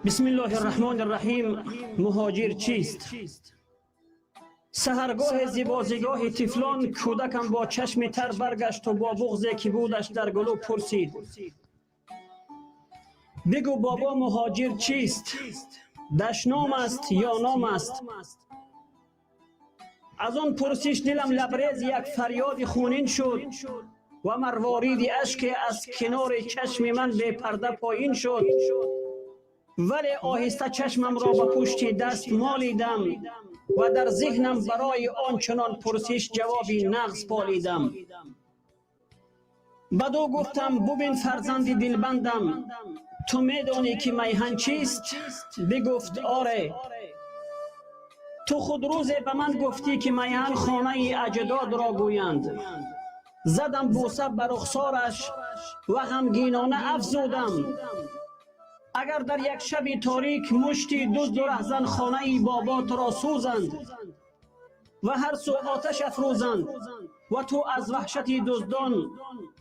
بسم الله الرحمن الرحیم. مهاجر چیست؟ سحرگاه زیبازیگاه طفلان کودکم با چشم تر برگشت و با بغضی که بودش در گلو پرسید: بگو بابا مهاجر چیست؟ دشنام است یا نام است؟ از آن پرسش دلم لبریز یک فریاد خونین شد و مروارید اشک از کنار چشم من به پرده پایین شد. ولی آهسته چشمم را به پشت دست مالیدم و در ذهنم برای آنچنان پرسش جوابی نغز پالیدم. بدو گفتم: ببین فرزند دلبندم، تو میدانی که میهن چیست؟ بگفت: آره. تو خود روزی به من گفتی که میهن خانه اجداد را گویند. زدم بوسه بر رخسارش و غمگینانه افزودم: اگر در یک شب تاریک مشتی دزد و رهزن خانه بابات را سوزند و هر سو آتش افروزند و تو از وحشت دزدان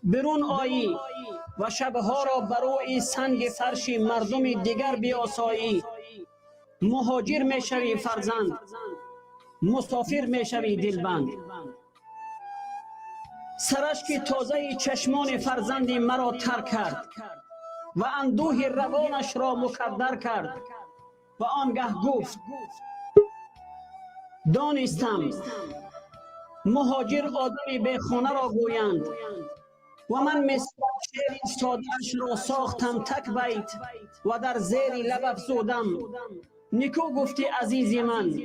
برون آیی و شبها را بر روی سنگ فرش مردم دیگر بیاسایی، مهاجر میشوی فرزند، مسافر میشوی دلبند. سرشک تازه چشمان فرزند مرا ترک کرد و اندوه روانش را مکدر کرد و آنگه گفت: دانستم مهاجر آدمی به خانه را گویند و من مثل شعر ساده‌اش را ساختم تک بیت و در زیر لب افزودم: نیکو گفتی عزیزی من،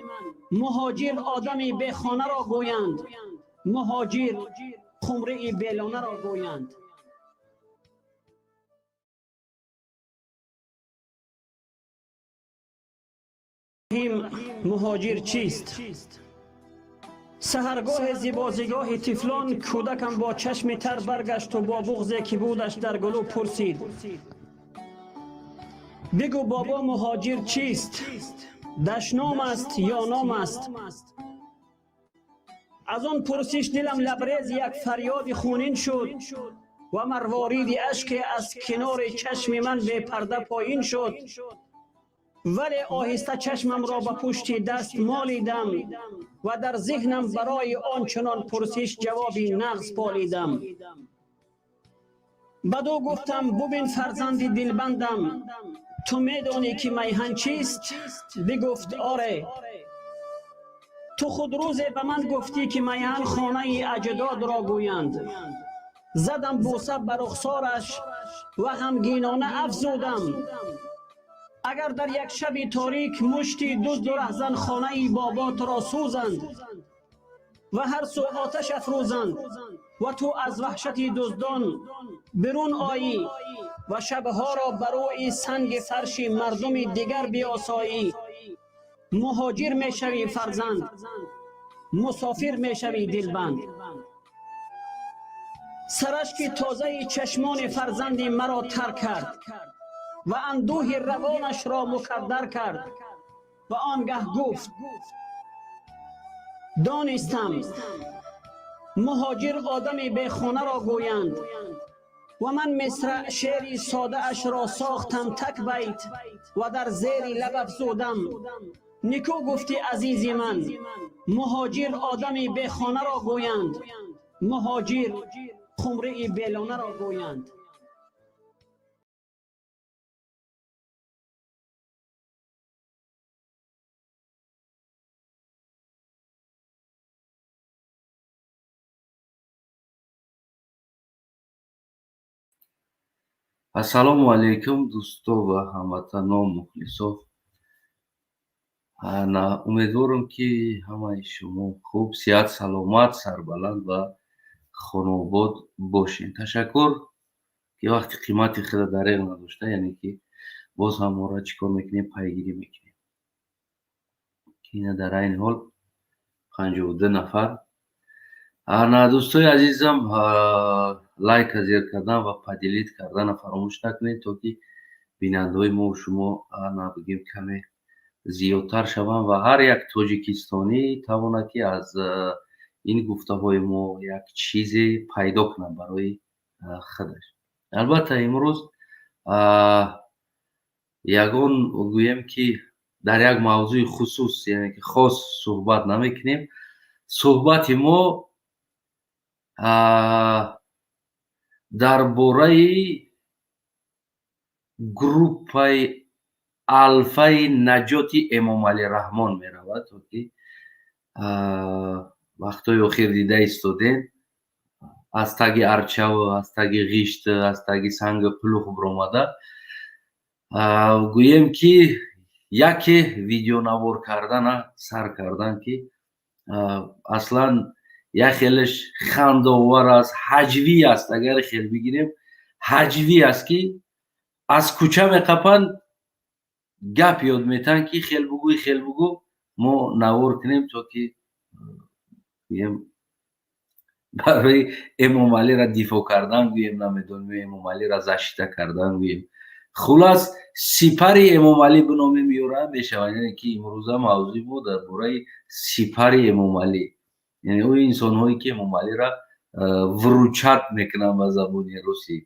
مهاجر آدمی به خانه را گویند، مهاجر خمره بیلانه را گویند. مهاجر چیست؟ سحرگاه زیبازیگاه طفلان کودکم با چشم تر برگشت و با بغضی که بودش در گلو پرسید: بگو بابا مهاجر چیست؟ دشنام است یا نام است؟ از آن پرسش دلم لبریز یک فریاد خونین شد و مروارید اشک از کنار چشم من به پرده پایین شد. ولی آهسته چشمم را به پشت دست مالیدم و در ذهنم برای آنچنان پرسش جوابی نغز پالیدم. بدو گفتم: ببین فرزند دلبندم، تو میدانی که میهن چیست؟ بگفت: آره. تو خود روزی به من گفتی که میهن خانه اجداد را گویند. زدم بوسه بر رخسارش و غمگینانه افزودم: اگر در یک شب تاریک مشتی دزد و رهزن خانه بابات را سوزند و هر سو آتش افروزند و تو از وحشت دزدان برون آیی و شبها را بر روی سنگ فرش مردم دیگر بیاسایی، مهاجر میشوی فرزند، مسافر میشوی دلبند. سرشک تازه چشمان فرزند مرا ترک کرد و اندوه روانش را مکدر کرد و آنگه گفت: دانستم مهاجر آدمی به خانه را گویند و من مثل شعر ساده اش را ساختم تک بیت و در زیر لب افزودم: نیکو گفتی عزیزی من، مهاجر آدمی به خانه را گویند، مهاجر خمره بیلانه را گویند. ассалому алайкум дӯсто ва ҳамватано мухлисо. умедворам ки ҳамаи шумо хуб, сиҳат, саломат, сарбаланд ва хонобод бошед. ташаккур ки вақти қимати худро дариғ надошта, яъне ки боз ҳам моро чикор мекунем, пайгирӣ мекунем. ки ина дар айни ҳол 52 нафар. дӯстои азизам, лайк зер кардан ва падилид карданро фаромӯш накунед, то ки бинандаҳои мо шумо бигем каме зиёдтар шаванд ва ҳар як тоҷикистонӣ тавонад ки аз ин гуфтаҳои мо як чизе пайдо кунад барои худаш. албатта имрӯз ягон гӯем ки дар як мавзӯи хусус яъне ки хос суҳбат намекунем. суҳбати мо дар бораи группаи алфаи наҷоти Эмомалӣ Раҳмон меравад. вақтҳои охир дида истодем, аз таги арчаву аз таги ғишту аз таги санги пулух биромада. гӯем ки яке видеонавор кардана сар кардан ки аслан як хелеш хандовар аст, ҳаҷвӣ аст. Агар хел бигирем ҳаҷвӣ аст ки аз кӯча меқапанд, гап ёд метаҳанд ки хел бугӯ мо навор кунем то ки гӯем барои Эмомалиро дифоъ кардан гӯем намедонем, Эмомалиро защита кардан гӯем. хулас сипари Эмомалӣ биномем ёра мешавад. яъне ки имрӯза мавзӯи мо дар бораи сипари Эмомалӣ, яъне ӯ инсонҳое ки Эмомалиро вручат мекунанд ба забони русӣ,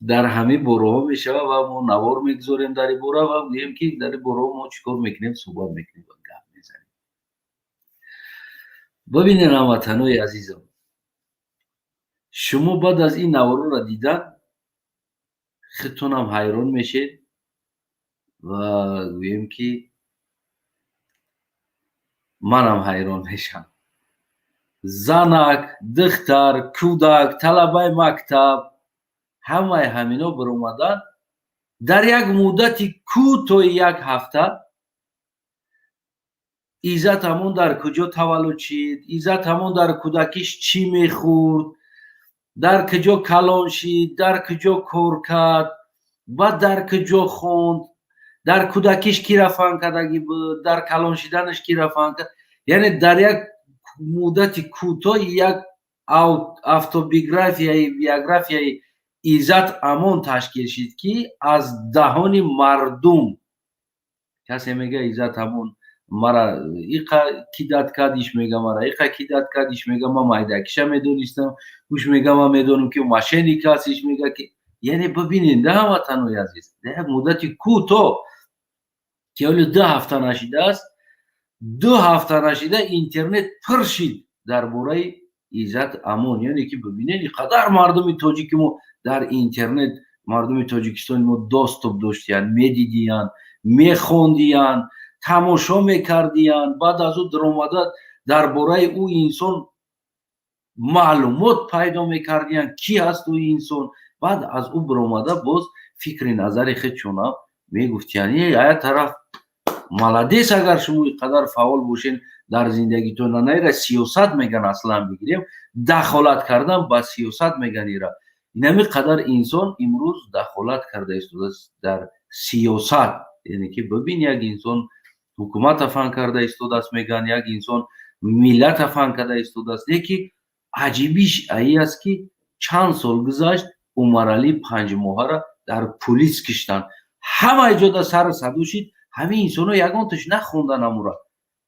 дар ҳамин бораҳо мешавад ва мо навор мегузорем дар ин бора ва гӯем ки дар ин бораҳо мо чӣ кор мекунем, суҳбат мекунем ва гап мезанем. бибинед ҳамватанои азизам, шумо баъд аз ин наворҳоро дидан худтонам ҳайрон мешед ва гӯем ки манам ҳайрон мешам. занак, духтар, кӯдак, талабаи мактаб ҳамаи ҳамино биромадан дар як муддати кӯтоҳи як ҳафта Иззат Амон дар куҷо таваллуд шид, Иззат Амон дар кӯдакиш чӣ мехӯрд, дар куҷо калон шид, дар куҷо кор кард, баъд дар куҷо хонд, дар кӯдакиш кира фаҳмкардагӣ буд, дар калон шиданаш кира фаҳм кард. яъне дар як муддати кӯтоҳи як биографияи Иззат Амон ташкил шид ки аз даҳони мардум касе мега Иззат Амон мара иқа кӣ дад кард, иш мега мара иқа кӣ дад кард, иш мега ман майдакиша медонистам, уш мега ман медонам ки мошенник аст, иш мега ки яъне бибинед ҳамватанои азиз, дар як муддати кӯтоҳ ки ҳоли 2 ҳафта нашидааст, 2 ҳафта нашида интернет пур шид дар бораи Иззат Амон. яъне ки бибинед ин қадар мардуми тоҷики мо дар интернет, мардуми Тоҷикистони мо доступ доштиянд, медидиянд, мехондиянд, тамошо мекардиянд, баъд аз ӯ диромада дар бораи ӯ инсон маълумот пайдо мекардиянд, кӣ аст ӯ инсон. баъд аз ӯ биромада боз фикри назари худшонам мегуфтиянд. як тараф маладес, агар шумо ин қадар фаъол бошед дар зиндагитон. наира сиёсат меган, аслан бигирем дахолат кардан ба сиёсат меган. ин ҳамин қадар инсон имрӯз дахолат карда истодааст дар сиёсат. яъне ки бибин як инсон ҳукумата фаҳм карда истодааст меган, як инсон миллата фаҳм карда истодааст. леки аҷибиш аи аст ки чанд сол гузашт, Умаралӣ панҷмоҳаро дар пулис киштанд. ҳама ҷода сару саду шид. ҳамин инсонҳо ягонташ нахондан амура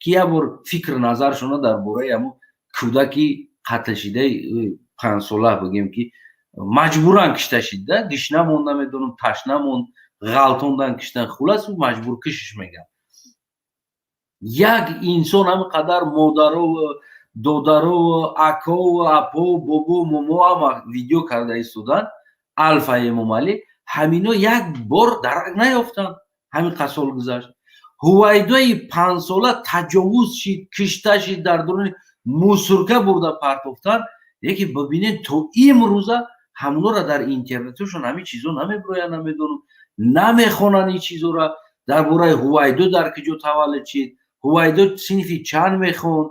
ки як бор фикр назаршона дар бораи ҳамун кӯдаки қатлшидаи 5сола бигем ки маҷбуран кишта шидда, гишна монд, намедонам ташна монд, ғалтондан киштан. хулас ӯ маҷбуркушиш меган. як инсон ҳамин қадар модарову додарову акову апову бобу момо ҳама видео карда истоданд. алфа Эмомалӣ ҳамино як бор дарак наёфтанд. ҳамин қад сол гузашт. ҳувайдои 5 сола таҷовуз шид, кишта шид, дар дурони мусурка бурда партофтанд. леки бибинед то имрӯза ҳамонро дар интернетошон ҳамин чизо намебироянд, намедонам, намехонанд ин чизоро. дар бораи ҳувайдо дар куҷо таваллуд шид, ҳувайдо синфи чанд мехонд,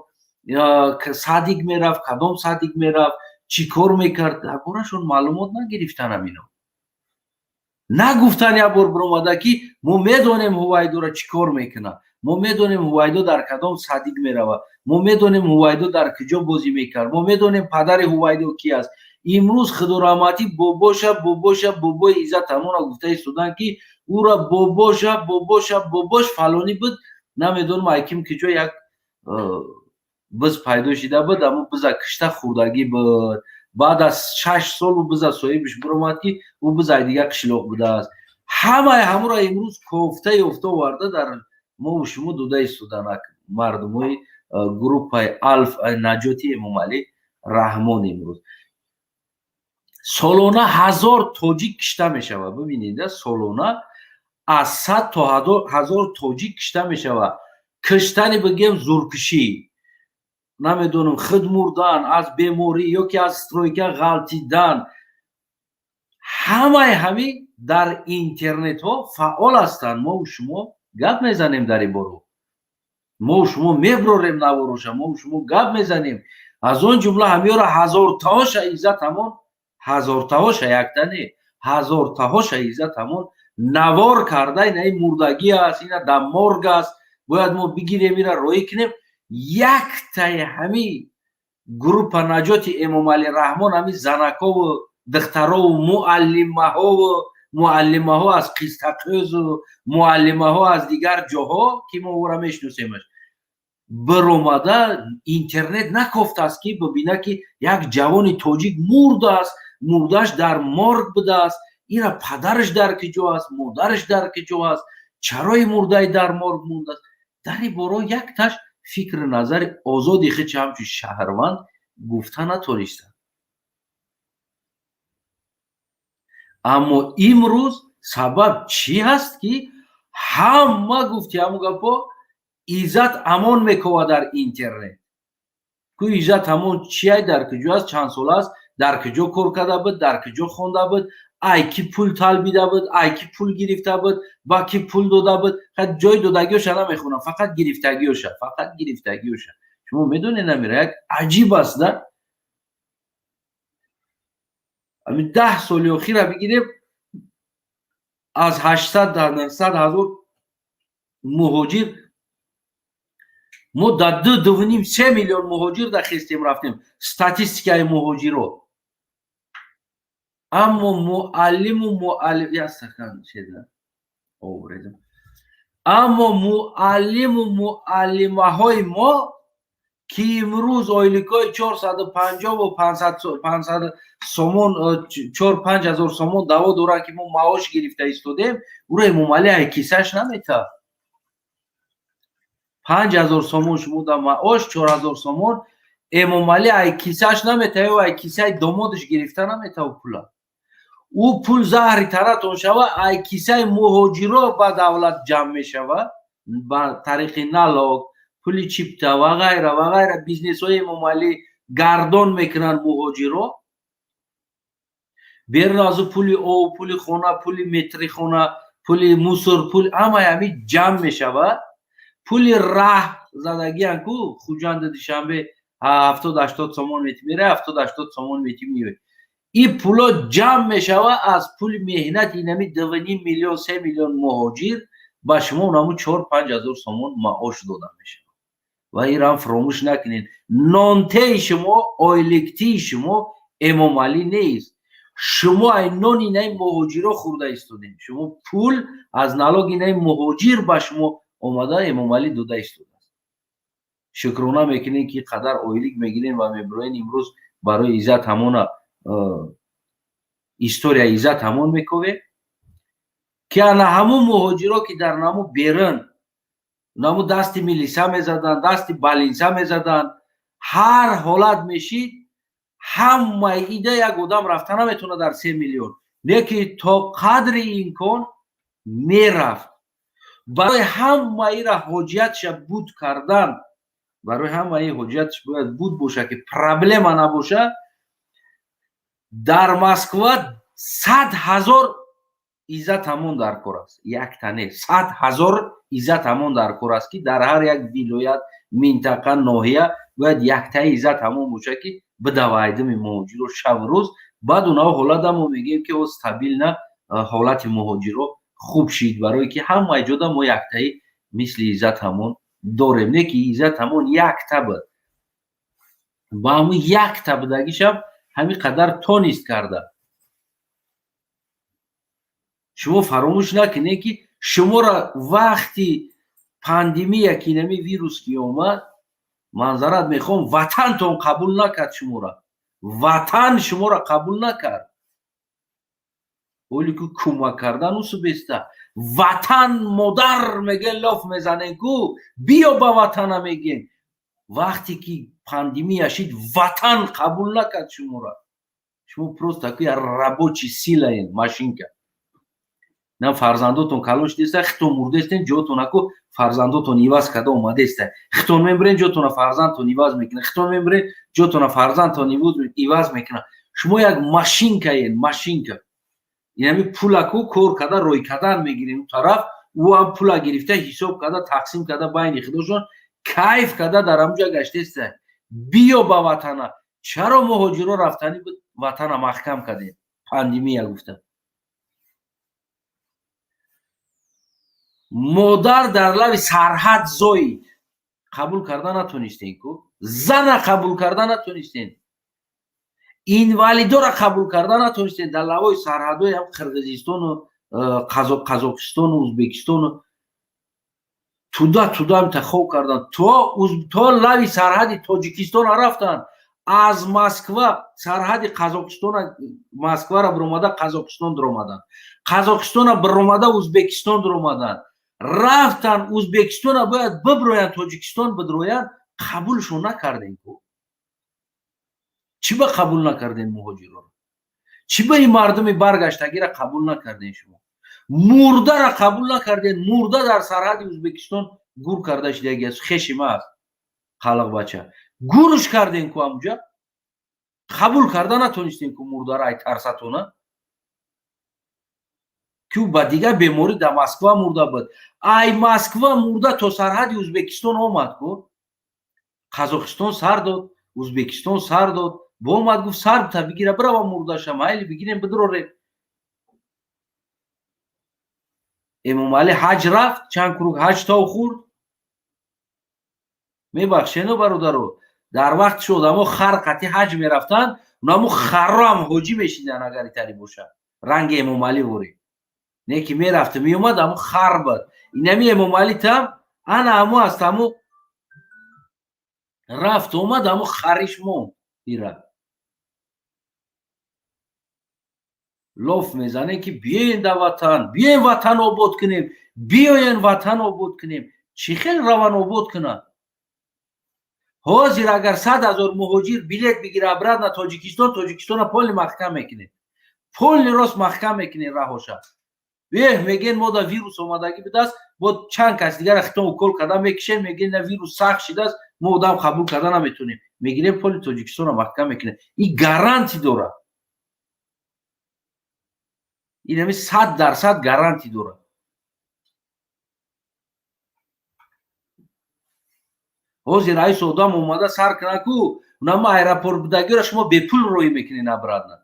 садик мерафт, кадом садик мерафт, чӣ кор мекард, дар борашон маълумот нагирифтанд. ҳамино нагуфтанд як бор биромада ки мо медонем ҳувайдоро чӣ кор мекунад, мо медонем ҳувайдо дар кадом садик меравад, мо медонем ҳувайдо дар куҷо бозӣ мекард, мо медонем падари ҳувайдо кӣ аст. имрӯз худораҳматӣ бобои Иззат Амонро гуфта истоданд ки ӯро бобош фалонӣ буд, намедонам айким куҷо як биз пайдо шида буд, аммо биза кишта хӯрдагӣ буд. баъд аз 6 сол ӯ биза соҳибиш биромад ки ӯ бизаи дигар қишлоқ будааст. ҳамаи ҳамуро имрӯз кофта ёфта оварда дар мову шумо дудаи суданак мардумои группаи алф наҷоти эмомалӣ раҳмон имрӯз солона 1000 тоҷик кишта мешавад. Бибинед солона аз 100 то 1000 тоҷик кишта мешавад. киштани бигем зуркишӣ, намедонам худ мурдан, аз беморӣ ёки аз стройка ғалтидан, ҳамаи ҳамин дар интернетҳо фаъол ҳастанд. мову шумо гап мезанем дар ин боро, мову шумо меброрем навороша, мову шумо гап мезанем. аз он ҷумла ҳамиёро ҳазортаҳоша иззат ҳамон, ҳазортаҳоша якта не, ҳазортаҳоша иззат ҳамон навор карда, ина ин мурдагӣ аст, ина дар морг аст, бояд мо бигирем ира роӣ кунем. яктаи ҳамин группа наҷоти эмомалӣ раҳмон ҳамин занакҳову духтарову муаллимаҳо аз қистақӯзу муаллимаҳо аз дигар ҷоҳо ки мо ора мешносемаш биромада интернет накофтааст ки бибина ки як ҷавони тоҷик мурдааст, мурдаш дар морг будааст, ира падараш дар киҷо аст, модараш дар киҷо аст, чарои мурдаи дар морг мурдааст. дар ин боро якташ фикру назари озоди хичи ҳамчун шаҳрванд гуфта натониста. аммо имрӯз сабаб чӣ ҳаст ки ҳама гуфти ҳамун гапо иззат амон мекова дар интернет. ку иззат амон чия дар киҷо аст, чанд сол аст, дар киҷо кор карда буд, дар киҷо хонда буд, ай ки пул талбида буд, ай ки пул гирифта буд, ба ки пул дода буд. ҷои додагиёша намехонам, фақат гирифтагиёша, фақат гирифтагиёша. шумо медонед намира як аҷиб аст да. ҳамин 10 соли охира бигирем аз 800 та 900 ҳазор муҳоҷир мо дар 2-2.5 миллион муҳоҷир дахестем рафтем, статистикаи муҳоҷиро. аммо муаллиму муаллимаҳои мо ки имрӯз ойликои 450 500 сомон 4-5 ҳазор сомон даво доранд ки мо маош гирифта истодем, уро эмомалӣ ай кисаш наметавад. 5000 сомон шумо да маош, 4000 сомон эмомалӣ ай кисаш наметавад, ай кисаи домодаш гирифта наметавад пула. ӯ пул заҳри таратон шава, ай кисаи муҳоҷиро ба давлат ҷамъ мешавад ба тариқи налог, пули чипта ва ғайра ва ғайра. бизнесҳои эмомалӣ гардон мекунанд муҳоҷиро. берун аз ӯ пули об, пули хона, пули метри хона, пули мусор, пули ҳамаи ҳамин ҷамъ мешавад. пули раҳ задагиам ку хуҷанди душанбе 70-80 сомон метӣ мера, 70-80 сомон метӣ миёй. ин пуло ҷамъ мешавад аз пули меҳнати инами 2.5 миллион 3 миллион муҳоҷир ба шумо унаму 4-5 ҳазор сомон маош дода мешавад. ва инам фаромӯш накунед, нонтеи шумо, ойликтии шумо эмомалӣ нест. шумо ай нони инаи муҳоҷиро хӯрда истодем. шумо пул аз налоги инаи муҳоҷир ба шумо омада эмомалӣ дода истодааст. шукрона мекунем ки қадар ойлик мегирем ва мебироем имрӯз барои иззат ҳамона история иззат ҳамон мековем ки ана ҳамун муҳоҷиро ки дар наму берун наму дасти милиса мезаданд, дасти балинса мезаданд, ҳар ҳолат мешид, ҳамаи ида як одам рафта наметавонад дар 3 миллион, лекин то қадри имкон мерафт. барои ҳамаира ҳоҷиятша буд кардан, барои ҳамаи ҳоҷиятш бояд буд боша ки проблема набоша. дар Москва 100 000 иззат ҳамон дар кор аст, якта не, 100 000 иззат ҳамон дар кор аст ки дар ҳар як вилоят, минтақа, ноҳия бояд яктаи иззат ҳамон боша ки бидавайдими муҳоҷиро шаву рӯз. баъд унаҳо ҳолата мо мегӯем ки стабилна ҳолати муҳоҷиро хуб шид, барое ки ҳамаи ҷода мо яктаи мисли иззат ҳамон дорем, не ки иззат ҳамон якта буд. ба ҳамун якта будагишам ҳамин қадар тонист карда. шумо фаромӯш накунед ки шуморо вақти пандемия ки нами вирус ки омад, манзарат мехоҳам, ватантон қабул накард шуморо. ватан шуморо қабул накард. ولی که کمک کردن او سبسته وطن مادر میگه لاف میزنه کو بیا با وطن میگین وقتی که پاندمی یاشید وطن قبول نکرد شما را شما پروست такой рабочий сила ин машинка на фарзандотон калош деста хитон мурдестен ҷотон аку фарзандотон иваз када омадеста хитон мембрен ҷотона фарзандтон иваз мекуна хитон мембрен ҷотона фарзандтон иваз мекуна шумо як машинка ин машинка инами пулаку кор када рой кадан мегирем тараф ӯ ҳам пула гирифта ҳисоб када тақсим када байни худошон кайф када дар амҷа гаштеста биё ба ватана чаро муҳоҷиро рафтани ватана маҳкам кадем пандемия гуфта модар дар лави сарҳад зоид қабул карда натонистен ку зана қабул карда натонистен инвалидора қабул карда натонистен дар лавои сарҳадои ҳам қирғизистону қазоқистону ӯзбекистону туда интихоб кардан то лави сарҳади тоҷикистона рафтанд аз москва сарҳади қазоқистона москвара биромада қазоқистон дуромаданд қазоқистона биромада ӯзбекистон дуромаданд рафтан ӯзбекистона бояд бибироянд тоҷикистон бидироянд қабулшон накардем чӣ ба қабул накардем муҳоҷироро чӣ ба ин мардуми баргаштагиро қабул накардем шумо мурдара қабул накардем мурда дар сарҳади ӯзбекистон гур карда шидагиаст хеши ма аст халқбача гурш кардем ку амҷа қабул карда натонистем ку мурдара ай тарсатона ки ба дигар беморӣ дар москва мурда буд ай москва мурда то сарҳади ӯзбекистон омад ку қазоқистон сар дод ӯзбекистон сар дод бо омад гуфт сарта бигира бирава мурдаша майли бигирем бидирорем эмомалӣ ҳаҷ рафт чанд круг ҳаҷ тов хӯрд мебахшену бародаро дар вақтиш одамо хар қати ҳаҷ мерафтанд унамо харро ҳам ҳоҷӣ мешидан агар итари бошад ранги эмомалӣ ворӣ не ки мерафту меомад амо хар буд инами эмомалитам ана амо аст амо рафт омад амо хариш монд ира лоф мезанем ки биёен да ватан биёен ватан обод кунем биёен ватан обод кунем чӣ хел раван обод кунад ҳозир агар 100 000 муҳоҷир билет бигира брад на тоҷикистона полни маҳкам мекунем полни рост маҳкам мекунем раҳоша мегӯем мо да вирус омадаги будааст бо чанд кас дигара хитон укол карда мекишем мегӯем на вирус сахт шидааст мо одам қабул карда наметонем мегирем полни тоҷикистона маҳкам мекунем ин гарантӣ дорад инами 100% гарантӣ дорад ҳозир айс одам омада сар кунад ку унамо аэропорт будагиро шумо бепул роҳӣ мекунед набирадна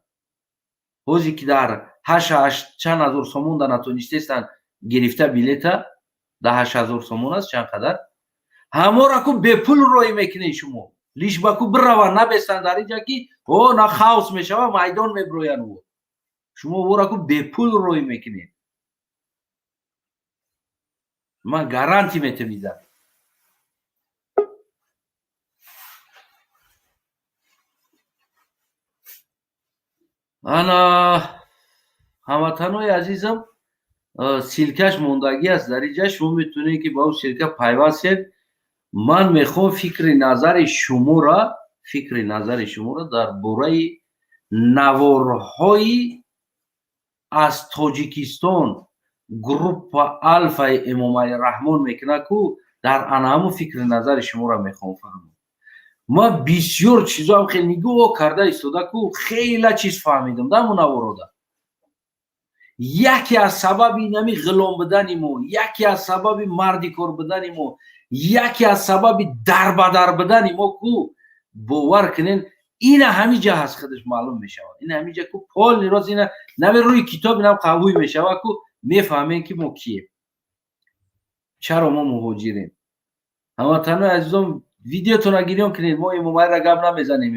ҳозир ки дар 8,000 сомон да натонистестан гирифта билета да 8,000 сомон аст чанд қадар ҳамора ку бепул роҳӣ мекунед шумо лишба ку бираванд набестанд дар инҷа ки на хаос мешава майдон мебироянд шумо вора ку бепул роҳӣ мекунед ман гарантӣ метавидам ана ҳамватанои азизам силкаш мондагӣ аст дар инҷа шумо метавонед ки ба ӯ силка пайвастед ман мехоҳам фикри назари шуморо дар бораи наворҳои аз тоҷикистон группа алфаи эмомалираҳмон мекунад ку дар ана ҳамон фикри назари шуморо мехоҳам фаҳмам ман бисёр чизоам хеле нигоҳ карда истода ку хеле чиз фаҳмидам дар ҳамон наворода яке аз сабаби инами ғулом будани мо яке аз сабаби марди кор будани мо яке аз сабаби дарбадар будани мо ку бовар кунен ина ҳамиҷа ҳаст худаш маълум мешавад ина ҳамиҷа ку полни рост ина наме рӯи китоб инам қаввӣ мешавад ку мефаҳмем ки мо кием чаро мо муҳоҷирем ҳамватанои азизон видеотона гирён кунед мо эмомалиро гап намезанем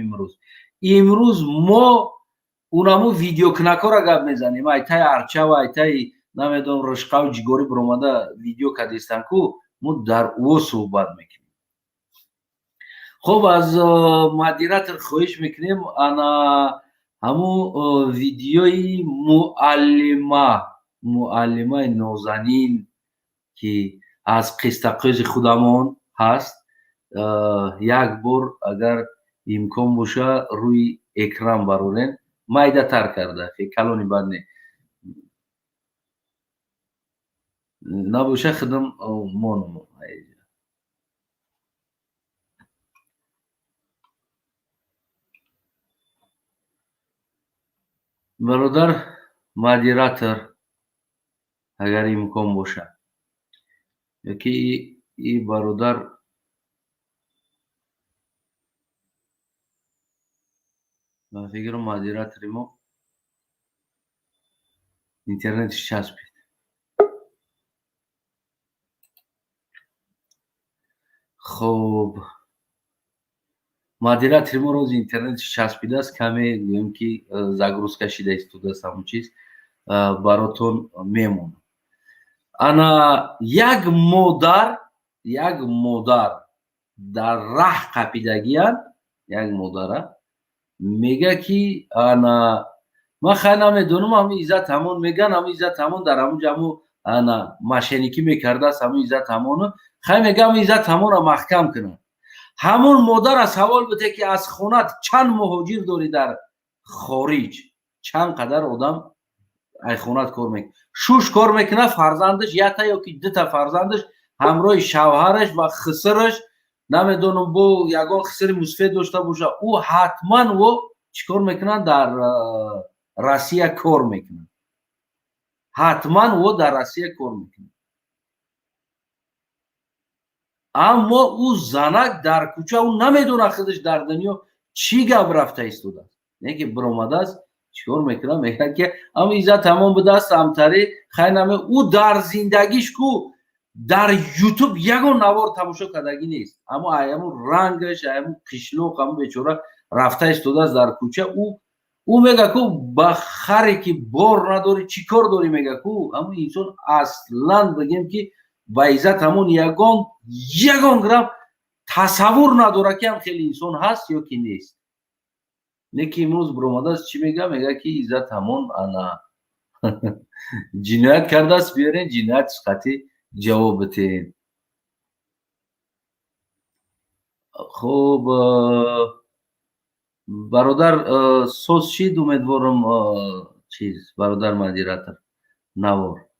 имрӯз мо унамо видеокунакора гап мезанем айтаи арчава айтаи намедонам ришқаву ҷигорӣ биромада видео кардистанд ку мо дар ӯ суҳбат мекунем хуб аз модератор хоҳиш мекунем ана همون ویدیوی معلمه نازنین که از قسطقوز خودمون هست یک بار اگر امکان باشه روی اکران برونین مایده تر کرده فکر کلانی بد نباشه خدم مانم برادر مدیراتور اگر امکان باشه یکی این برادر من فکر مدیراتوری ما اینترنتش چسبید خب مدیراتوری ما روز اینترنتش چسبیده است کمی گویم که زگروز کشیده است دست همون چیز براتون میمونه انا یک مادر در راه قپیدگیان یک مادره میگه که انا من خیلی نمیدونم همین ایزت همون میگن همین ایزت همون در همون جمع انا مشینیکی میکرده است همین ایزت همون خیلی میگه همین ایزت همون را محکم کنن همون مادر از سوال بده که از خونت چند مهاجر داری در خارج چند قدر آدم ای خونت کار میکنه شوش کار میکنه فرزندش یک تا یا که دو تا فرزندش همراه شوهرش و خسرش نمیدونم با یگان خسر مصفید داشته باشه او حتما و چیکار میکنن در روسیه کار میکنن حتما و در روسیه کار میکنن اما او زنک در کوچه او نمیدونه خودش در دنیا چی گپ رفته ایستاده نه که برآمده است چیکار میکنه میگه که اما ایزا تمام به دست همتری خیلی نمی او در زندگیش کو در یوتیوب یگان نوار تماشا کردگی نیست اما ایامون رنگش ایامون قشلوق همون بیچاره رفته ایستاده است در کوچه او میگه که با خری که بار نداری چی کار داری میگه که اما انسان اصلا بگیم که با عزت همون یگان گرم تصور نداره که هم خیلی انسان هست یا که نیست نه که امروز برآمده است چی میگه میگه که عزت همون انا جنایت کرده است بیارین جنایت قطعی جواب بتین خب برادر سوز شید امیدوارم چیز برادر مدیراتور نوار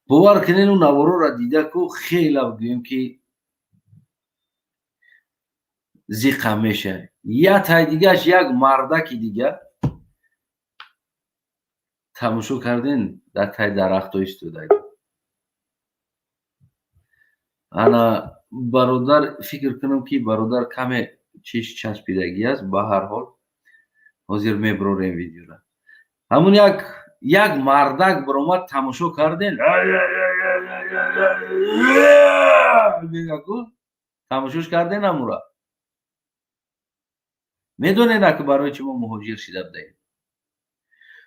باور کنین اون نوارو را دیده که خیلی بگویم که زیقه میشه یا تای دیگهش یک مردک دیگه تماشا کردین در تای درخت ها ایستاده انا برادر فکر کنم که برادر کم چیش چسبیدگی است به هر حال حاضر میبروریم ویدیو را همون یک مردک برآمد تماشا کردین تماشاش کردین همون را میدونین که برای چی ما مهاجر شده بدهیم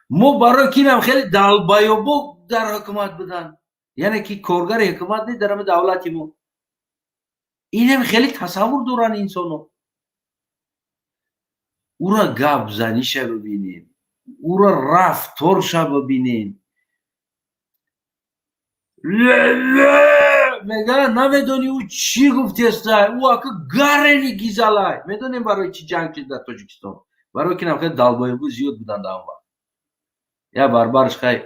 ما برای کینم خیلی دلبایوبو در حکومت بدن یعنی که کارگر حکومت نیست در همه دولتی ما اینم خیلی تصور دارن انسانو او را گپ زنیش ببینین او را رفتارش ببینین میگه نمیدونی او چی گفتی است او اکا گرنی گیزالای میدونیم برای چی جنگ شد در تاجیکستان برای که نمیخواد دلبایبو زیاد بودن در اون وقت یا بربرش خیلی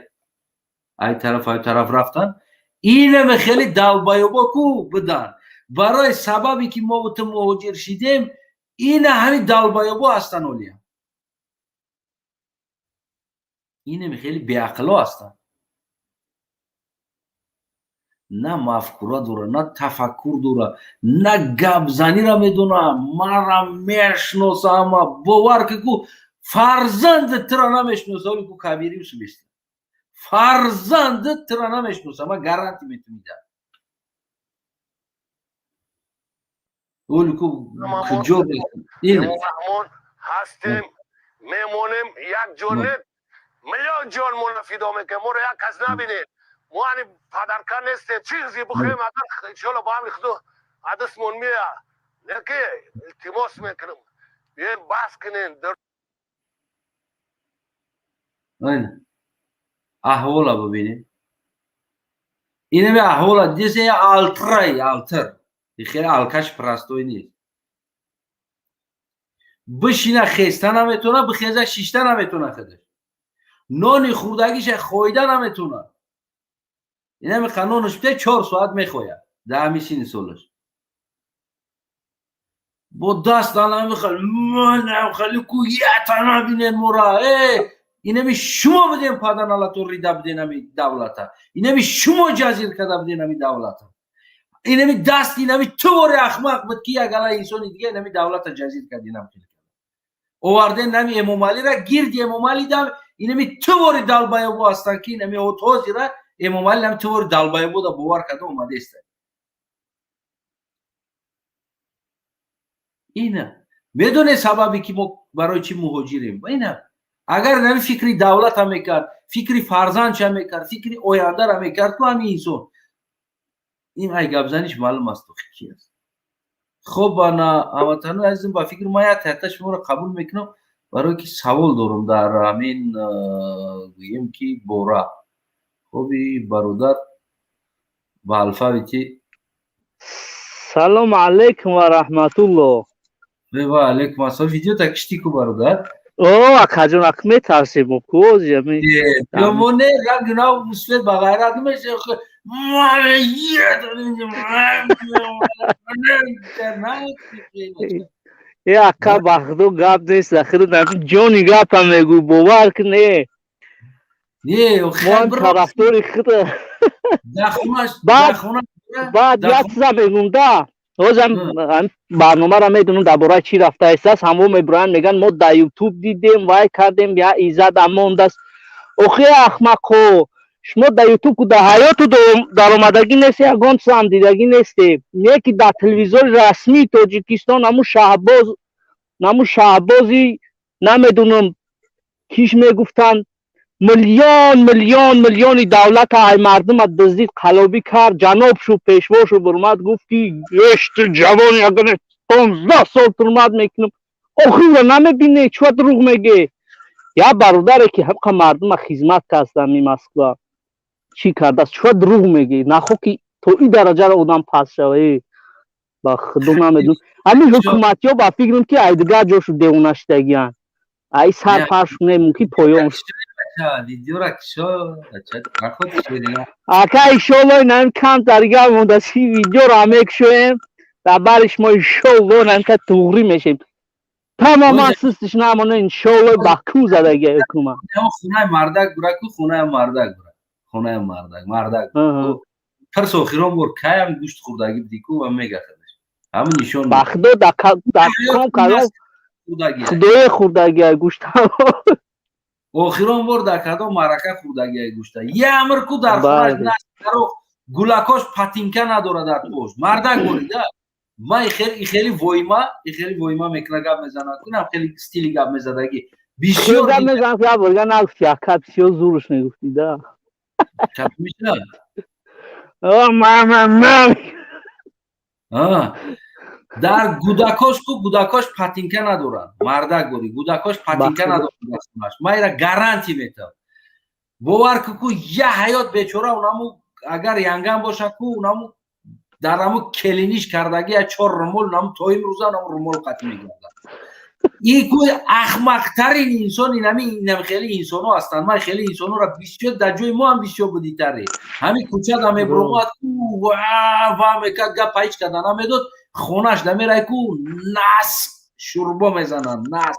ای طرف رفتن اینم خیلی دلبایبو کو بدن برای سببی که ما تو مهاجر شدیم این همین دلبایبو هستن اولیا اینم خیلی بیعقلا هستن نه مفکوره داره نه تفکر داره نه گپ زنی را میدونه من را میشناسم باور که کو فرزند ترا نمیشناسه ولی کو کبیری بسو بیسته فرزند ترا نمیشناسه من گارانتی میتونم میدم ولی کو کجا اینه هستیم میمونیم یک جونت میلیون جون مون فدا میکنیم ما رو یک کس نبینید ما هنی پدرکن نیستیم چیزی بخیم اگر انشالله با هم خدا عدسمون میاد نکه التماس میکنم بیاین بحث کنین aynen. Ahvola bبینید اینه به ahvola دیگه یه altray alter خیلی alkash پرستوی نیست بشینه خیستن نمیتونه بخیزه شیشتن نمیتونه خودش نانی خوردگیش خویدن نمیتونه اینه می قانونش بده 4 ساعت میخوید ده میشینی سولش با دست دانه میخواد من خیلی کویت نبینن مورا اینه می شما بدین پادن الله تو ریده بدین همی دولتا اینه می شما جزیر کده بدین همی دولتا اینه می دست اینه می تو باری اخمق بود که یک علا انسانی دیگه اینه می دولتا جزیر کدین هم خیلی اوارده نمی امومالی را گیرد امومالی دم اینه می تو باری دلبای بو هستن که اینه می اوتوزی را امومالی نمی تو باری دلبای بو دا بوار کده اومده است اینه بدون سببی که ما برای چی مهاجریم اینه اگر نمی فکری دولت هم میکرد فکری فرزند هم میکرد فکری آینده هم میکرد تو همین انسان این ای گبزنیش معلوم است تو کی است خب انا هموطنان عزیزم با فکر ما یک تحت شما رو قبول میکنم برای که سوال دارم در همین گویم که بورا خوبی برادر با الفابتی سلام علیکم و رحمت الله و علیکم السلام ویدیو تکشتی کو برادر акаҷон ак метарсем кӯз ями یومونه رنگنا مسفر بغیرات میشه ака бахдо гап нест ахир ҷони гапам мегӯ бовар ки не ман тарафдори худа баъд як чиза мегӯм да ҳозам барномаро медонам дар бораи чӣ рафта истааст ҳамо мебуранд меган мо дар ютуб дидем вай кардем я иззат амондааст охи ахмақҳо шумо дар ютуб дар ҳаёту даромадагӣ нест ягон чизам дидагӣ нестем не ки дар телевизори расмии тоҷикистон наму шаҳбози намедонам киш мегуфтанд миллиони давлата ай мардума дуздид қалобӣ кард ҷаноб шу пешво шу бурмад гуфт ки ешти ҷавони агар 15 сол турмад мекунам охира намебинед чуа дурӯғ меге я бародаре ки ҳамқа мардума хизмат кард дар Москва чӣ кардааст чуа дурӯғ меге нахо ки то ин дараҷаро одам паст шава ба худо намедонам ҳамин ҳукуматиҳо ба фикрам ки ай дигар ҷошу девона шидагиянд ай сарпаршуне мумкин поёнш ака иншолло инам кам даригар мондаси видеоро мекушоем дар бари шумо иншолло намка туғри мешем тамоман сустиш намона иншолло ба кӯ задагия ҳукумат хунаи мардак бураку хунаи мардак бура хунаи мардак пирс охирон бор каям гӯшт хӯрдагӣ дику ва мегахадаш ҳамин нишон ба худо даком кадом худои хӯрдагия гӯшта охирон бор дар кадом маърака хӯрдагия гӯшта ямрку дар хонаш наро гулакош патинка надора дар пош мардак борида ма ихели воима мекуна гап мезана кунам хели стили гап мезадагӣ бисёр гап мезана гап борга нагуфти ака бисёр зурш мегуфти да чапмиша дар гудакош патинка надорад мардак бори гудакош патинка надорад майра гаранти метавам бовар ку я ҳаёт бечора унаму агар янгам боша ку унаму дар аму келиниш кардаги я 4 румол унаму то имрӯза унаму румол қатъ мегардад ин ку ахмақтарин инсон инами хеле инсоно ҳастанд ман хеле инсонора бисёр дар ҷои мо ҳам бисёр будитаре ҳамин кӯчада мебуромад ку ва мекард гапа ҳеҷ када намедод хонаш дамерай ку нас шурбо мезананд нас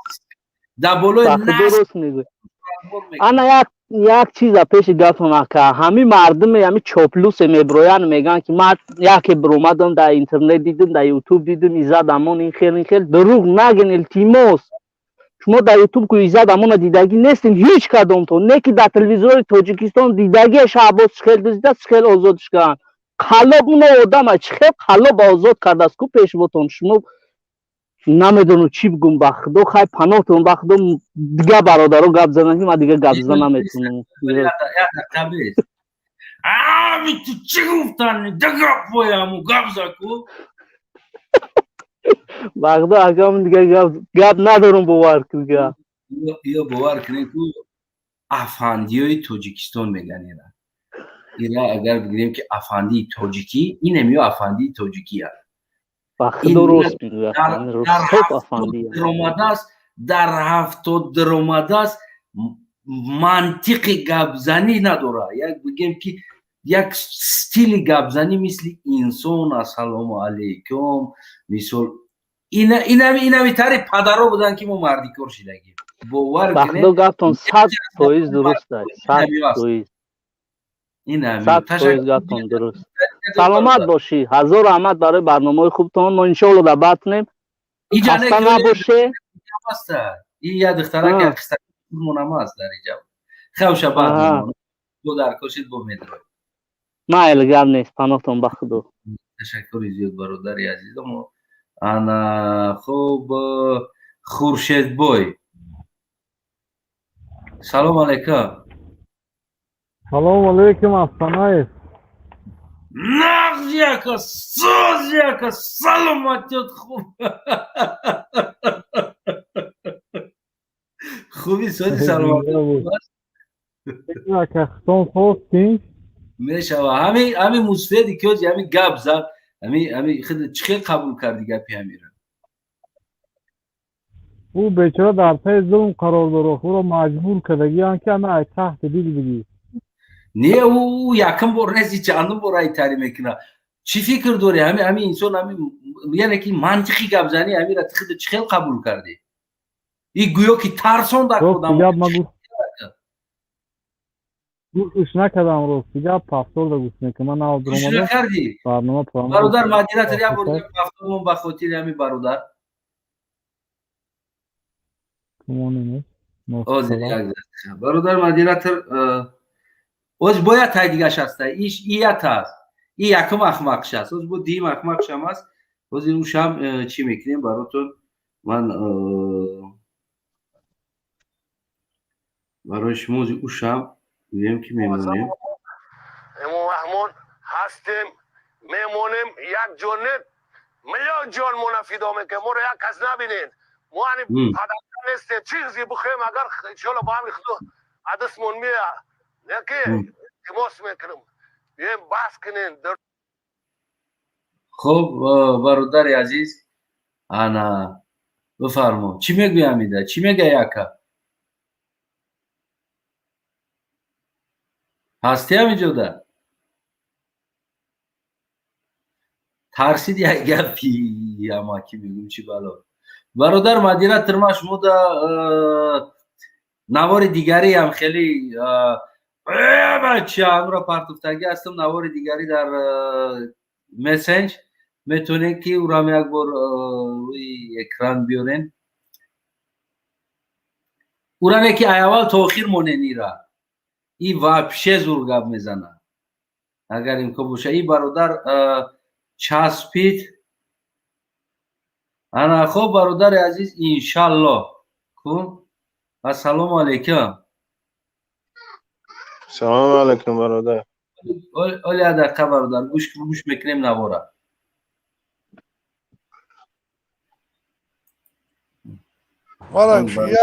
дар болои нас ана як чиза пеши гапам ака ҳамин мардуме ҳамин чоплусе меброянд меган ки ман яке биромадам дар интернет дидим дар ютуб дидим иззат амон ин хел дурӯғ нагин илтимос шумо дар ютуб ку иззат амона дидагӣ нестин ҳеҷ кадомтон не ки дар телевизори тоҷикистон дидагӣ шаҳбоз чихел дузида чихел озодш карданд қалоб уно одама чихел қалоб озод кардааст ку пешвотон шумо намедонам чӣ бигӯм ба худо хай паноҳтон ба худо дигар бародаро гап задан ки ман дигар гап зада наметавонам ту чӣ гуфтан дагап пояму гап заку ба худо акамон дигар гап надорам бовар кунга ё бовар кунед ку افندیای تاجیکستان میگن اینا اگر بگیریم که افندی تاجیکی این میو افندی تاجیکی هست. وقت درست میگوی افندی رستوف افندی درآمده است در 70 درآمده است منطق گپزنی نداره یک بگیم که یک استیل گپزنی مثل انسان السلام علیکم مثل اینا میتاری پدرها بودن که ما مردی کار شدگیم باور کنید وقت گفتون 100% درست است 100% این 100% گفتون درست. سلامت باشی هزار رحمت برای برنامه خوبتون ما انشالله در بطنیم خسته نباشه این یه دخترک یک خسته مونم هست در اینجا خوش بعد دو در کشید با میدرم ما الگر نیست پناهتون بخدا تشکر زیاد برادری عزیزم انا خوب خورشید بوی سلام علیکم سلام علیکم افسانه نغز یکا سوز یکا سلامتیت خوب خوبی سوزی سلامتیت یک اختان خواستی میشوه همین مستفیدی که همین گپ زد همین خود چخیل قبول کردی گپی همیره او بیچاره در پای ظلم قرار داره او را مجبور کردگی که همه تحت دیل بگی نه او یکم بار نیستی چندم بار ای تاری میکنه چی فکر داری همین انسان یعنی که منطقی گپ زنی همین را خود چخیل قبول کردی این گویا که ترسان در کدام گوش نکردم روز دیگه پافتور دا گوش نکردم من نو گوش نکردی برادر مدینه تریا بردیم پافتورمون بخاطر همین برادر برادر مدینه تر اوز باید تای دیگه شسته ایش ایت هست این یکم اخمقش هست اوز با دیم اخمقش هم هست اوز این روش هم چی میکنیم براتون من برای شما اوش هم بگیم که میمونیم امو محمود هستیم میمونیم یک جانت میلیون جان مونا فیدا میکنیم ما رو یک کس نبینید ما هنی پدرکن نیستیم چیزی بخیم اگر انشالله با همی خدو عدسمون میه نکی تماس میکنیم بیایم بحث کنین خب برادر عزیز انا بفرما چی میگوی همیده چی میگه یکا هستی همینجا ده ترسید یک گفی اما کی میگم چی بلا برادر مدینه ترما شما دا نوار دیگری هم خیلی بچه هم را پرتفتگی هستم نوار دیگری در مسنج میتونه که او را یک بار روی اکران بیارین او را که اول تاخیر مونه نیره این وابشه زور گب میزنه اگر این که باشه این برادر چسبید انا خوب برادر عزیز انشالله کن السلام علیکم سلام علیکم برادر اولی دقیقه برادر گوش میکنیم نواره مالک یک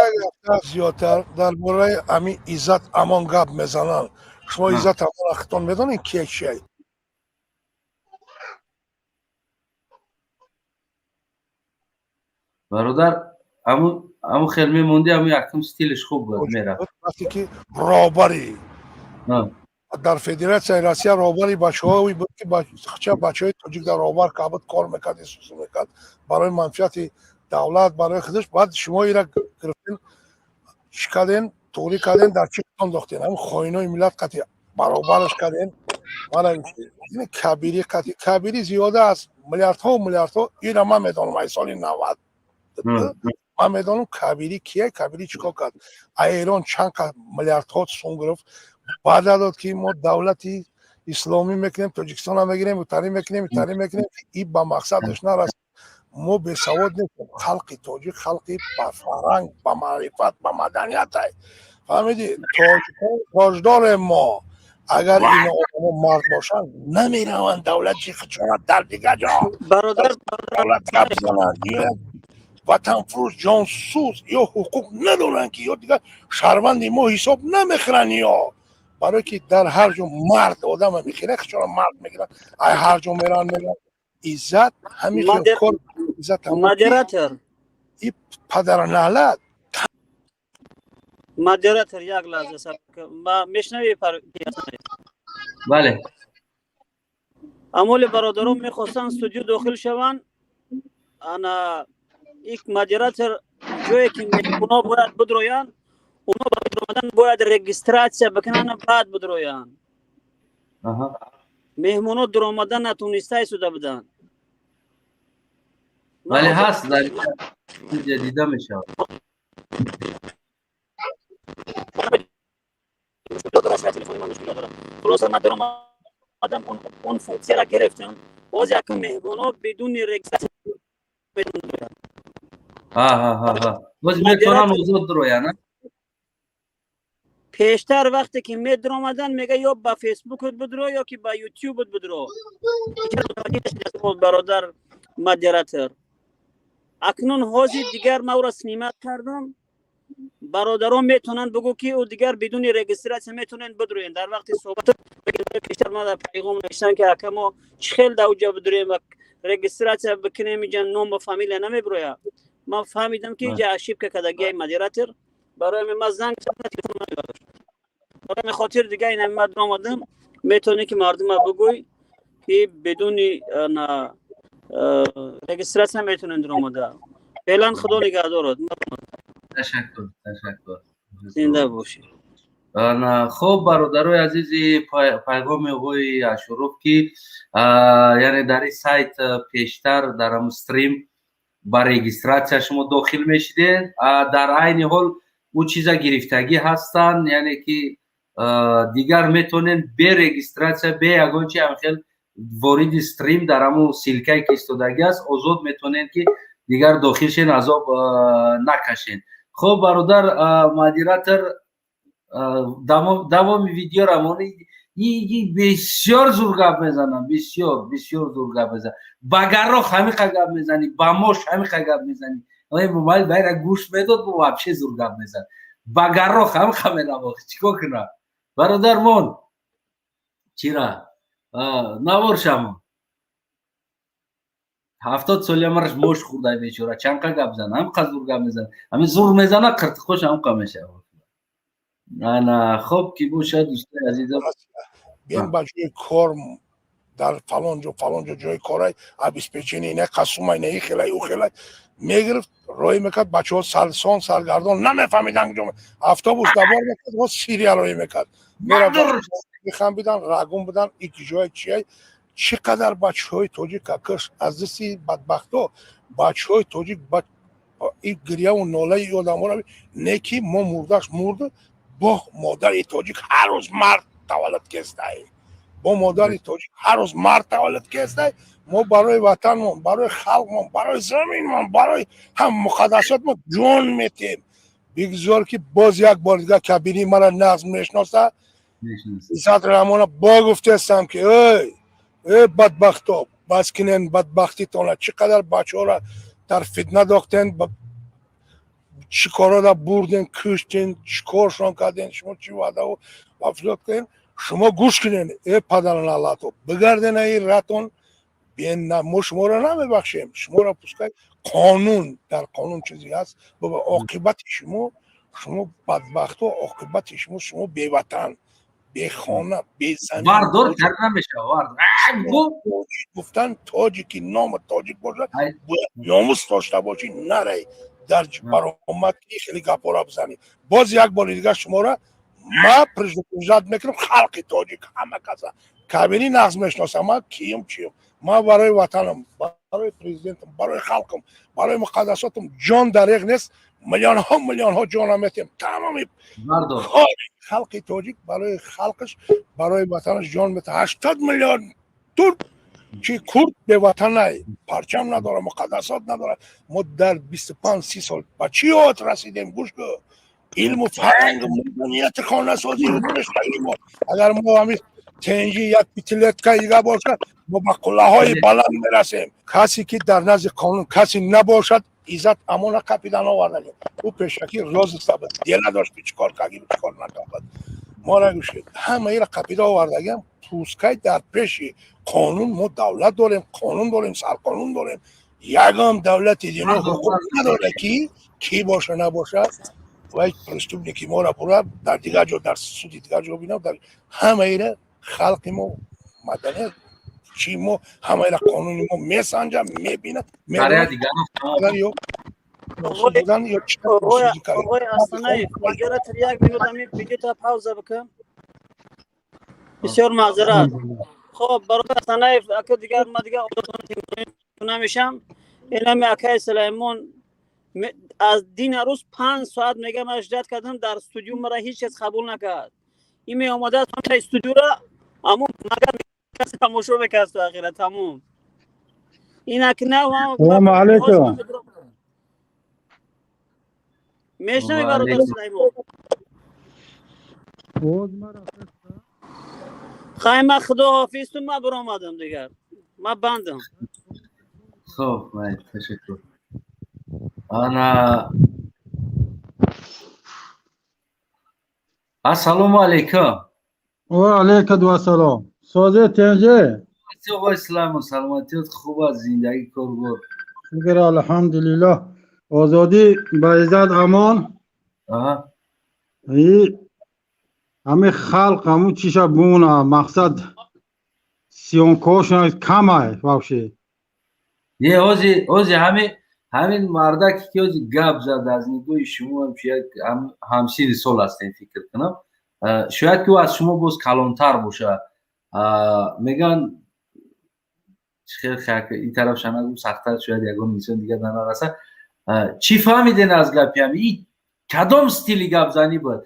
هفته زیادتر درباره امی عزت امان گپ میزنن شما عزت امان اختون میدونین کیه چیه برادر امو خیلی میموندی امو یکم ستیلش خوب بود میره وقتی که رابری در فدراسیون روسیه رابری بچه‌هایی بود که بچه‌های تاجیک در رابر کابل کار میکرد سوسو میکرد برای منفعت دولت برای خودش بعد شما اینا گرفتین شکلین توری کردین در چی انداختین هم خاینای ملت قطعی برابرش کردین من این کبیری قطعی کبیری زیاده است میلیاردها این هم من میدانم ای سال 90 من میدانم کبیری کیه کبیری چیکار کرد ایران چند میلیاردها سوم گرفت بعد داد که ما دولتی اسلامی میکنیم تاجیکستان هم میگیریم و تعلیم میکنیم این با مقصدش نرسید ما به سواد نیستیم خلقی تاجیک خلقی با فرهنگ با معرفت با مدنیت های فهمیدی تاجدار ما اگر این آدم مرد باشن نمیروند دولت چی خچانت در دیگه جا برادر دولت کب زنن وطن فروش جانسوز یا حقوق ندارن که یا دیگه شهروند ما حساب نمیخرن یا برای که در هر جا مرد آدم میخیره چرا مرد میگیرن هر جا میرن عزت همین کار عزت مدیراتر این پدر نهلت مدیراتر یک لحظه صبر ما میشنوی بله امول برادران میخواستن استودیو داخل شوند انا یک مدیراتر جایی که اونا باید بدرویان اونا بدرویدن باید رجیستراسیا بکنن بعد بدرویان مهمونا در آمدن نتونسته سوده بدن ولی هست در جدیده میشه خلاصه من در آمدن اون فونکسیه را گرفتم باز یک مهمونا بدون رجیستراسیا بدون باز میتونن وضوط درویان پیشتر وقتی که میدر آمدن میگه یا با فیسبوک بدرو یا که با یوتیوب بدرو برادر مدیراتر اکنون حاضی دیگر ما را سنیمت کردم برادران میتونن بگو که او دیگر بدون رجیستراسیون میتونن بدروین در وقت صحبت پیشتر ما در پیغام نوشتن که ما چخیل دوجا بدرویم و رجیستراسیون بکنیم اینجا نام و فامیل نمیبرویا ما فهمیدم که اینجا اشیب که کدگی مدیراتر برای من زنگ تلفن نمیبرد برای خاطر دیگه این مدر آمدم میتونی که مردم بگوی که بدون رجیستراسیون میتونن در آمده فعلا خدا نگهدارت تشکر زنده باشی خب برادرای عزیزی پیغام آقای اشرف که یعنی در این سایت پیشتر در استریم با رجیستراسیون شما داخل میشیدین در عین حال او چیزا گرفتگی هستن یعنی که دیگر میتونن به رجیستراسیون به یگان چی همخیل وارد استریم در همون سیلکه که استودگی است آزاد میتونن که دیگر داخل شین عذاب نکشین خب برادر مدیراتر دوام ویدیو را مونی بسیار زور گپ میزنم بسیار زور گپ میزنم بگرخ همی گپ میزنی با موش همی گپ میزنی این موبایل باید گوش میداد با وابشه زور گپ میزن بگرخ هم خمه نواخی چیکار کنم برادر مون چیرا نوار شما 70 سالی مرش موش خورده بیچاره چند گپ زنه هم زور گپ میزنه همین زور میزنه قرط خوش هم کمشه نه خب کی باشه دوستای عزیزم بیان بچه کار در فلان جا جای کارای ابسپیچینی اینه قسوم اینه ای خیلی او خیلی میگرفت روی میکرد بچه ها سرگردان نمیفهمیدن افتابوس دوار میکرد و سیریال روی میکرد میخوام بیدن رگون بدن ایکی جای چیه چقدر بچه های توجیک کش از دستی بدبخت ها بچه های توجیک این گریه و ناله ای آدم ها رو نیکی ما مرده با مادر توجیک هر روز مرد تولد کسته با مادر توجیک هر روز مرد تولد کسته ما برای وطن برای خلق برای زمین برای هم مقدسات ما جون میتیم بگذار که باز یک بار دیگه کبیری مرا نظم میشناسه عزت رحمانه با گفته هستم که ای بدبخت ها بس کنین بدبختی تانه چقدر بچه ها را در فتنه داختین چی کارا را بردین کشتین چی کارشان کردین شما چی وعده و افزاد کردین شما گوش کنین ای پدران الله تو بگردین ای راتون بیان نه ما شما را نمیبخشیم شما را پسکای قانون در قانون چیزی هست بابا عاقبت شما بدبخت ها عاقبت شما بی وطن بی خانه بی زمین واردار کردن میشه گفتن تاجیکی نام تاجیک باشه باید یاموس داشته باشی نره در برآمد خیلی گپارا بزنی باز یک بار دیگه شما را ما پرزنت میکنم خلق تاجیک همه کسا کابینی نقض میشناسم ما کیم ما برای وطنم برای پرزیدنتم برای خلقم برای مقدساتم جان دریغ نیست میلیون ها جان میتیم تمامی خلق تاجیک برای خلقش برای وطنش جان میته 80 میلیون ترک که کرد به وطن نه پرچم نداره مقدسات نداره ما در 25-30 سال با چی یاد رسیدیم گوش کن علم و فرهنگ مدنیت خانه سازی رو داشتیم اگر ما همین تنجی یک پیتلت که باشه ما با قله های بلند میرسیم کسی که در نزد قانون کسی نباشد ایزد امون کپیدن آوردن او پیشکی راز ثابت دیل نداشت چیکار کردیم چیکار نکرد ما را گوشید همه اینا کپیدا آوردگیم پوسکای در پیش قانون ما دولت داریم قانون داریم سرقانون داریم یگام دولت دیگه حقوق نداره کی باشه نباشه و یک پرستوبنیکی ما را پورا در دیگر جا در سودی دیگر جا بینم در همه اینا خلق ما مدنی چی ما همه اینا قانون ما میسنجم میبینم برای دیگر آقای اصلایی اگر تر یک مینوت همین ویدیو تا پاوزه بکن بسیار معذرت خب برادر اصلایی اکا دیگر ما دیگر نمیشم اینا می اکای سلیمون از دین روز 5 ساعت میگم اجداد کردم در استودیو مرا هیچ کس قبول نکرد این می اومده از استودیو را اما مگر کسی تماشا بکرد اخیرا تموم این اکنه سلام علیکم میشنوی برادر سلیمان خیلی خدا حافظ تو من برام آمدم دیگر من بندم خب من تشکر انا السلام علیکم و علیکم السلام سازه تنجه آقا اسلام و سلامتیت خوب از زندگی کار شکر الحمدلله آزادی به عزت امان همه خلق همون چیشه بونه مقصد سیانکاشون کمه واقعی یه اوزی همین مردک که اوزی گپ زد از نیگوی شما هم شاید همسین سال هستین فکر کنم شاید که از شما باز کلانتر باشه میگن خیلی این طرف شنگم سختر شاید یکان نیسان دیگر نرسه چی فهمیدین از گپی هم این کدام ستیلی گپ زنی بود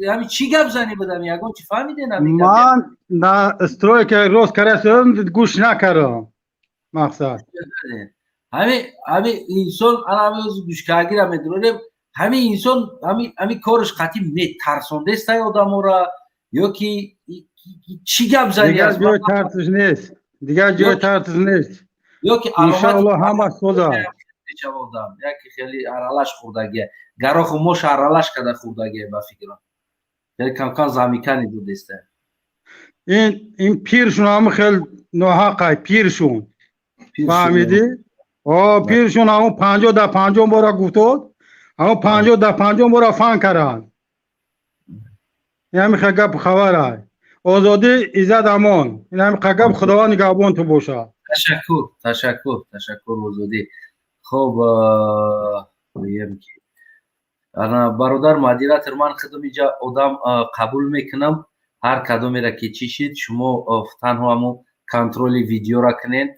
همین چی گپ زنی بود همین یکان چی فهمیدین من نه استروی که روز کرسیم گوش نکردم مقصد همین انسان همین گوش کارگیر هم میدونیم همین انسان همین کارش قطعی میترسونده است آدم را یا که چی گپ زنی دیگر جای ترسش نیست دیگر جای ترسش نیست یا که انشاءالله همه سوزه یکی خیلی ارالش خوردگیه گراخ موش ارالش کده خوردگیه با فکرم خیلی کم زمیکنی بود دیسته این پیرشون هم خیلی ناحقه پیرشون فهمیدی؟ پیرشون همون 50 در 50 بارا گفتود همون 50 در 50 بارا فن کردن این همین خگب خبره آزادی عزت امان این همین خگب خداوند نگهبان تو باشه تشکر آزادی خب برادر مدیرت من خودم اینجا آدم قبول میکنم هر کدومی را که چی شید شما تنها همون کنترل ویدیو را کنین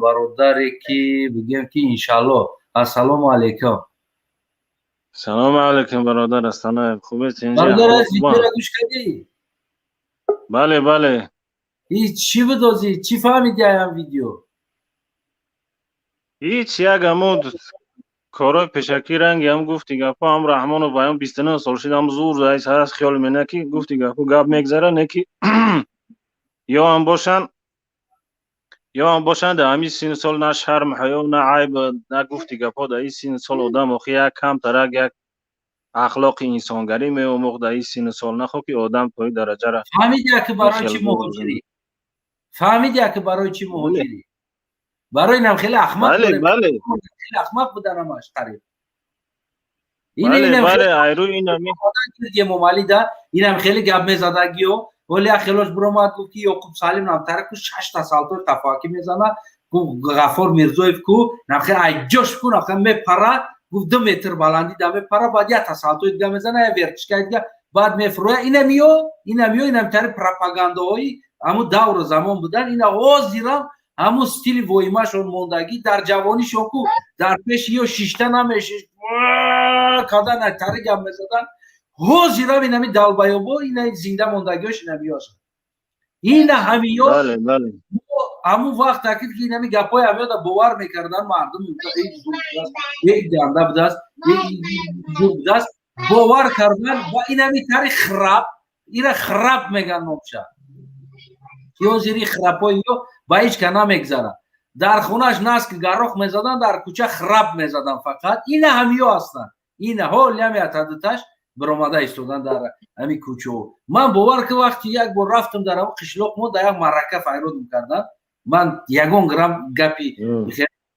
برادری که بگیم که انشالله السلام علیکم سلام علیکم برادر استانه خوبه اینجا برادر از ویدیو را گوش کردی؟ بله چی بدازی؟ چی فهمیدی این ویدیو؟ هیچ یک همون کارای پشکی رنگی هم گفتی گفا هم رحمان و بیان 29 سال شد هم زور زایست هر از خیال منه که گفتی گفا گب میگذره نکی یا هم باشن در همین سین سال نه شرم حیا نه عیب نه گفتی گفا در این سین سال آدم آخی یک کم ترک یک اخلاق انسانگری میوموق در این سین سال نخوا که آدم توی درجه را فهمیدی که برای چی مهاجری برای اینم خیلی احمق بله خیلی احمق بودن همش قریب بله ایرو اینم یه ممالی ده اینم خیلی گپ میزدگی ولی اخیلاش برآمد گفت که یعقوب سالم نام ترک 6 تا سال تو تفاکی میزنه گفت غفور میرزویف کو نخه ایجوش کو نخه میپره گفت 2 متر بلندی ده میپره بعد یه تا سال تو دیگه میزنه ورچکای دیگه بعد میفروه اینم تر پروپاگاندایی همون دور زمان بودن اینا اوزیرم همون استیل وایماشون موندگی در جوانیشون کو در پیش یو 6 تا نمیشه کدان تر گم میزدن حاضر هم اینمی دلبایابو این زنده موندگیش نمیاش این همیو بله همون وقت تاکید که اینمی گپای همیو دا باور میکردن مردم یک دنده بدست باور کردن و اینمی تاری خراب اینا خراب میگن نوچه که حاضری خراباییو با هیچ که نمیگذارن дар хунаш наск гарох мезадан, дар кӯча храб мезадан фақат. Ина ҳамиё ҳастанд. Ина ҳол ям ятадуташ биромада истодан дар ҳамин кӯчаҳо. Ман бовар ки вақти як бор рафтам дар ҳамин қишлоқ, мо дар як маърака файрод мекардам. Ман ягон грамм гапи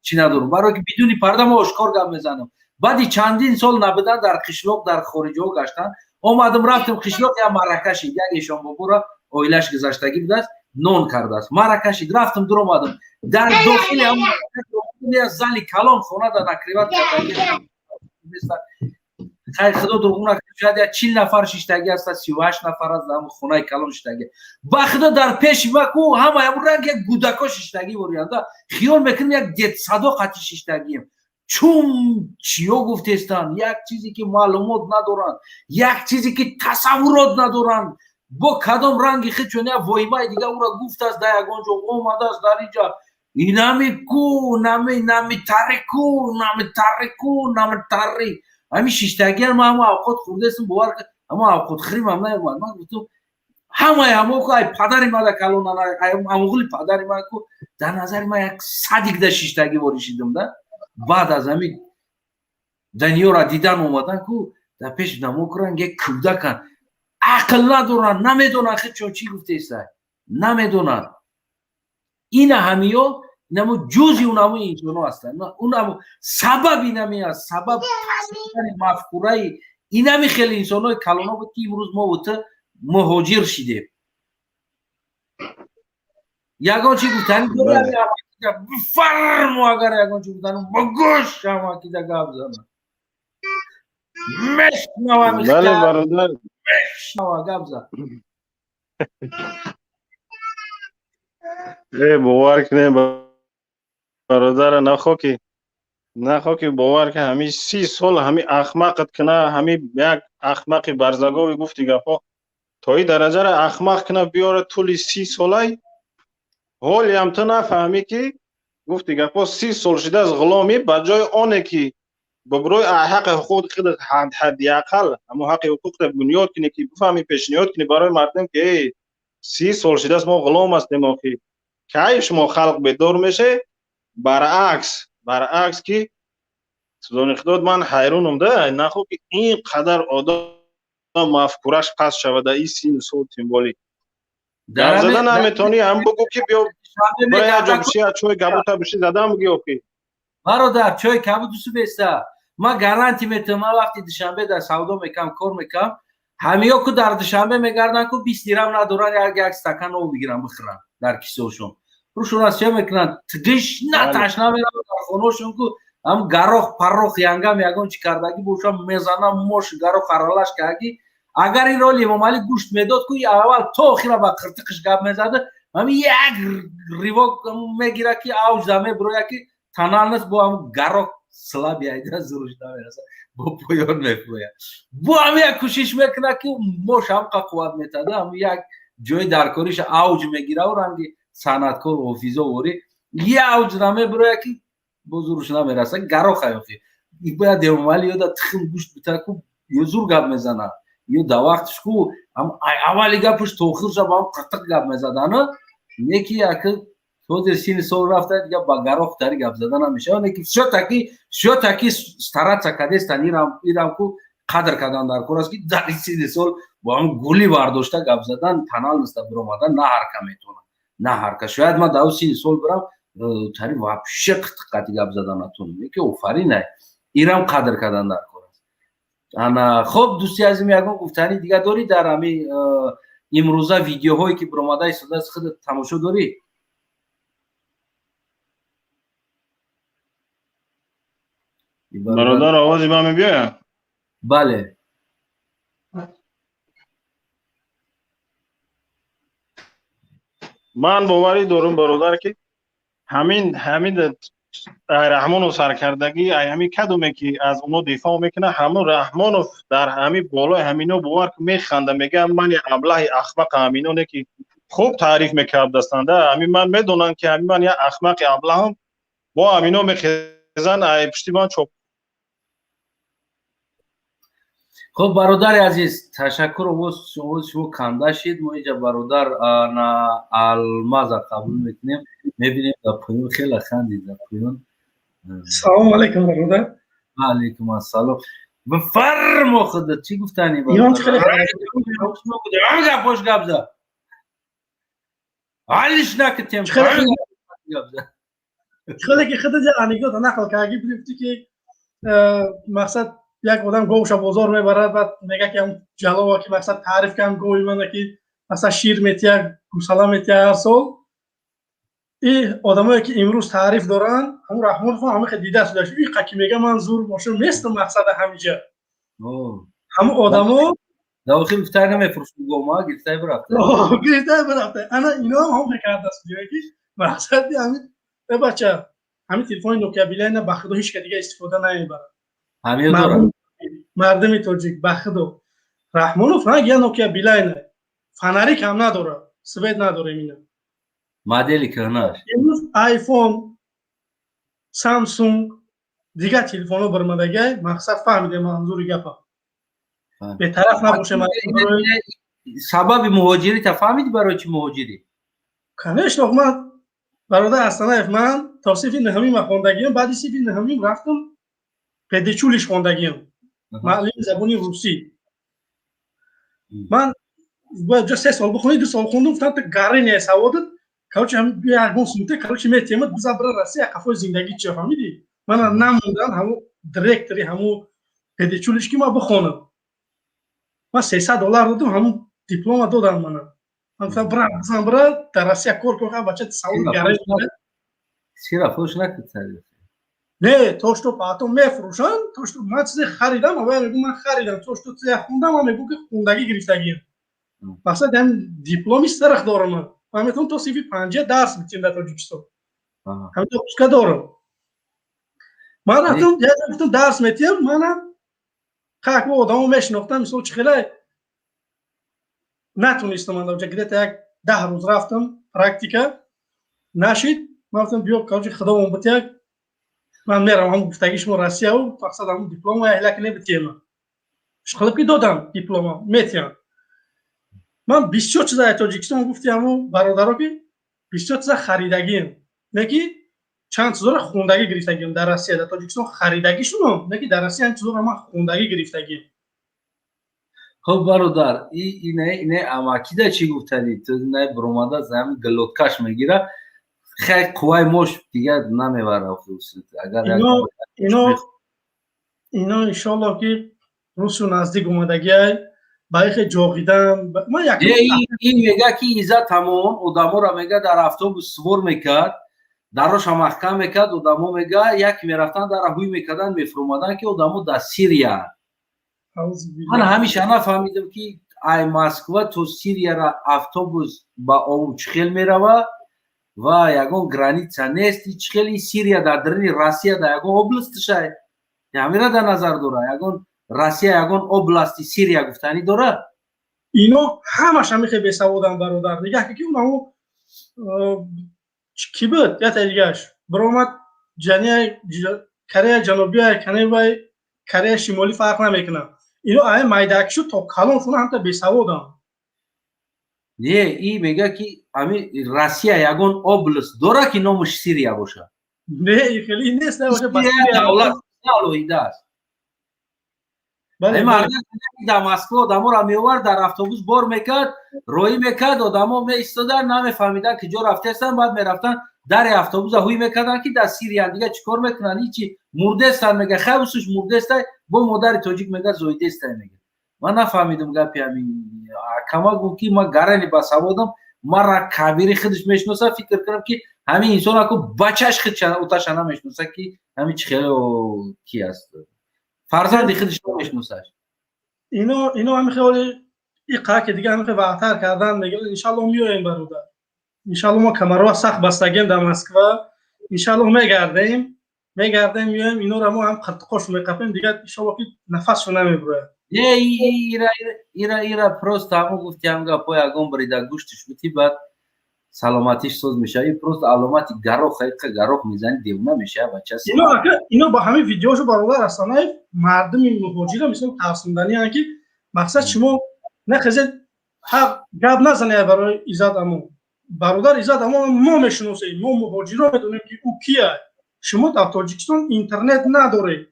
чӣ надорам, барои ки бидуни парда мо ошкор гап мезанам. баъди чандин сол набудан дар қишлоқ, дар хориҷҳо гаштан, омадам рафтам қишлоқ, як маърака шид, як эшонбобуро оилаш гузаштагӣ будааст, нон кардааст, маърака шид, рафтам дуромадам. дар дохили ҳамн зали калон хона дар накриват хайр худо дургум накунад, шояд як 40 нафар шиштагӣ аст, 38 нафар аст дар хонаи калон шиштагӣ. ба худо дар пеши ма ку ҳама ранг як гудако шиштагӣ борияда. хиёл мекунам як детсадо қати шиштагием. чун чиё гуфтестанд, як чизе ки маълумот надоранд, як чизе ки тасаввурот надоранд, бо кадом ранги хид чун як воимаи дига ура гуфтааст, дар ягон ҷо омадааст дар инҷа, инами ку нами тарику нами тари. ҳамин шиштагиам ҳама авқот хӯрдестам, бовар ки ҳама авқотхӯримам наомад. ман гуфтам ҳамаи ҳамо ку ай падари ман дар калон амуғли падари ман ку дар назари ман як садикда шиштагӣ воришидам да. баъд аз ҳамин даниёра дидан омадан ку дар пеши намо куранд як кӯдаканд, ақл надоранд, намедонанд хид чун чӣ гуфтеста, намедонанд. ина ҳамиё намо ҷузи унамо инсоно ҳастанд. унамо сабаб инами аст, сабаб пастани мафкураи инами хеле инсонои калоно буд ки имрӯз мо бу ту муҳоҷир шидем. ягон чӣ гуфтани бифармо, агар ягон чӣ гуфтани ба гӯш ҳамакида гап занад. мешнавам мешнава гап зан. бовар кунем бародара, нахоки бовар ки ҳамин 30 сол ҳамин ахмақат кина, ҳамин як ахмақи барзагови гуфти гапҳо то ин дараҷаро ахмақ кина биёра тӯли 30 солай. ҳоли ҳам ту нафаҳмӣ ки гуфти гапҳо 30 сол шудааст ғуломӣ, ба ҷои оне ки ба бурӯи ҳаққи ҳуқуқи худат ҳаддиақал ҳамо ҳаққи ҳуқуқро бунёд кунӣ, ки бифаҳмӣ, пешниҳод кунӣ барои мардум ки 30 сол шудааст мо ғулом ҳастем, охи кайф шумо халқ бедор меше. баръакс ки судони худод ман ҳайронам да, нахо ки ин қадар одам мафкураш паст шавада ин син сол тимболӣ. гап зада наметонӣ, ҳам бугу ки биё бара як ҷо бишӣ, як чой кабута бишӣ задам буги охи. бародар чой кабутусу беста. ман гарантӣ метавам, ман вақти душанбе дар савдо мекам, кор мекам, ҳамиё ку дар душанбе мегардан ку 20 дирам надоранд, як стакан об бигиранд бихӯранд дар кисошон. рӯшон аз чия мекунанд, тишна ташна мераванд дар хонашон ку ҳам гарох парох янгам ягон чӣ кардагӣ бошад мезанам, мош гарох аралаш кардагӣ. агар инро Эмомалӣ гӯшт медод ку аввал то охира ба қиртиқиш гап мезада, ҳамин як ривок мегира ки авҷ да мебуроя ки таналнас бо ҳам гарох слаб яйда зуруш намераса, бо поён мепоя. бо ҳам як кӯшиш мекуна ки мош ҳамқа қувват метада, ҳам як ҷои даркориш авҷ мегира у ранги санъаткор ҳофизовори авҷ намебуроя ки бо зуруш намераса. гарох аяхи бояд Эмомалӣ ёда тихм гӯшт бита ку ё зур гап мезана, ё да вақтш ку аввали гапш то охирша ба ҳам қиртиқ гап мезадана. не ки як ҳозир сини сол рафта дига ба гарох тари гап зада намешавад. не ки шо таки стараться кардестан, ирам ку қадр кардан дар кор аст ки дар сини сол бо ҳам гули бардошта гап задан, танал наста биромадан на ҳарка метавонам, на ҳарка. шояд ман дар сини сол бирам тари вообще қати гап зада натонам. не ки офаринай, ирам қадр кардан дар кор аст. ана хоб дӯсти азим, ягон гуфтани дига дорӣ дар ҳамин имрӯза видеоҳое ки биромада истодааст, худат тамошо дорӣ? бародар овози ман мебиёяд? бале. ман боварӣ дорам бародар ки ҳамин Раҳмонов саркардагӣ, ҳамин кадоме ки аз оно дифоъ мекунад, ҳамон Раҳмонов дар ҳамин болои ҳамино бовар механда, мегӯяд мани аблаҳи ахмақи ҳаминоне ки хуб таъриф мекардастанд. ҳамин ман медонам ки ҳамин ман як ахмақи аблаҳам, бо ҳамино мехезанд пишти ман чоп. خب برادر عزیز تشکر شما کانده شید. ما اینجا برادر الماز قبول میکنیم. میبینیم در پایون خیلی خندید در پایون. سلام علیکم برادر. علیکم السلام. بفرما خودت چی گفتنی؟ ایران خیلی همه گپاش گپ زد. حالش نکتیم. خیلی که خودت انیگات نقل کردی بیفتی که مقصد یک آدم گوش بازار میبرد بعد میگه که هم جلو که مقصد تعریف کنم گوی من که مثلا شیر میتیه گوساله میتیه هر سال این آدمایی که امروز تعریف دارن همون رحمان خان همه دیده شده این قکی میگه من زور باشه نیست مقصد همینجا همون آدما داخل افطار نمیفروشن گوما گرفته برفته انا اینا هم فکر دست میگه که مقصد همین بچه همین تلفن نوکیا بیلای بخدا هیچ که دیگه استفاده نمیبره همین داره مردم تاجیک بخدا رحمانوف نه یا نوکیا بیلای نه فنری کم نداره سوید نداره اینا مدلی که هنر امروز آیفون سامسونگ دیگه تلفن‌ها برمدگی مقصد فهمیده منظور گپا به طرف نباشه سبب مهاجری تفهمید برای چی مهاجری کنش من برادر استانه من توصیف نهمی خوندگیم بعد سیفی نهمی رفتم پدیچولیش خوندگیم معلم زبانی روسی من با 3 سال بخونید 2 سال خوندم فقط گارینه سواد کاوچ هم بیا گون سوته کاوچ میتیمت بزبر راستی کافو زندگی چه فهمیدی من نموندم همو دایرکتری همو پدیچولیش کی ما بخونم ما $300 دادم همو دیپلم دادم من برا در روسیه کار کنم بچه سواد گارینه چرا فروش نکرد نه توشتو پاتو میفروشن توشتو من چیز خریدم اول میگم من خریدم توشتو چیز خوندم من میگم که خوندگی گرفتگیم مثلا هم دیپلمی سرخ دارم من میتونم توصیفی 50 درس میتونم در تاجیکستان همین تو دارم من رفتم درس میتونم من خاک و آدمو میشناختم مثلا چخیله نتونستم من اونجا گرفت یک 10 روز رفتم پرکتیکا نشید من گفتم بیا کاج خدامون بتیک من میرم هم گفتگیش مو روسیه و مقصد هم دیپلم و اهلک نبتیم شغل که دادم دیپلم میتونم من 24 چیز از تاجیکستان گفتم برادرها که 24 چیز خریدگیم نگی چند چیزا خوندگی گرفتگیم در روسیه در تاجیکستان خریدگیشون نگی در روسیه چند چیزا من خوندگی گرفتگیم خب برادر اینه اماکیده چی گفتید تو نه برومادا زمین گلوکاش میگیره خیلی قوای مش دیگه نمیبره خصوص اگر اینا ان شاء الله که روسو نزدیک اومدگی بایخ جوغیدن ما این میگه که ایزا تمام آدما را میگه در اتوبوس سوار میکرد دراش هم محکم میکرد آدما میگه یک میرفتن در هوی میکردن میفرومادن که آدما در سیریا من همیشه نفهمیدم که ای مسکو تو سیریا را اتوبوس با اون چخیل میروه و یگون گرانیتسا نیست چخیلی سیریا در درنی روسیه در یگون اوبلاست شاید همینا در نظر داره یگون روسیه یگون اوبلاستی سیریا گفتنی داره اینو همش همیشه به سوادم برادر نگاه که اونمو کی بود یا دیگهش برومت جنیای کره جنوبی کنه کره شمالی فرق نمیکنه اینو آیه مایداکشو تا کالون شون هم تا به سوادم نه این میگه که همین روسیه یگون اوبلاست داره که نامش سیریا باشه نه خیلی نیست باشه بس دولت است بله مردم در مسکو آدما را میوار در اتوبوس بار میکرد روی میکرد آدما میایستادن نمیفهمیدن که جا رفته هستن بعد میرفتن در اتوبوس هوی میکردن که در سیریا دیگه چیکار میکنن هیچی مرده هستن میگه خبسش مرده است با مادر تاجیک میگه زویده است میگه من نفهمیدم گپی همین کما گفت که ما گرانی با سوادم مرا کبیری خودش میشناسه فکر کنم که همین انسان کو بچهش خودش اوتاش نمیشناسه که همین چه کی است فرزند خودش نمیشناسه اینو هم خیلی ایقا که دیگه هم خیلی وقتر کردن میگه ان شاء الله میایم برادر ان شاء الله ما کمرها سخت بستگیم در مسکو ان شاء الله میگردیم میایم اینو رو ما هم قطقاش میقپیم دیگه ان شاء الله که نفسشو نمیبره ایرا پروست همو گفتیم گه پای اگم بریده گوشتش بودی بعد سلامتیش سوز میشه این پروست علامتی گروخ میزنی دیونه میشه بچه اینو با همین ویدیوشو برادر استانه مردم مهاجر مثل ترسوندنی هن که مقصد شما نخزید حق گب نزنه برای ایزاد امو бародар Иззат аммо мо мешиносем, мо муҳоҷирон медонем ки ӯ кия. Шумо дар Тоҷикистон интернет надоред.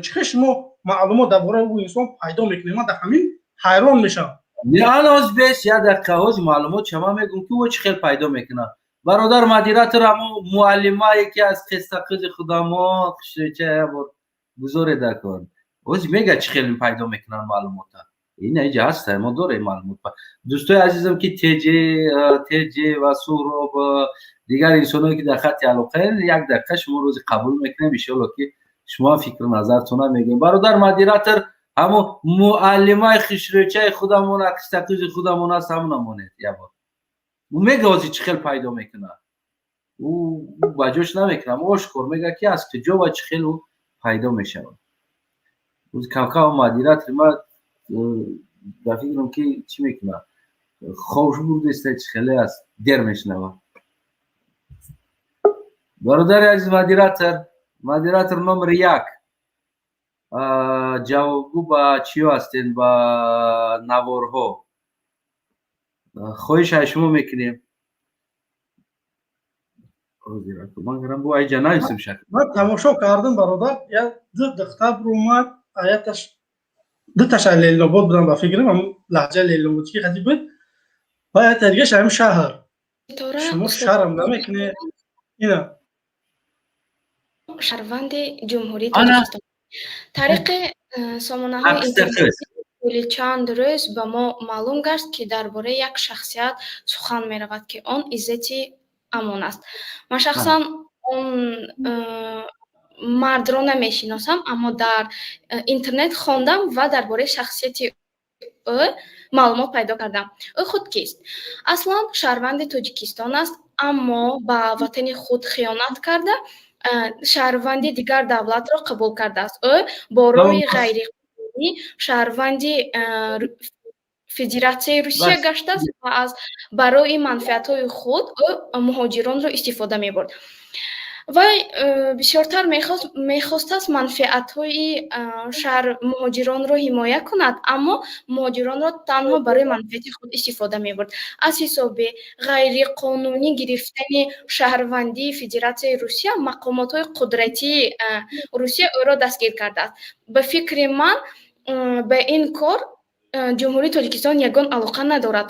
Чӣ хел шумо маълумот дар бораи ӯ инсон пайдо мекунед? Ман дар ҳамин ҳайрон мешавам. الان بس یا دقیقه هاش معلومات شما میگم که او چه خیلی پیدا میکنه برادر مدیراتر همون معلمه یکی از قصه قز خدا ما چه بزرگ دکن اوز میگه چه خیلی پیدا میکنن معلومات این اینجا هست ما داره معلومات دوستای عزیزم که تیجی و سهراب دیگر انسانایی که در خط علاقه یک دقیقه شما روز قبول میکنیم ان شاءالله که شما فکر نظرتون میگیم برادر مدیراتر همون معلمای خشروچه خودمون اکستاکوز خودمون هست همون نمونه یا بار او میگه ازی چه خیلی پیدا میکنه او باجوش نمیکنه اوشکر میگه که از کجا و چه خیلی پیدا میشه روز کاکا و مدیرات ما فکرم که چی میکنه خوش بوده است چه خیلی است در میشنوه برادر عزیز مدیراتر نمبر 1 ҷавобгӯ ба чиё ҳастед ба наворҳо хоҳиш аз шумо мекунем ман тамошо кардам бародар як ду духтар омад аяташ дуташ аз лелнобод будам ба фикрам ҳамн лаҳҷаи лелнободӣ қадим буд ва аята дигаш ҳамин шаҳр шумо шарм намекунед ина шаҳрванди ҷумҳурии Тоҷикистон тариқи сомонаҳои интернетии чанд рӯз ба мо маълум гашт ки дар бораи як шахсият сухан меравад ки он Иззати Амон аст. Ман шахсан он мардро намешиносам, аммо дар интернет хондам ва дар бораи шахсияти ӯ маълумот пайдо кардам. Ӯ худ кист? Аслан шаҳрванди Тоҷикистон аст, аммо ба ватани худ хиёнат карда шаҳрванди дигар давлатро қабул кардааст. Ӯ бо роҳи ғайриқонунӣ шаҳрванди Федератсияи Русия гаштааст ва барои манфиатҳои худ ӯ муҳоҷиронро истифода мебурд. Вай бисёртар мехостааст манфиатҳои муҳоҷиронро ҳимоя кунад, аммо муҳоҷиронро танҳо барои манфиати худ истифода мебурд. Аз ҳисоби ғайриқонунӣ гирифтани шаҳрвандии Федератсияи Русия, мақомотҳои қудратии Русия ӯро дастгир кардааст. Ба фикри ман ба ин кор ҷумҳурии Тоҷикистон ягон алоқа надорад.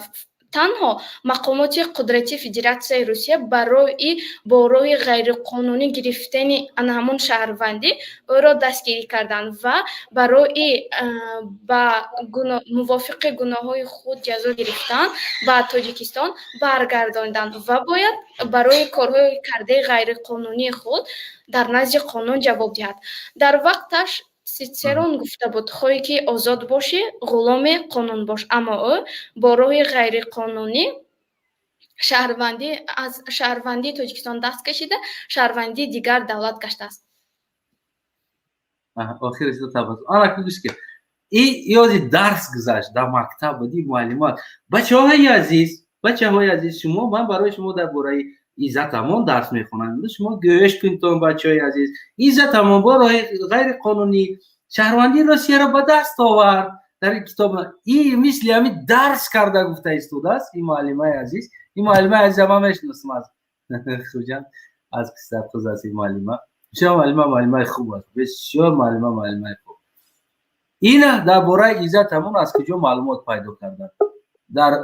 танҳо мақомоти қудратии Федератсияи Русия барои бо роҳи ғайриқонунӣ гирифтани ҳамон шаҳрвандӣ ӯро дастгирӣ карданд ва барои ба мувофиқи гуноҳҳои худ ҷазо гирифтан ба Тоҷикистон баргардонданд ва бояд барои корҳои кардаи ғайриқонунии худ дар назди қонун ҷавоб диҳад. Дар вақташ Сицерон гуфта буд, хоҳӣ ки озод бошӣ, ғуломи қонун бош. Аммо ӯ бо роҳи ғайриқонунӣ аз шаҳрвандии Тоҷикистон даст кашида, шаҳрвандии дигар давлат гаштааст. Ана кӯдиш ки ёзи дарс гузашт дар мактаб буди муаллимат. Бачаҳои азиз, шумо ман барои шумо дар бораи Иззат Амон дарс мехонам. Шумо гӯш кунтон бачаҳои азиз. Иззат Амон бо роҳи ғайриқонунӣ шаҳрвандии Русияро ба даст овард. дар ин китоб мисли ҳамин дарс карда гуфта истодааст ин муаллимаи азиз. ин муаллимаи азиз ман мешиносам аз хуҷанд аз Қистақӯз аст ин муаллима. бисёр муаллимаи хуб аст. бисёр муаллимаи хуб. ина дар бораи Иззат Амон аз куҷо маълумот пайдо карданд?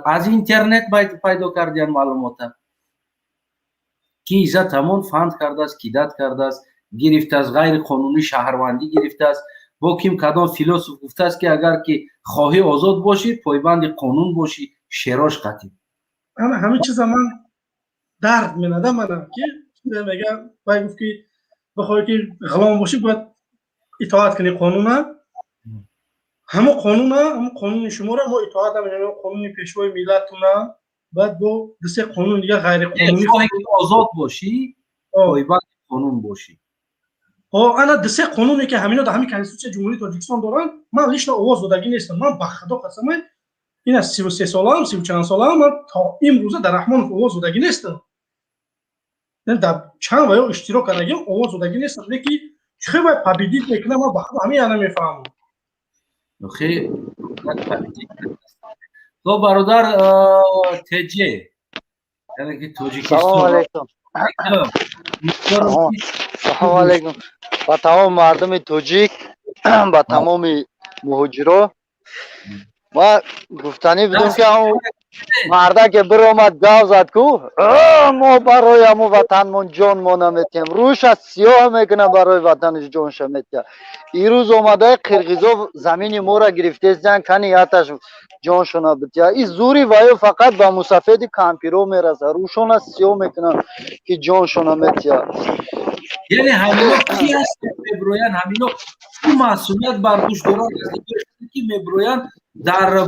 аз интернет пайдо кардиян маълумота ки Иззат Амон фанд кардааст, кидат кардааст, гирифтааст, ғайриқонунӣ шаҳрвандӣ гирифтааст. бо ким кадом философ гуфтааст ки агар ки хоҳӣ озод бошӣ, пойбанди қонун бошӣ, шерош қатӣ. ҳамин чиза ман дард менада мана ки мега вай гуфт ки бихоҳӣ ки ғулом бошӣ бояд итоат кунӣ қонуна. ҳамон қонуни шуморо мо итоат намекунем, қонуни пешвои миллатуна. بعد با دو سه قانون دیگه غیر قانونی آزاد باشی پایبند قانون باشی. انا دو سه قانونی که همینا در همین کنستیتوسیون جمهوری تاجیکستان دارن من لیش آواز دادگی نیستم. من به خدا قسم این از 33 سالم 34 سالم من تا امروز در رحمانوف آواز دادگی نیستم. یعنی در چند ویا اشتراک کردم آواز دادگی نیستم. لیکن چه باید پابیدید میکنم من به خدا همین انا میفهمم. خیلی تو برادر تجه یعنی که سلام تاجیکستان علیکم. سلام علیکم با تمام مردم توجیک با تمام مهاجرا. ما گفتنی بدون که همون مرده که بر آمد گاو زد کو ما برای همون وطنمون جان ما نمیتیم، روش از سیاه میکنه برای وطنش جانش میتیم. این روز آمده قرقیزا زمین ما را گرفته زن کنی آتش جانشون بتیا. این زوری وایو فقط با مسافدی کامپیرو میرسه، روشون از سیاه میکنه که جانشون میتیا. یعنی همینا کی هست میبروین؟ همینا کی مسئولیت بر دوش دارن که میبروین در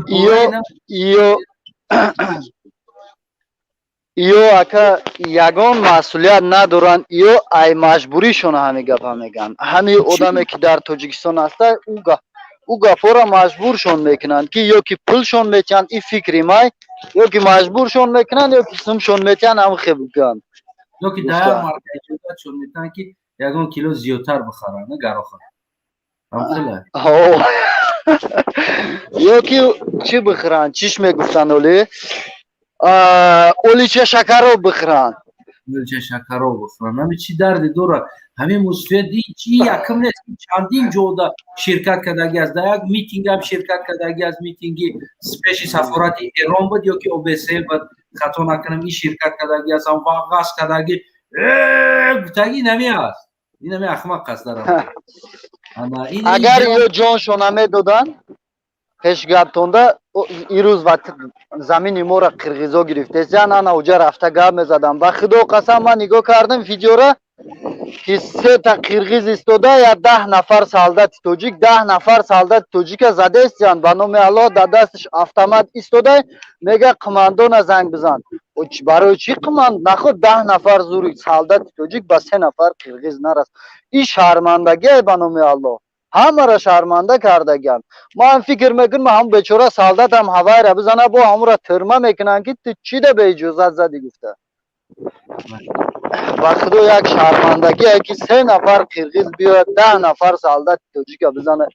ایو اکا یگان مسئولیت ندارن، ایو ای مجبوریشون همه گپ میگن. همه آدمی که در تاجیکستان هسته او گپا را مجبورشون میکنن که یا که پولشون میتن این فکری مای، یا که مجبورشون میکنن یا که سمشون میتن هم خیلی بگن یا که در مرکز شون میتن که یگان کیلو زیادتر بخرن نه گراخه هم خیلی یا که چی بخرن؟ چیش میگفتن اولیچه شکر رو بخرن، اولیچه شکر رو بخرن. همین چی دردی دوره همین مصفیدی چی یکم نیست چندین جودا شرکت کردگی از در یک میتینگ هم شرکت کردگی از میتینگی سپیشی سفارت ایران بود یا که اوبسیل بود خطا نکنم این شرکت کردگی از هم واقعاس کردگی گفتگی نمی هست این نمی اخمق قصد دارم. اگر یه جانشون همه دادن پیش گپ تونده این روز وقت زمین ما را قرقیزا گرفته زن انا اوجا رفته گپ میزدم و خدا قسم من نگاه کردم ویدیو را که 3 تا قرقیز استوده یا 10 نفر سالدت توجیک 10 نفر سالدت توجیک زده است به نام الله در دستش автомат استوده میگه قماندون زنگ بزن. برای چی قماند؟ نخود 10 نفر زوری سالدت توجیک با 3 نفر قرقیز نرس. این شرمندگی به نام الله همه را شرمنده کرده گن. ما هم فکر میکنم هم بیچاره سالدت هم هوای را بزنه با هم را ترمه میکنن که تو چی ده به اجازت زدی گفته. و خدا یک شرمندگی که 3 نفر قرقیز بیاد 10 نفر سالدت توجیک بزنه.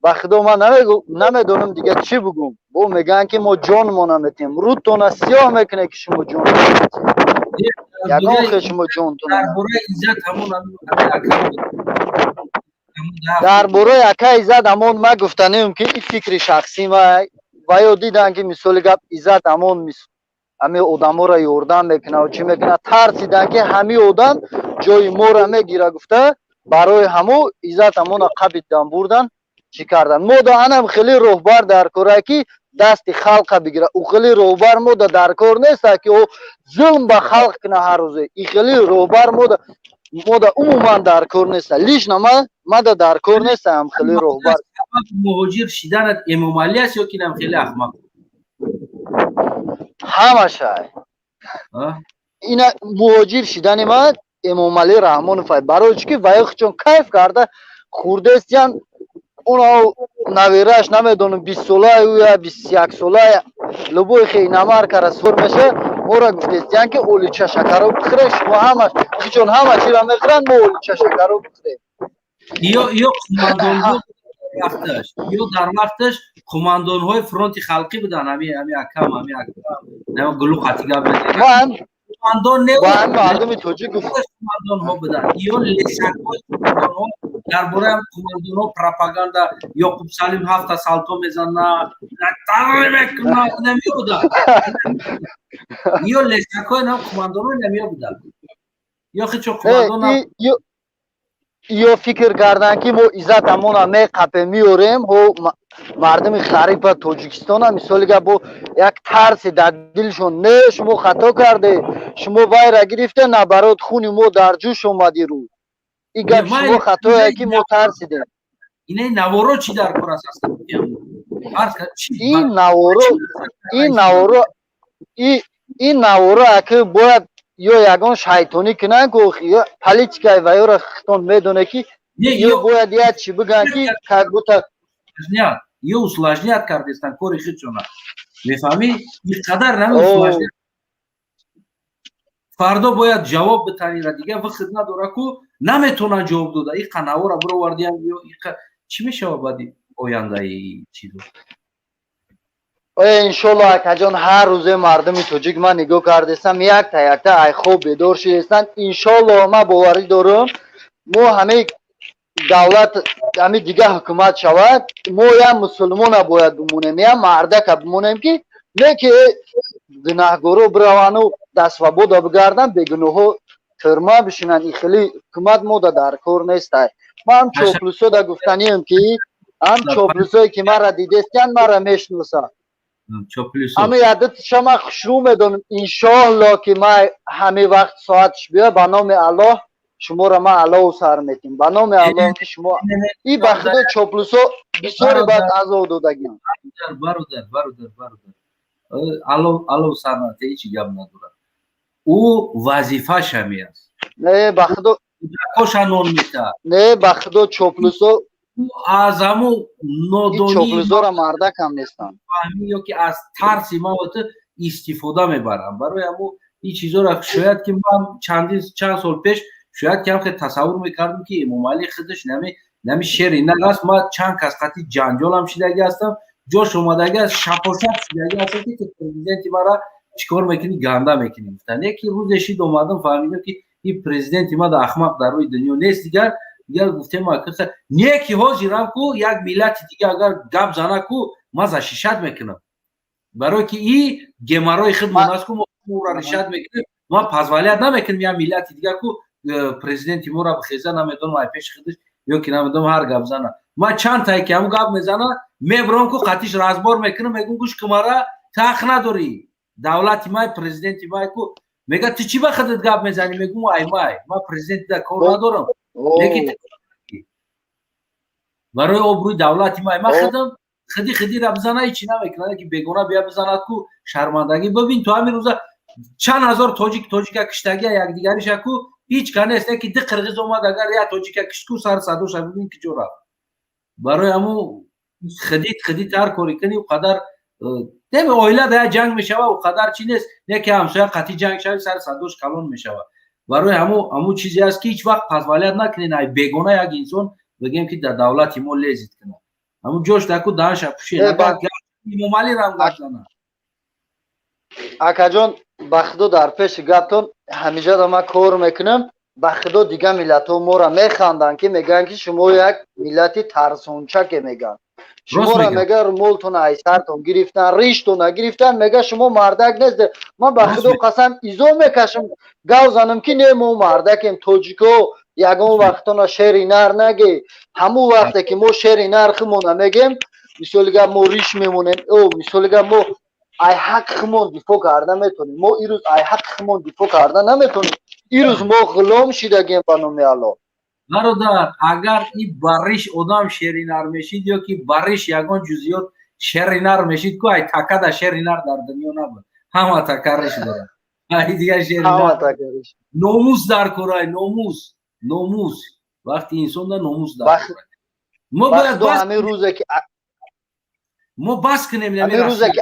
و خدا من نمیدونم دیگه چی بگم. با میگن که ما جان ما نمیتیم، رودتون سیاه میکنه که شما جان نمیتیم. یگان که شما جان تون در باره عزت همون در باره اکا عزت همون ما گفتنیم که این فکر شخصی ما و یا دیدن که مثال گپ عزت همون همه آدم ها را یوردن میکنه و چی میکنه ترسیدن که همه آدم جای ما را میگیره گفته برای همو عزت همون قبیل دن بردن چی کردن. ما دا انم خیلی روحبر در کاره که دست خلق بگیره او خیلی روحبر ما دا در کار نیست که او ظلم به خلق کنه هر روزه. این خیلی روحبر ما دا عموما در کار نیست لیش نما ما دا در کار نیست هم خیلی روحبر مهاجر شدن امام علی است یا که نم خیلی احمق همه شای این مهاجر شدن ما امام علی رحمان فای برای چی که وایخ چون کیف کرده خورده استیان اونا نویرش نمیدونم 20 ساله یا 21 ساله لبوی خیلی نمار که رسور میشه مورا گفته استیان که اولیچه شکر رو بخیره شما همش چون همه چی را میخرن ما اولیچه شکر رو بخیره یا قماندان ها در وقتش قماندان های فرانت خلقی بودن همی اکم نمه گلو خطیگه بودن قماندان نه مردم توجه گفت قماندان ها بودن یا لشک های قماندان ها در باره هم قماندان ها پراپاگاندا یعقوب سلیم 7 سالتو میزنه نتر میکنه نمی بودن یا لشک های نم قماندان ها نمی بودن یا خیلی چون قماندان ها یا فکر کردن که ما عزت همون می قپه میوریم و مردم خریب تاجیکستان هم مثالی که با یک ترس در دلشون نه شما خطا کرده شما وای را گرفته نه برات خونی ما در جوش اومدی رو این گفت شما خطایی که ما ترسیدیم. اینه نوارو چی در کار است این نوارو که باید یا یگان شیطانی کنن که پلیچکای و یا را خطان میدونه که یا باید یاد چی بگن که بوتا یا усложнят کردستن کاری خیدشونه میفهمی اینقدر نمی усложнят فردا باید جواب بتانی را دیگه وقت نداره که نمیتونن جواب داده این قناوه را برو وردیم چی میشه بعدی آینده ای چی دو иншоллоҳ акаҷон ҳар рӯзе мардуми тоҷик ман нигоҳ кардестам якта якта ай хоб бедор шидестанд. Иншоллоҳ ман боварӣ дорам мо ҳамаи давлат ҳами дигар ҳукумат шавад, мо як мусулмона бояд бимонем, як мардака бимонем ки не ки гунаҳгоро биравану дастсвобода бигардан, бегуноҳо тюрма бишинанд. И хеле ҳукумат мода дар кор нестай. Ман чоплусо да гуфтаниям ки ҳам чоплусое ки маро дидестиянд маро мешиносанд. ҳами адатиша ман хушрӯ медонам. Иншоаллоҳ ки ман ҳамин вақт соатш биёяд ба номи Аллоҳ шуморо ман Аллоҳу сар метим. Ба номи Аллоҳ ки шумо и ба худо чоплусо бисёре баъд азоб додагиам. Бародар Аллоҳу сар нате ҳеҷ гап надорад. ӯ вазифаш ҳами аст. Не ба худо коша нон метаҳад. Не ба худо чоплусо аз ҳамо нодонӣ чоплусора мардакам нестанд. фаҳмӣ ё ки аз тарси мавод истифода мебарам. барои ҳамо ин чизоро шояд ки ман чанд сол пеш шояд ки ҳам тасаввур мекардам ки Эмомалӣ худаш нами шери нар аст. ман чанд кас қати ҷанҷолам шидаги ҳастам, ҷош омадаги аст, шапошап шидаги ҳастам ки президенти мара чикор мекунӣ, ганда мекунӣ гуфтан. Яки рӯзе шид омадам фаҳмидам ки ин президенти ма ахмақ дар рӯи дунё нест. дигар гуфтем не ки ҳозирам ку як миллати дига агар гап зана ку ман за шишат мекунам. барое ки и гемарои худмон аст ку мо ӯро ришат мекунем. ман позволят намекунем як миллати дига ку президенти моро бихеза намедонам ай пеши худаш ё ки намедонам ҳар гап зана. ман чанд тае ки ҳамун гап мезана мебурам ку қатиш разбор мекунам. мегӯм гӯш ки мара тақ надорӣ, давлати май президенти май ку мега ту чӣ ба худат гап мезанӣ? мегӯм ай май ман президенти да кор надорам. барои обрӯи давлати май ман худам хидира бизана ҳечӣ намекунад. ки бегона бия бизанад ку шармандагӣ. бибин ту ҳамин рӯза чанд ҳазор тоҷика киштагия якдигариша ку ҳеҷ ка нест. ки ди қирғиз омад агар як тоҷика кишт ку сар садоша бибин ки ҷо рафт. барои ҳамо хидит ҳар коре кунӣ уқадар деми оила да ҷанг мешава уқадар чӣ нест. не ки ҳамсоя қатӣ ҷанг шави сар садош калон мешава. барои ҳамун чизе аст ки ҳеҷ вақт позволят накунед ай бегона як инсон бигем ки дар давлати мо лезид кунад. ҳамун ҷош даку даҳанша пӯшед. Эмомалӣ рам гап зана. акаҷон ба худо дар пеши гаптон ҳамиҷада ман кор мекунам. ба худо дига миллатҳо моро механданд ки мегӯянд ки шумо як миллати тарсончаке мегӯянд. шуморо мега румолтон ай сартон гирифтан, риштона гирифтан, мега шумо мардак нест. ман ба худо қасам изо мекашам гав занам ки не мо мардакем. тоҷико ягон вақтона шери нар наге. ҳамун вақте ки мо шери нар хумона мегем мисолига мо риш мемонем. мисолига мо ай ҳаққимон дифоъ карда метонем. мо ирӯз ай ҳаққимон дифоъ карда наметонем. ирӯз мо ғулом шидагем ба номи Аллоҳ. бародар агар ин бариш одам шеринар мешид ё ки бариш ягон ҷузъиёт шеринар мешид ку ай такада шеринар дар дунё набуд. ҳама така риш дорад. ай дигар шеринар номус дар корай номус вақти инсон да номус дар корай. мо бояд ҳамин рӯзе ки мо бас кунем. ҳамин рӯзе ки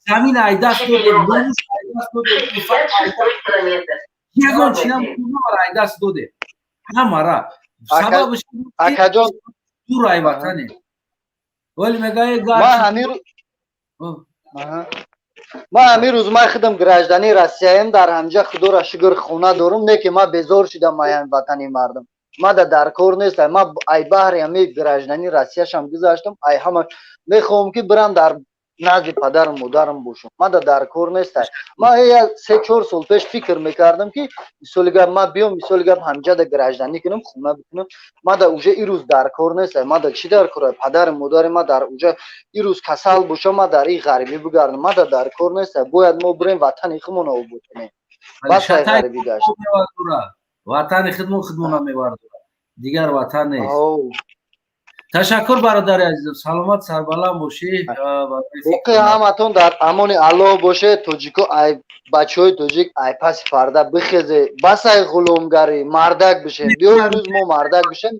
замин ай даст додем, номус ай даст додем, ягон чинам кунора ай даст додем. ҳамара сабабиш акаҷон дур ай ватане. вале мегае гап ман ҳамин рӯз ман худам граждани Россияем. дар ҳамҷа худоро шукр хона дорам. не ки ман безор шудам маян ватани мардам. ман дар кор нестам. ман ай баҳри ҳамин граждани Россияшам гузаштам. ай ҳама мехоҳам ки бирам дар назди падару модарам бошам. ман дар кор нестам. ман 3-4 сол пеш фикр мекардам ки мисолига ман биём мисолига ҳамҷада гражданӣ кунам, хона бикунам. ман уже ирӯз дар кор нестам. ман чӣ дар кор? падару модари ман дар уҷа ирӯз касал бошам, ман дар ин ғарибӣ бигардам. ман дар кор нестам. бояд мо бирем ватани худмон обод кунем. бас ай ғарибӣ гашт. ватани худмона мевардорад. дигар ватан нест. ташаккур бародари азизам. саломат сарбаланд бошӣ. боқӣ ҳаматон дар амони Аллоҳ бошед. тоҷико ай бачаҳои тоҷик ай паси парда бихезе. бас ай ғуломгарӣ мардак бишем. биё имрӯз мо мардак бишем.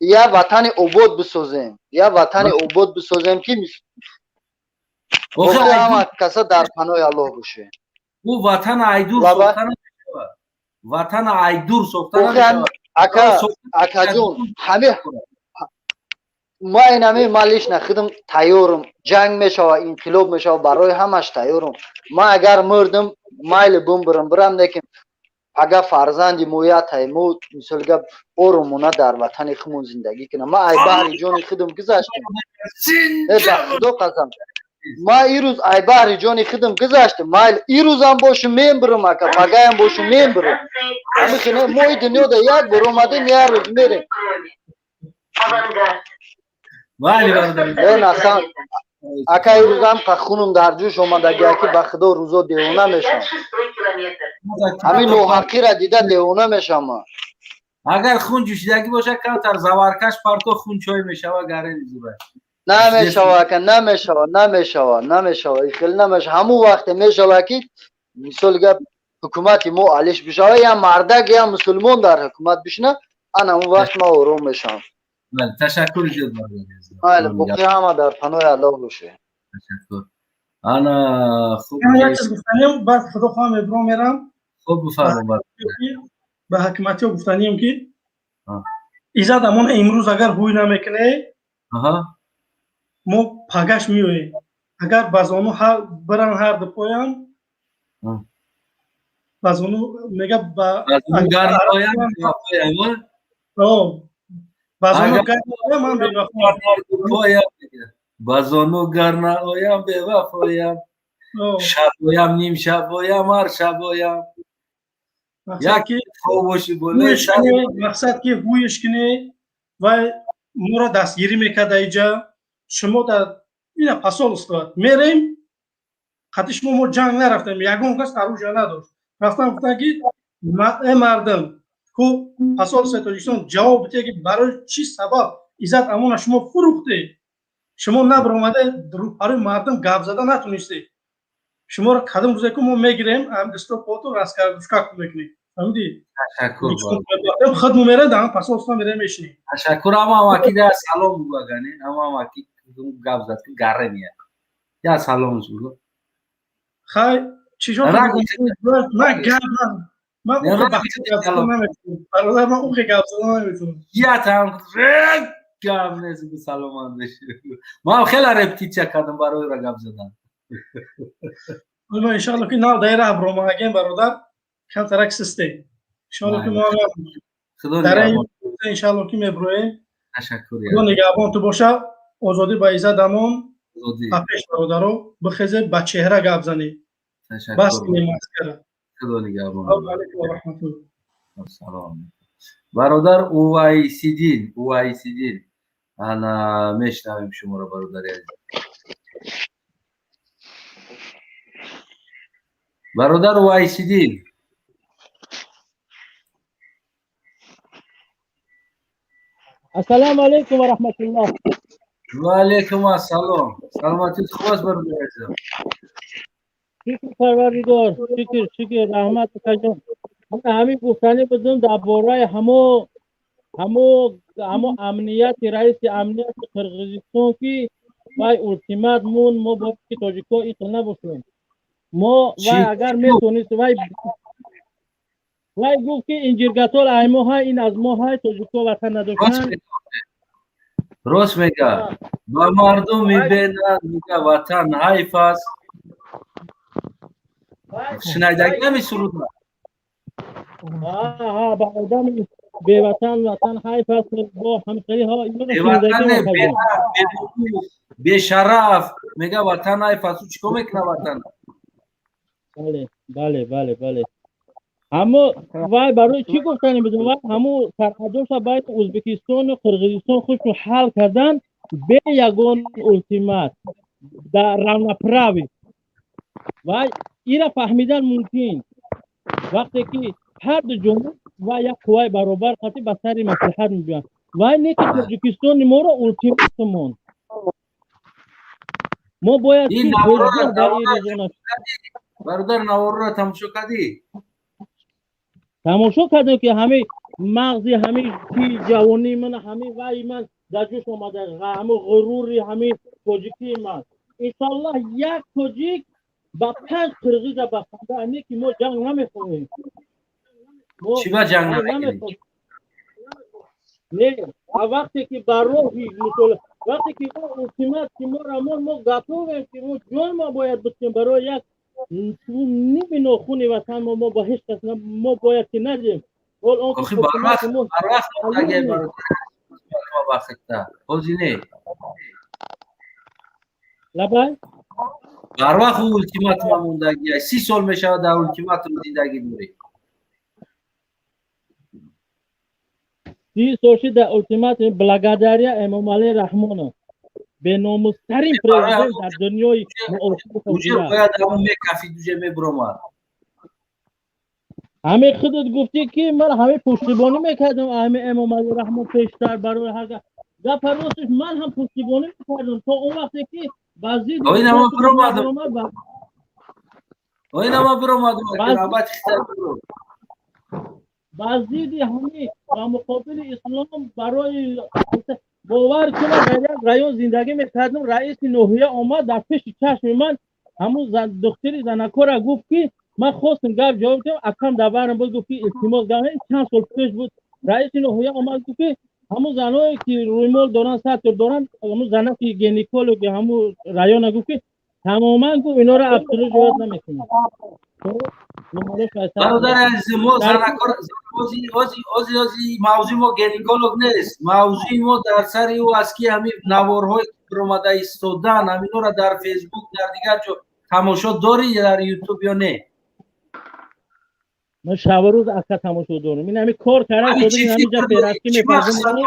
я ватани обод бисозем. я ватани обод бисозем ки боқӣ ҳама каса дар паноҳи Аллоҳ бошед. او وطن ایدور ساخته نمیشود. وطن ایدور ساخته نمیشود. اکا جون همه ما این همه مالیش نخیدم تیارم، جنگ میشود، انقلاب میشود، برای همش تیارم. ما اگر مردم مایل بوم برم نکیم اگر فرزندی مویت های مو مثل گب اورمونه در وطن خمون زندگی کنم. ما ای بحری جان خودم گذاشتم به خدا قسم، ما ای روز ای بحری جان خودم گذاشتم مایل ای روز هم باشم میم برم اکا پگه هم باشم میم برم همه موی دنیا در یک بر اومدیم یک روز میریم. این اصلا اکا ای روز هم که خونم در جوش اومدگی که به خدا روزا دیوانه میشم، همین نوحقی را دیده دیوانه میشم. اگر خون جوشیدگی باشه کمتر زوارکش پرتو خون چای میشوه گره میزوره. نمیشوه که نمیشوه خیلی نمیشه. همون وقت میشوه که مثل گب حکومتی ما علیش بشوه یا مردک یا مسلمان در حکومت بشنه، انا اون وقت ما آروم میشم. بله تشکر جد بله بقیه همه در پناه الله باشه. تشکر. انا خوب گفتنیم بعد خدا خواهم ابرام میرم. خوب بفرمایید. به حکمتی گفتنیم که ایزد امون امروز اگر هوی نمیکنه ما پگش میویم. اگر بازانو برن هر دو پایم بازانو میگه با گرم پایم بازانو گرم من به وفایم بازانو گرم آیم به وفایم شبایم نیم شبایم هر شبایم یکی خوابشی بوله مقصد که هویش کنه و ما را دستگیری میکرده اینجا شما در این پاسال استاد میریم خاطر شما ما جنگ نرفتیم یکون کس تروجا نداشت رفتم گفتن که مردم کو پاسال ستوجیسون جواب بده که برای چی سبب عزت امون شما فروخته شما نبر اومده رو مردم گپ زده نتونسته شما را قدم روزه که ما میگیریم هم دستو پاتو راست کردوشکا میکنیم فهمیدی؟ تشکر خود نمیره دام پاسال استاد میره میشینی. تشکر اما وکیل سلام بگنی اما وکیل گپ زد که گره میاد یا سلام زورو خای چی شد من گپ من برادر من اون که گپ زدن نمیتونم یا تام گپ نزد سلام بشه ما خیلی رپتی چک کردم برای را گپ زدن ما ان شاء الله که ناو دایره ابرام اگین برادر کم ترک سسته ان شاء الله که ما خدا نگهبان ان شاء الله که میبرویم. تشکر خدا نگهبان تو باشه آزادی با عزت امان آپش برادرو بخیزه با چهره گپ زنی بس نمازکره خدا نگهبان. علیکم و رحمت الله. سلام برادر اوایسیدین انا میشنویم شما رو برادر عزیز. برادر اوایسیدین السلام علیکم و رحمت الله. و علیکم السلام. سلامتی خوب است برادر عزیزم. شکر پروردگار شکر رحمت خدا. همین گفتنی بدون درباره همو امنیت رئیس امنیت قرقیزستان که وای التیمات مون ما با که تاجیکا ایقل نباشیم ما وای اگر میتونید وای گفت که اینجرگاتول ایمو های این از ما های تاجیکا وطن نداشتن راست میگه با مردم میبینن میگه وطن حیف است شنیدگی نمیسرود با آدم به وطن حیف است با همسری ها به شرف میگه وطن حیف است چیکار میکنه وطن. بله همو وای برای چی گفتن بدون وای همو سرحدوش باید ازبکستان و قرقیزستان خودشون حل کردن به یگان التیمات در رونپراوی وای اینا فهمیدن ممکن وقتی که هر دو جمهور و یک قوای برابر خاطر به سر مصلحت میبینن وای نه که تاجیکستان ما رو التیمات مون ما باید این برادر نوارو را تماشا کردی؟ تماشا کردم که همه مغزی همه کی جوانی من همه وای من در جوش آمده همه غروری همه تاجیکی من انشالله یک تاجیک با 5 قرقیز با خنده امی که ما جنگ نمیخواهیم. چی با جنگ نمیخواهیم؟ نه وقتی که برای وقتی که ما ultimat که ما رامون ما گاتویم که ما جان ما باید بتیم برای یک نمی خونی وطن ما با هیچ کس ما باید که نجیم. آخی بروخ اگه برای ما بخطه خوزی نه لبای؟ بروخ ultimat ما موندگی 30 سال میشه در ultimat رو دیدگی دوری 30 سالشی در ultimat بلگاداریا امام علی رحمانه به ناموسترین پرزیدنت در دنیای دوجه باید همون میکفی دوجه میبرومد همه خودت گفتی که من همه پشتیبانی میکردم همه امام علی رحمان پیشتر برای هر گپ راستش من هم پشتیبانی میکردم تا اون وقتی که بعضی این ما برومد این ما برومد رابط اختیار برو بعضی همه با مقابل اسلام برای باور کنم در یک رایون زندگی میکردم رئیس نوحیه آمد در پیش چشم من همون دختری زنکو گفت که من خواستم گفت جواب بدم اکم دبرم بود گفت که التماس کنم چند سال پیش بود رئیس نوحیه آمد گفت که همون زنایی که روی مال دارن سطر دارن همون زنه که گینیکولوگ همون رایون گفت که تماما گفت اینا رو ابسولوت جواز نمیکنه برادر عزیز ما زنکار اوزی موضوع ما گینیکولوگ نیست موضوع ما در سر او است که همین نوارهای برآمده ایستادن همینا را در فیسبوک در دیگر جا تماشا داری در یوتیوب یا نه من شب و روز اصلا تماشا دارم این همین کار کردن شده همینجا پیرستی میپردم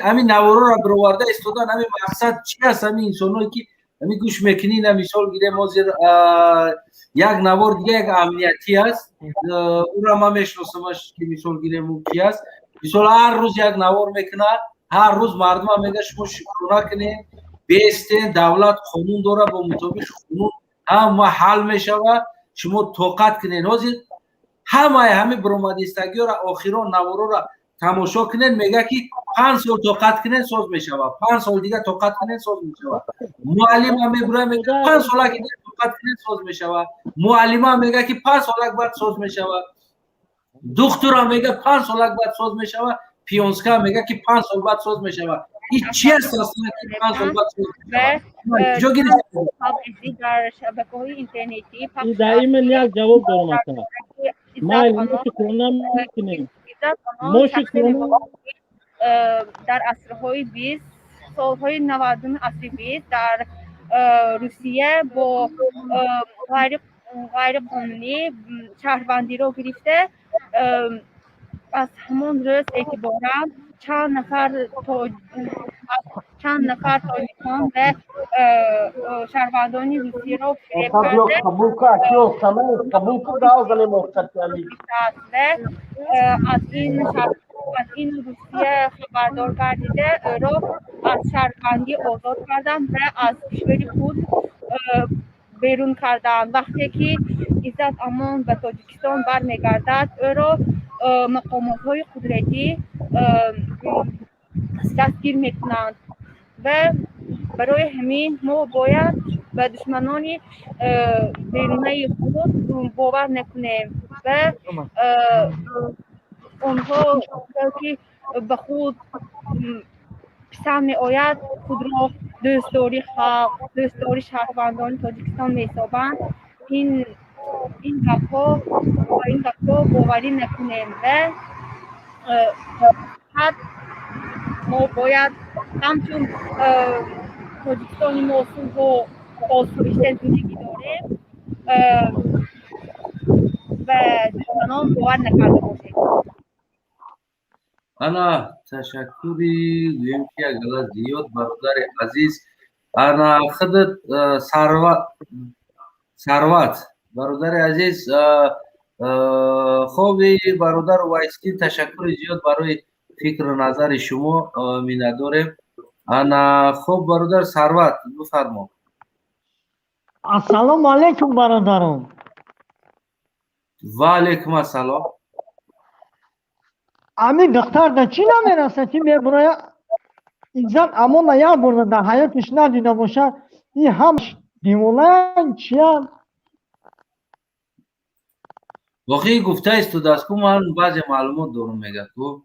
همین نوارها را برآورده ایستادن همین مقصد چی است همین انسانایی که همین گوش میکنین مثال گیره ما یک نوار دیگه یک امنیتی است او را ما میشناسمش که مثال گیریم کی است مثال هر روز یک نوار میکنه هر روز مردم میگه شما شکرانه کنین بیستین دولت قانون داره با مطابق قانون همه حل میشوه شما توقت کنین همه برآمدگی را آخران نوارا را تماشا کنین میگه که 5 سال توقت کنین ساز میشوه 5 سال دیگه توقت کنین ساز میشوه معلم هم میگه 5 سال دیگه توقت کنین ساز میشوه معلم هم میگه که 5 سال بعد ساز میشوه دکتر هم میگه 5 سال بعد ساز میشوه پیونسکا میگه که 5 سال بعد ساز میشوه این چی است اصلا که 5 سال بعد ساز میشوه جو گیری در شبکه‌های اینترنتی دائما یک جواب دارم مثلا ما شکرانه میکنیم ما شکرانه در عصرهای 20 سالهای 90 عصر 20 در روسیه با غیر قانونی شهروندی رو گرفته از همون روز اعتبارا چند نفر تاجیکان و شهروندان روسیه رو فریب کرده از این روسیه خبردار گردیده رو از شهروندی آزاد کردن و از کشور خود بیرون کردن وقتی که عزت امان به تاجیکستان برمیگردد او را مقامات قدرتی دستگیر میکنند و برای همین ما باید به دشمنان بیرونی خود باور نکنیم و آنها که به خود پسند می آید خود را دوستداری خلق دوستداری شهروندان تاجیکستان می حسابند این گپ‌ها باوری نکنیم و حد ما باید همچون تاجیکستانی موصول با بازپرسیدن زندگی داریم و دشمنان باور نکرده باشیم. انا تشکری گویم که اگر زیاد برادر عزیز انا خودت ثروت برادر عزیز خوبی برادر وایسکی تشکر زیاد برای فکر و نظر شما می‌داریم. انا خوب برادر ثروت بفرما. السلام علیکم برادران. و علیکم السلام. امی دختر در چی نمیرسه که میبره اینجا اما یک برده در حیاتش ندیده باشه این هم دیمونن چیان واقعی گفته است تو دست کو من بعضی معلومات دارم میگه تو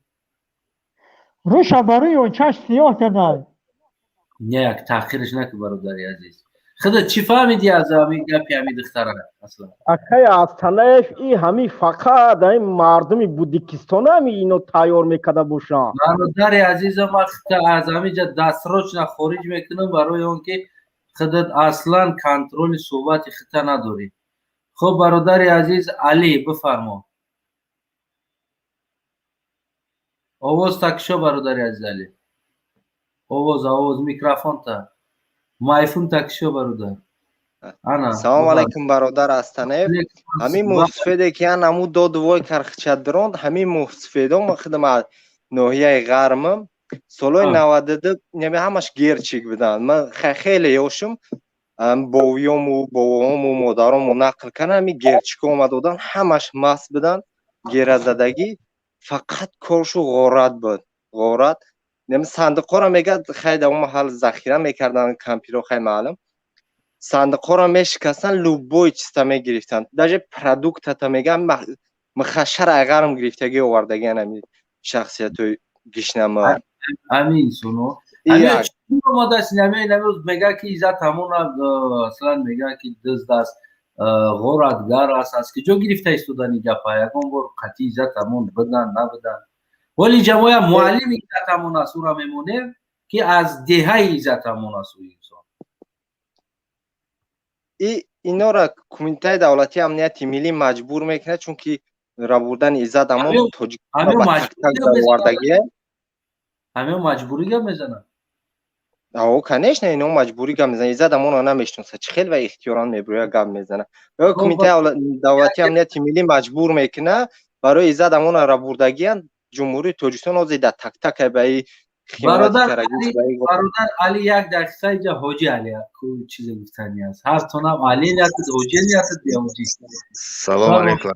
روشا برای اون چش سیاه کردن نه یک تاخیرش نکه برادری عزیز خودت چی فهمیدی از همین گپی همین دختره اصلا акай астанаев и ҳами фақат ин мардуми будикистонами ино тайёр мекарда бошанд برادری عزیزم وقت از همینجا دستروش خارج میکنم برای اون که خودت اصلا کنترل صحبت خطا نداری خب برادر عزیز علی بفرما آواز تکشو برادر عزیز علی آواز میکروفون تا مایفون تکشو برادر انا салом алайкум бародар астанаев ҳамин муҳсифеде ки ан аму доду вой кархчадронд ҳамин муҳсифедо ма хидма ноҳияи ғармам солои 92 неми ҳамаш герчик буданд ман хеле ёшум бовиёму бовоҳому модарому нақл кардам ҳамин герчика омада буданд ҳамаш маст буданд геразадагӣ фақат коршу ғорат буд ғорат неми сандиқҳоро мегӯяд хай дар он маҳал захира мекарданд кампиро хай маълум сандиқҳоро мешикастанд любой чизта мегирифтанд даже продуктата мегӯям мухашшар айғарм гирифтагӣ овардагиан ҳамин шахсиятҳои гишнама амин суно амин омадаст намин амрӯз мега ки иззат ҳамон аслан мега ки дӯст аст ғоратгар аст аз киҷо гирифта истодани гапа ягон бор қатъи иззат ҳамон буданд набуданд вале ҷамоя муаллими иззат ҳамон аст ура мемонем ки аз деҳаи иззат ҳамон аст у инсон инора кумитаи давлатии амнияти миллӣ маҷбур мекунад чунки рабурдани иззат ҳамон тоҷикистон ба тактак овардагие ҳамин маҷбурӣ гап мезанад ао конечно ино маҷбурӣ гап мезанад иззат ҳамонро намешиносад чӣ хел ва ихтиёран мебурӯя гап мезанад кумитаи давлатии амнияти миллӣ маҷбур мекунад барои иззат ҳамонро рабурдагиан ҷумҳурии тоҷикистон озида тактака ба и برادر علی یک دقیقه اینجا حاجی علی چیز گفتنی است هر تونم علی نیست حاجی نیست یا حاجی سلام علیکم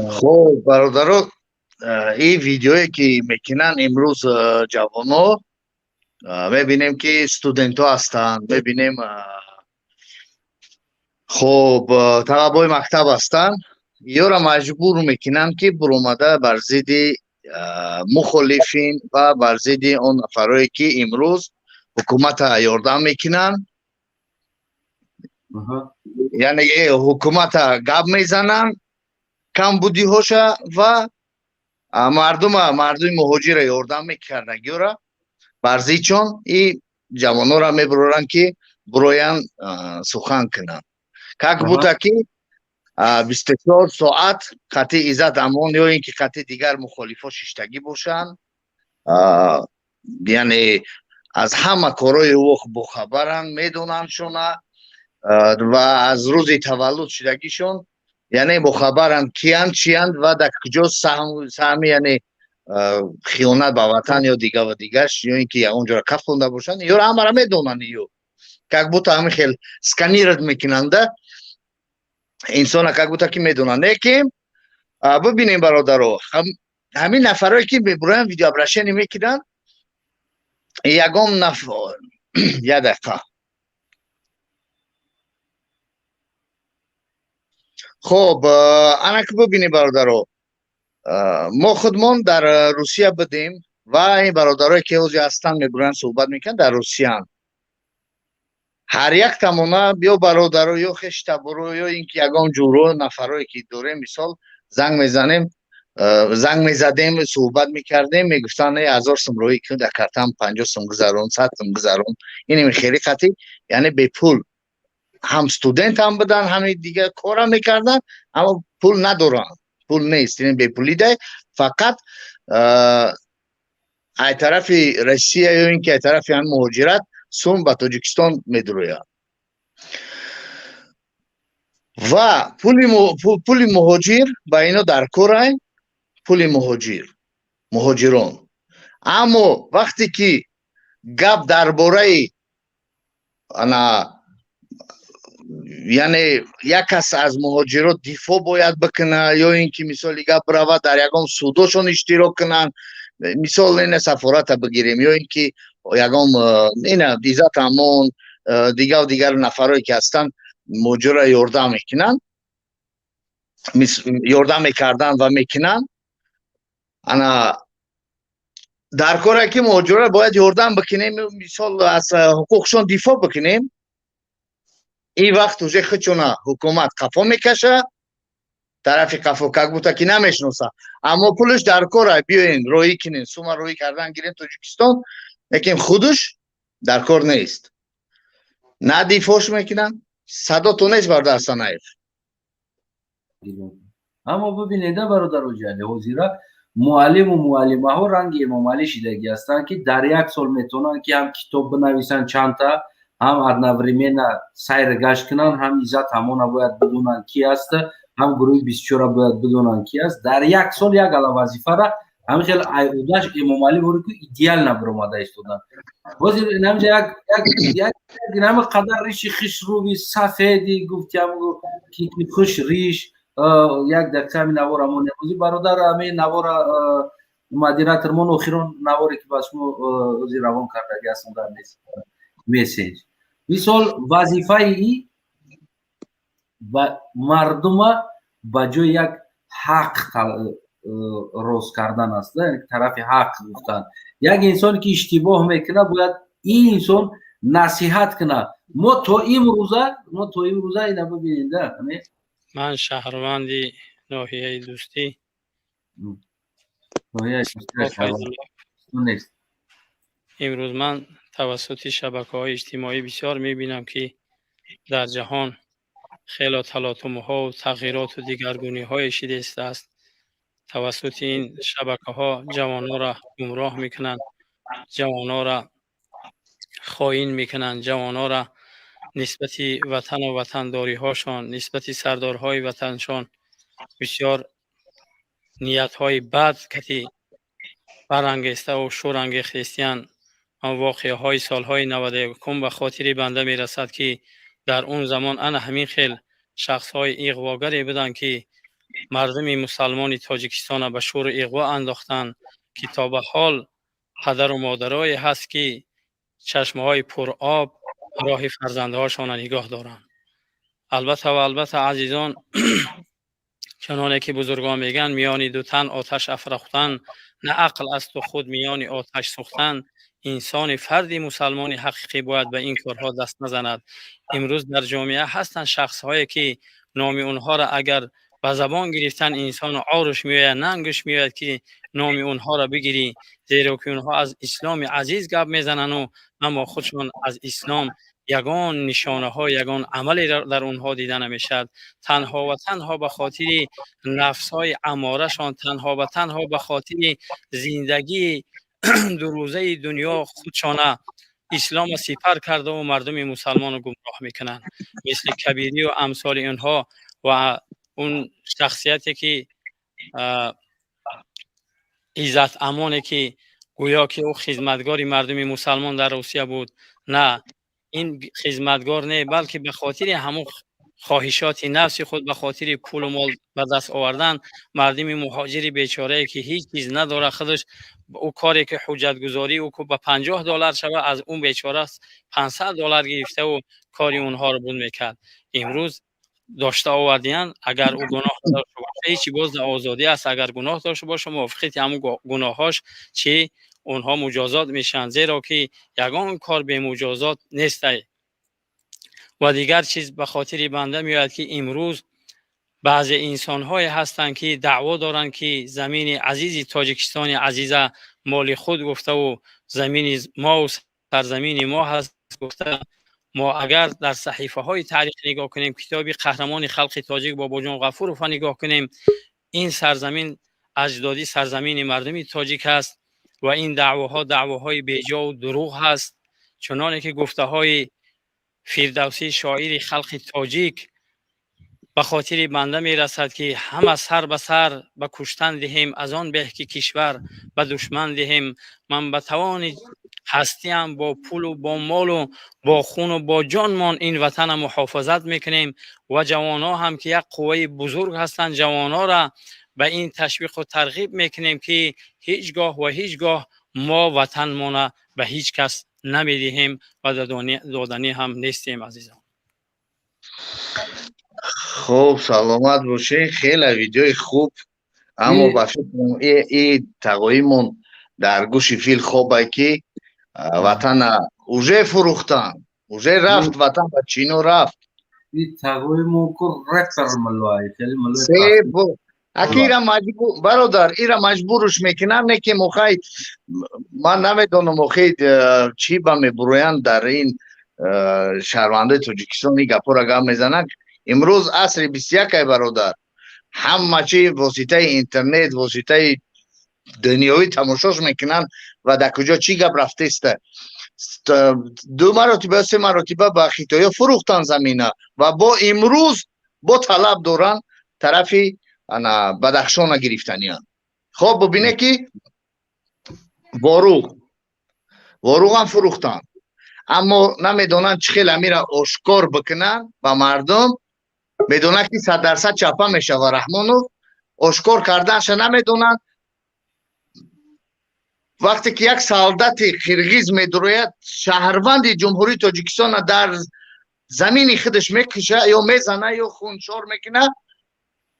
خب برادران این ویدیویی که میکنن امروز جوانو میبینیم که استودنت ها هستن میبینیم خب طلبای مکتب هستن یورا مجبور میکنن که برومده بر ضد مخالفین و بر ضد اون نفرایی که امروز حکومت یاردن میکنن یعنی حکومت گپ میزنن کمبودی هاشه و مردم مهاجر یاردن میکردن گیورا بر ضد چون این جوانو را میبرورن که برویان سخن کنن как будто که 24 ساعت خط عزت امان یا اینکه خط دیگر مخالفا ششتگی باشن یعنی از همه کارهای وقت بخبرن میدونن شونه و از روز تولد شدگیشون یعنی بخبرن کیان چیان و در کجا سهم یعنی خیانت به وطن یا دیگر و دیگرش یا اینکه اونجا را کف خونده باشن یا همه را میدونن یو как будто همه خیل сканировать میکننده انسان как будто که میدونن که ببینیم برادرو همین نفرایی که ببرن ویدیو ابرشنی میکنن یگام نفر یه دقیقه خب انا که ببینیم برادرو ما خودمون در روسیه بدیم و این برادرایی که اوزی هستن میبرن صحبت میکنن در روسیه هم هر یک تمونه بیا برادرو یا خشته برو یا اینکه یگان جورو نفرایی که دوره مثال زنگ میزدیم صحبت میکردیم میگفتن 1000 سوم روی که در کارتم 50 سوم گذارون 100 سوم گذارون این خیلی خطی یعنی به پول هم استودنت هم بدن همین دیگه کارم میکردن اما پول ندارن پول نیست این به پولی ده فقط ای طرف روسیه یا اینکه ای طرف هم مهاجرت سوم به تاجیکستان میدروید و پول مهاجر با اینا در کار پول مهاجران اما وقتی که گپ درباره انا یعنی یک کس از مهاجرات دفاع باید بکنه یا اینکه مثال گپ برود در یگان سوداشون اشتراک کنن مثال این سفارت بگیریم یا اینکه ягон ина Иззат Амон дигар нафарое ки ҳастанд моҷиро ёрдам мекунанд ёрдам мекарданд ва мекунанд ана дар коре ки моҷиро бояд ёрдам бикунем мисол аз ҳуқуқшон дифоъ бикунем ин вақт уже худшона ҳукумат қафо мекаша тарафи қафо как будто ки намешноса аммо пулаш дар кора биёен роҳӣ кунем сума роҳӣ кардан гирем Тоҷикистон лекин худуш дар кор нест на дифоъш мекунанд садото нест бародар Санаев аммо бибинед бародаро ҷалӣ ҳозира муаллиму муаллимаҳо ранги эмомалӣ шидагӣ ҳастанд ки дар як сол метавонанд ки ҳам китоб бинависанд чандта ҳам одновременно сайр гашт кунанд ҳам Иззат Амона бояд бидонанд ки аст ҳам гурӯҳи 24 бояд бидонанд ки аст дар як сол як ала вазифара ҳамин хел айудаш эмомалӣ боре ки идеал набиромада истодан ҳозир намҷа як ҳама қадар риши хишрӯви сафеди гуфтиам ки хуш риш як дақиқа ҳамин навора монем ҳозир бародар ҳамин навора модератор мон охирон наворе ки ба шумо ҳозир равон кардаги ҳастам дар мессенҷ мисол вазифаи мардума ба ҷои як ҳақ рост кардан аст тарафи ҳақ гуфтан як инсоне ки иштибоҳ мекунад бояд ин инсон насиҳат кунад мо то имрӯза ина бибинед ман шаҳрванди ноҳияи дӯстӣ имрӯз ман тавассути шабакаҳои иҷтимоӣ бисёр мебинам ки дар ҷаҳон хело талотумҳоу тағйироту дигаргуниҳое шида истааст тавассути ин шабакаҳо ҷавононро гумроҳ мекунанд ҷавононро хоин мекунанд ҷавононро нисбати ватану ватандориҳошон нисбати сардорҳои ватаншон бисёр ниятҳои бад кати барангеставу шӯрангехтестиянд воқеаҳои солҳои 91 ба хотири банда мерасад ки дар он замон ана ҳамин хел шахсҳои иғвогаре буданд ки мардуми мусалмони Тоҷикистона ба шӯру иғво андохтанд ки то ба ҳол падару модарое ҳаст ки чашмаҳои пуроб роҳи фарзандаҳошонро нигоҳ доранд албатта азизон чуноне ки бузургон мегӯянд миёни ду тан оташ афрохтан на ақл асту худ миёни оташ сӯхтан инсони фарди мусалмони ҳақиқӣ бояд ба ин корҳо даст назанад имрӯз дар ҷомеа ҳастанд шахсҳое ки номи онҳоро агар ба забон гирифтан инсону оруш меояд нангуш меояд ки номи онҳоро бигирӣ зеро ки онҳо аз исломи азиз гап мезананду аммо худшон аз ислом ягон нишонаҳо ягон амале дар онҳо дида намешавад танҳо ва танҳо ба хотири нафсҳои аморашон танҳо ва танҳо ба хотири зиндагии дурӯзаи дунё худшона ислома сипар кардаву мардуми мусалмону гумроҳ мекунанд мисли кабирию амсоли онҳо ва он шахсияте ки Иззат Амоне ки гӯё ки ӯ хизматгори мардуми мусалмон дар Русия буд на ин хизматгор не балки ба хотири ҳамон хоҳишоти нафси худ ба хотири пулу мол ба даст овардан мардуми муҳоҷири бечорае ки ҳеҷ чиз надорад худаш ӯ коре ки ҳуҷҷатгузорӣ ӯ ба $50 шава аз он бечора $500 гирифтаву кори онҳоро буд мекард имрӯз дошта овардиянд агар ӯ гуноҳ дошта боша ҳечи боз дар озодӣ аст агар гуноҳ дошта боша мувофиқи ҳамон гуноҳҳош чи онҳо муҷозот мешаванд зеро ки ягон кор бемуҷозот нестай ва дигар чиз ба хотири банда меояд ки имрӯз баъзе инсонҳое ҳастанд ки даъво доранд ки замини азизи Тоҷикистони азиза моли худ гуфтаву замини мову сарзамини мо ҳаст гуфта мо агар дар саҳифаҳои таърих нигоҳ кунем китоби қаҳрамони халқи тоҷик бобоҷон ғафуровро нигоҳ кунем ин сарзамин аҷдоди сарзамини мардуми тоҷик аст ва ин даъвоҳои беҷову дурӯғ ҳаст чуноне ки гуфтаҳои фирдавсӣ шоири халқи тоҷик ба хотири банда мерасад ки ҳама сар ба сар ба куштан диҳем аз он беҳ ки кишвар ба душман диҳем ман ба тавони ҳастиам бо пулу бо молу бо хуну бо ҷонмон ин ватана муҳофазат мекунем ва ҷавоно ҳам ки як қувваи бузург ҳастанд ҷавонора ба ин ташвиқу тарғиб мекунем ки ҳеҷ гоҳ ва ҳеҷ гоҳ ما وطنمون به هیچ کس نمیدهیم و دادنی هم نیستیم عزیزان. خب سلامت باشین. خیلی ویدیوی خوب، اما با فکرم این تقویمون در گوش فیل خوبه که وطن اوژه فروختن، اوژه رفت وطن به چینو رفت. این تقویمون که رکتر ملوی خیلی ملوی سیب اکی مجبور برادر ایرا مجبورش میکنن نه که مخید من نمیدونم مخید چی با میبروین در این شهرونده تاجیکستان این گپا را گپ میزنن. امروز عصر 21 برادر همه چی واسطه اینترنت واسطه دنیوی تماشاش میکنن و در کجا چی گپ رفته است. 2 مرتبه 3 مرتبه با خیتایا فروختن زمینه و با امروز با طلب دارن طرفی انا بدخشان گرفتنیان. خب ببینه که واروغ هم فروختن، اما نمیدونن چه خیلی میره اشکار بکنن با مردم. میدونن که 100% چاپا میشه و رحمانو اشکار کردنش نمیدونن. وقتی که یک سالدت قرغیز میدروید شهروند جمهوری تاجیکستان در زمین خودش میکشه یا میزنه یا خونشار میکنه،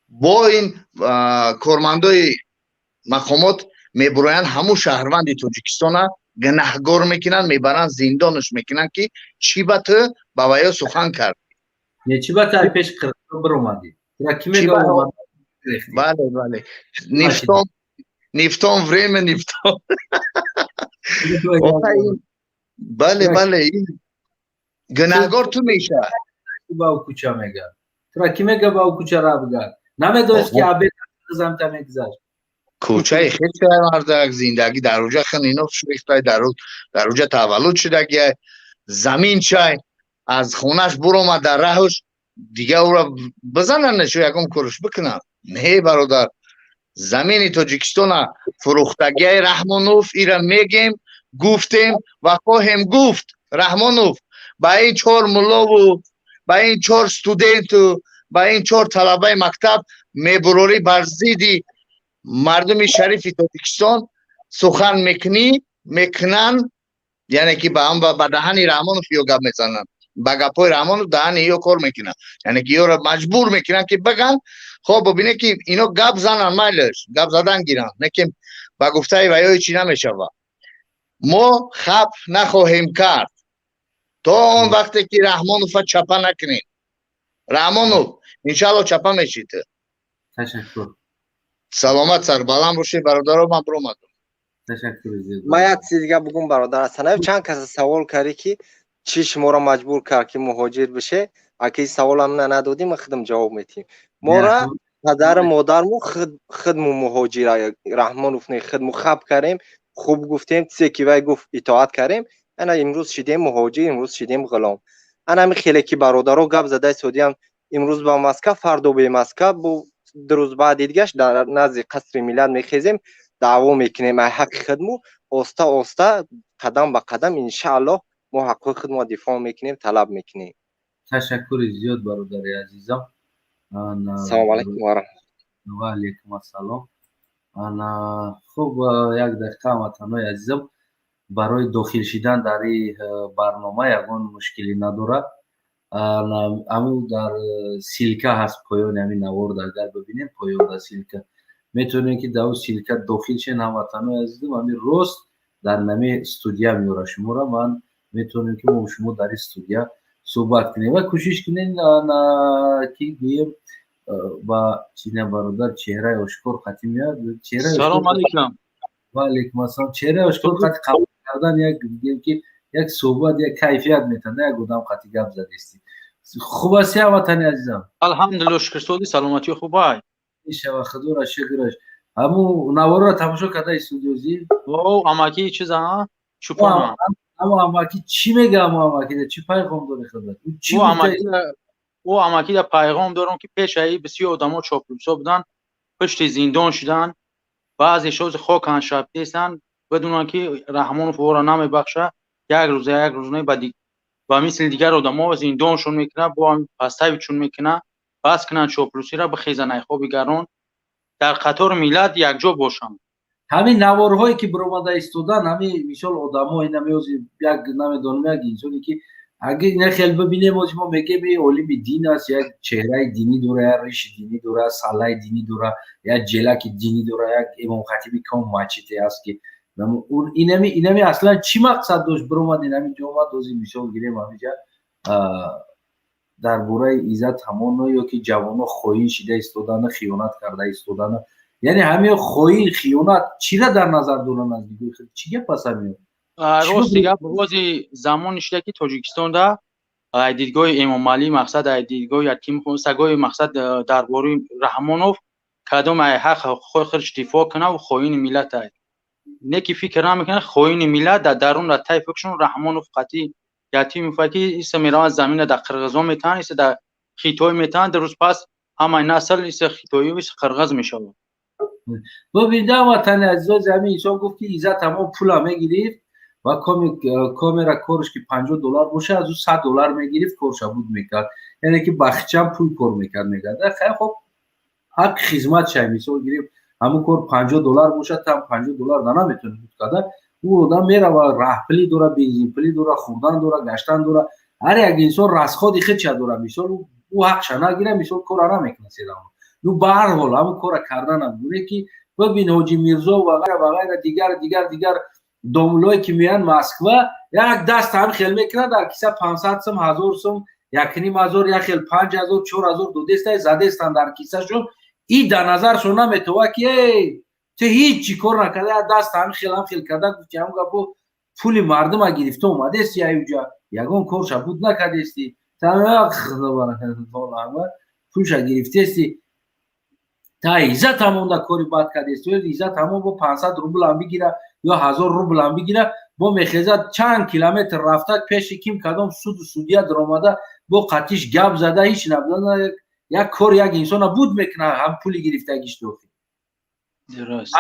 با این کارمندای مقامات میبروین همون شهروند تاجیکستان گناهگار میکنن، میبرن زندانش میکنن که چی با تو با ویا سخن کرد. نه چی با تا پیش قرار برآمدی کی میگه اومد. بله نیفتون وریم نیفتون. بله این گناهگار تو میشه. با کوچه میگه تو کی میگه با کوچه را بگه نمیدونست که عبید زم تا میگذاشت کوچه خیلی مرد زندگی در اوجه خنینو شریفتای در اوجه تولد شده که زمین چای از خونش برو در راهش دیگه او را بزنن نشو یکم کارش بکنن. نه برادر، زمین تاجیکستان فروختگی رحمانوف ایرا میگیم گفتیم و خواهیم گفت. رحمانوف با این 4 ملا و با این 4 استودنت و با این 4 طلبه مکتب میبروری بر ضد مردم شریف تاجیکستان سخن میکنن، یعنی که با هم با دهن رحمانوف یو گپ میزنن، با گپای رحمانوف دهن یو کار میکنن، یعنی که یو را مجبور میکنن که بگن. خب ببینه که اینو گپ زنن مایلش گپ زدن گیرن، نه که با گفته ویای چی نمیشه. ما خب نخواهیم کرد تا اون وقتی که رحمانوف چپا نکنیم. رحمانوف انشالله چپا میشید. تشکر. سلامت سر بلند باشی برادرم. من برآمدم. تشکر زیاد. من یک چیز دیگه بگم برادر حسناف، چند کس سوال کردی که چی شما را مجبور کرد که مهاجر بشه. اگه سوال هم ندادیم خودم جواب میدیم. ما را پدر مادرمو خودمو مهاجر رحمانوف نه خودمو خب کردیم، خوب گفتیم چیزی که وای گفت اطاعت کردیم. انا امروز شدیم مهاجر، امروز شدیم غلام. انا خیلی که برادرو گپ زده سعودی امروز با مسکو فردا به مسکو بو 2 روز بعد دیگه در نزد قصر ملت میخیزیم دعوا میکنیم حق خودمو آسته قدم به قدم ان شاء الله ما حق خودمو دفاع میکنیم طلب میکنیم. تشکر زیاد برادر عزیزم. سلام علیکم و رحمت الله. و علیکم السلام. انا خوب یک دقیقه وطنای عزیزم برای داخل شدن در این برنامه یگان مشکلی نداره. امو در سیلکه هست پایان همین نوارد اگر ببینیم پایان در سیلکه میتونیم که در سیلکه داخل شین هموطنای عزیزم همین روز در نمی استودیا میاره شما را. من میتونیم که ما شما در استودیا صحبت کنیم و کوشش کنین که بیم با چینه برادر چهره اشکار خطی میاد. سلام علیکم. و علیکم السلام. چهره اشکار خطی قبول کردن یک صحبت یک کیفیت میتونه یک گودام خطی گپ زدیستی. خوب است یا وطن عزیزم؟ الحمدلله شکر سعودی سلامتی خوبه. ایشا خدا را شکرش. همو نوار را تماشا کرده استودیوزی؟ او اماکی چیزا چوپانا. اما اماکی چی میگه؟ اماکی چی پیغام داره خدمت؟ او اماکی دا پیغام دارم که پیش ای بسیار آدما چاپلوسا بودن، پشت زندان شدن، بعضی شوز خاکن شب دیسن بدون که رحمانوف او را نمیبخشه. یک روز نه بعدی و مثل دیگر آدما زندانشون میکنه با پستایشون میکنه بس کنن چاپلوسی را بخیزن خو بگرون در قطار ملت یک جا باشن. ҳамин наворҳое ки баромада истодан ҳамин мисол одамои намеози як намедонам як инсоне ки اگه اینا خیلی ببینیم ما میگه به علم دین است یا چهره دینی داره یا ریش دینی داره سالای دینی داره یا جلک دینی داره یا امام خطیبی کام ماچیته است که اون اینمی اصلا چی مقصد داشت برو ما اینمی جواب دوزی مثال گیریم همینجا درباره عزت همون یا که جوانو خواهی شده استودان خیانت کرده استودان یعنی همه خواهی خیانت چی را در نظر دارن از دیگه چی پس همین راست دیگه بازی زمان شده که تاجیکستان دا دیدگاه امام علی مقصد دیدگاه یتیم خونسگاه مقصد درباره رحمانوف کدام حق خودش دفاع کنه و خواهین ملت است نه که فکر نمیکنه خواهین ملت در درون را طیفشون رحمانوف قطعی یتیم فکی است میرا زمین در قرغزان میتن است در خیتوی میتن در روز پس همه نسل است خیتوی و قرغز میشه ببین در وطن عزیز زمین انسان گفت که عزت همون پول میگیرید و کامیرا کارش که $50 باشه از اون $100 میگرفت کارش بود میکرد یعنی که بخچم پول کار میکرد میگرد خیلی خب حق خدمت شای مثال گرفت همون کار $50 باشه تا $50 نه نمیتونه بود کردن او آدم میره و راه پلی داره بنزین پلی داره خوردن داره گشتن داره هر یک انسان راسخودی خود چه داره مثال او حقش نگیره مثال کار نمیکنه سلام نو به هر حال همون کار کردن نمیدونه که ببین حاجی میرزا و غیره دیگر دوملوی که میان مسکو یک دست هم خیل میکنه در کیسه 500 سم 1000 سم یکنیم هزار یا خیل 5000 4000 دو دسته زده استن در کیسه شون این در نظر شون نمیتوه که تو هیچ چی کار نکرده دست هم خیل کرده که هم گفت پول مردم ها گرفته اومده است یا اینجا یگان کارش بود نکرده استی تا پولش گرفته استی تا عزت همون در کاری بد کرده است عزت همون با 500 روبل هم بگیره یا 1000 روبل هم بگیره با میخیزد چند کیلومتر رفته پیش کیم کدام سود و سودیه در آمده با قطیش گپ زده هیچ نبودن یک کار یک انسان بود میکنه هم پولی گرفته گیش دوخی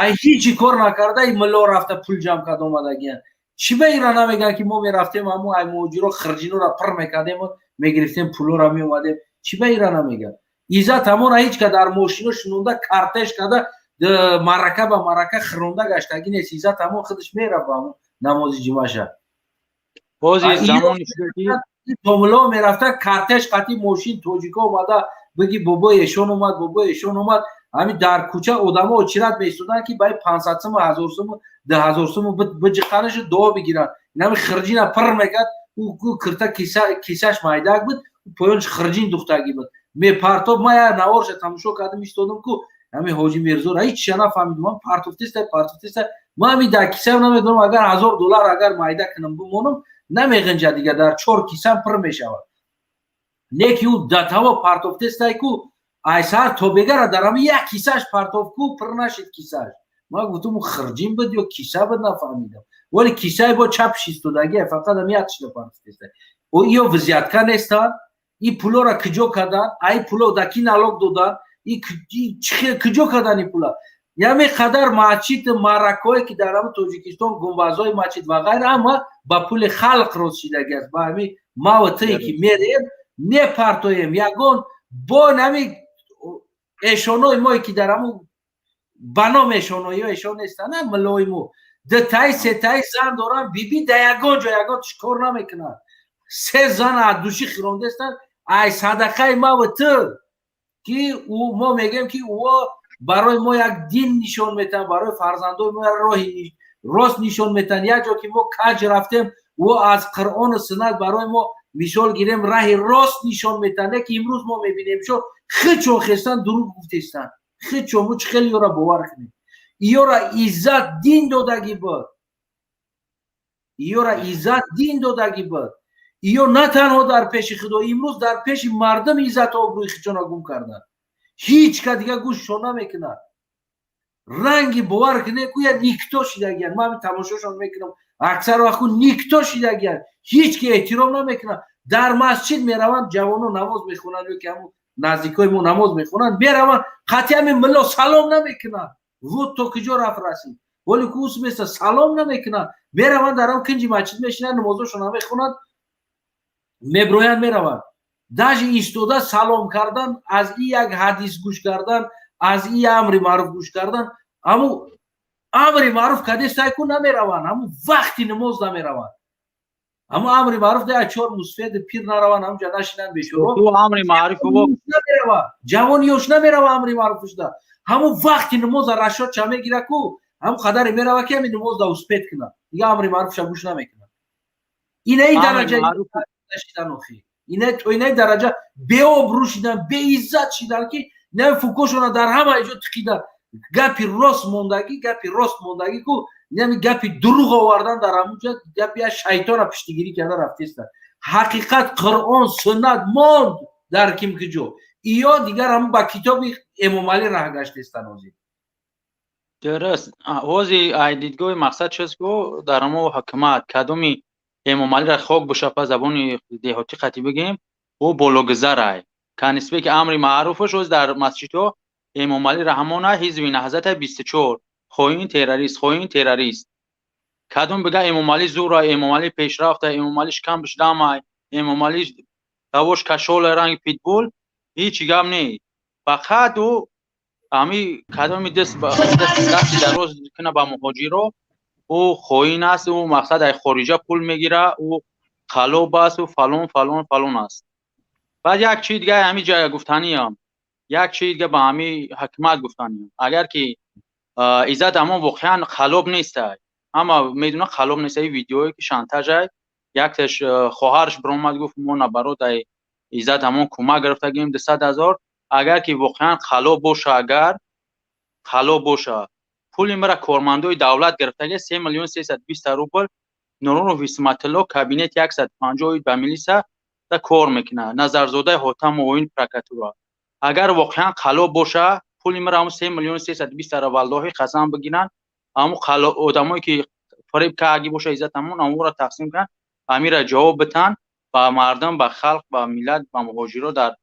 ای هیچی کار نکرده ای ملا رفته پول جمع کرده آمده گیان چی به ایران نمیگن که ما میرفتیم همون ای موجی خرجینو را پر میکردیم و میگرفتیم پولو را میومدیم چی به ایران نمیگن عزت همون هیچ که در ماشینو شنونده کارتش کرده مرکه به مرکه خرونده گشتگی نیست عزت همون خودش میره با همون نماز جمعه شد بازی زمان شدی دوملا میرفته کارتش قطعی ماشین توجیکا اومده بگی بابا ایشون اومد همین در کوچه آدما اچرت میستودن که برای 500 سم و 1000 سم 10000 سم بجقانش دو بگیرن اینم خرجینا پر میکرد او کرتا کیسهش مایداک بود پایونش خرجین دختگی بود می پارتوب ما نوارش تماشا کردم ایستادم کو همین حاجی میرزا هیچ چی نفهمیدم من پارتوفتیست ما همین در کیسه نمیدونم اگر $1000 اگر مایده کنم بمونم نمیگنجه دیگه در 4 کیسه پر میشود لیکی او دتاوا پارتوفتیست کو ایسا تو بگره در همین یک کیسهش پارتوف کو پر نشید کیسهش ما گفتم خرجین بود یا کیسه بود نفهمیدم ولی کیسه با چپ شیستودگی فقط هم یک چیز پارتوفتیست او یو وضعیت نیستن این پولا را کجا کردن ای پولا دکی نالوگ دادن این کجا کردن این پولا یعنی قدر مسجد مرکایی که در همون تاجیکستان گنبدهای مسجد و غیره اما با پول خلق رسیدگی است با همین ما و تویی که میریم میپرتویم یگان با نمی ایشانای ما که در همون بنا ایشانایی ها ایشان نیستن ملای ما دتای ستای زن دارن بیبی در یگان جا یگان چکار نمیکنن 3 زن عدوشی خیرانده هستن ای صدقه ما و تو که او ما میگیم که او برای ما یک دین نشان میتن برای فرزندان ما راهی راست نشان میتن یک جا که ما کج رفتیم و از قرآن و سنت برای ما مثال گیریم راه راست نشان میتن که امروز ما میبینیم شو خیلی چون خستن دروغ گفتستن خیلی چون مو خیلی را باور کنیم ایو را عزت دین دادگی بود ایو را عزت دین دادگی بود ایو نه تنها در پیش خدا امروز در پیش مردم عزت و آبروی خودشون گم کردن هیچ که دیگه گوششون نمیکنه رنگی باور کنه که یا نیکتا شدگیان من تماشاشون میکنم اکثر وقت نیکتا شدگیان هیچ که احترام نمیکنه در مسجد میروند جوانو نماز میخونن یا که همون نزدیکای ما نماز میخونن میروند قطعی همین ملا سلام نمیکنن رو تو کجا رفت رسید ولی که اوس مثل سلام نمیکنن میروند در هم کنجی مسجد میشنن نمازشون میخونن میبرویان میروند داش ایستاده سلام کردن از این یک حدیث گوش کردن از این امر معروف گوش کردن اما амри маъруф кадестай ку намераванд ҳамун вақти намоз намераванд ҳамун амри маъруф да чор мусфед пир нараванд ҳамҷа нашинанд бешуро амри маъруф намераванд ҷавони ёш намерава амри маъруфшда ҳамун вақти намоза рашод ча мегира ку ҳамун қадаре мерава ки ҳамин намозда успед кунад дига амри маъруфша гӯш намекунад инаи дараҷа шидан охи то инаи дараҷа беобрӯ шидан беиззат шидан ки не фукошона дар ҳама ҷо тиқидан гапи рост мондагӣ ку нами гапи дуруғ овардан дар ҳамунҷа гапи я шайтона пиштигирӣ карда рафтеста ҳақиқат қуръон суннат монд дар кимкиҷо иё дигар ҳамун ба китоби эмомалӣ раҳ гаштеста нозир درست حوزی ایدیدگاه مقصد چیست که در همه حکومت کدومی امامعلی را خوک بشه پس زبان دهاتی قطعی بگیم او بلوگذره که نسبه که امر معروفش از در مسجد امامعلی رحمانه حزب نهضت 24 خوین تروریست کدوم بگه امامعلی زوره امامعلی پیشرفته امامعلی شکم بشدامه امامعلی دوش کشول رنگ پیتبول هیچی گم نی فقط او امی کدومی دست دراز کنه با مهاجرو او خوین است او مقصد ای خارجه پول میگیره او خلوب است و فلان است بعد یک چیز دیگه همین جای گفتنی هم یک چیز دیگه با همین حکومت گفتنی اگر که ایزد اما واقعا خلوب نیست اما میدونه خلوب نیست این ویدیویی که شانتاژ یکش خواهرش برآمد گفت ما نبرو دای ایزد اما کمک گرفته گیم 200,000 اگر که واقعا خلوب باشه پول مرا کارمندای دولت گرفته 3,320,000 روبل نورون ویسمتلو کابینت 150 به میلیسا تا کار میکنه نظرزاده حاتم و این پرکاتورا اگر واقعا خلوب باشه پول مرا هم 3,320,000 والله قسم بگیرن اما خلوب آدمایی که فریب که اگه باشه عزت همون امور را تقسیم کن امیر جواب بتن با مردم با خلق با ملت با مهاجرا در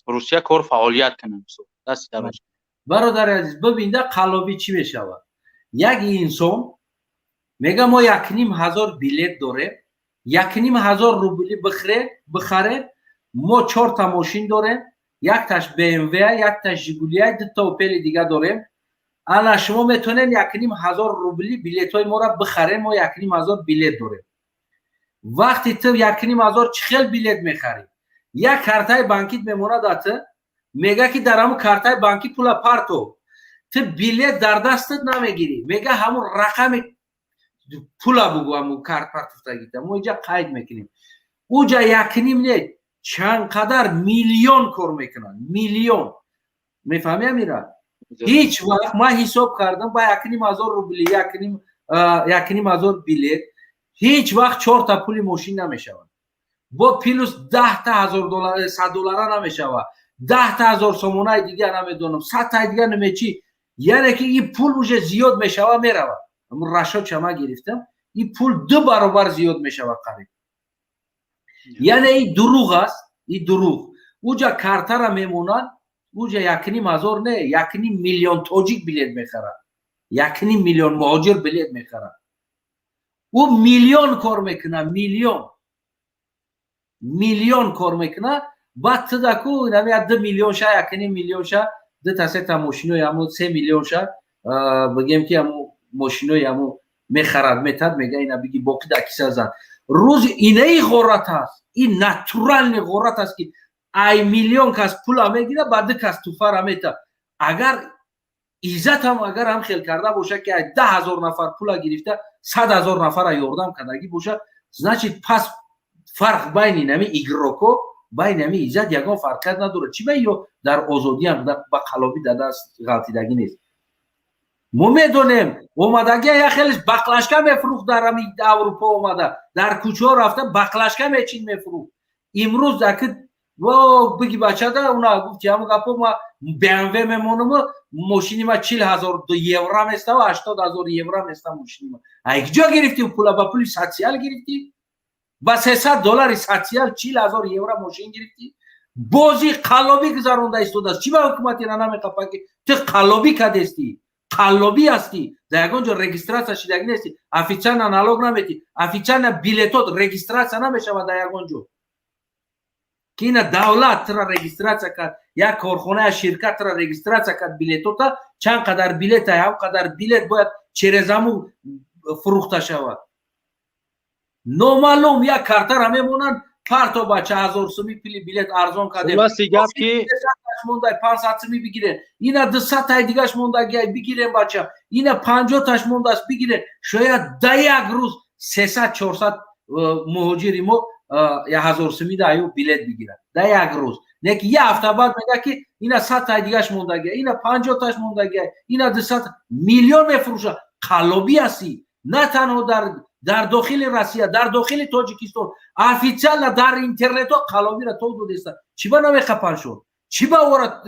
روسیه کار فعالیت کنن دست درش برادر عزیز ببین در قلابی چی میشود یک انسان میگه ما 1,500 بلیت داره 1,500 روبلی بخره ما 4 تا ماشین داریم یک تاش BMW یک تاش ژیگولی 2 تا اوپل دیگه داریم انا شما میتونین 1,500 روبلی بلیت های ما را بخرین ما 1,500 بلیت داریم وقتی تو 1,500 چخل بلیت میخری یک کارتای بانکیت میمونه داته میگه که در همون کارتای بانکی پول پارتو تو بلیت در دستت نمیگیری میگه همون رقم پول بگو همون کارت پارتوفتگی ما اینجا قید میکنیم اونجا 1,5 نه چند قدر میلیون کار میکنن میلیون میفهمی امیرا هیچ وقت ما حساب کردم با 1,500 روبلی 1,500 بلیت هیچ وقت 4 تا پول ماشین نمیشود با پلوس 10 تا $1,000 $100 نمیشود 10 تا 1000 سومونای دیگه نمیدونم 100 تا دیگه نمیچی یعنی که این پول وجه زیاد میشود میرود اما رشاد شما گرفتم این پول 2 برابر زیاد میشود قریب یعنی این دروغ است این دروغ اونجا کارتا را میمونن اونجا 1,500 نه 1,5 میلیون توجیک بلیت میخره 1,5 میلیون مهاجر بلیت میخره او میلیون کار میکنه میلیون کار میکنه بعد تو دکو نمی 2 میلیون شا 1,5 میلیون شا 2 تا 3 تا ماشینو یا 3 میلیون شا بگیم که همو ماشینو همو میخرد میتاد میگه اینا بگی باقی در کیسه زد روز اینه غرات هست این ناتورال غرات هست که ای میلیون کس پول میگیره بعد کس تو فر میتا اگر عزت هم اگر هم خیل کرده باشه که 10,000 نفر پول گرفته 100,000 نفر یاردم کردگی باشه значит پس فرق بین نمی ایگروکو بین نمی عزت یگان فرقیت نداره چی بیو در آزادی هم با قلابی داده غلطیدگی نیست ما میدونیم اومدگی یا خیلیش بقلشکه میفروخت در اروپا اومده در کوچه ها رفته بقلشکه میچین میفروخت امروز دکت و بگی بچه ده اونا گفت که همون گپا ما BMW میمونم ماشینی ما 40,000 یورو میسته و 80,000 یورو میسته ماشینی ما ایک جا گرفتی پولا با پولی ساتیال گرفتی با $300 ساتیال 40,000 یورو ماشین گرفتی بازی قلابی گذرونده استوده چی با حکومتی را نمیخواه که تو قلابی کدستی قلابی هستی در یکان جا رگیستراسیا شدگی نیستی افیچان انالوگ نمیتی افیچان بیلیتوت رگیستراسیا نمیشه و در یکان جا که این دولت را رگیستراسیا کرد یک کارخانه شرکت را رجیستراسیا کرد بلیطوتا چند قدر بلیط هم قدر بلیط باید چرزمو فروخته شود. نامعلوم یک کارتر همه مونن پارتو بچه 1000 سومی بلیط ارزان کردیم. خلاصی گپ که 500 سومی بگیره. اینا 200 تای دیگهش موندگی بگیریم بچه. اینا 50 تاش مونده است بگیره. شاید در یک روز 300 400 مهاجری ما 1000 سومی دایو بلیط بگیرن در یک روز. نه که یه هفته بعد میگه که اینا 100 تای دیگهش موندگی، اینا 50 تاش موندگی، اینا 200 میلیون میفروشه. قلابی هستی. نه تنها در داخل روسیه، در داخل تاجیکستان افیشال در اینترنت ها قلابی را تو دودسته. چی با نمیخپن شد؟ چی با ورا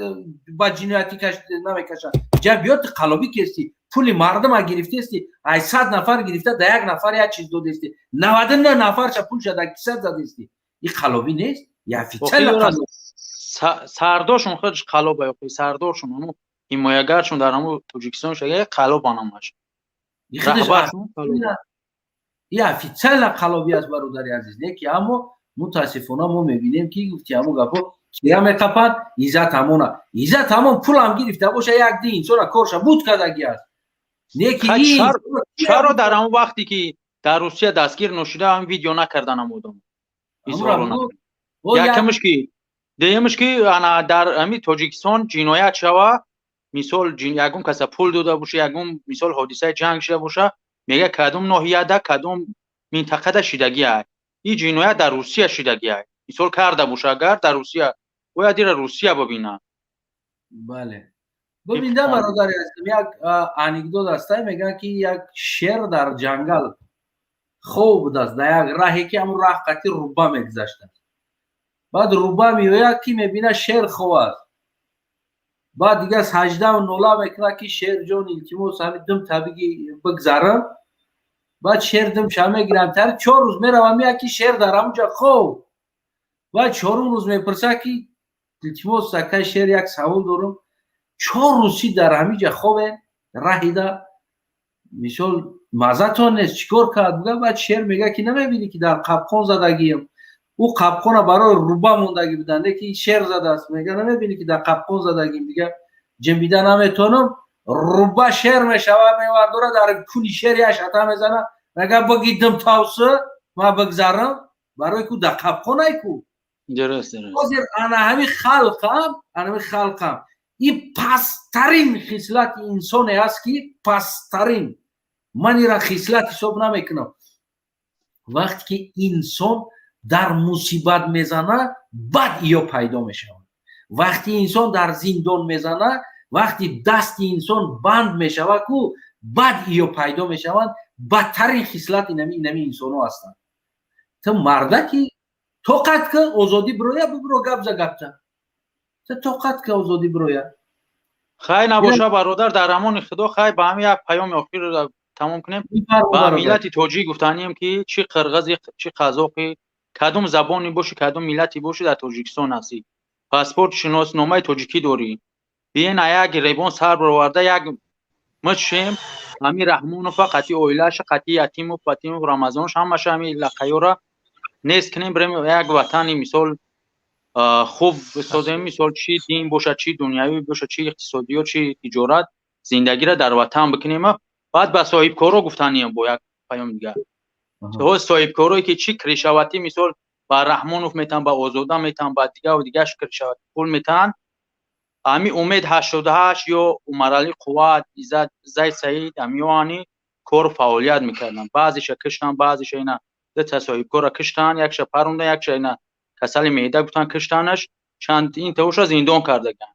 با جنایتی کش نمیکشن؟ جبیات قلابی کسی پول مردم ها گرفته استی، 800 نفر گرفته در یک نفر یک چیز دودستی، 99 نفر چه پول شده کیسه زدستی. این قلابی نیست؟ یا افیشال سردارشون خودش قلابه یا سردارشون اونو حمایتگرشون در همون تاجیکستان شده قلاب نامش. این افیشال قلابی است برادر عزیز. نه که اما متاسفانه ما میبینیم که گفتی همون گپا کیا میقپن عزت همونه عزت همون پول هم گرفته باشه یک دین چرا کارش بود کردگی است. نه که چرا در اون وقتی که در روسیه دستگیر نشده هم ویدیو نکردن همودم یکمش که دیمش که انا در امی تاجیکستان جنایت شوه مثال یگم کس پول داده باشه یگم مثال حادثه جنگ شده باشه میگه کدوم ناحیه ده کدوم منطقه ده شدگی است. این جنایت در روسیه شدگی است. مثال کرده باشه اگر در روسیه باید در روسیه ببینه. بله ببینده برادر هستم یک انکدوت است میگن که یک شیر در جنگل خوب است در یک راهی که همون راه قطعی روبا میگذشته. بعد روبا میوید که میبینه شیر خوب است. بعد دیگه سجده و نولا میکنه که شیر جان التماس همین دم طبیعی بگذارم. بعد شیر دم شامه گیرم تر 4 روز میروم میگه که شیر در اونجا خوب. بعد 4 روز میپرسه که التماس که شیر یک سوال دارم 4 روزی در همینجا خوبه راهی ده مثال مزه‌تون نیست چیکار کرد بگه. بعد شیر میگه که نمیبینی که در قبقان زدگیم او قبقان برای روبا موندگی بودن که شیر زده است. میگه نمیبینی که در قبقان زدگیم دیگه جنبیده نمیتونم روبا شیر میشوه میوردوره در کونی شیر یش حتا میزنه میگه بگیدم تاوسه ما بگذارم برای که در قبقان ایکو درست انا همین خلقم این پسترین خصلت انسان است که پسترین من را خصلت حساب نمیکنم. وقتی که انسان در مصیبت میزنه بعد یا پیدا میشه. وقتی انسان در زندان میزنه وقتی دست انسان بند میشوه کو بعد یا پیدا میشوند. بدترین خصلت اینمی انسان ها هستند. تو مرده که طاقت که آزادی برویه ببرو گپ زگپچه تو طاقت که آزادی برویه خیلی نباشه برادر در امان خدا. خیلی با همین یک پیام اخیر رو تمام کنیم. با ملت تاجیک گفتنیم که چی قرغزی چی قزاقی کدوم زبانی باشه کدوم ملتی باشه در تاجیکستان هستی پاسپورت شناسنامه تاجیکی داری بیاین یک ریبون سر برآورده یک مچیم همین رحمونوف قطعی اویلاش قطعی یتیم و فاطیم و رمضانش همش همین لقیورا نیست کنیم بریم یک وطنی مثال خوب بسازیم مثال چی دین باشه چی دنیوی باشه چی اقتصادی و چی تجارت زندگی را در وطن بکنیم. بعد به صاحب کارو گفتنیم با یک پیام دیگه تو صاحب کاروی که چی کریشاوتی مثال با رحمانوف میتن با آزاده میتن با دیگه و دیگه کریشاوتی پول میتن امی امید 88 یا عمر علی قوت عزت زید سعید امیوانی کار فعالیت میکردن بعضیش کشتن بعضیش اینا ده صاحب کارا کشتن یک شپرونده یک اینا کسل معده گفتن کشتنش چند این توش زندان کردگن.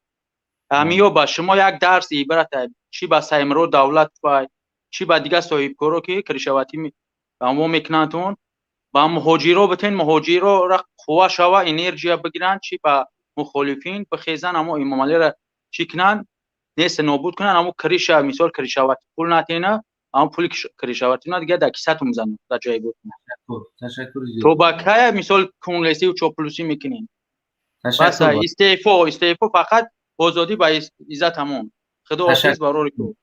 امیو با شما یک درس عبرت چی با سایمرو دولت و چی با دیگه صاحب کارو که کریشاوتی با میکنن با مهاجرو بتین مهاجرو را قوا شوا انرژی بگیرن چی با مخالفین بخیزن اما امام علی را چی کنن نیست نابود کنن اما کریشا مثال کریشاوتی پول نتینه اما پول کریشاوتی نه دیگه در کیسه‌تون میزنن در جای بود. تشکر زیاد. تو با که مثال کنگرسی و چاپلوسی میکنین بس استعفا فقط آزادی با عزت همون خدا حافظ برای تو.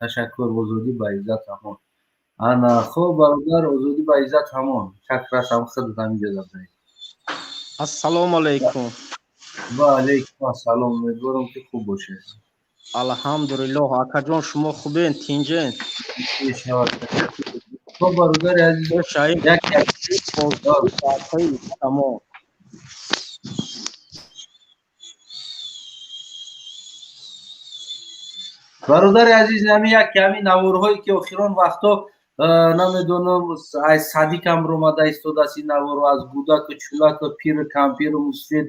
تشکر آزادی با عزت همون انا خوب برادر آزادی با عزت همون شکرش هم خدمت اینجا دارم. السلام علیکم. ва алейкум ассалом, امیدوارم که خوب باشه. الحمدلله آقا شما خوبین تینجین خب برادر عزیز تمام برادر عزیز نمی یک کمی نوارهایی که آخران وقتا نمیدونم از صدیق هم رو مده ایستاده است این نوارو از گودک و چولک و پیر کمپیر و مسفید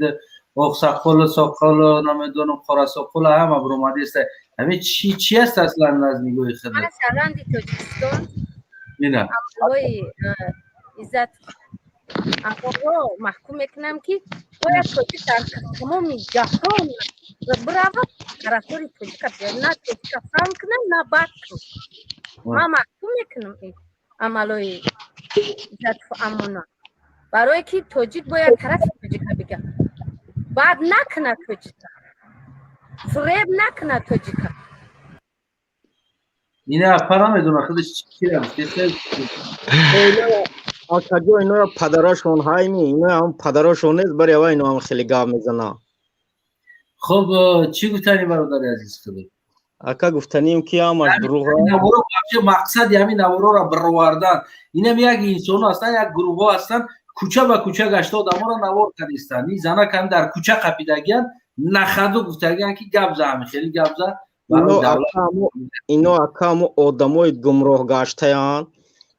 اخساقال ساقال نمیدونم خورساقال هم رو مده است. همین چی است اصلا از نگاه خود؟ من شهروند تاجیکستان نه آقای عزت آقا محکوم میکنم که باید تاجیک در تمام جهان برود طرفدار تاجیک بیاد، نه تاجیک فهم کنه نه بد کنه. من محکوم میکنم این عملای عزت و امونا برای که تاجیک باید طرف تاجیک بگه، بعد نکنه تاجیک، فریب نکنه تاجیک. اینه اپرا میدونه خودش چی هست؟ آقا اینا پدراشون هایمی، اینا هم پدراشون نیست برای اینا هم خیلی گام میزنه. خب چی گفتنی برادر عزیز خودی؟ اکا گفتنیم که هم از گروه نوارو مقصد همین نوارو را برآوردن. اینم یک انسان هستن، یک گروه هستن، کوچه به کوچه گشته آدما را نوار کردن. این زنا کم در کوچه قپیدگیان نخدو گفتگیان که گپ زدن، خیلی گپ زد. اینو اکا همو آدمای گمراه گشتهان،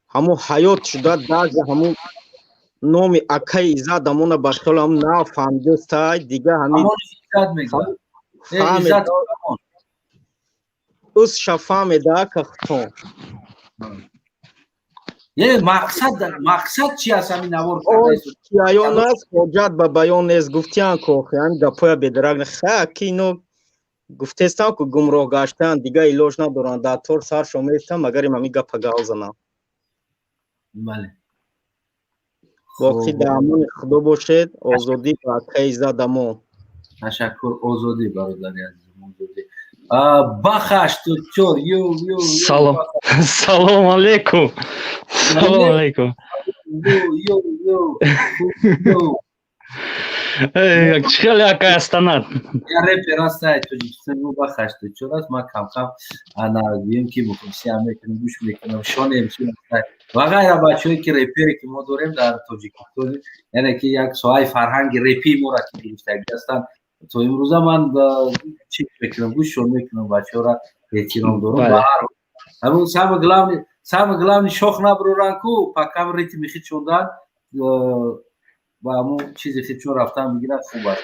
همو حیات شده داز همو نام اکای عزت همون باشکل هم نه فهمیده است دیگه همین عزت میگه عزت اس شفاهمیده که خطون یه مقصد چی هست همین نوار کرده بیان است حجت به بیان نیست گفتیان که خیلی گپای بدرگ نخواه که اینو گفته استم که گمراه گشتن دیگه ایلوش ندارن در طور سر شما استم مگر این همی گپ گاو زنم بله باقی دامون خدا باشد آزادی و اکای زدمو تشکر آزادی برادر عزیزم آزادی بخش دکتر یو سلام علیکم سلام علیکم یو خیلی اکای استانات یا رپر هست توجیکستان بخش دکتر است ما کم کم نردویم که مخلصی هم میکنم گوش میکنم شان امسون و غیر بچه‌ای که رپری که ما داریم در تاجیکستان یعنی که یک سوای فرهنگ رپی ما را که گرفتگی هستن تو امروز من چی میکنم گوش میکنم بچه‌ها را احترام دارم و همون سام گلام شوخ نبرورن کو پاکام ریتی میخید شوندن و همون چیزی که چون رفتن میگیرن خوب است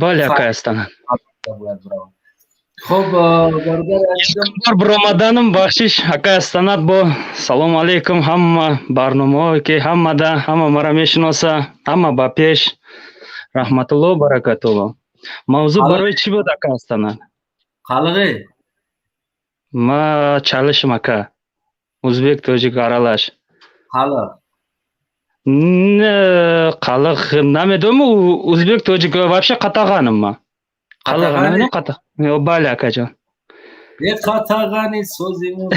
بله اکای استانات خب برادر عزیزم برآمدنم بخشش اکای استانات با سلام علیکم همه برنامه‌ای که همه مرا میشناسه همه با پیش رحمت الله و برکت الله. موضوع برای چی بود اکای استانات؟ خالقه ما چالشم اکا ازبک توجیک аралаш خالق نه خالق نمیدونم ازبک توجیک вообще قطعانم ما خالق نمیدونم قطع بله اکا جان یک قطعانی سوزیمون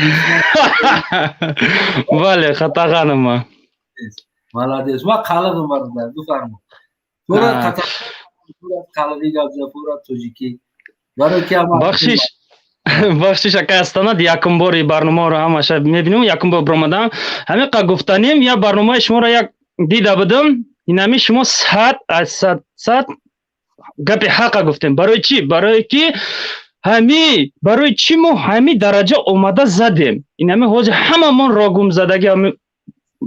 بله قطعانم ما молодец ما خالقم برادر بفرما پورا قطع پورا خالقی گابزا پورا توجیکی برای که بخشش اکای استانات یکم باری برنامه رو همش میبینیم یکم بار برآمدم همین که گفتنیم یا برنامه شما رو یک دیده بودم اینمی شما صد گپ حق گفتیم برای چی برای که برای چی ما همین درجه اومده زدیم اینمی حاج هممون را گم زدگی همین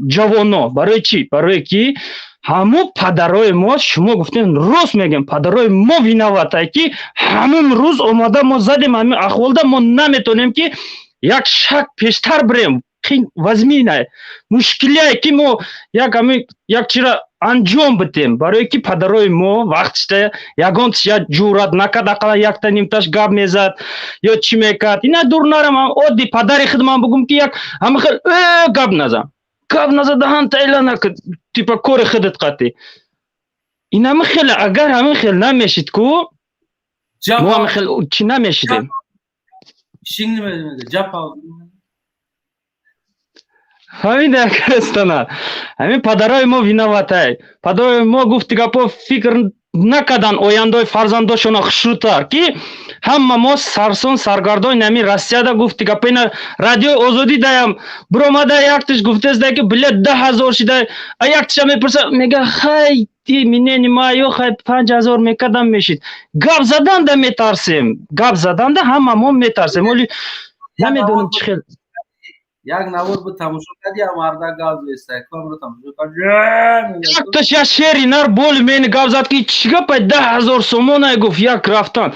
جوانا برای چی برای که همو پدرای ما شما گفتین روز میگم پدرای ما ویناواتای که همون روز اومده ما زدیم همین احوالده ما نمیتونیم که یک شک پیشتر بریم وزمینه مشکلی که ما یک چیزا انجام بدیم برای که پدرای ما وقتشته یگانش یا جورات نکرد اقلا یک تا نیمتاش گاب میزد یا چی میکرد اینا دور نرم عادی پدری خودم بگم که یک همه خیلی گاب نزم گاب نزدهان تا ایلا نکرد تیپا کور خودت قطعی این همه خیلی اگر همه خیلی نمیشید که ما همه خیلی چی نمیشیدیم شینگ نمیده جاپا همین در استانات همین پدرای ما ویناواتای پدرای ما گفتی که فکر накадан ояндаи фарзандошона хушрутар ки ҳама мо сарсон саргардони нами Россияда гуфти гапина радиои озодӣ даям биромада яктиш гуфтеста ки билет 10,000 шида яктиша мепурса мега хай ти минени ма ё хай 5,000 мекадам мешид гап заданда метарсем гап заданда ҳама мо метарсем оли намедонам чӣ хел як навор бу тамошо кади амарда гап зеста камро тамошо кади якташ я шери нар боли мени гап зад ки чӣ гапай 10,000 сомона гуфт як рафтан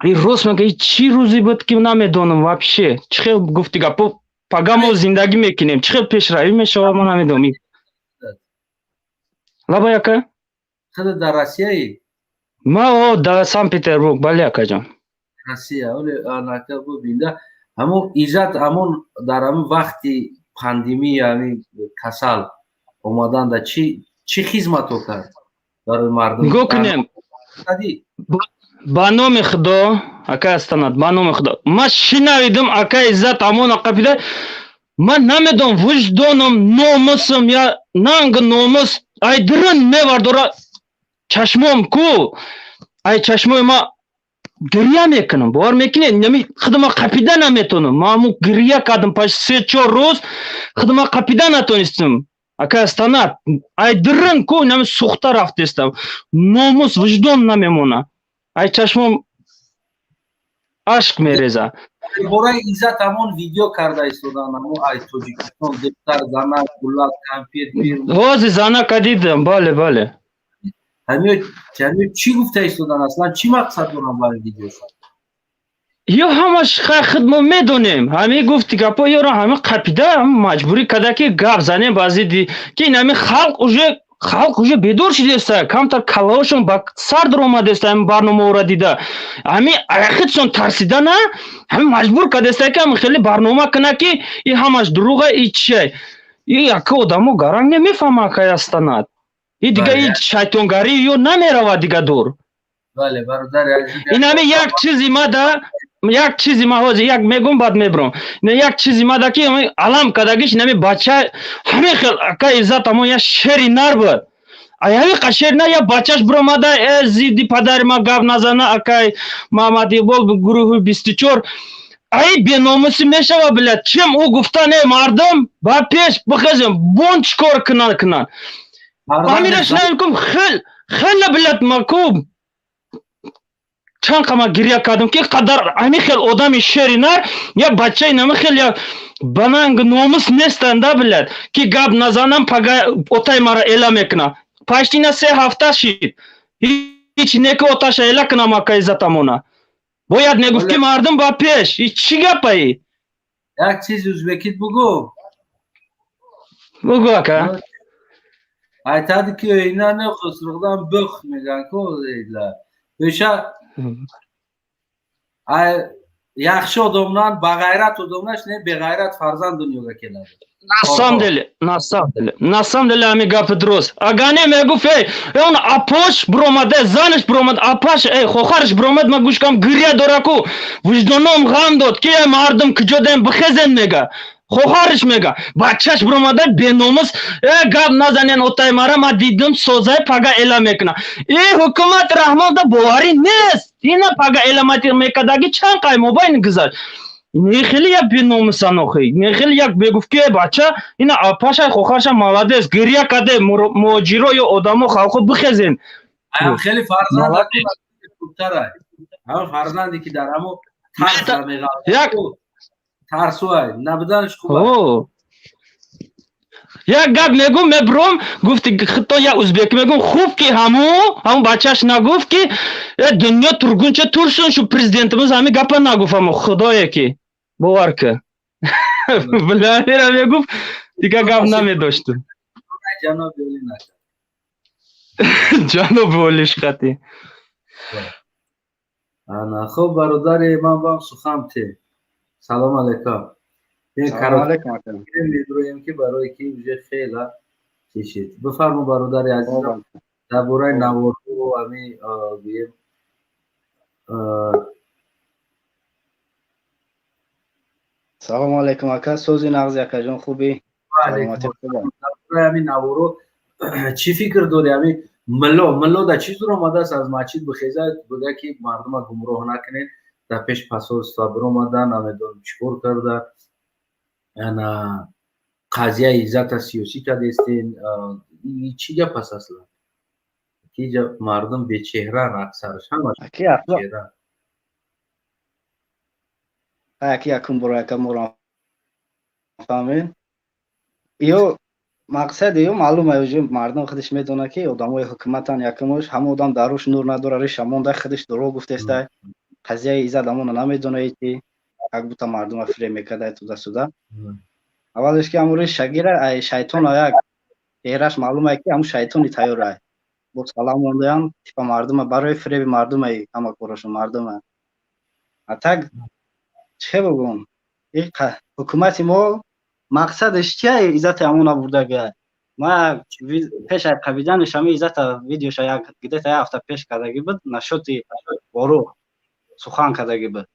и рост мега чӣ рӯзи буд ки намедонам вообще чӣ хел гуфти гапо пагамо зиндагӣ мекунем чӣ хел пешравӣ мешавад мо намедонем лаба яка худа дар Россияи ма дар Санкт-Петербург бале акаҷон Россия оли анака бу бинда ҳамон иззат ҳамон дар ҳамон вақти пандемия ҳамин касал омаданда чӣ хизмато кард барои мардум гӯ кунем ба номи худо ака астанад ба номи худо ман шинавидам ака иззат ҳамона қапида ман намедонам вуҷдонам номусам я нанг номус ай дирин мевардора чашмом ку ай чашмои ма гирья мекунам бовар мекунед нами худама қапида наметонам ман гирья кардам почти 3-4 рӯз худама қапида натонистам ака астанад ай дирин ку нами сухта рафтестам номус вуҷдон намемона ай чашмом ашк мереза бораи иззат ҳамон видео карда истодан ҳамон ай тоҷикистон дифтар занак гулак компютер ҳози занака дидам бале бале ҳамиё чӣ гуфта истодан аслан чӣ мақсад дорам бар видеоша ё ҳамаш худ мо медонем ҳами гуфти гапо ёро ҳами қапида маҷбурӣ када ки гап занем ба зидди ки нами халқ уже бедор шидеста камтар калаошон ба сар даромадеста ҳами барномаҳоро дида ҳами аяхидшон тарсида на ҳами маҷбур кардеста ки ҳами хеле барнома куна ки и ҳамаш дуруға и чия и яка одамо гаранг немефаҳма кай астанад и дига и шайтонгарӣ ё намеравад дига дур бале бародар инами як чизи ма ҳозир як мегум баъд мебурам як чизи мада ки алам кадагиш нами бача ҳамин хел ака иззат ҳамон я шери нар буд аяви қашер на я бачаш биромада зидди падари ма гап назана акай маҳмадиқбол гурӯҳи 24 ай беномусӣ мешава билад чим ӯ гуфта не мардум ба пеш бихезем бон чикор кунан ҳамираш намекум хеле билад макум чанд қама гирья кардам ки қадар ҳамин хел одами шери нар я бачаи нами хел я бананг номус нестанда билад ки гап назанам пага отаи мара эла мекуна почти на 3 ҳафта шид ҳич неки оташа эла кунам ака иззатамона бояд мегуфт ки мардум ба пеш и чӣ гапаи як чизи ӯзбекит бугу ака айтади ки ина нехусруғдан бух меган ку пеша яхши одомнан ба ғайрат одомнаш не беғайрат фарзанд дунёга келад на самом деле ҳами гапи дуруст агане мегуфт он апош биромада занаш биромад апаш хохараш биромад ма гӯш кам гирья дора ку вуҷдоном ғам дод ки мардум куҷодаем бихезен мега хохариш мега бачаш биромада беномус гап назанен отаи мара ма дидам созаи пага эла мекуна ҳукумати раҳмонда боварӣ нест ина пага эламати мекадаги чанд қай мобайни гузашт не хеле як беномусан охи не хеле як бегуфт ки бача ина апаша хохараша молодец гирья каде муҳоҷиро ё одамо халқо бихезен хеле фарзанде ки дар ҳамо тарсуай набуданаш хуб як гап мегум мебурам гуфти хито я ӯзбек мегум хуб ки ҳамун бачаш нагуфт ки дунё тургунча туршун шу президентимиз ҳами гапа нагуфтам худое ки бовар ку билаира мегуфт дига гап намедоштум ҷаноби олишхати ана хуб бародари ман бам сухан те салом алейкум медуроем ки барое ки уже хела чишид бифармо бародари азизам дар бораи наворҳо ҳами гӯем салому алейкум ака сози нағзи акаҷон хубӣ ҳамин наворҳо чӣ фикр дорӣ ҳамин ملو در چیز رو آمده است از مسجد بخیزه بگه که مردم گمراه نکنین در پیش پاسور صابر آمدن امیدون چکور کردن انا قضیه عزت سیاسی کرده استین چی گپ است اصلا که مردم به چهره اکثرش همش چهره یکی یکم برای یکم مرا فهمین ایو مقصد ایو معلومه اوجه مردم خودش میدونه که آدمای حکومتن یکمش همه آدم دروش نور نداره ریش همونده خودش دروغ گفته است قضیه عزت همون نمیدونه ایتی یک بوتا مردم فری میکرده تو دستوده اولش که امروز شگیره شیطان یک ایرش معلومه که همون شیطانی تیاره با سلام موندهان تیپا مردم برای فریب مردم ای همه کارشون مردم اتک چه بگم این حکومت ما مقصدش چیه عزت همون آورده گه ما پیش قبیدنش همه عزت ویدیوش یک گده تا هفته پیش کردگی بود نشوتی بارو سخن کردگی بود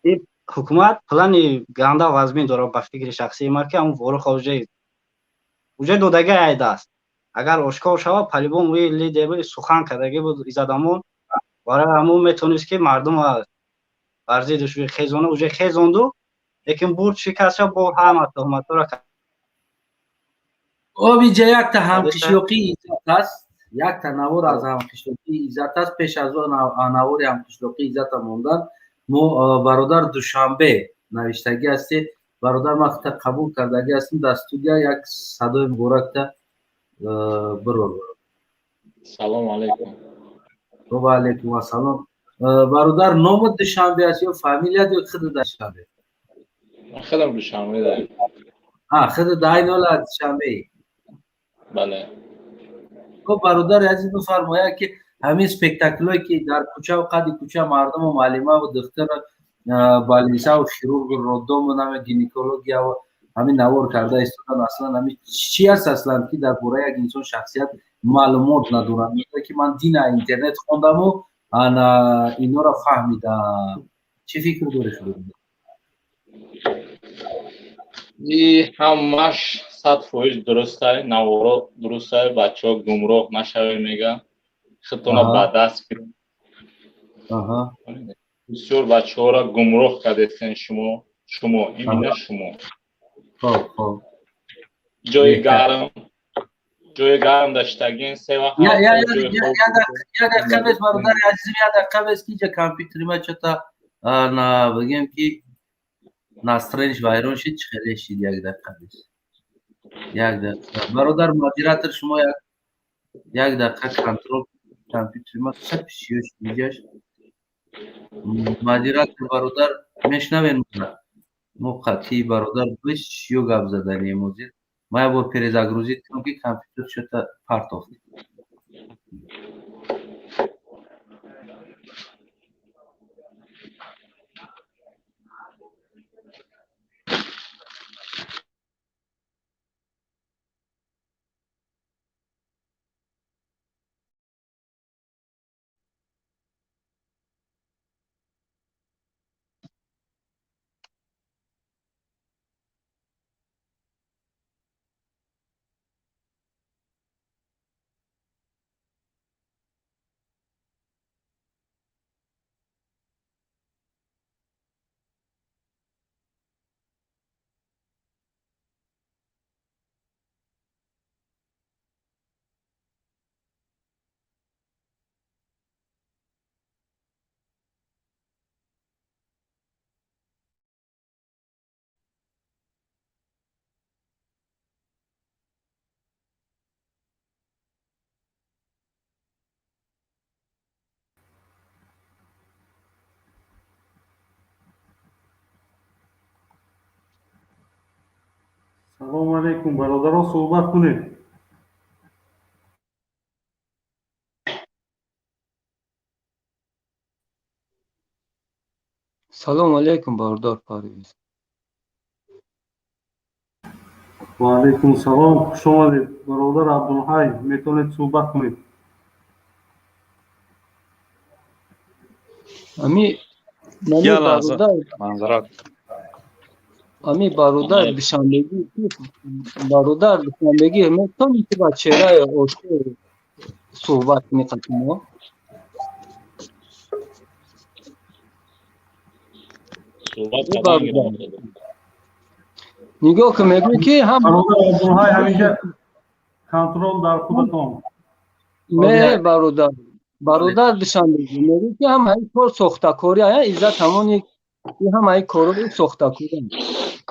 این حکومت پلانی گنده و وزمین داره به فکر شخصی ما که همون وارو خوجه دودگه عیده است اگر اشکار شود پلیبون وی لیدر سخن کردگی بود عزت همون برای همون میتونست که مردم ورزیدش روی خیزونه اوجه خیزوندو لیکن برد شکست با همه تهمت را کرد اینجا یک تا همقشلقی عزت است یک تنور از همقشلقی عزت است پیش از آن نور همقشلقی عزت موندن ما برادر دوشنبه نوشتگی هستی برادر وقت قبول کردگی هستیم در استودیو یک صدای مبارک تا برو سلام علیکم و علیکم السلام برادر نام دوشنبه است یا فامیلیا یا خود دوشنبه خودم دوشنبه دارم خود داینال دوشنبه بله خب برادر عزیز بفرمایید که همین اسپکتاکلایی که در کوچه و قد کوچه مردم و معلمه و دختر بالینسا و خیرورگ رودوم و نام گینیکولوژیا و همین نوار کرده استودن اصلا همین چی است اصلا که در باره یک انسان شخصیت معلومات ندارم میگه که من دین اینترنت خوندم و انا اینا را فهمیدم چی فکر داره شده این همش 100% درسته نوارا درسته بچه ها گمراه نشوه میگه خطونا بعد دست کنیم بسیار بچه ها را گمراه کردستین شما این بینه شما جای گرم داشتگین سه وقت یا دقیقه بس برادر عزیزم یا دقیقه بس که جا کامپیوتری ما چطا بگیم که نسترینش وایرون شید چخیره شید یک دقیقه بس برادر مدیراتر شما یک دقیقه کنترل کامپیوتری ما چه پیشیوش میگهش مدیراتر برادر میشنوین موقتی برادر بسیو گب زدنی موزید ما با پریزاگروزی کنم که کامپیوتر شده پارت آف سلام علیکم برادران صحبت کنید سلام علیکم برادر پرویز و علیکم سلام خوش آمدید برادر عبدالحی میتونید صحبت کنید امی برادر دوشنبگی میتونید که بچه رای صحبت میکنم. نگاه که میگوی که هم برادر همیشه کنترل در خودتون. نه برادر دشمن میگوی که هم این کار ساختکاری است. عزت همون یک هم این کارو ساختکاری است.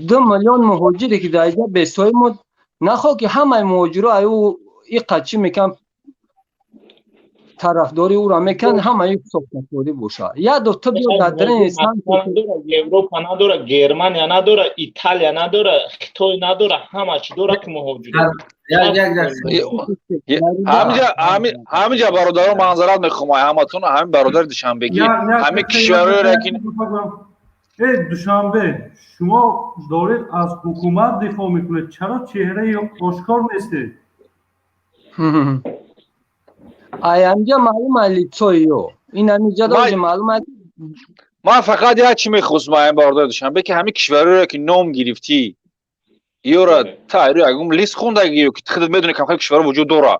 2 میلیون مهاجری که در اینجا بسای ما نخواه که همه مهاجرها این قچی میکن طرفداری او را میکن همه یک ساختکاری باشه. یا دو تا بیا در درن انسان اروپا نداره، گرمانیا نداره، ایتالیا نداره، خیتوی نداره، همه چی داره که مهاجر. همینجا برادران منظرت میخوام همتون همین برادر دوشنبگی همین کشورهای را که دوشنبه شما دارید از حکومت دفاع میکنید، چرا چهره آشکار نیستید؟ اینجا معلومه لیتسویو این همینجا داره معلومه. من فقط یک چی میخواستم این برادر دوشنبه که همین کشورهای را که نام گرفتی یورا تا اگم لیست خوندگی که خودت میدونی که کشور وجود داره.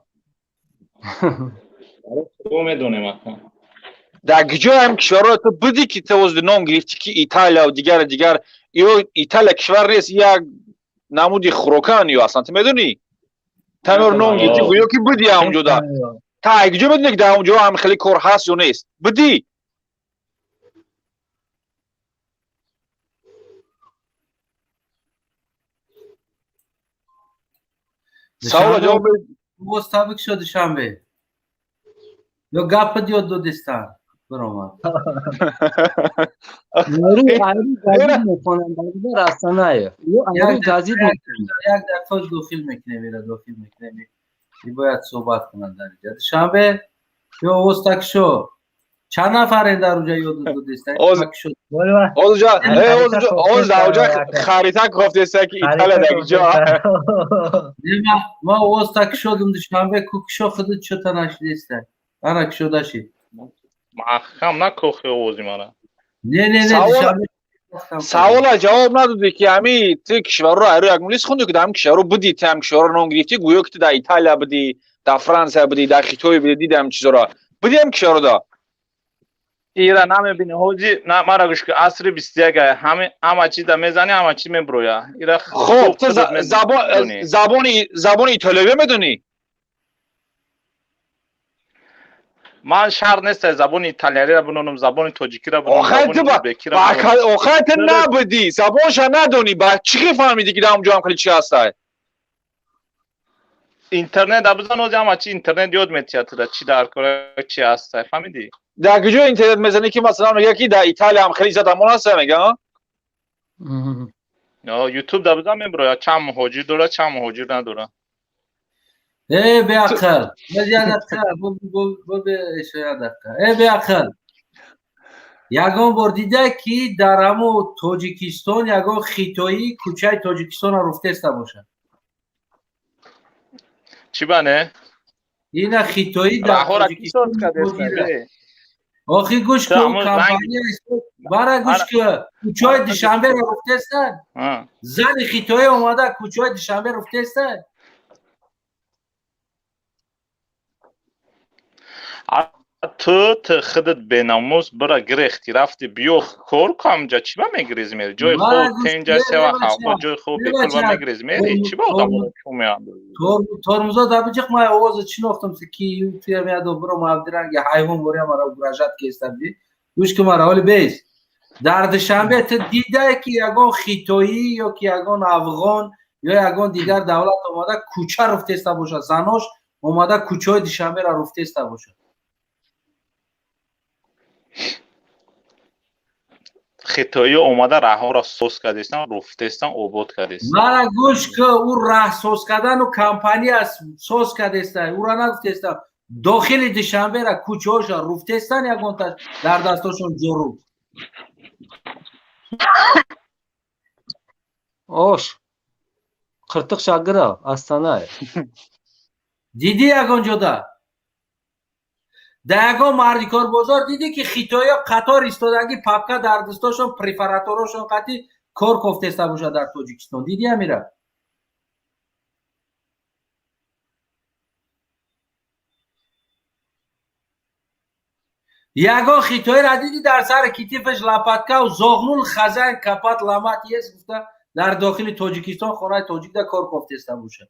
تو میدونی مثلا در کجا هم کشورها تو بدی که تو از نام گرفتی که ایتالیا و دیگر یا ایتالیا کشور نیست یک نمودی خروکانی اصلا تو میدونی تمر نام گرفتی گویا که بدی اونجا دا تا کجا میدونی که در اونجا هم خیلی کار هست یا نیست بدی. سوال جواب مستابق شد شنبه یا گپ دیو دو دستان برام نوری علی جدید میکنن در استانه یا علی جدید یک دفعه داخل میکنه باید صحبت کنن در اینجا شنبه یا استاک شو چند نفر در اونجا یا دو دستان اونجا خریطه گفته است که ایتالیا در اینجا ما استاک شدم شنبه کوکشو خودت چه تناشیده است انا کشو داشی محکم نکوخی اوزی مانا نه سوال جواب ندادی که همین تو کشور رو هر یک لیست خوندی که در هم کشور رو بدی تو هم کشور رو نام گرفتی گویا که تو در ایتالیا بدی در فرانسه بدی در خیتوی بدی دیدم چیزا را بدی هم کشور رو دا ایرا نمیبینی حاجی نه مرا گوش که عصر 21 همه چیز دا میزنی همه چیز میبرویا خب تو زبان ایتالیایی میدونی؟ من شهر نیست زبان ایتالیایی را بنونم زبان تاجیکی را بنونم زبان ازبکی را بنونم آخه تو نبودی زبانش ندونی با چی فهمیدی که در اونجا هم خیلی چی هسته اینترنت ابزان اوزی همه چی اینترنت یاد میتیاد چی در کاره چی هسته فهمیدی؟ در کجا اینترنت میزنی که مثلا یکی در ایتالیا هم خیلی زدمون هسته میگه یوتیوب در بزن میبرویا چند مهاجر داره چند مهاجر نداره بیاقل بیاقل یگان بار دیده که در همو تاجیکستان یگان خیتایی کوچه تاجیکستان رو رفته است باشه چی بانه؟ این خیتایی در تاجیکستان آخی گوش که کمپانی برای گوش که کوچه های دوشنبه رو رفته استن زن خیتایی اومده کوچه های دوشنبه رفته استن تو خودت بیناموز برای گرختی رفتی بیو کار کام جا چی با میگریز میری جای خوب تینجا سوا خواه جای خوب بکل با میگریز میری چی با آدم چون میاد ترمزا دا بچه ما آواز چی نختم که توی میاد و برو مابدرن یه حیوان برای مرا براجت که استبدی گوش که مرا حالی بیس در دوشنبه تو دیده که یگان خیتایی یا که یگان افغان یا یگان دیگر دولت اومده کوچه رفته است باشه زناش اومده کوچه های دوشنبه را رفته است باشه خیتایی اومده راه ها را سوس کردستن رفته استن اوبود کردستن مرا گوش که او راه سوس کردن و کمپانی از سوس کردستن او را نرفته استن داخل دوشنبه را کوچه هاش را رفته استن یگان در دستاشون جرو اوش قرتق شاگره استانه دیدی یگان جدا در یگان مردی کار بازار دیدی که خیتایی ها قطار ایستادگی پاپکا در دستاشون پریفراتوراشون قطعی کار کفته است باشه در تاجیکستان دیدی همیره یگان خیتوی را دیدی در سر کتیفش لپتکه و زاغنول خزن کپت لامت یست گفته در داخل تاجیکستان خانه تاجیک در کار کافتسته باشه.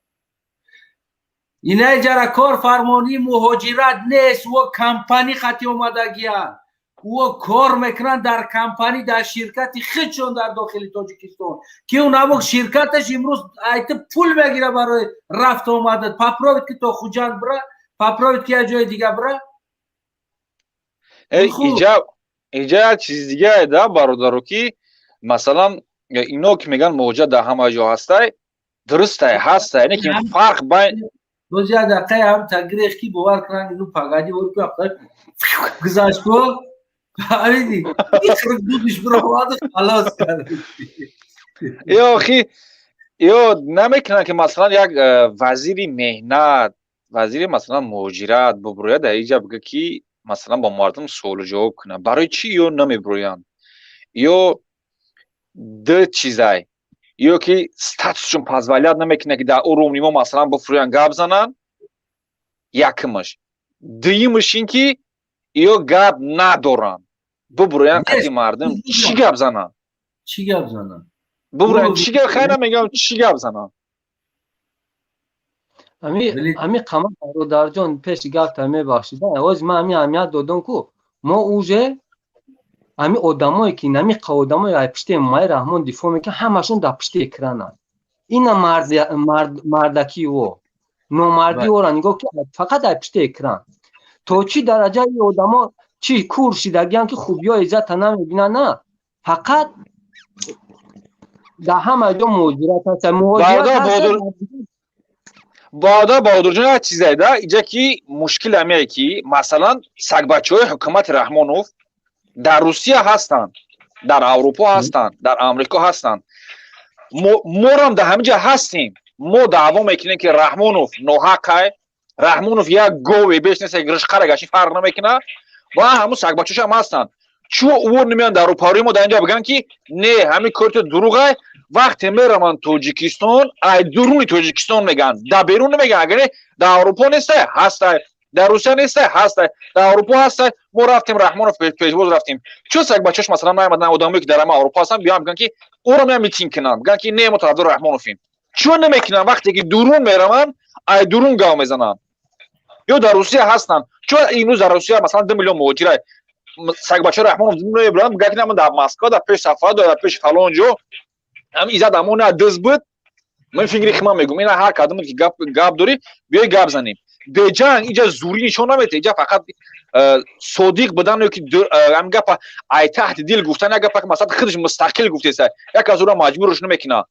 اینه جرا کار فرمانی مهاجرت نیست و کمپانی خطی اومده گیان و کار میکنن در کمپانی در شرکتی خودشون در داخل تاجیکستان که اون هم شرکتش امروز ایت پول بگیره برای رفت آمده پاپراوید که تا خوجند بره پاپراوید که جای دیگه بره. اینجا چیز دیگه ده برادرو که مثلا اینا که میگن موجود در همه جا هسته درسته هسته اینه که فرق بین روزی دقیقه هم تگریخ کی باور کنن اینو پاگادی ورکو افتاد گذاشت کو آریدی خرج دودش برو خلاص کرد یا اخی یا نمیکنن که مثلا یک وزیری مهنت وزیر مثلا مهاجرت ببروه در اینجا بگه که مثلا با مردم سوال و جواب کنه برای چی یا نمیبروین یا دو چیزای یا که ستاتوسشون پازولیت نمیکنه که در ارومنیما مثلا بفروین گاب زنن یکمش دویمش این که یا گاب ندارن ببروین قدی مردم چی گاب زنن ببروین چی گاب خیلی نمیگم چی گاب زنن امی قمر برادر جان پیش گفت میبخشید آواز من اهمیت دادم که ما اوجه امی آدمایی که نمی آدمای از پشت مای رحمان دفاع میکنن همشون در پشت اکرانن این مردکی و نامردی و را نگاه که فقط از پشت اکران تا چی درجه ای آدما چی کور شدگیان که خوبی ها عزت نمیبینن نه فقط در همه جا مهاجرت هست بادا بهادر جان یک چیز ایده اینجا که مشکل همیه که مثلا سگ بچه های حکومت رحمانوف در روسیه هستند در اروپا هستند در امریکا هستند ما هم در همینجا هستیم ما دعوا میکنیم که رحمانوف ناحقه رحمانوف یک گوی بیش نیست یک رشقه گشی فرق نمیکنه و همون سگ بچه‌ش هم هستند چون او نمیان در اروپا ما در اینجا بگن که نه همین کارت دروغه وقتی میرم تاجیکستان ای درون تاجیکستان میگن در بیرون نمیگن اگر در اروپا نیسته هسته در روسیه نیسته هسته در اروپا هسته ما رفتیم رحمانوف پیشواز رفتیم چون سگ بچه‌ش مثلا نمیدن آدمی که در اروپا هستن بیان میگن که او رو میتین کنن میگن که نه ما طرفدار رحمانوفیم چون نمیکنن وقتی که درون میرن ای درون گاو میزنن یا در روسیه هستن چون اینو در روسیه مثلا 2 میلیون مهاجر سگ بچه رحمانوف درون میرن میگن که من در مسکو در پیش صفا در پیش فلان جو هم ایزاد امونه دز بود من فکر خمام میگم اینا هر کدوم که گاب داری بیای گاب زنیم به جنگ اینجا زوری نشون نمیده اینجا فقط صادق بدن که هم گپ ای تحت دل گفتن اگه فقط مثلا خودش مستقل گفته است یک از اونها مجبورش نمیکنه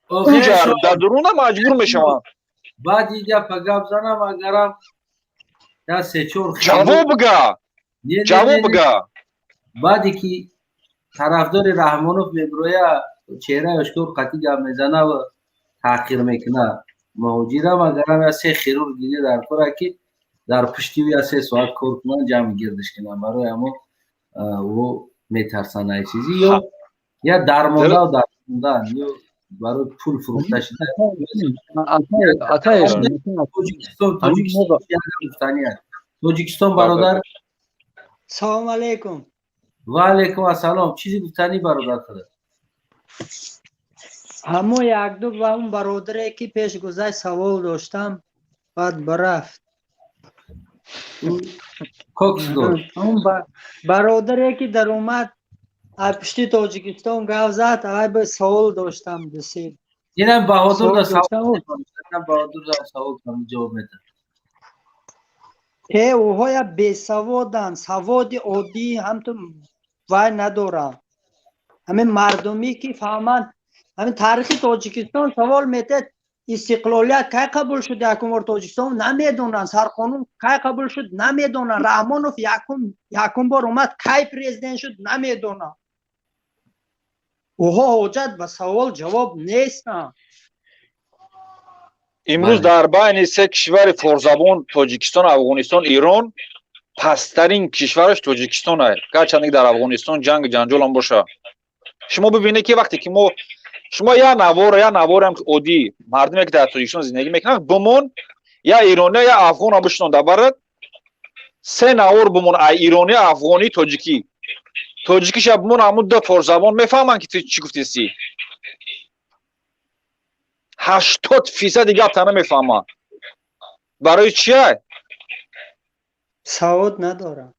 اونجا در درون مجبور میشم بعد اینجا گپ زنم اگرم یا سه چور جواب بگا بعدی که طرفدار رحمانوف میبرویا چهره اشکور قطعی گپ میزنه و تحقیر میکنه مهاجرم اگرم یا سه خیرور گیری در کاره که در پشتی یا 3 ساعت کار کنن جمع گردش کنن برای اما و میترسن ای چیزی یا درمانده و درماندن یا برای پول فروخته شده تاجیکستان برادر سلام علیکم و علیکم السلام چیزی گفتنی برادر خدا همو یک دو با اون برادره که پیش گذشت سوال داشتم بعد برفت اون برادره که در اومد پشتی تاجیکستان گاو زد اگر به سوال داشتم بسید اینم بهادر دا سوال کنم جواب میده اوها یا بی سوادن سواد عادی هم تو وای ندارن همین مردمی که فهمن همین تاریخ تاجیکستان سوال میده استقلالیت کی قبول شد یکم بار تاجیکستان نمیدونن سرقانون کی قبول شد نمیدونن رحمانوف یکم بار اومد کی پرزیدنت شد نمیدونن اوها حاجت به سوال جواب نیستن امروز در بین 3 کشور پرزبان تاجیکستان افغانستان ایران پسترین کشورش تاجیکستان است گرچه در افغانستان جنگ جنجال هم باشه شما ببینید که وقتی که ما شما یا نوار هم که عادی مردمی که در تاجیکستان زندگی میکنن بمون یا ایرانی یا افغان هم بشنون در برد سه نوار بمون ایرانی افغانی تاجیکی شب بمون همون دو فارس زبان میفهمن که تو چی گفتی سی 80% دیگه تنه میفهمن برای چیه سواد ندارم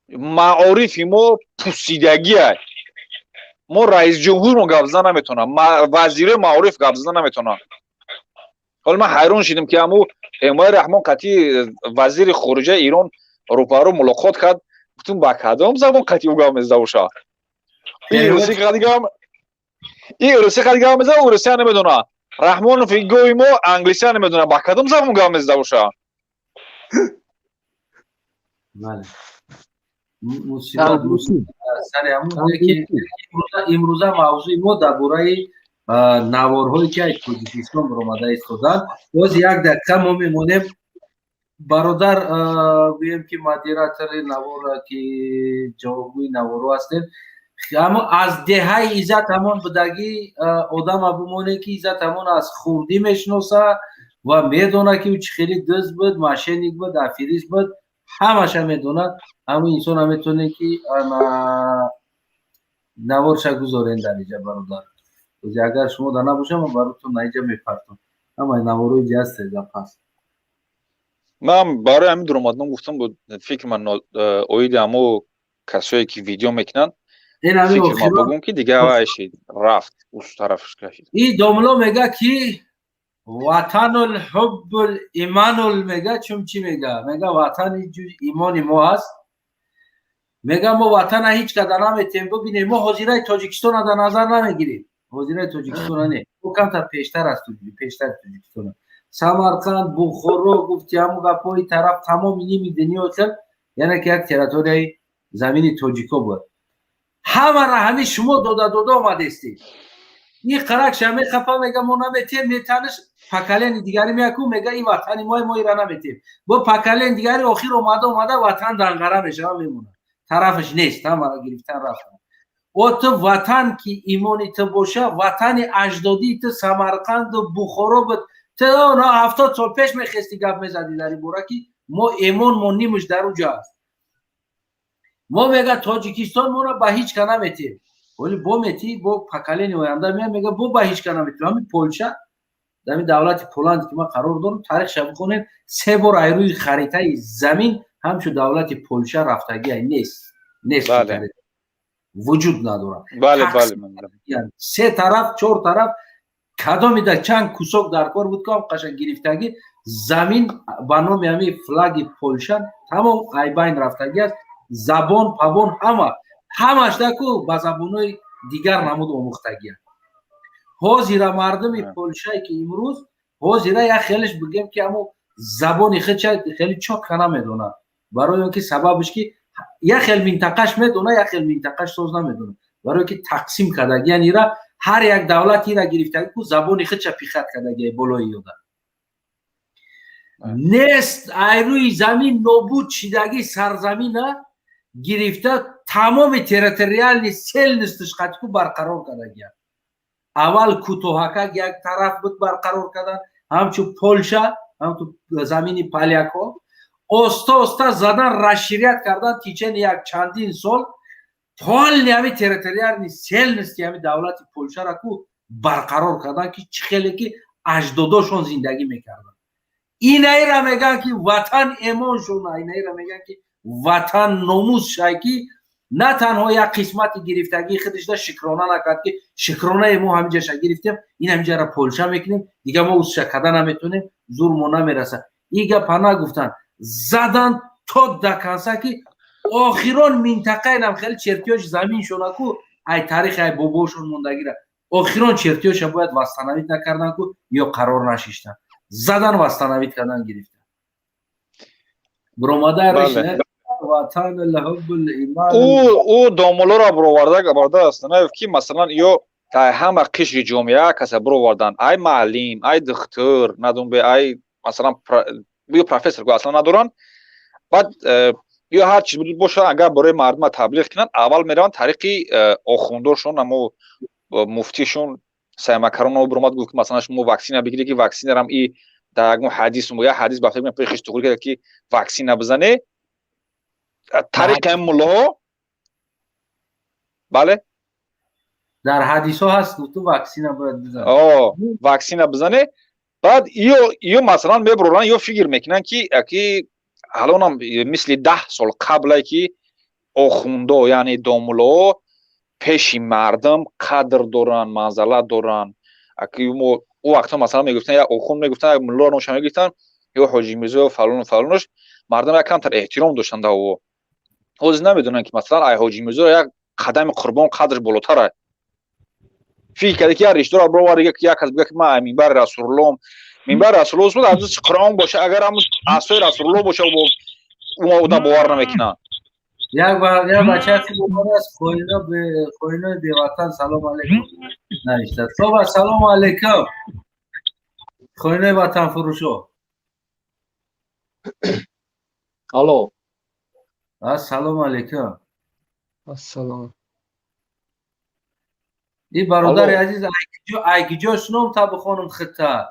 معارفی ما پوسیدگیه ما رئیس جمهور رو گپ زدن نمیتونم وزیر معارف گپ زدن نمیتونم حالا من حیران شدم که همو حمایت رحمان قطعی وزیر خارجه ایران روپارو ملاقات کرد گفتم با کدام زبان قطعی او گپ میزده باشه این روسی قدیگه هم میزده روسی هم نمیدونه رحمان فیگوی ما انگلیسی هم نمیدونه با کدام زبان گپ میزده باشه بله مصیبت سر همون که امروزه موضوع ما درباره نوارهایی که از توجیکستان برآمده ایستادن باز یک دقیقه ما میمونیم برادر بگیم که مدیراتور نوار که جوابگوی نوارو هستیم اما از دهه عزت همون بدگی آدم بمونه که عزت همون از خوردی میشناسه و میدونه که چه خیلی دزد بود ماشینیک بود افیریس بود همش هم میدونه همون انسان هم میتونه که نوارش گذارین در اینجا برادر اگر شما در نباشه من براتون اینجا میپرتم اما نواروی جست پس من برای همین درآمدنام گفتم بود فکر من اوید همو کسایی که ویدیو میکنن فکر من بگم که دیگه هایشید رفت اوش طرفش کشید این دوملو میگه که وطن الحب ایمان میگه چون چی میگه وطن ایمان ما هست میگه ما وطن هیچ کدر نمیتیم ببینیم ما حاضرای تاجیکستان در نظر نمیگیریم حاضرای تاجیکستان نه او کم تا پیشتر است پیشتر تاجیکستان سمرقند بخارا گفتی همون گپای طرف تمام نیمی دنیا کرد یعنی که یک تریتوری زمین تاجیکا بود همه را همه شما داده آمده استید این قرق شمی خفا میگه ما نمیتیم میتنش پکلین دیگری میگه میگه این وطن ما را نمیتیم با پکلین دیگری آخر اومده وطن دنگره میشه میمونه طرفش نیست همه را گرفتن رفتن و تو وطن که ایمانی تو باشه وطن اجدادی تو سمرقند و بخارا بود تو 70 سال پیش میخستی گپ میزدی در این باره که ما ایمان ما نیمش در اونجا هست ما میگه تاجیکستان ما را به هیچ که نمیتیم ولی با میتی با پکلین آینده میگه با هیچ که نمیتیم همین پولشا در دولت پولند که ما قرار دارم تاریخ شب کنیم 3 بار روی خریطه زمین همچون دولت پولشا رفتگی نیست بله. وجود نداره بله 3 طرف 4 طرف کدام در چند کوسک در کار بود که قشنگ گرفتگی زمین با نام همین فلاگ پولشا تمام ایبین رفتگی است زبان پبان همش دکو با زبانای دیگر نمود آموختگی است حاضر مردم پولشایی که امروز حاضر یا خیلیش بگیم که همون زبان خیلی چاک نمیدونه برای اینکه سببش که یا خیلی منطقهش میدونه یا خیلی منطقهش سوز نمیدونه برای که تقسیم کردگی یعنی را هر یک دولتی را گرفتگی که زبان خود چپیخت کردگی بالایی یاده نیست روی زمین نابود شدگی سرزمین گرفته تمام تریتوریال سیل نیستش خطکو برقرار کردگی اول کوتوهکا یک طرف بود برقرار کردن همچون پولشا همچون زمین پالیاکو استا زدن رشیریت کردن تیچن یک چندین سال پال همی تریتوریال سیل نیست که همی دولت پولشا را کو برقرار کردن که خیلی که اجداداشون زندگی میکردن اینایی را میگن که وطن ایمان شونه اینایی را میگن که وطن ناموس شایکی نه تنها یک قسمت گرفتگی خودش دا شکرانه نکرد که شکرانه ما همینجا گرفتیم این همینجا را پولشا میکنیم دیگه ما اوز شکده نمیتونیم زور ما نمیرسه ایگه پناه گفتن زدن تا دکنسه که آخران منطقه اینم خیلی چرتیاش زمین شونه که ای تاریخ ای باباشون موندگی را آخران چرتیاش باید وستنوید نکردن که یا قرار نشیشتن زدن وستنوید کردن گرفتن براماده رشنه وطن الحب الایمان او دوملو را برآورده است نه که مثلا یا تا همه قشر جامعه کسا برآوردن ای معلم ای دکتر ندون به ای مثلا بیا پروفسور کو اصلا ندارن بعد یا هر چیز بود باشه اگر برای مردم تبلیغ کنن اول میرن طریق آخونداشون اما مفتیشون سعی میکنن و برآمد گفت مثلا شما واکسن بگیری که واکسن هم ای در یک حدیث یا حدیث بافته میگن پیخش تو کرد که واکسین بزنه طریق ملا بله در حدیث ها هست تو واکسین باید بزنه واکسین بزنه بعد ایو مثلا میبرن یا فکر میکنن که الان مثل 10 سال قبل که آخوندا یعنی داملا پیش مردم قدر دارن منزله دارن او وقتا مثلا میگفتن یا آخوند میگفتن یا ملا نوشن میگفتن یا حاجی میرزا فلان فلانش مردم یک کمتر احترام داشتن و اوز نمیدونن که مثلا ای حاجی میرزا یک قدم قربان قدرش بالاتره فکر کرده که رشته را برو یک از بگه که ما منبر رسول الله منبر رسول الله بود از قرآن باشه اگر هم اصل رسول الله باشه و اون آدم باور نمیکنه یک بچه هستی بکنه از خوینه به وطن سلام علیکم نوشته صبح سلام علیکم خوینه وطن فروشو الو سلام علیکم السلام این برادر عزیز ایگیجا شنوم تا بخونم خطه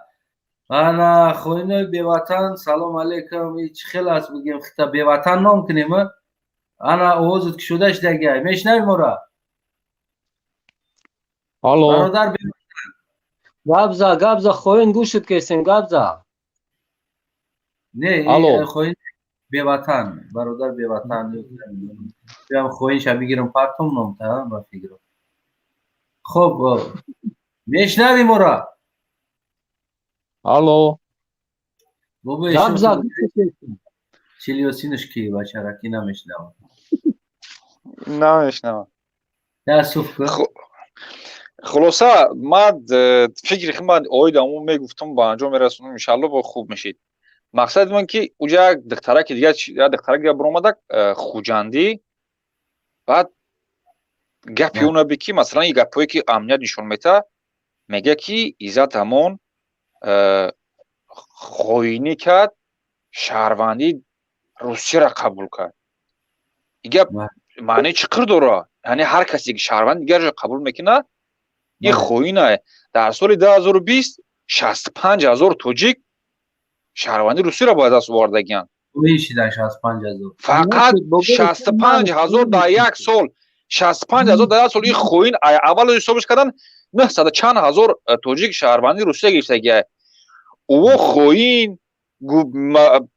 انا خوینه به وطن سلام علیکم این چه خیلی هست بگیم خطه به وطن نام کنیم انا اوزد که شدهش دیگه میشنوی مرا الو برادر گابزا خوین گوشت کسین گابزا نه خوین به وطن برادر به وطن بیام خوین شب بگیرم پرتم نام تا با فکرم خب میشنوی مرا الو گابزا چلیوسینش کی بچه را کی نمیشنوم نمیشنوم تاسف خلاصه من فکر خودم آیدامو میگفتم با انجام میرسونم ان شاء الله با خوب میشید مقصد من که اونجا دکتره که دیگه برآمده خوجندی بعد گپی اون بکی مثلا یک گپی که امنیت نشون میده میگه که عزت همون خوینی کرد شهروندی روسیه را قبول کرد دیگه معنی چقدر داره یعنی هر کسی که شهروند دیگر را قبول میکنه این خوینه در سال 2020 65,000 توجیک شهروندی روسیه را باید از واردگیان فقط 65,000 در یک سال 65,000 در یک سال این خوین اول حسابش کردن 900 چند هزار توجیک شهروندی روسیه گرفتگیه او خوین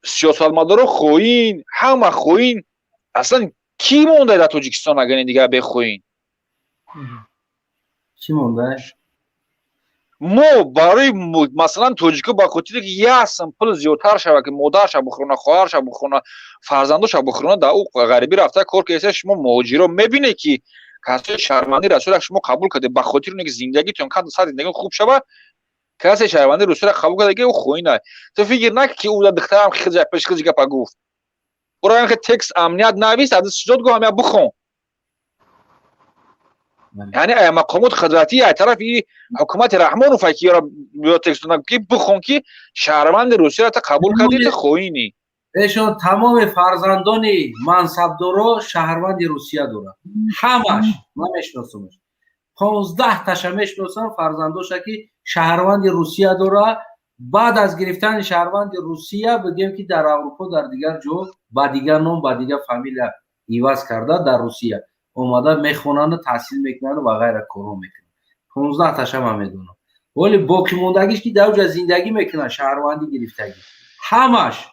سیاستمدارا خوین همه خوین اصلا کی مونده در تاجیکستان اگر دیگه به خوین چی مونده ما برای مثلا توجیکا با خاطر که یه سمپل زیادتر شوه که مادرش بخورونه خواهرش بخورونه فرزندش بخورونه در او غریبی رفته کار که شما مهاجرا میبینه که کسی شهروندی رسول شما قبول کرده به خاطر اینکه زندگیتون قد ساعت زندگی خوب شوه کسی شهروندی روسیه را قبول کرده که او خوینه تو فکر نکن که او دخترم خیلی پیش خیلی گپ گفت برای اینکه تکست امنیت نویس از سجاد گو همه بخون یعنی ای مقامات خدمتی ای طرف حکومت رحمان و فقیه را بیا تکست که بخون که شهروند روسیه را قبول کردی خوینی ایشون تمام فرزندان منصبدارا شهروند روسیه دارن همش من میشناسمش 15 تاشا میشناسم فرزنداش که شهروند روسیه داره بعد از گرفتن شهروند روسیه بگیم که در اروپا در دیگر جو با دیگر نام با دیگر فامیل ایواز کرده در روسیه اومده میخونن تحصیل میکنن و غیره کارو میکنن 15 تاشا من میدونم ولی باقی موندگیش که در زندگی میکنن شهروندی گرفتگی همش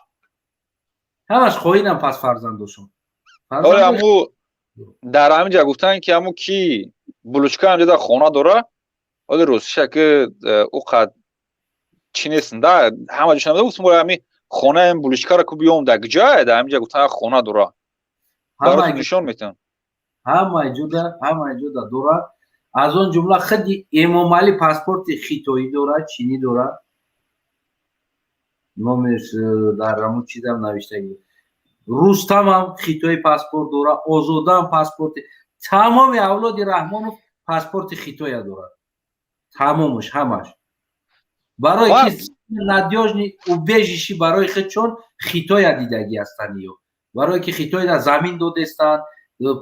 خوینم پس فرزنداشون امو در همینجا گفتن که امو کی بلوچکا همجا در خونه داره ولی روسیه که او قد چی نیستن در همه جوشنده گفتم برای همی خونه این بلوچکا را که بیام در گجای در همینجا گفتن خونه داره برای نشان میتون همه جدا داره از اون جمله خیلی امام علی پاسپورت خیتویی داره چینی داره نامش در همون چیزم نوشته روستم هم خیتوی پاسپورت داره آزاده هم پاسپورت تمام اولاد رحمان پاسپورت خیتوی داره تمامش همش برای که ندیاج و بیجیشی برای خود چون خیتوی دیدگی هستن برای که خیتوی در زمین دادستن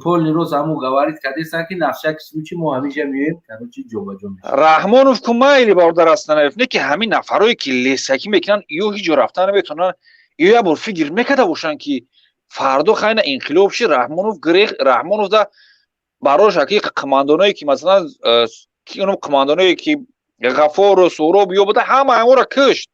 پول روز همو گوارید کردیستن که نفشه کسیم چی ما همیشه میویم کنوچی جوبا جو میشه رحمانوف که مایلی باردار هستن نه که همین نفرایی که لیسکی میکنن ایو هیچ جا رفتن نمیتونن ایو یا بر فکر میکرده باشن که فردا خیلی انقلاب شه رحمانوف دا براش که قماندانایی که مثلا که اونم قماندانایی که غفار و سوراب یا بوده همه را کشت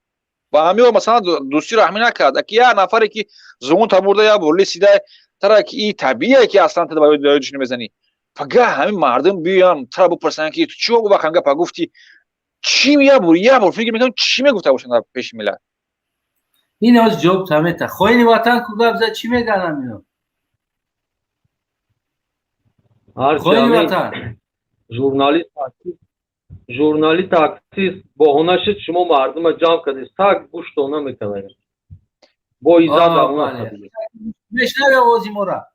و همه مثلا دوستی رحمی نکرد که یه نفری که زون تا برده یا برلی سیده ترا که این طبیعیه که اصلا تا باید نمیزنی پگه همین مردم بیان ترا بپرسن که تو چی بگو بخنگه پا گفتی چی میگه بر فکر میکنم چی میگفته باشن در پیش ملت این از جواب تمیته خوینی وطن کدام زد چی میگن همینو خوینی وطن ژورنالیست تاکسیست با هنر شد شما مردم جمع کردید تاک گوش تو نمیکنه با ایزاد اونا میشنوی آوازی مورا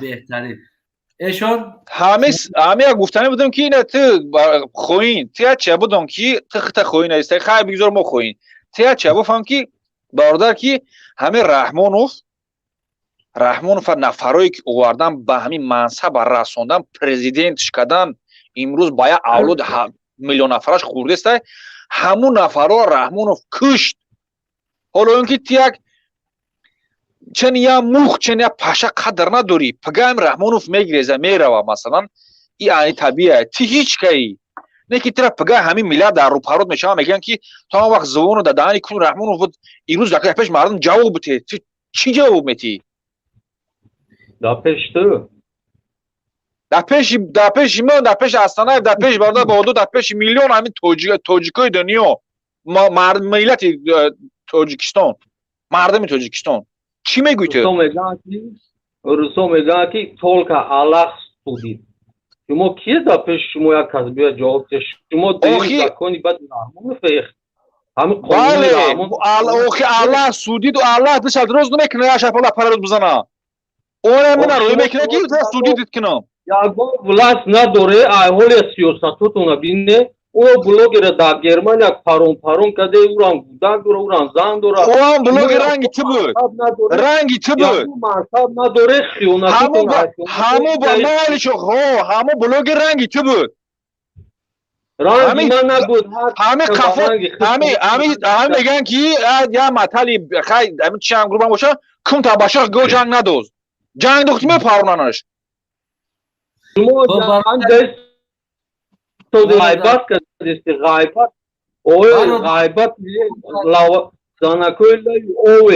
بهترین ایشون همه گفتنی بودم که اینه تو خوین تیا چه بودم که تخت خوین است خیلی بگذار ما خوین تیا چه بفهم که باردار که همه رحمانوف نفرایی که آوردن به همین منصب رسوندن پرزیدنتش کردن امروز باید اولاد میلیون نفرش خورده است همون نفرها رحمانوف کشت حالا اینکه تیک چن یا موخ چن یا پاشا قدر نداری پگم رحمانوف میگریزه میره مثلا این طبیعه تی هیچ کی نه که ترا پگه همین میلاد در رو پرود میشه میگن که تا وقت زبونو دادانی کون رحمانوف بود امروز دقیقه پیش مردم جواب بده چی جواب میتی دا پیش تو دا پیش استانه دا پیش برده با حدود دا پیش میلیون همین توجیکای دنیا ملت توجیکستان مردم توجیکستان چی میگوی تو؟ روسو میگن که تولک علاق سودید شما کیه دا پیش شما یک کس بیا جواب ده شما دیگه دکنی بعد رحمانوف همین قانون رحمانوف علاق سودید و علاق پیش از روز نمیکنه یا شفا لپره روز بزنه اونه من روی میکنه که سودید کنم یا گو ولاس نداره ایهولی سیاستتون بینه او بلوگر در گرمانیا پارون کده اوران گودک دوره اوران زن دوره اون بلوگر رنگی چه بود؟ رنگی چه بود؟ منصب نداره خیونتتون همو با مالشو همو بلوگر رنگی چه بود؟ رنگی من نبود همه خفا همه میگن که یا مطلی خیلی همین چی هم گروه باشه کم تا باشق گو جنگ ندوز جنگ دختی می پارونانش شما جنگ دست تو غیبت کردیستی غیبت اوه غیبت زنکوی لای اوه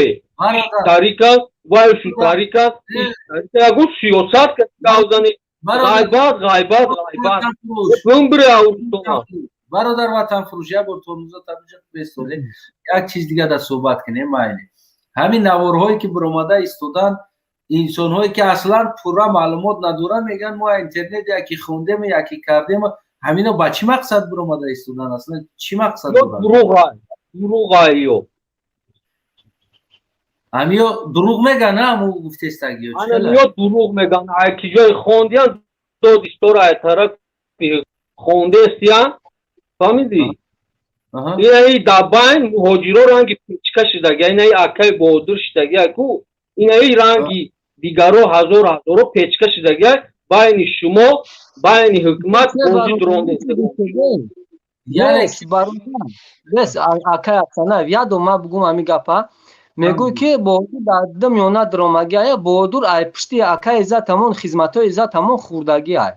تاریکا وایشو تاریکا اگو سیاست کردی غیبت بون بری آورد برادر وطن فروشی ها برطورموزا تبجیق بستوله یک چیز دیگه در صحبت کنیم مایلی همین نوارهایی که برامده ایستودن انسان هایی که اصلا پورا معلومات ندارن میگن ما اینترنت یکی خوندیم یکی کردیم همینا با چی مقصد برامده ایستودن اصلا چی مقصد دارن دروغ هاییو همیو دروغ میگن همو گفته استگیو همیو دروغ میگن اکی جای خوندیان دو دیستور های طرف خونده استیان فهمیدی اینایی داباین مهاجرو رنگی پیچکا شدگی اینایی اکای بودر شدگی اکو اینایی رنگی دیگرو هزارو پیچکا شدگی باینی شما باینی حکمت بوزی درونده Yes, barudan. Yes, akay aksana yado ma bugum ami gapa. Megu ki bodur da miona dromagi ay bodur ay pishti akay za tamon xizmatoy za tamon khurdagi ay.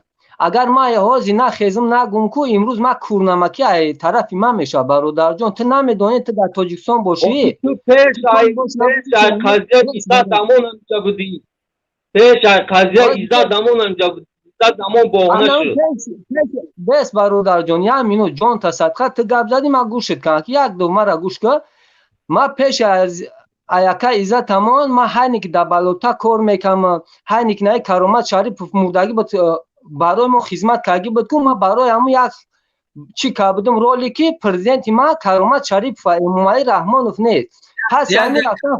Agar ma hozi na khizm na gum ku imruz ma kurnamaki ay tarafi ma mesha barodarjon tu namedoni tu dar Tojikiston boshi. Tu pesh ay qaziya isa tamon amja budi. Pesh ay qaziya isa tamon amja budi. بس برادر جان یا مینو جان تا صدقه تو گپ زدی ما گوشت کنم که یک دو مرا گوش کن ما پیش از ایاکا ایزا تمام ما هر که در بالوتا کار میکنم هر که نه کرامت شریف مردگی بود برای ما خدمت کردی بود که ما برای همون یک چی که بودم رولی که پرزیدنت ما کرامت شریف و امامعلی رحمانوف نیست پس یعنی اصلا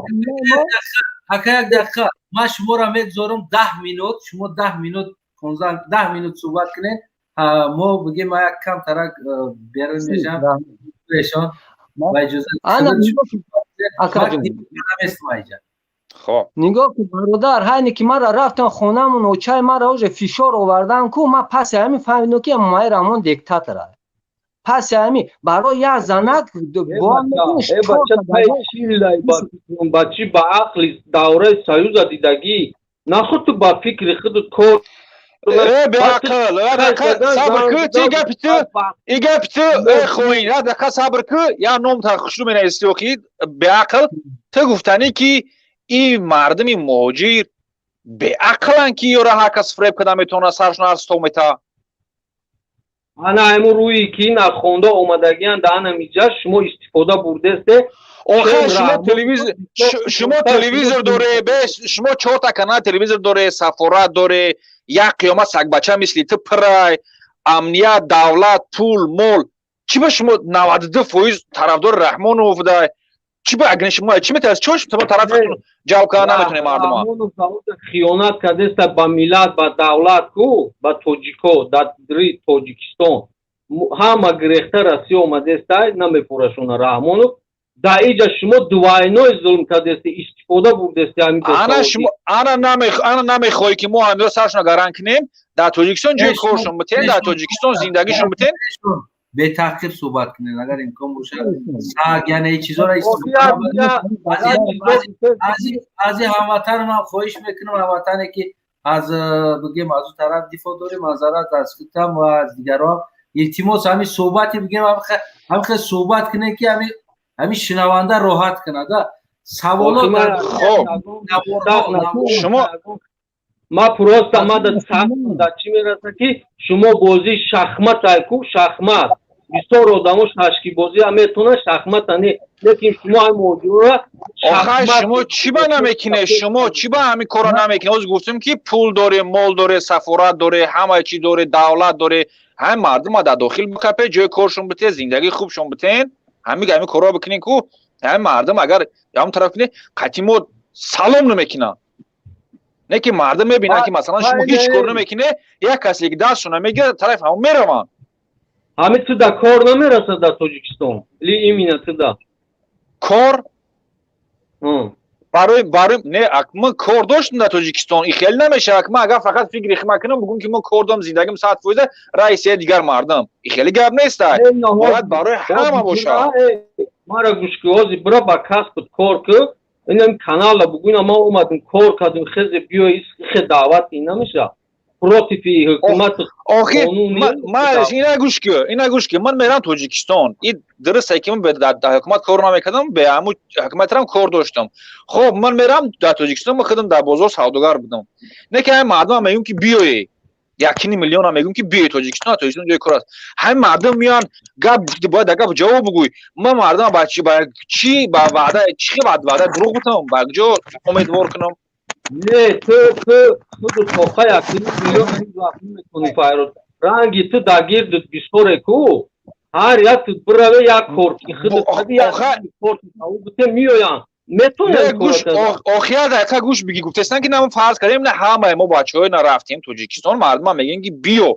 یک دقیقه ما شما را میگذارم 10 مینوت شما 10 مینوت 10 مینوت صحبت کنید ما بگیم ما یک کم ترک بیرون میشم ایشان با اجازه خب نگاه کن برادر، هایی که مرا رفتن خونمون و چای مرا اوج فشار آوردن کو، ما پس همین فهمیدم که مای رامون دیکتاتوره. پس همین برای یه زنک گام میکنش بچه با عقل دوره سیوز دیدگی نخود تو با فکر خود کار به عقل صبر که ایگه پیتو خوین را دکا صبر که یا نوم تا خوشلو من ایستیو که به عقل تو گفتنی که این مردمی مهاجر به عقلن که یورا هر کس فریب کده میتونه سرشون از تو میتا انا همون روی که نخونده اومدگیان دهن میجا شما استفاده برده سته آخه شما تلویزیون داره شما 4 تا کانال تلویزیون داره سفارت داره یک قیامت سگ بچه مثلی تو پرای امنیت دولت پول مول چی به شما 92% طرفدار رحمان افده چی به اگه شما چی میتونید چوش شما طرفتون جواب کنه نمیتونه مردم ها خیانت کرده است با ملت با دولت کو با توجیکو دری توجیکستان همه گرفته رسی اومده است نمیپورشون رحمانو در اینجا شما دوائنوی ظلم کرده است استفاده برده است انا نمیخوای که ما همه سرشون گران کنیم در توجیکستان جای کارشون بتین در توجیکستان زندگیشون بتین به تحقیق صحبت کنین اگر امکان باشه ساگ یعنی این چیزا را استفاده از هموطن ما خواهش میکنم هموطنی که از بگیم از اون طرف دفاع داره معذرت از خودم و از دیگران التماس همین صحبتی بگیم هم خیلی صحبت کنه که همین شنونده راحت کنه ده سوالات شما ما پروست ما در چی میرسه که شما بازی شخمت هایکو شخمت بسیار آدموش هشکی بازی هم میتونه شخمت نه لیکن شما هم موجود آخه شما چی با نمیکنه شما چی با همین کارا نمیکنه از گفتیم که پول داره مال داره سفارت داره همه چی داره دولت داره هم مردم در داخل بکپه جای کارشون بته زندگی خوبشون بتین همین کارا بکنین کو هم مردم اگر هم طرف کنه قطعی ما سلام نمیکنه نه که مردم میبینن که مثلا شما هیچ کار نمیکنه یک کسی که دستشون میگیره طرف هم میرون همین تو در کار نمیرسه در توجیکستان لی ایمینه تو در کار برای نه من کار داشتم در توجیکستان این خیلی نمیشه من اگر فقط فکر خیلی کنم بگم که من کار دارم زندگیم ساعت فویده رئیسی دیگر مردم این خیلی گپ نیست باید برای همه باشه ما را گوشکوازی برا با کسب کار که اینم کانال بگویم ما اومدیم کار کردیم خیلی بیایید خیلی دعوت این نمیشه پروتیفی حکومت قانونی اینا گوش که من میرم توجیکستان این درسته که من در حکومت کار نمیکردم به همون حکومت هم کار داشتم خب من میرم در توجیکستان خودم در بازار سوداگر بودم نه که مردم میگن که بیای 1 میلیون هم میگن که بیای توجیکستان جای کار است همه مردم میان گپ باید گپ جواب بگوی من مردم با چی با وعده چی وعده دروغ بتم با کجا امیدوار کنم نه تو توخه 1 میلیون میتونی فایرود رنگی تو داگیر دو بیشتره کو هر یک تو برای یک کورتی خود یک کورتی او بته میویان نه گوش آخر دقیقه گوش بگی گفتن که نه فرض کردیم نه همه ما بچهای نرفتیم توجیکستان مردم میگن که بیو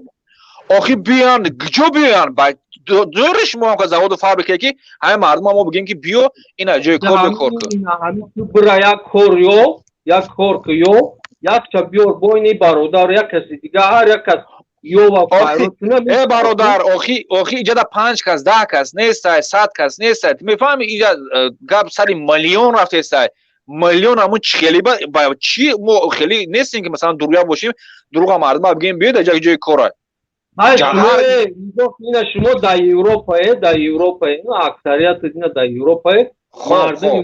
آخی بیان کجا بیان با دورش ما هم که زواد و فابریکه که همه مردم ما بگیم که بیو اینا جای کار بکار کن همین تو برای یک کوریو یک کورکیو یک چا بیور بوینی برادر یک کسی دیگه هر یک کس یو و فایروت ای برادر آخی اینجا 5 کس 10 کس نیست 100 کس نیست میفهمی اینجا گپ سری میلیون رفته است میلیون همون خیلی با چی ما خیلی نیستیم که مثلا دروغ باشیم دروغ مردم بگیم بیاد جای کار شما در اروپا اکثریت اینا در اروپا مردم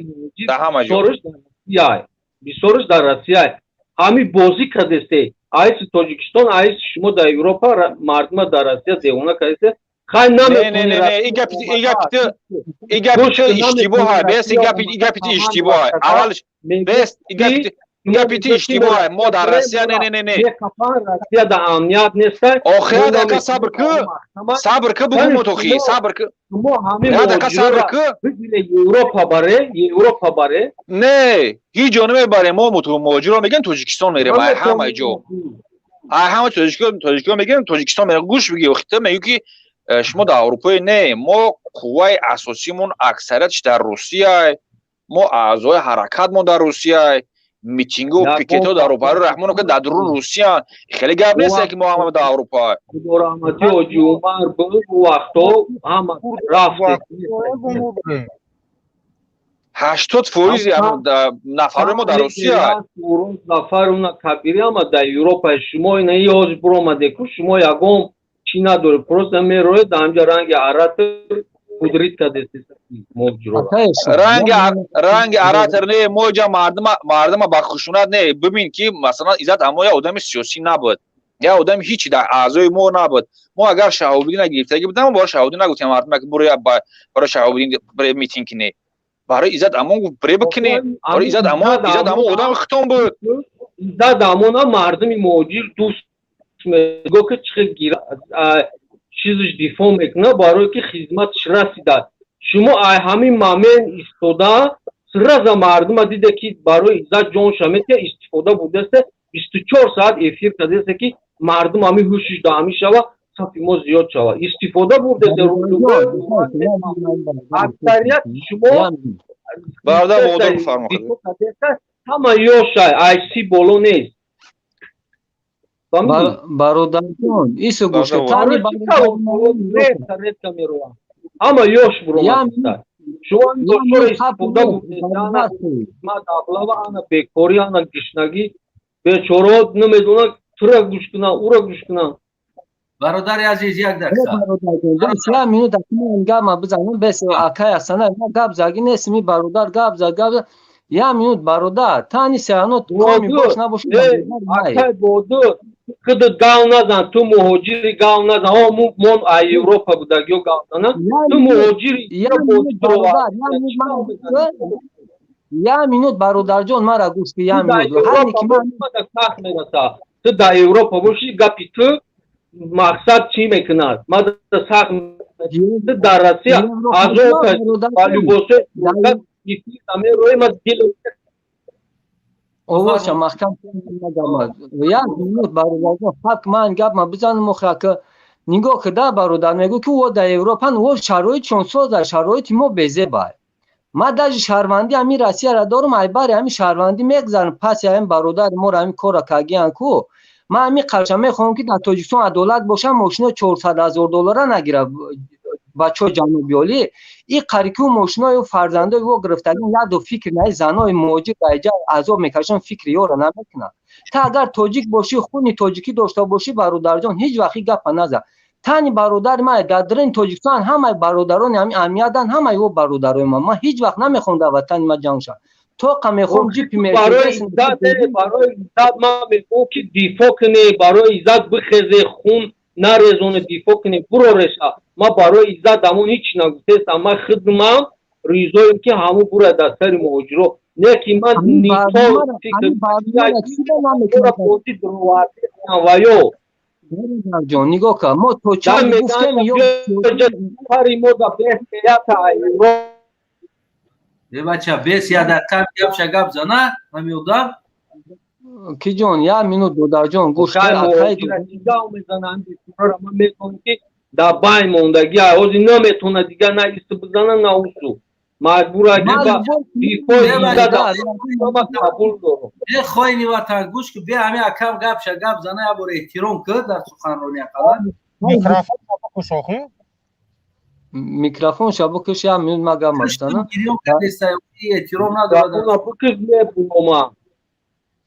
بیشترش در روسیه همین بازی کرده آیس توجیکستان آیس شما در اروپا مردم در روسیه دیوانه کرده خیلی نمیتونه نه این گپ اشتباهه بس این گپ اشتباهه اولش بس این گپ اشتباهه ما در روسیه نه روسیه در امنیت نیست آخر دقیقه صبر که بگو متوخی صبر که شما همین اروپا بره نه هیچ جا نمیبره ما مهاجرا میگن توجیکستان میره همه جا همه توجیکستان میگن توجیکستان میره گوش بگی وقتی میگی که شما در اروپا نه ما قوای اساسیمون اکثریتش در روسیه ما اعضای حرکتمون در روسیه میتینگ و پیکت ها در اروپا رو رحمان که در درون روسیه خیلی گپ نیست که ما هم در اروپا رحمتی حاجی عمر بود وقتا هم رفت 80% نفر ما در روسیه نفر اون کبیری هم در اروپا شما این یاز برو آمده که شما یکم چی نداره پروست میروه در همجا رنگ عرط قدرت کده رنگ عراتر نه موجا مردم با خشونت نه ببین که مثلا ایزد اما یا آدم سیاسی نبود یا آدم هیچی در اعضای ما نبود ما اگر شهابدین نگرفتگی بودم برای شهابدین نگفتیم مردم که برای شهابدین برای میتینگ کنه برای ایزد اما برای بکنه برای ایزد اما آدم ختم بود ایزد اما مردم موجیر دوست میگو که چه گیره چیزش دیفا میکنه برای که خدمتش رسیده شما همین مامن استوده سرزا مردم دیده که برای ایزد جان شمید که استفاده بوده است 24 ساعت افیر کرده است که مردم همین هوشش دامی شوه صفی ما زیاد شوه استفاده بوده است اکثریت شما برادر مودر بفرمایید همه یوشای ایسی بولو نیست برادر جان ایسو گوش تانی اما یوش برو شما دکتر استفاده بوده ما دابلا انا بکوری انا گشنگی بیچاره نمیدونه تو گوش کنه او را گوش کنه برادر عزیز یک دقیقه بسیار مینوت من گام بزنم بس اکای اصلا گاب زاگی نسمی برادر گاب زاگ یا مینوت برادر تانی سیانو کامی باش نباشه اکای بودو خود گاو نزن تو مهاجری گاو نزن ها من اروپا بودگیو گاو نزن تو مهاجری یا مینوت برادر جان مرا گوش که یا مینوت هر کی من تو در اروپا باشی گپی تو مقصد چی میکنه ما سخت در روسیه از اون ولی بوسه یکی همه روی ما دل اوش محکم نگم یا مینوت برادر جان فقط من گپ ما بزنم مخه که نگاه که در برادر میگو که او در اروپا او شرایط چون ساز شرایط ما بزه باید ما در شهروندی همین روسیه را دارم ای باری همین شهروندی میگذارم پس همین برادر ما را همین کارا کاگیان کو ما همین قرشم میخوام که در تاجیکستان دولت باشه ماشینا $400,000 نگیره بچه جنوبی ولی این قریکو ماشینای و فرزندای و گرفتگی یاد و فکر نه زنای موجی قایجا عذاب میکشن فکر یو را نمیکنه تا اگر تاجیک باشی خونی تاجیکی داشته باشی برادر جان هیچ وقتی گپ نزن تانی برادر ما در درین تاجیکستان همه برادران همین امیادن همه او برادرای ما هیچ وقت نمیخوام در وطن ما جان شه تو میخوام جیپ برای عزت ما میگم که دفاع کنه برای عزت بخزه خون نریزونه دفاع کنه برو رشا ما برای عزت همون هیچ نگفته اما خدمم ریزایم که همون برو در سر مهاجرو نه که من نیتا فکر وایو جان نگاه کن ما تو چه گفتم یا پاری ما در بهتیت ایرو بچه بیس یا دقیقه گپ شگب زنه همیودم کی جان یا مینوت دودر جان گوش اکای دیگه میزنن دیگه ما میگم که در بای موندگی آوازی نمیتونه دیگه نه است بزنن نه اوسو مجبور اگه با دیپوی ما قبول دارم ای خوینی وطن گوش که بیا همه اکم گپ شگب زنه یا بر احترام کرد در سخنرانی اقلا میکروفون بکشوخی میکروفون شبکش یا مینوت مگه مستانه احترام نداره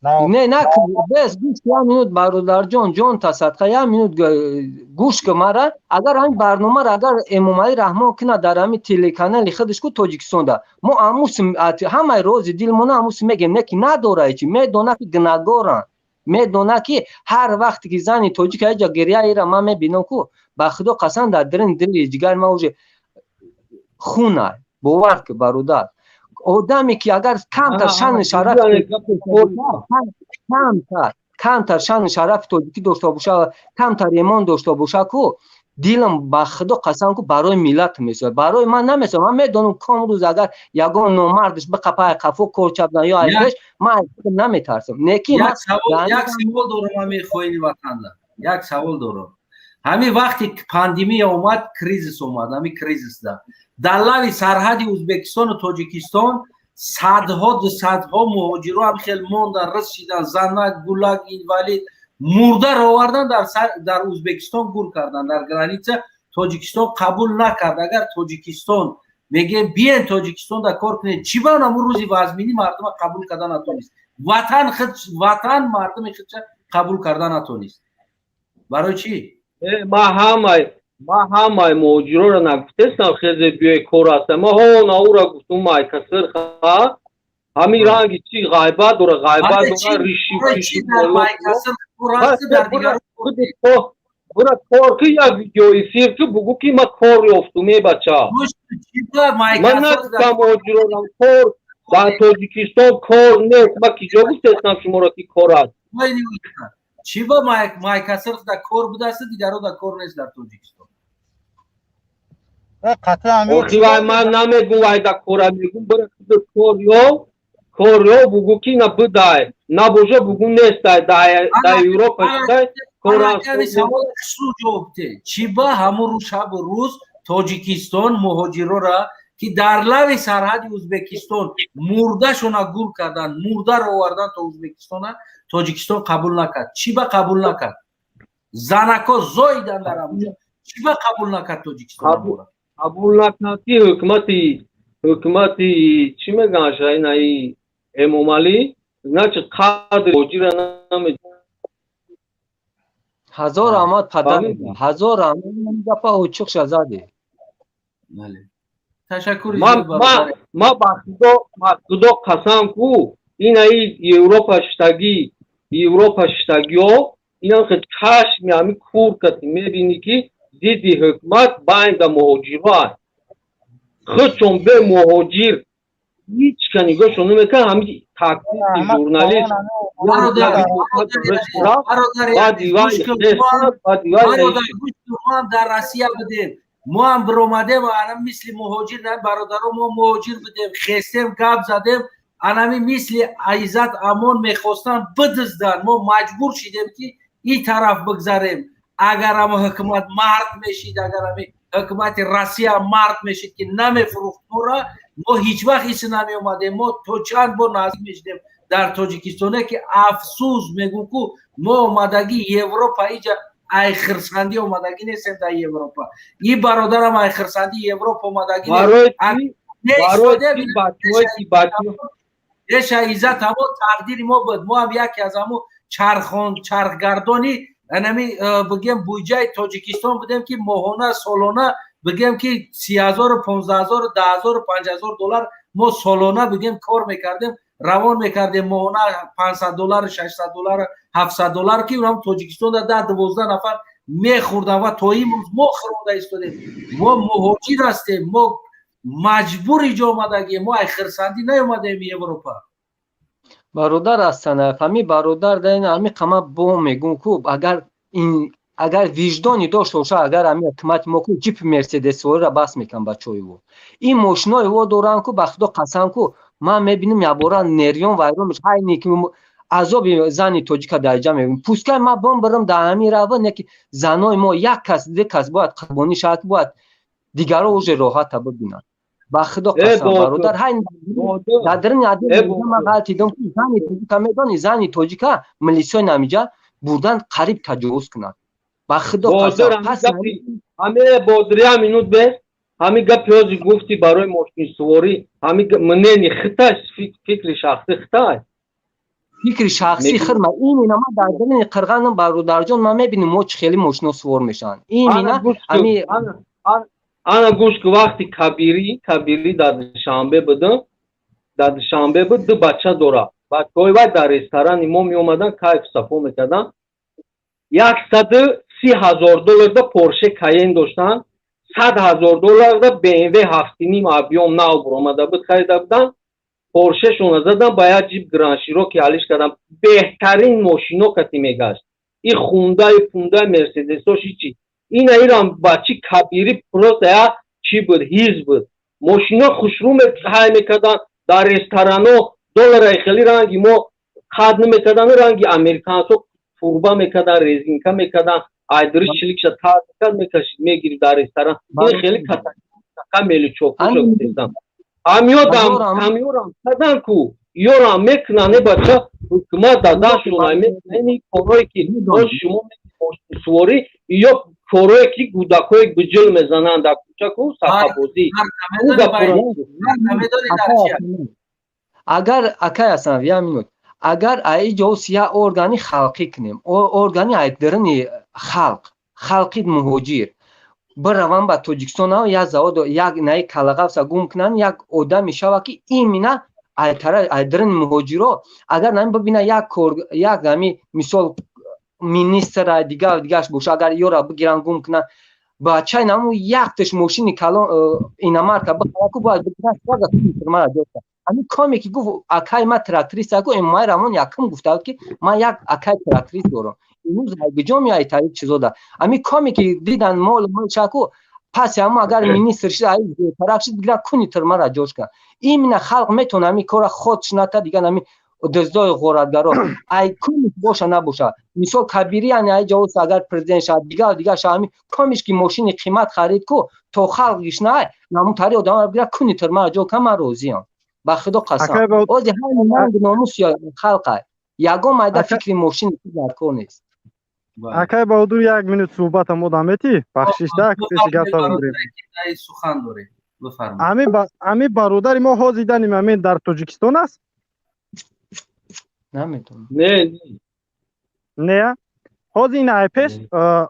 نه بس گوش یا مینوت برادر جان تا صدقه یا مینوت گوش که مرا اگر همین برنامه را اگر امامعلی رحمان کنه در همین تلکانال خودش کو تاجیکستان ده ما اموس همه روز دلمون اموس میگیم نه که نداره چی میدونه که گناهگارن میدونه که هر وقتی که زنی تاجیک اجا گریه ایرا ما میبینم کو با خدا قسم در درن دل جگر ما اوج خونه باور که برادر آدمی که اگر کمتر شان شرف کمتر شان شرف تاجیکی داشته باشه کمتر ایمان داشته باشه کو دیلم با خدا قسم کو برای ملت میسه برای من نمیسه من میدونم کام روز اگر یگان نامردش به قپای قفو کورچاب یا ایش من نمیترسم نکی یک سوال دارم همین خوینی وطن یک سوال دارم همین وقتی پاندمی اومد کریزیس اومد همین کریزیس ده در لبی سرحد ازبکستان و تاجیکستان صدها مهاجرو هم خیلی موندن، رسیدن، زنک، گولک، اینوالید مرده رو آوردن در ازبکستان گول کردن، در گرانیچه تاجیکستان قبول نکرد. اگر تاجیکستان میگه بیاین تاجیکستان در کار کنید، چی با اون روزی وزمینی مردم قبول کردن نتونست، وطن مردم خودش قبول کردن نتونست. برای چی؟ ما همه مهاجرا را نگفتستم خیلی بیای کار هستم، ما ها او را گفتم مای کسر خواه همین رنگی چی غیبت داره، غیبت داره ریشی برای کار که یک ویدیوی سیر که بگو که ما کار یافتمه بچه من نگفتم مهاجرا را کار در تاجیکستان کار نیست، ما کجا گفتستم شما را که کار هست چی با مای کسر در کار بوده است دیگر رو در کار نیست در تاجیکستان. آخی من نمیگم وای در کار میگم برای کار یا بگو که نبوده نبوده بگو نیست در اروپا شده کار هست. چی با همون رو شب و روز تاجیکستان مهاجرو را که در لب سرحد ازبکستان مرده شونا گول کردن، مرده رو آوردن تا ازبکستان، تاجیکستان قبول نکرد. چی با قبول نکرد؟ زنکا زایدن در همونجا، چی با قبول نکرد تاجیکستان؟ قبول نکرد که حکومتی چی میگن شاید نایی امومالی نه چه قدر موجی را نمیده هزار آمد پدر هزار آمد دفعه اوچک شزاده. تشکر. ما با خدا قسم کو این ای اروپا شتگی ها اینا که چشم همی کور کتی میبینی که دیدی حکمت باید مهاجران خود چون به مهاجر هیچ کنیگاه شنو میکن همی تاکسی جورنالیست ما هم در روسیه بودیم، ما هم برآمده و الان مثل مهاجر نه برادران ما مهاجر بودیم، خستیم گپ زدیم الان مثل عزت امان میخواستن بدزدن، ما مجبور شدیم که این طرف بگذاریم. اگر هم حکومت مرد میشید، اگر هم حکومت روسیه مرد میشید که نمیفروخت ما هیچ وقت ایسی نمی اومدیم. ما تو چند بار نازی میشدیم در تاجیکستانه که افسوس میگو که ما اومدگی اروپا ایجا ای خرسندی اومدگی نیستیم در اروپا. این برادرم ای خرسندی اروپا اومدگی نیست. عزت همون تقدیر ما بود. ما هم یکی از همون چرخگردانی بگیم بودجه تاجیکستان بودیم که ماهانه سالانه بگیم که 30,000 و 15,000 و 10,000 و 5,000 دلار ما سالانه بگیم کار میکردیم، روان میکردیم ماهانه 500 دلار 600 دلار 700 دلار که اونم تاجیکستان در 12 نفر میخوردن و تا این ما خورده استادیم. ما مهاجر هستیم، ما مجبور اینجا اومدگیم، ما خرسندی نیومدیم اروپا. برادر هستن فهمی برادر دین امی قما بو میگون کو اگر وجدانی داشت باشه، اگر امی حکومت ما کو جیپ مرسدس را بس میکن بچهای او این ماشینای او دوران کو بخدا قسم کو ما میبینیم یا بورا نریون وایرون میشه های نیکی عذاب زنی تاجیک در جمع میبینیم پوسکای ما بم برم در امی رو نه که زنای ما یک کس دیگه کس باید قربانی شد باید دیگرها اوج راحت ببینن. بخدا قسم برادر های ندارن عادی ما غلطی دم زنی تاجیک میدونی زنی تاجیک ملیسای نمیجا بردن قریب تجاوز کنن. بخدا قسم همه بادری هم اینو به همین گپ یازی گفتی برای ماشین سواری همین مننی خطاش فکر شخصی خطاش فکر شخصی خیر ما این اینا ما در دل قرغانم برادر جان ما میبینیم موچ خیلی ماشین سوار میشن این اینا همین انا گوش که وقتی کبیری در شنبه بود دو بچه داره بعد گاهی وقت در رستوران ما می اومدن کیف صفا میکردن 130,000 دلار دا پورشه کاین داشتن 100,000 دلار دا BMW 7.5 ابیوم نو برآمده بود خریده بودن پورشه شون زدن باید جیب گران شیروکی حالش کردن بهترین ماشینو کتی میگشت این خونده مرسدس چی این ایران بچی کبیری پروت یا چی بود هیز بود ماشینا خوشرو میکردن در رستورانو دلار خیلی رنگی ما خد نمیکردن رنگی امریکان تو فوربا میکردن ریزینکا میکردن ایدرش چلیک شد تا میکشید میگیری در رستوران این خیلی کمیلی چوکو شد همیورم کدن کو یورم میکنن بچه حکومت داداشون همین کارهایی که شما سواری یا کارهایی که گودکای بجل میزنن در کوچه کو صحبازی اگر اکای اصلا یه منوت اگر ای جوس یا ارگانی خلقی کنیم ارگانی ایدرنی خلقی مهاجر بروان با توجیکستان ها یا زواد یک نای کلاغ سگوم کنن یک اودا میشه که این مینا ایدرن مهاجرو اگر نمی ببینه یک همی مثال مینیستر دیگرش باشه اگر یورا بگیرن گم کنن با چای نمو یک تش ماشینی کلان اینامارکا بخواکو باید بگیرن سواگا کنی دوستا همین کامی که گفت اکای ما تراکتریست اگو این مای رامون یکم گفته که ما یک اکای تراکتریست دارم اینوز بجا میای تایید چیزو ده همین کامی که دیدن مال چاکو پس اما اگر مینیستر شد ای تراکتریست بگیرن کنی ترمارا جوش کن این من خلق میتونه همین کار خودش نتا دیگه همین دزدای غارتگرا ای کنی باشه نباشه مثال کبیری یعنی ای جوز اگر پرزیدنت شد دیگه شامی کامیش که ماشین قیمت خرید کو تو خلقش نه نمون تاری آدم رو بگیرن کنی ترمارا جو کن من روزیم با خدا قسم اوزی همین من ناموس یا خلقه یگو مایده فکری ماشین در کار نیست اکای بهادر یک منوت صحبت هم ادامتی بخشش ده کسی گفت داریم سخن داره بفرمایید امی برادر ما حاضیدنیم همین در تاجیکستان است نمیتونم نه حاضی این ایپس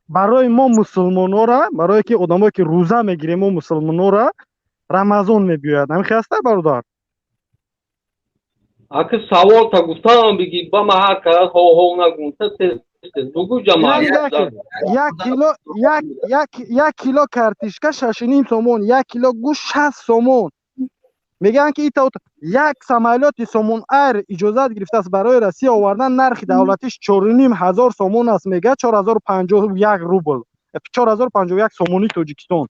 برای ما مسلمان ها را برای که آدمایی که روزه میگیریم ما مسلمان ها را رمضان میبیاید همین خیاسته برادر اگه سوال تا گفتم بگی با ما هر کار هو نگونته دوگو جماعت یک کیلو کارتیشکا 6.5 سومون یک کیلو گوشت 60 سومون میگن که ایتا یک سمالیات سومون ایر اجازت گرفته است برای روسیه آوردن نرخ دولتیش 4,500 سومون است میگه 4051 روبل 4051 سومونی تاجیکستان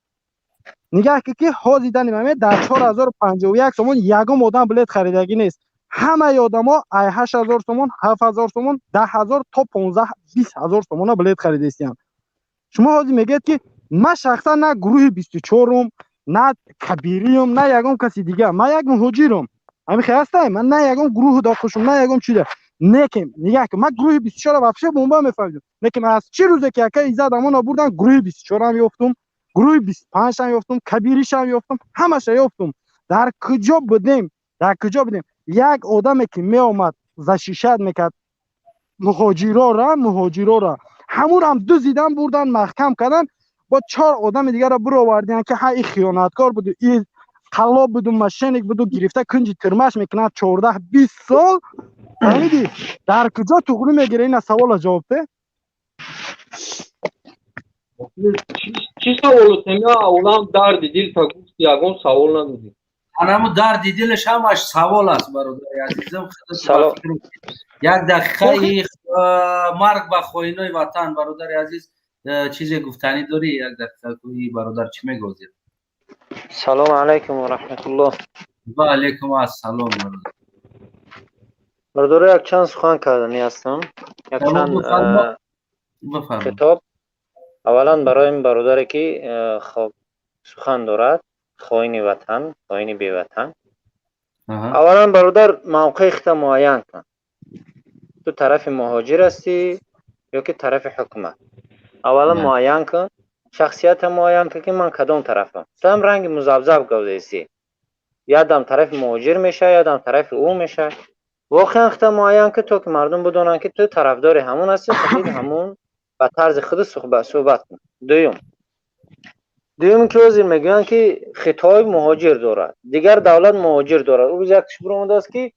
نگاه که حاضیدن همه در 4051 سومون یگم آدم بلیت خریدگی نیست همه آدما 8000 سومون 7000 سومون 10000 تا 15 20000 سومون بلیت خریدیستیم شما حاضی میگید که من شخصا نه گروه 24م نه کبیریم نه یگم کسی دیگه من یک مهاجرم همین خیاسته من نه یگم گروه داخلشم نه یگم چیده نکم نگاه که من گروه 24 وابشه بمبا میفهمم نکم از چه روزه که اکا ایزادمون آوردن گروه 24 هم یافتم گروه 25 هم یافتم کبیریش هم یافتم همش یافتم در کجا بودیم یک آدمی که می آمد زشیشت میکرد مهاجرا را همون هم دزدیدن بردن محکم کردن با 4 آدم دیگه را برو آوردن که های خیانتکار بود این قلاب بود مشینک بود گرفته کنج ترمش میکنه 14 20 سال فهمیدی در کجا توغلی میگیره این سوال جواب ده چی سوالو تمیا اولام درد دل تا گفت یگون سوال ندادی همون درد دلش همش سوال است برادر عزیزم یک دقیقه مرگ با خواهینای وطن برادر عزیز چیزی گفتنی داری یک دقیقه کوی برادر چی میگوزی سلام علیکم و رحمت الله و علیکم السلام برادر یک چند سخن کردنی هستم یک چند خطاب اولا برای این برادری که خب سخن دارد خائن وطن خائن بی وطن اولا برادر موقع خود معین کن تو طرف مهاجر هستی یا که طرف حکومت اولا معین کن شخصیت معین کن که من کدام طرفم تو هم رنگ مزبزب گوزیستی یادم طرف مهاجر میشه یادم طرف او میشه واقعا خود معین که تو که مردم بدونن که تو طرفدار همون هستی خود همون به طرز خود صحبت کن دویم که وزیر میگویند که خطای مهاجر دارد دیگر دولت مهاجر دارد او یک کش برآمده است که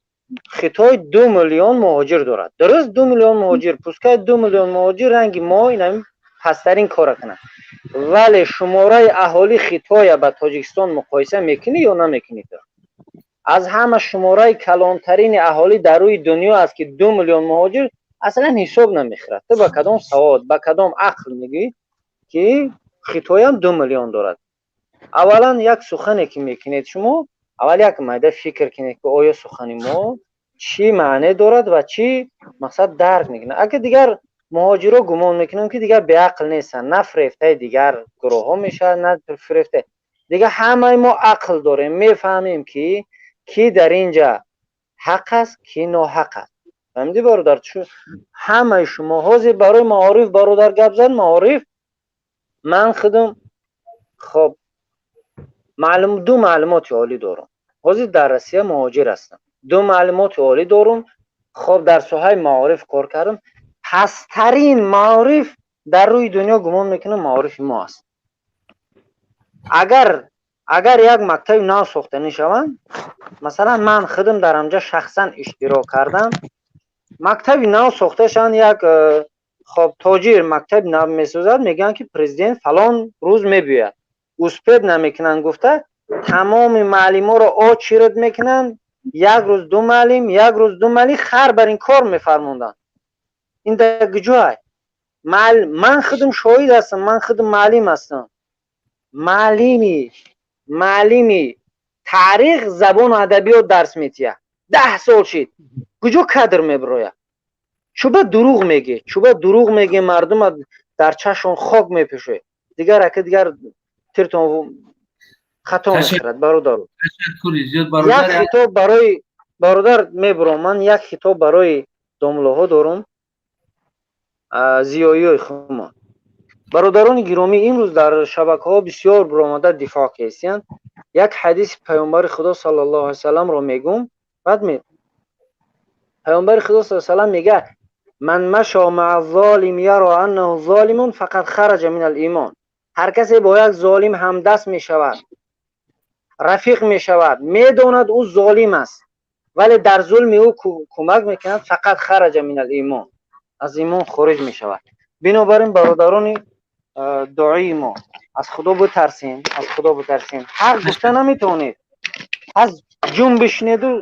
خطای 2 میلیون مهاجر دارد درست 2 میلیون مهاجر پوسکای 2 میلیون مهاجر رنگ ما این پسترین کار کنند ولی شماره اهالی خطای با تاجیکستان مقایسه میکنی یا نمیکنی از همه شماره کلانترین اهالی در روی دنیا است که 2 میلیون مهاجر اصلا حساب نمیخورد تو با کدام سواد با کدام عقل میگی که خطای هم 2 میلیون دارد اولا یک سخنی که میکنید شما اول یک مایده فکر کنید که آیا سخن ما چی معنی دارد و چی مقصد درک میکنه اگه دیگر مهاجرا گمان میکنم که دیگر به عقل نیستن نه فریفته دیگر گروه ها میشن نه فریفته دیگه همه ما عقل داریم، میفهمیم که کی در اینجا حق است کی ناحق است. فهمیدی برادر؟ همه شما حاضر برای معارف برادر گپ زد. معارف من خودم خب دو معلومات عالی دارم. حاضر در روسیه مهاجر هستم، دو معلومات عالی دارم. خب در ساحه معارف کار کردم. پسترین معارف در روی دنیا گمان میکنم معارف ما است. اگر یک مکتب نو ساخته نشوند، مثلا من خودم در آنجا شخصا اشتراک کردم، مکتب نو ساخته شوند، یک خب تاجر مکتب نو میسازد، میگن که پرزیدنت فلان روز میبیاید، اسپید نمیکنن، گفته تمام معلم رو آچیرد میکنن، یک روز دو معلم، یک روز دو معلم خر بر این کار میفرموندن. این در گجای من خودم شاهد هستم، من خودم معلم هستم. معلمی تاریخ زبان و ادبیات درس میتیه، 10 سال شد، کجا کدر میبرویه؟ چوبه دروغ میگه، مردم در چشم خاک میپیشه. دیگر تیرتون خطا میشود برادر. یک خطاب برای برادر میبرم، من یک خطاب برای داملوها دارم، زیایی خما. برادران گرامی، امروز در شبکه ها بسیار برآمده دفاع کردند. یک حدیث پیامبر خدا صلی الله علیه و سلم رو میگم. بعد پیامبر خدا صلی الله علیه و سلم میگه من مشى مع الظالم یرى انه ظالم فقد خرج من الایمان. هر کسی با یک ظالم همدست میشود، رفیق میشود، میداند او ظالم است ولی در ظلم او کمک میکند، فقط خرج من الایمان، از ایمان خارج میشود. بنابراین برادران دعای ما، از خدا بترسین، حق گفته نمیتونید، از جون بشنید و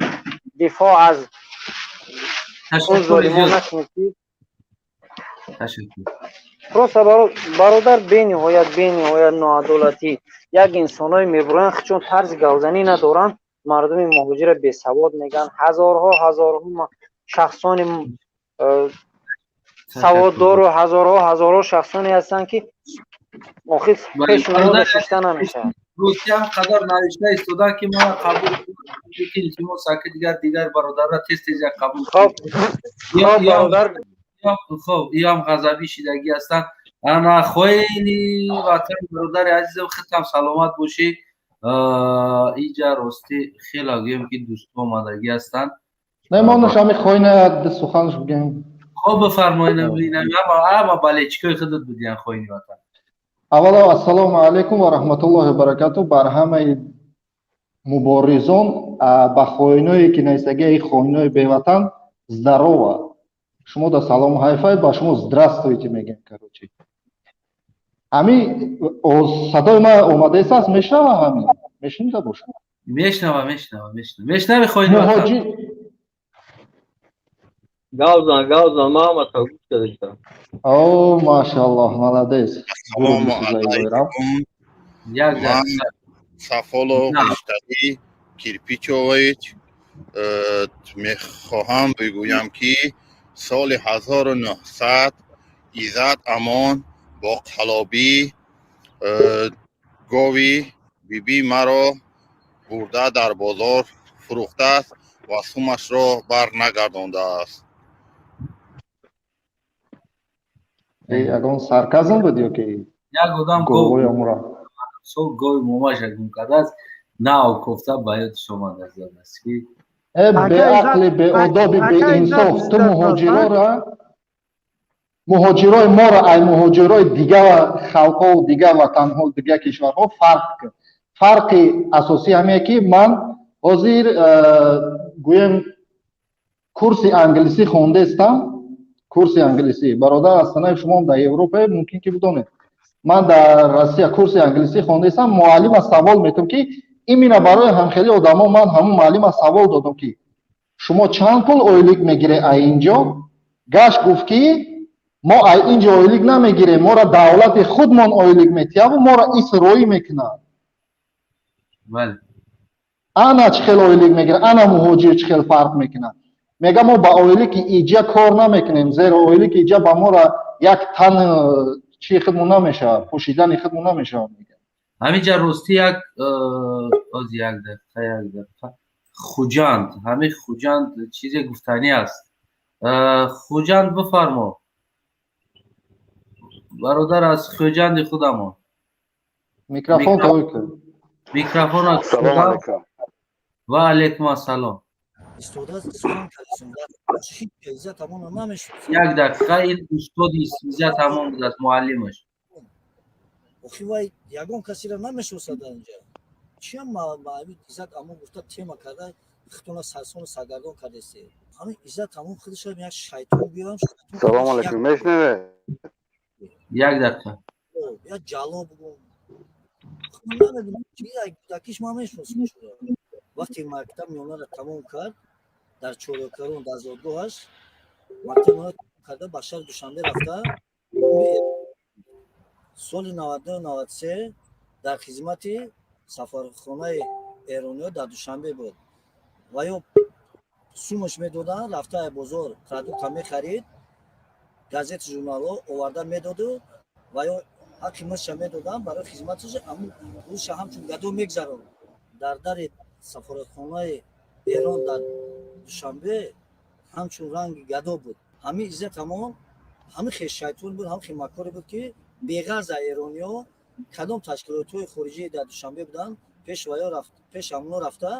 دفاع از اون ظالمان نکنید. راست برادر بینهایت ناعدالتی یک انسانای میبرن چون طرز گوزنی ندارن، مردم مهاجر بی سواد میگن. هزارها شخصان سواددار و هزارها شخصانی هستن که آخر پیش نمود ششته نمیشه. روسی هم قدر نوشته ایستادن که ما قبول کنیم شما ساکت دیگر برادر را تست قبول کنیم. خب ای هم غضبی شدگی هستن. انا خیلی وطن برادر عزیزم، خدمت سلامت باشی. اینجا راستی خیلی آگیم که دوست آمدگی هستن. نه ما نشامی خوینه دست سخنش بگیم. خب بفرمایید. اما بله چیکار خودت بودین خوینی وطن؟ اولا السلام علیکم و رحمت الله و برکاته بر همه مبارزان با خوینایی که نیستگی خوینای بیوطن. здорово. شما دا سلام و хайфай با شما здравствуйте میگیم короче. امی صدای ما اومده است میشنوه همین میشنیده باشه. میشنوه خوینی وطن. گاوزان ما هم تا گوش داشتم. او ماشاءالله молодец. السلام علیکم. من سفالو مشتری کیرپیچوویچ میخواهم بگویم که سال 1900 ایزد امان با قلابی گاوی بیبی مرا برده در بازار فروخته است و سومش را بر نگردانده است. یگان سارکازم بود یا که یک آدم گوی موماش اگون کرده است نه کفته باید شما نزد است که به عقل به آداب به انصاف تو مهاجرای ما را ای مهاجرای دیگه خلقها و دیگه وطنها و دیگه کشورها فرق کرد. فرق اساسی همه که من حاضر گویم کورس انگلیسی خونده استم. کورس انگلیسی برادر استانه شما در اروپا ممکن که بدونید من در روسیه کورس انگلیسی خونده استم. معلم از سوال میتونم که ایمینا برای هم خیلی آدما من همون معلم از سوال دادم که شما چند پول اویلیک میگیره اینجا؟ گاش گفت که ما اینجا اویلیک نمیگیریم، ما را دولت خودمان اویلیک میتیه و ما را اسرایی میکنه. بله انا چه خیلی اویلیک میگیره، انا مهاجر چه خیلی فرق میکنه. میگه ما با اویلیک ایجا کار نمیکنیم، زیرا اویلیک ایجا با ما را یک تن چی خدمون نمیشه، پوشیدن خدمون نمیشه. میگه همینجا راستی یک از یک دقیقه خوجند همین خوجند چیز گفتنی است. خوجند بفرما برادر از خوجند خودمون. میکروفون تا کن. میکروفون سلام علیکم. و علیکم السلام. یک دقیقه این استاد استوزیا تمام بود از معلمش. охи вай ягон касиро намешусада инҷа чиам маъмид иззат амон гуфта тема карда ихтона сарсону саргардон кардест ҳамин иззат амон худашам як шайтон биёрам. Салом алейкум. Мешнаве? Як дақиқа. Я ҷалло бугум. намедонам чи як дакиш ма мешнусмаш. вақте мактаб меёнаро тамом кард дар чорокарон дар зодгоҳаш мактабро карда ба шаҳри душанбе рафта соли 92-93 дар хизмати сафархонаи эрониё дар душанбе буд ва ё сумаш медодан рафта бозор продукта мехарид газети журналҳо оварда медоду ва ё ҳақиматша медодан барои хизматаш рӯзша ҳамчун гадо мегзарон дар дари сафоратхонаи эрон дар душанбе ҳамчун ранги гадо буд. ҳамин иззат ҳамон ҳамин хеш шайтон буд, ҳамин химакоре буд ки беғарза эрониё кадом ташкилотҳои хориҷӣ дар душанбе буданд пеш ва ё пеш ҳамоно рафта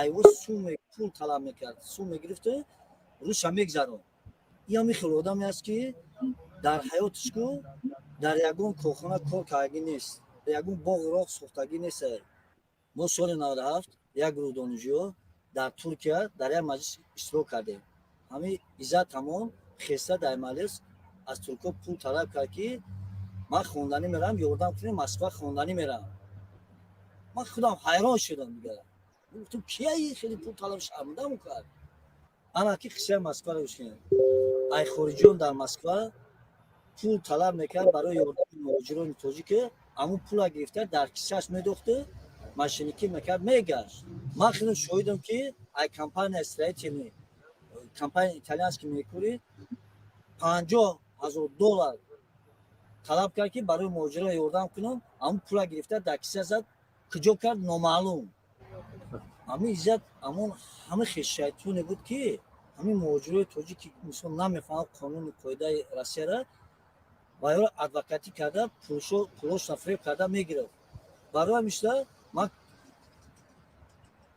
айвоз сум пул талаб мекард, сум мегирифту рӯзша мегзарон. ин ҳамин хело одаме аст ки дар ҳаёташку дар ягон корхона кор кардагӣ нест, ягон боғи роҳ сохтагӣ нест. мо соли 97 як гурӯҳ донишҷӯё дар Туркия дар як маҷлис иштирок кардем. ҳамин иззат ҳамон хеста дар маҷлис аз туркҳо пул талаб кард ки ман хонданӣ мерам, ёрдам кунем, Москва хонданӣ мерам. ман худам ҳайрон шудам дигар. гуфтам кия ин хеле пул талаб шармандам кард. ана ки қиссаи Москваро гӯш кунед. ай хориҷиён дар Москва пул талаб мекард барои ёрдами муҳоҷирони тоҷике, амон пула гирифта дар киссааш медохту, машинникӣ мекард мегашт. ман худам шоҳидам ки ай компания строительный, компания итальянский мекури $50,000 талаб кард ки барои муҳоҷиро ёрдам кунам, амон пула гирифта дар кисса зад, куҷо кард номаълум. ҳамин иззат амон ҳамин хеш шайтоне буд ки ҳамин муҳоҷирои тоҷики мисол намефаҳмад қонуни қоидаи Россияро ва ёро адвокатӣ карда пулошро фреб карда мегирад. барои ҳамин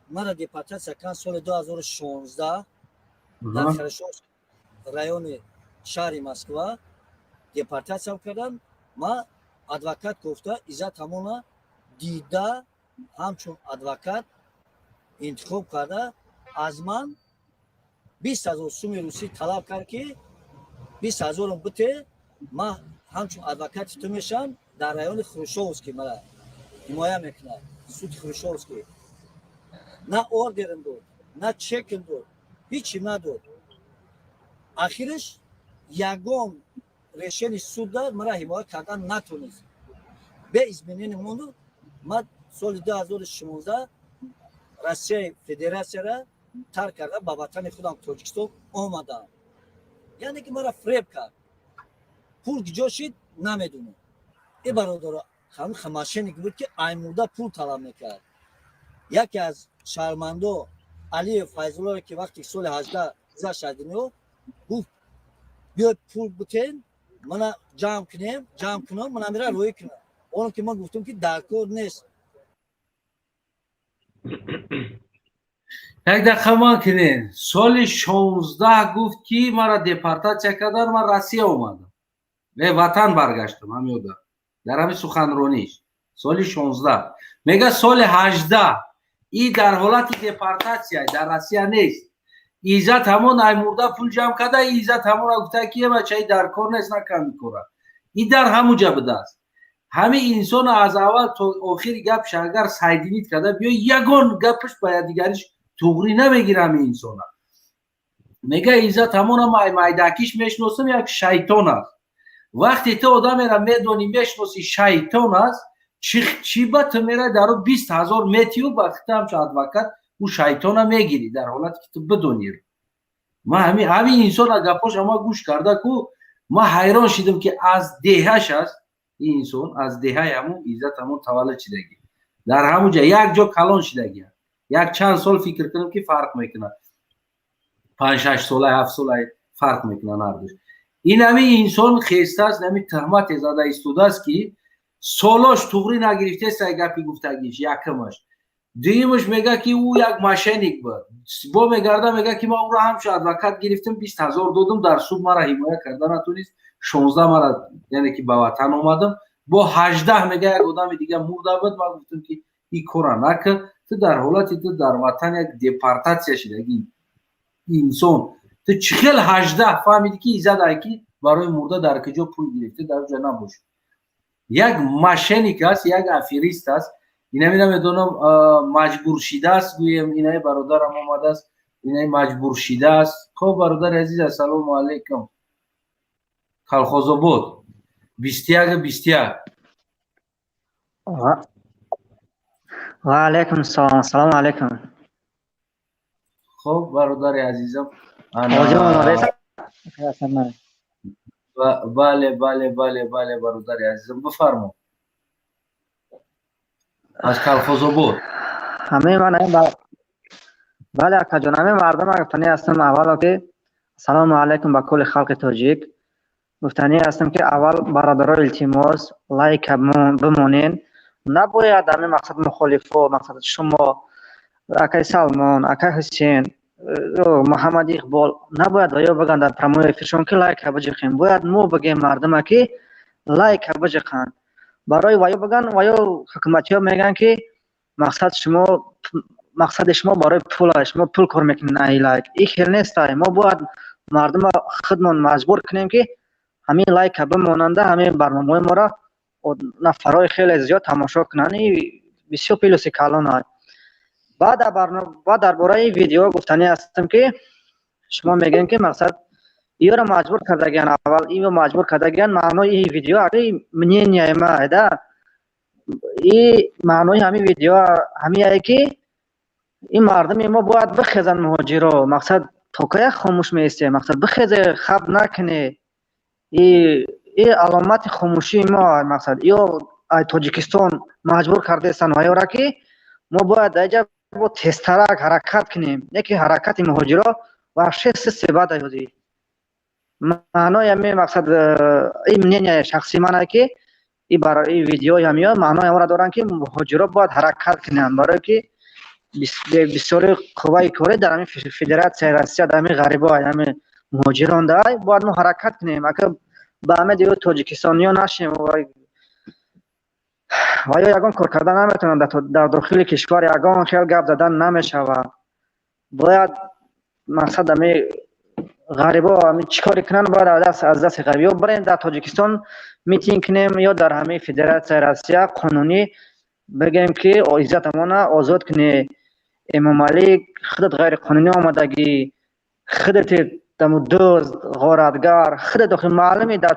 мара депортатсия карданд соли 2016 дар Хорошов райони шаҳри Москва депортатсия карданд. ман адвокат гуфта иззат ҳамона дида ҳамчун адвокат интихоб карда аз ман 20,000 суми русӣ талаб кард ки 20,000 буте ман ҳамчун адвокати ту мешавам дар райони Хрушёвский мара ҳимоя мекунад. суди Хрушёвский на ордерам дод, на чекам дод, ҳичи надод. ахираш ягон решени суд дад, мара ҳимоя кардан натонист. бе изменени монду. ман соли 2016 Россияи Федератсияро тарк карда ба ватани худам Тоҷикистон омадам. яъне ки мара фреб кард. пул куҷо шид намедонам. ин бародаро ҳамин хамашиник буд ки аймуда пул талаб мекард. яке аз шаҳрмандо Алиев Файзуллоро ки вақти соли 18 гузашт аз дунё гуфт биёед пул бутен, мана ҷамъ кунам, мана мира рӯӣ кунам. оно ки ман гуфтам ки дар кор нест. یک دقیقه ما کنین سال 16 گفت که مرا دیپارتاسیا کردن من روسیه اومدم به وطن برگشتم همیودا در همین سخنرانیش سال 16 میگه سال 18 این در حالت دیپارتاسیا در روسیه نیست. ایزت همون ای مرده پول جمع کرده ایزت همون گفته که بچه در کار نیست نکن میکنه. این در همونجا بوده است. همه انسان از اول تا آخر گپش اگر سایدینیت کرده بیا یگان گپش باید دیگریش توغری نمیگیره همه انسان ها. میگه ایزت همون هم مایدکیش میشناسم یک شیطان است. وقتی تو آدم را میدونی میشناسی شیطان است چی با تو میره در 20,000 میتیو وقتی همچه ادوکت او شیطان را میگیری در حالتی که تو بدونی. ما همین انسان ها گپاش اما گوش کرده که ما حیران شدیم که از دهش است این انسان از دهه همون عزت همون تولد شدگی در همون جا یک جا کلان شدگی یک چند سال فکر کنم که فرق میکنه 5-6 ساله 7 ساله فرق میکنه نردش این همین انسان خسته است نمی تهمت زده ایستوده است که سالاش توغری نگرفته است گپی گفتگیش یکمش دیمش میگه که او یک ماشینیک بود با میگرده میگه که ما او را هم شد ادوکات گرفتم 20,000 دادم در سود مرا حمایت کرده نتونست 16 مرا یعنی که به وطن اومدم با 18 میگه یک آدم دیگه مرده بود ما گفتم که این کارا نکن تو در حالتی تو در وطن یک دیپارتاسیا شدگی انسان تو چخیل 18 فهمیدی که ایزد که برای مرده در کجا پول گرفته در جا نباشه یک ماشینیک است یک افیریست است اینا میدونم مجبور شده است گویم اینای برادرم اومده است اینای مجبور شده است خب برادر عزیز السلام علیکم کلخوزآباد 21 و علیکم السلام سلام علیکم خب برادر عزیزم بله برادر عزیزم بفرما از کلخوزآباد همه من بله اکا جان همه مردم گفتنی هستم اول که سلام علیکم به کل خلق تاجیک گفتنی هستم که اول برادرها التماس لایک بمونین نباید همه مقصد مخالفا مقصد شما اکای سلمان اکای حسین محمد اقبال نباید ویا بگن در پرموی افیرشون که لایک بجخین باید مو بگیم مردم که لایک بجخن برای ویا بگن ویا حکومتی ها میگن که مقصد شما برای پول شما پول کار میکنین ای لایک این خیلی نیست ما باید مردم خودمون مجبور کنیم که همین لایک بموننده همین برنامه ما را نفرای خیلی زیاد تماشا کنن بسیار پیلوسی کلان های بعد درباره ویدیو گفتنی هستم که شما میگن که مقصد ایو را مجبور کردگین اول ایو مجبور کردگین معنی این ویدیو اگه منین یایما ده این معنی همین ویدیو همین ای که این مردم ما باید بخیزن مهاجرا مقصد توکای خاموش میسته مقصد بخیزه خب نکنه این علامت خاموشی ما مقصد یا تاجیکستان مجبور کرده استن ویا را که ما باید اینجا با تسترک حرکت کنیم یکی حرکت مهاجرا و سه بعد ایوزی معنای همین مقصد این منین شخصی منه که این برای این ویدیو همیا معنای همه را دارن که مهاجرا باید حرکت کنن برای که بسیار قوای کاری در همین فدراسیون روسیه در همین غریبا همین مهاجران دای باید ما حرکت کنیم اگه با همه دیگه تاجیکستانیا نشیم و یا یگان کار کردن نمیتونن در داخل کشور یگان خیلی گپ زدن نمیشوه باید مقصد همین غریبا همین چیکار کنن باید از دست غریبا بریم در تاجیکستان میتینگ کنیم یا در همین فدراسیون روسیه قانونی بگیم که عزتمون آزاد کنه امام علی خودت غیر قانونی آمدگی خودت دمو دزد غارتگر خودت داخل معلمی در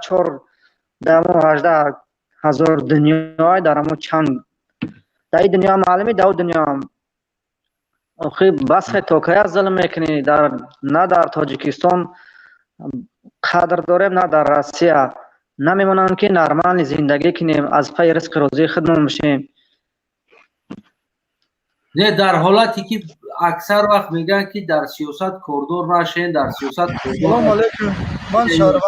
18,000 دنیای در همون چند در این دنیا معلمی در دنیا آخی بس خیلی توکای ظلم میکنی نه در تاجیکستان قدر داریم نه در روسیه نمیمونن که نرمال زندگی کنیم از پای رزق روزی خودمون بشیم نه در حالتی که اکثر وقت میگن که در سیاست کوردور نشین در سیاست سلام علیکم من شهروند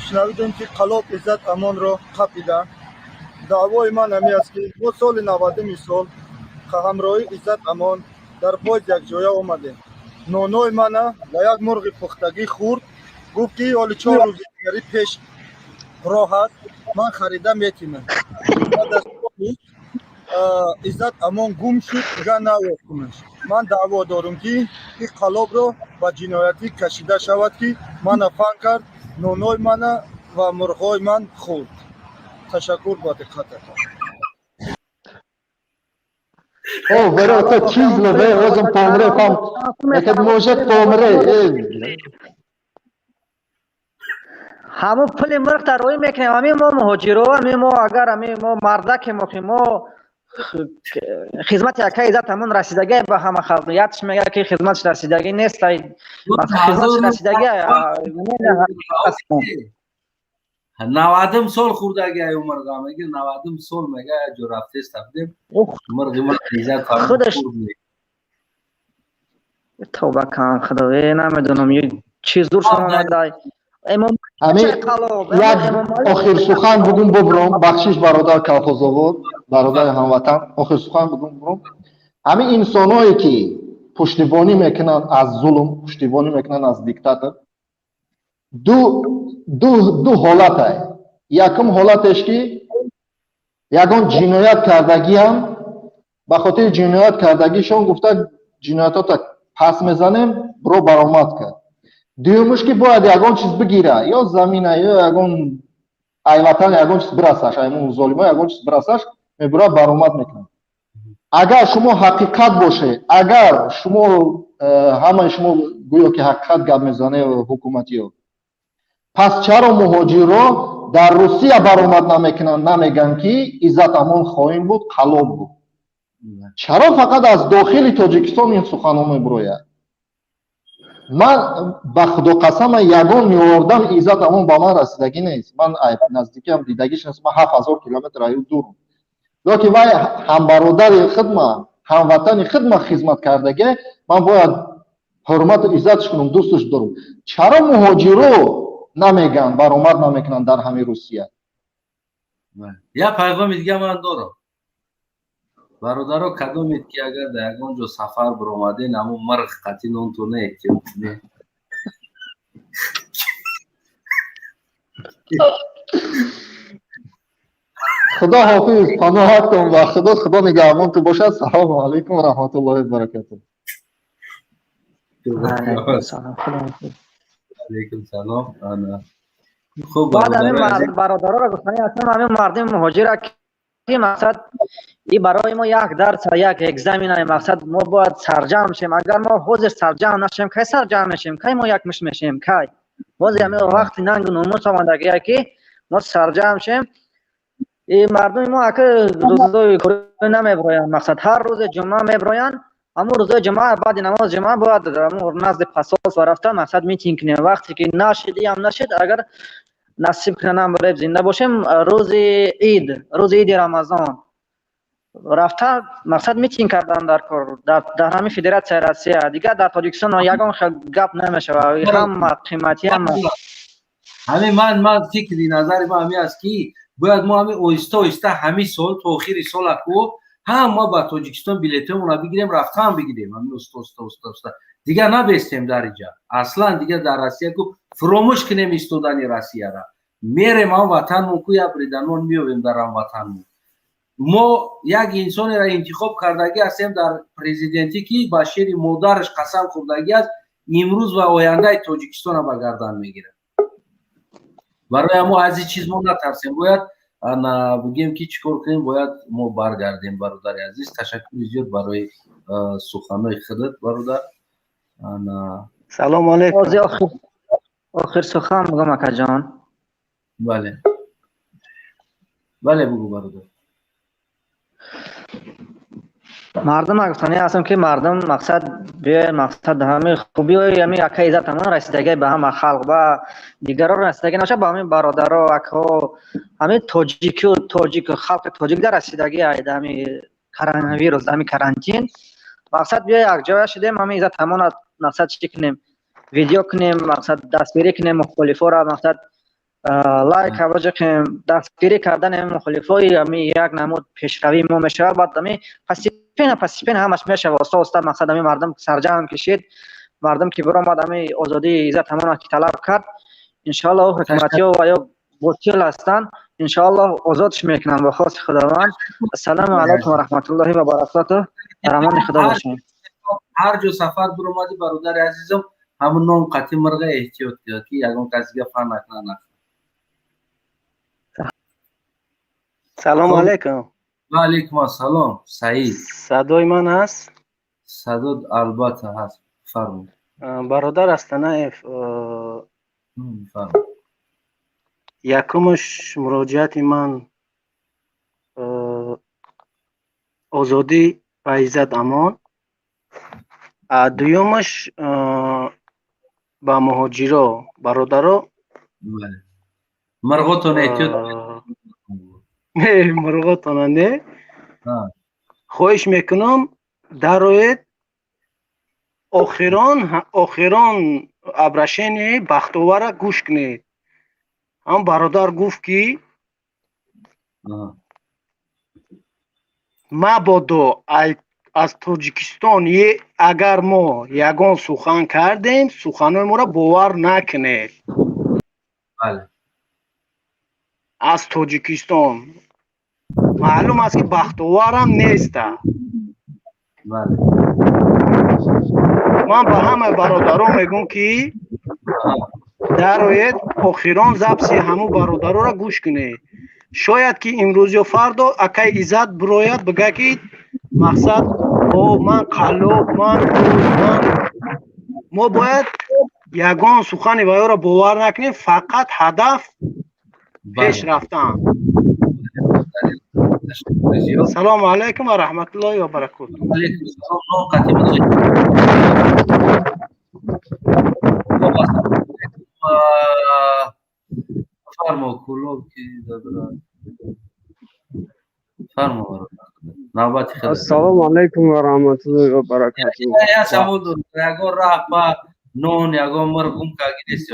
شنویدم که قلاب عزت امان را قبیدن دعوای من همی است که با سال 90 سال همراهی عزت امان در باز یک جایه آمده نانای من و یک مرغ پختگی خورد گفت که حالی 4 روز دیگری پیش راه هست من خریده میتونم عزت امان گم شد دیگه نویستمش من دعوا دارم که این قلاب را به جنایتی کشیده شود که من افن کرد نانای من و مرغای من خورد تشکر با دقتتان او برای تو چیز لبه وزن پامره کام اکد موجد پامره همون پل مرغ تروی میکنیم همین ما مهاجرو همین ما اگر همین ما مردک ما خدمت یکی عزت همون رسیدگی به همه خلقیتش میگه که خدمتش رسیدگی نیست خدمتش رسیدگی 90 سال خوردگی ای مرغ میگه 90 سال میگه جو رفته استفاده مرغ ما عزت خودش توبه کن خداوی نمیدونم یه چیز دور شما آمده همین یک آخر سخن بگم ببرم بخشش برادر کلخوزآباد برادر هموطن آخر سخن بگم ببرم همین انسانایی که پشتیبانی میکنن از ظلم پشتیبانی میکنن از دیکتاتور دو حالت های یکم حالتش که یگان جنایت کردگی هم به خاطر جنایت کردگیشون گفته جنایتات پس میزنیم برو برآمد کرد دومش که باید یگان چیز بگیره یا زمینه یا یگان ایوطن یگان چیز برسش ایمون ظالمه یگان چیز برسش میبره برآمد میکنه اگر شما حقیقت باشه اگر شما همه شما گویا که حقیقت گپ میزنه حکومتی ها پس چرا مهاجرا در روسیه برآمد نمیکنن نمیگن که عزت امان خواهیم بود خلاب بود چرا فقط از داخل تاجیکستان این سخنان میبروید من به خدا قسم یگان میآوردم عزت امان با من رسیدگی نیست من نزدیکی هم دیدگیش نیست من 7000 کیلومتر ایو دورم لیکن وای هم برادر خدمت هم وطن خدمت خدمت کردگی من باید حرمت و عزتش کنم دوستش دارم چرا مهاجرو نمیگن برآمد نمیکنن در همین روسیه یا پیغام دیگه من دارم برادرها کدومید که اگر در یگان جو سفر برآمده نمو مرغ قطعی نون تو نه خدا حافظ پناهتون و خدا نگهبان تو باشد سلام علیکم و رحمت الله و برکاته علیکم سلام خب بعد همین برادرها را گفتنی اصلا همین مردم مهاجر که مقصد این برای ما یک درس یک زمینه مقصد ما باید سرجم شیم اگر ما حاضر سرجم نشیم کی سرجم میشیم کی ما یک مش میشیم کی باز همین وقت ننگ نموس آمدگی که ما سرجم شیم این مردم ما که روزای کرونا نمیبراین مقصد هر روز جمعه میبراین اما روزای جمعه بعد نماز جمعه باید نزد پاساس و رفته مقصد میتینگ کنیم وقتی که نشدی هم نشد اگر نصیب کنم برای زنده باشیم روز عید رمضان رفته مقصد میتینگ کردن در کار در همین فدراسیون روسیه دیگه در تاجیکستان یگان گپ نمیشه هم قیمتی هم همین من فکری نظر ما همین است که باید ما همین اویستا همین سال تا آخر سال اکو هم ما با تاجیکستان بلیتمون رو بگیریم رفته هم بگیریم همین استا دیگه نبستیم در اینجا اصلا دیگه در روسیه کو فراموش کنیم استودانی روسیه را میریم هم وطن مون کو یا بریدنمون میویم در هم وطن ما یک انسانی را انتخاب کردگی هستیم در پرزیدنتی که با شیر مادرش قسم خوردگی است امروز و آینده تاجیکستان را به گردن میگیره برای ما از این چیز ما نترسیم باید بگیم که چیکار کنیم باید ما برگردیم برادر عزیز تشکر زیاد برای سخنهای خودت برادر سلام علیکم آخر سخن بگم اکا جان بله بگو برادر مردم گفتنی هستم که مردم مقصد همه خوبی و همین اکا عزت همون رسیدگی به همه خلق و دیگران رسیدگی نشه با همین برادرها اکا همین تاجیک خلق تاجیک در رسیدگی هایده همین کرونا ویروس همین کرانتین مقصد بیا یک جای شدیم همین عزت همون مقصد چی کنیم ویدیو کنیم مقصد دستگیری کنیم مخالفا را مقصد لایک اوجه کنیم دستگیری کردن مخالفای همین یک نمود پیشروی ما میشه بعد همین پسیپین همش میشه واسه مقصد همین مردم سرجم کشید مردم که برآمد همین آزادی عزت همون که طلب کرد انشالله حکومتی ها و یا بوتیل هستن انشالله آزادش میکنن با خواست خداوند السلام علیکم و رحمت الله و برکاته در امان خدا باشین هر جو سفر برآمدی برادر عزیزم همون نام قطعی مرغ احتیاط کرد که یگان کسی فهم نکنه سلام علیکم و علیکم السلام سعید صدای من هست؟ صدات البته هست فرمود برادر استنایف یکمش مراجعت من آزادی و عزت امان دویمش با مهاجرا برادرها مرغوتونه اتیو مرغوتونه نه خواهش میکنم دروید آخران ابرشین بختاور گوش کنید. هم برادر گفت که مبادا از تاجیکستان اگر ما یگان سخن کردیم سخنهای ما را باور نکنید. بله از تاجیکستان معلوم است که بختاور هم نیست. بله من به همه برادران میگم که دروید آخران زبسی همو برادران را گوش کنید. شاید که امروز یا فردا اکای عزت براید بگه که مقصد من قلب من ما باید یگان سخن وی را باور نکنیم، فقط هدف پیش رفتن. سلام علیکم و رحمت الله و برکاته. علیکم السلام. فرما کلوب که دادن فرما نوبت خیلی. السلام علیکم و رحمت الله و برکاته. یا سمودو یگان راه پا نون یگان مرگم کاگی نیست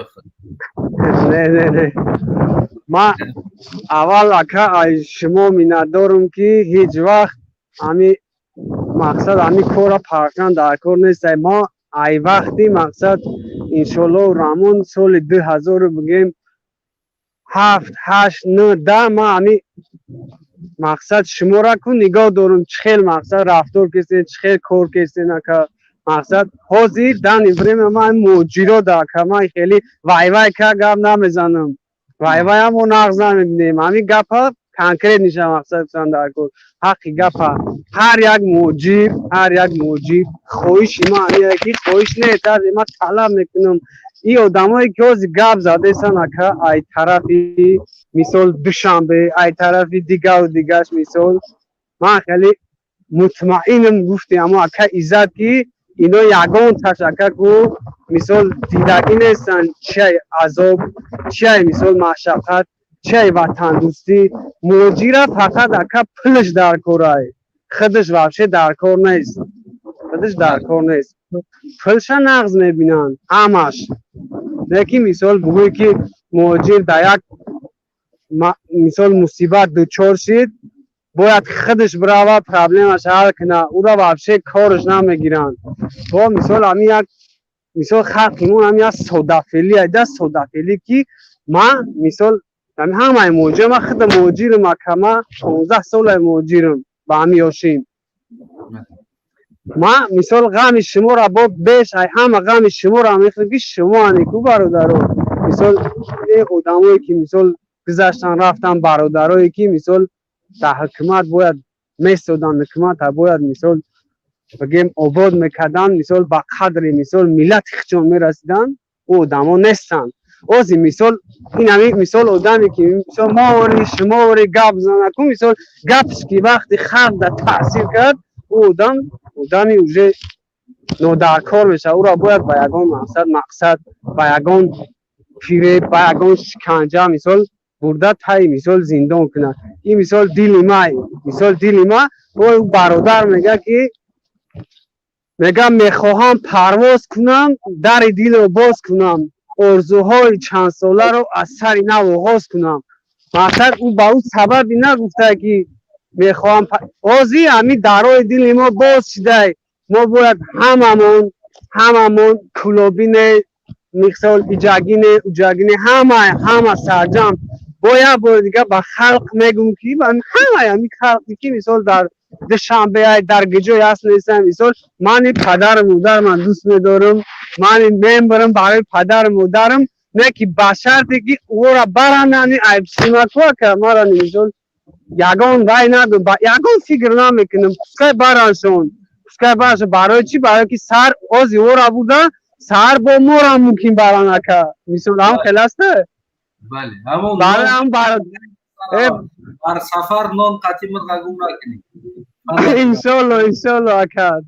نه ما اول اکا از شما می‌نت دارم که هیچ وقت همی مقصد همی کار پرکن در کار نیست. ما ای وقتی مقصد انشالله رحمان سال 2000 بگیم 7 8 9 10 ما همی مقصد شما را کن نگاه دارم چه خیلی مقصد رفتار کسی چه خیلی کار کسی نکه مقصد حاضر دن ابراهیم من موجیرا در که من خیلی وای وای که گپ نمیزنم وای وای هم اون نغز نمیدیم همی گپ ها کنکریت نیشه مقصد بسن در کن حقی گپ ها هر یک موجیب خویش ما همی که خویش نیتر ما طلب میکنم این آدم هایی که از گپ زده سن که ای طرفی مثال دوشنبه ای طرفی دیگه و دیگهش مثال من خیلی مطمئنم گفتی اما که عزت که اینا یگان تشکر کو مثال دیدگی نیستن چه عذاب چه مثال مشقت چه وطن دوستی موجی را فقط اکا پلش در کاره خودش واقعی در کار نیست پلش نغز میبینن همش یکی مثال بگوی که موجی در یک مثال مصیبت دوچار شد باید خودش برای پرابلمش حل کنه او را واقعی کارش نمیگیرن تو مثال همی یک مثال خلقیمون همی یک سودافلی دست سودافلی که من مثال همه موجی من خود موجیرم اکمه 15 سال موجیرم با همی یاشیم من مثال غم شما را با بیش همه غم شما را میخواد که شما نیکو برادران مثال این آدمایی که مثال گذشتن رفتن برادرایی که مثال در حکومت باید میستودن حکومت باید مثال بگیم آباد میکردن مثال با قدر مثال ملت خچون میرسیدن او آدما نیستن اوزی مثال این همی مثال آدمی که مثال ما شما وری گپ زنکو مثال گپش که وقتی خلق در تاثیر کرد او آدمی اوجه نودرکار میشه او را باید با یگان مقصد با یگان پیره با یگان شکنجه مثال برده تای مثال زندان کنه این مثال دیل ما او برادر میگه که میگم میخواهم پرواز کنم در دیل رو باز کنم آرزوهای چند ساله رو از سر نو آغاز کنم مثلا او با او سببی نگفته که میخواهم آزی همی درای دیل ما باز شده ما باید هممون کلوبین مثال اجاگین همه سرجم باید دیگه با خلق میگم که همه خلقی که مثال در دوشنبه در گجای هست نیستم مثال من پدر مادر من دوست میدارم من میبرم برای پدر مادرم نه که بشرطی که او را برانانی عیب سیمت که ما را مثال یگان وای ندارم یگان فکر نمیکنم پسکای برانشون برای چی برای که سر آزی او را بوده سر با ما را ممکن برانه که مثال هم خلاسته بله همون بر سفر نان قطعی مرگم نکنی انشالله اکد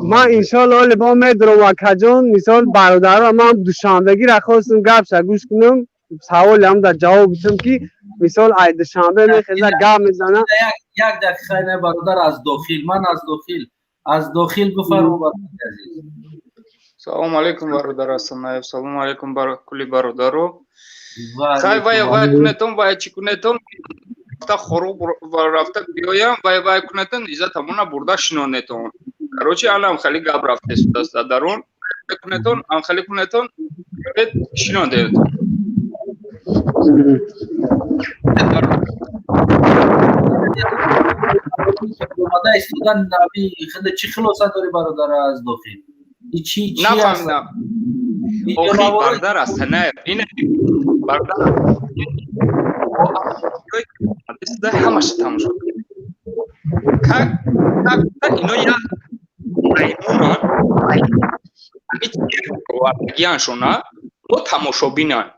من انشالله لبا میدرم اکد جان مثال برادر من دوشنبگی را خواستم گپ گوش کنم سوال هم در جواب بدم که مثال ای دوشنبه میخیزه گام میزنه. یک دقیقه نه برادر از داخل، من از داخل بفرمو برادر عزیز. سلام علیکم برادر هستم. سلام علیکم بر کلی برادرو. خیلی وای کنتون وای چی کنتون رفته خروب رفته بیایم وای کنتون عزت همونا برده شنونتون. کروچی الان خیلی گاب رفته است درون کنتون ام خیلی کنتون شنونده. اومده استودن نبی خود چی خلاصه داری برادر از داخل؟ چی نفهمیدم. اوخی برادر است نه این برادر ده همش تموم شد. اینو یا مایمونان گیانشونا ما تماشابینن.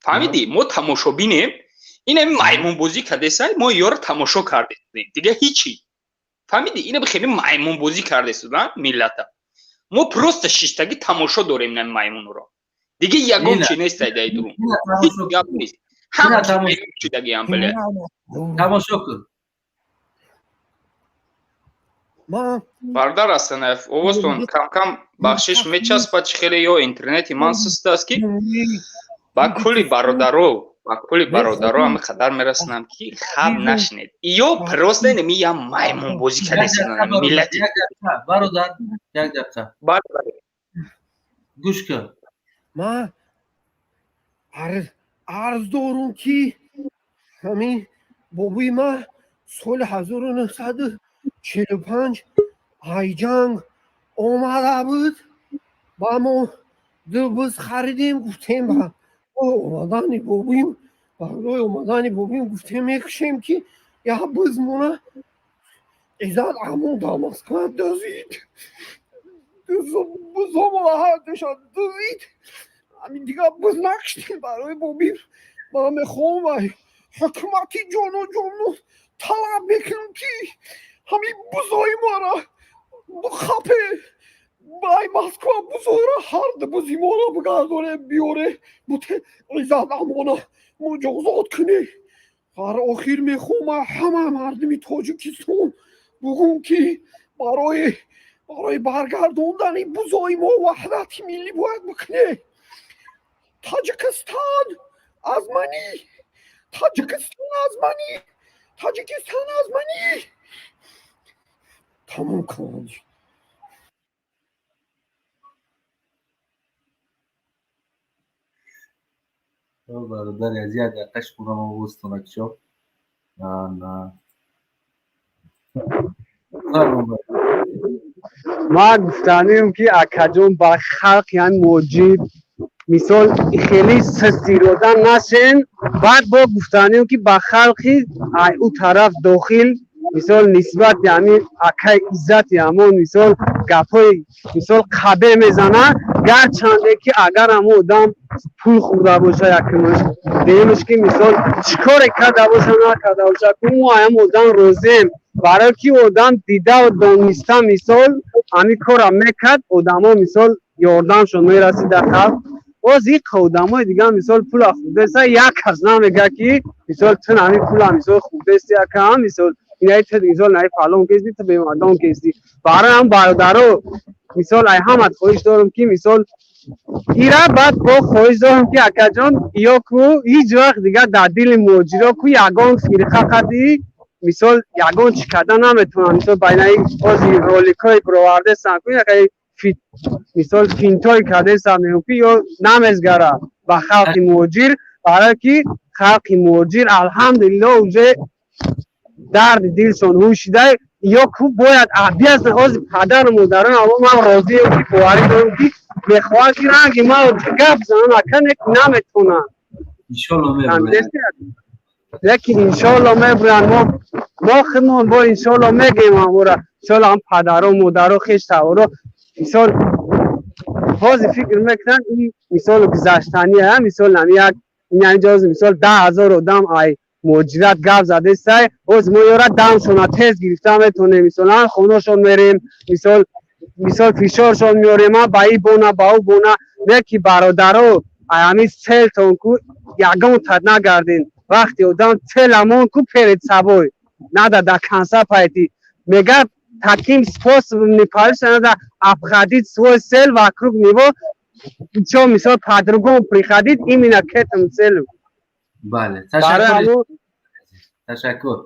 فهمیدی؟ ما تماشابینیم. این مایمون بازی کرده سای ما یار تماشا کرده دیگه هیچی. فهمیدی؟ این خیلی مایمون بازی کرده سودن ملت. ما پروست شیشتگی تماشا داریم نه مایمون رو. دیگه یگم چی نیست ایده درون. هیچ گپ نیست. هم تماشا شدگی هم بله. تماشا کن. ما برادر هستن اوستون کم بخشش میچسبه خیلی یا اینترنتی من سست است که با کلی برادرو هم قدر میرسنم که خواب نشنید یا پروست نمی یا مایمون بازی کرده سنن ملتی. برادر یک دقیقه گوش کن. ما عرض دارم که همین بابوی ما سال 1945 ای جنگ آمده بود با ما دو بز خریدیم گفتیم با اومدن بابویم گفتیم میکشیم که یه بزمونه ایزاد امون داماسکان دوزید بزمونه هردش دوزید همین دیگه بز نکشتیم برای بابویم ما میخوام حکومتی جانو طلب میکنم که همین بزای ما را بخپه بای مسکو بزای را هر بزی ما را بگرداره بیاره بوده ایزاد امانه مجازات کنه. هر آخر میخوام همه مردمی تاجیکستان بگم که برای برگردوندن بزای ما وحدت ملی باید بکنه. تاجیکستان از منی تمام کنی. برادر از یک دقیقش کنم و بستانک شو نه ما گفتانیم که اکجون با خلق یعنی موجود مثال خیلی سستی رودن نشین بعد با گفتانیم که با خلقی او طرف داخل مثال نسبت یعنی اکای عزت همون مثال گپای مثال خبه میزنه گرچنده که اگر همون آدم پول خورده باشه یکمش دیمش که مثال چیکار کرده باشه نکرده باشه که ما هم آدم روزیم برای که آدم دیده و دانسته مثال همین کار میکرد آدم ها مثال یاردمشون میرسید در خلق. باز یک آدمای دیگه مثال پول خورده است یک کس نمیگه که مثال تو همین پول مثال خورده است یا کم مثال اینایی تو مثال نه فلان کسی تو به مردم کسی برای هم برادرو مثال ای همت خواهش دارم که مثال ایرا بعد با خواهش دارم که اکا جان یا کو هیچ وقت دیگه در دل موجرا کو یگان فرقه قدی مثال یگان چکده نمیتونن مثال بین این بازی رولیکای برآورده سنکو یا مثال فینتای کرده سمیوپی یا نمزگره و خلق موجر برای که خلق موجر الحمدلله اوزه درد دلشون هوشیده یا کو باید بیاز از پدر و مادران اما من راضی ام که بواری دارم که بخواه که رنگی ما گفت زنم اکنه نمیتونن انشالله میبرن لیکن انشالله میبرن ما خدمون با انشالله میگیم امورا انشالله هم پدر و مادر و خیش تورا مثال بازی فکر میکنن این مثال گذشتنی هم مثال نمیاد این اینجاز مثال 10,000 آدم ای مجرد گفت زده سای از ما یارا دمشون تیز گرفتم میتونه مثلا خونهشون میریم مثال فشارشون میاریم با ای بونه با او بونه یکی برادرو همین سل تون کو یگان تد نگردین وقتی آدم سلمون کو پرید سبوی نده در کنسا پایتی میگه تکیم سپاس نیپالیش نده افخادید سوی سل و کروب نیو چو مثال پادرگون پریخادید ایمینا کتم سلو بله تشکر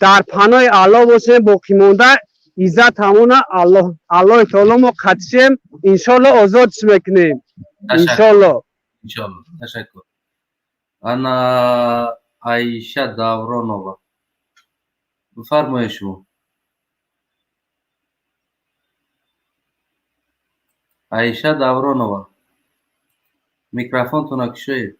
در پناه الله باشه باقی مونده عزت همونه الله تعالی ما قدشیم انشالله آزادش میکنیم انشالله تشکر انا عایشه داورانووا بفرمایید شما عایشه داورانووا میکروفونتون رو کشید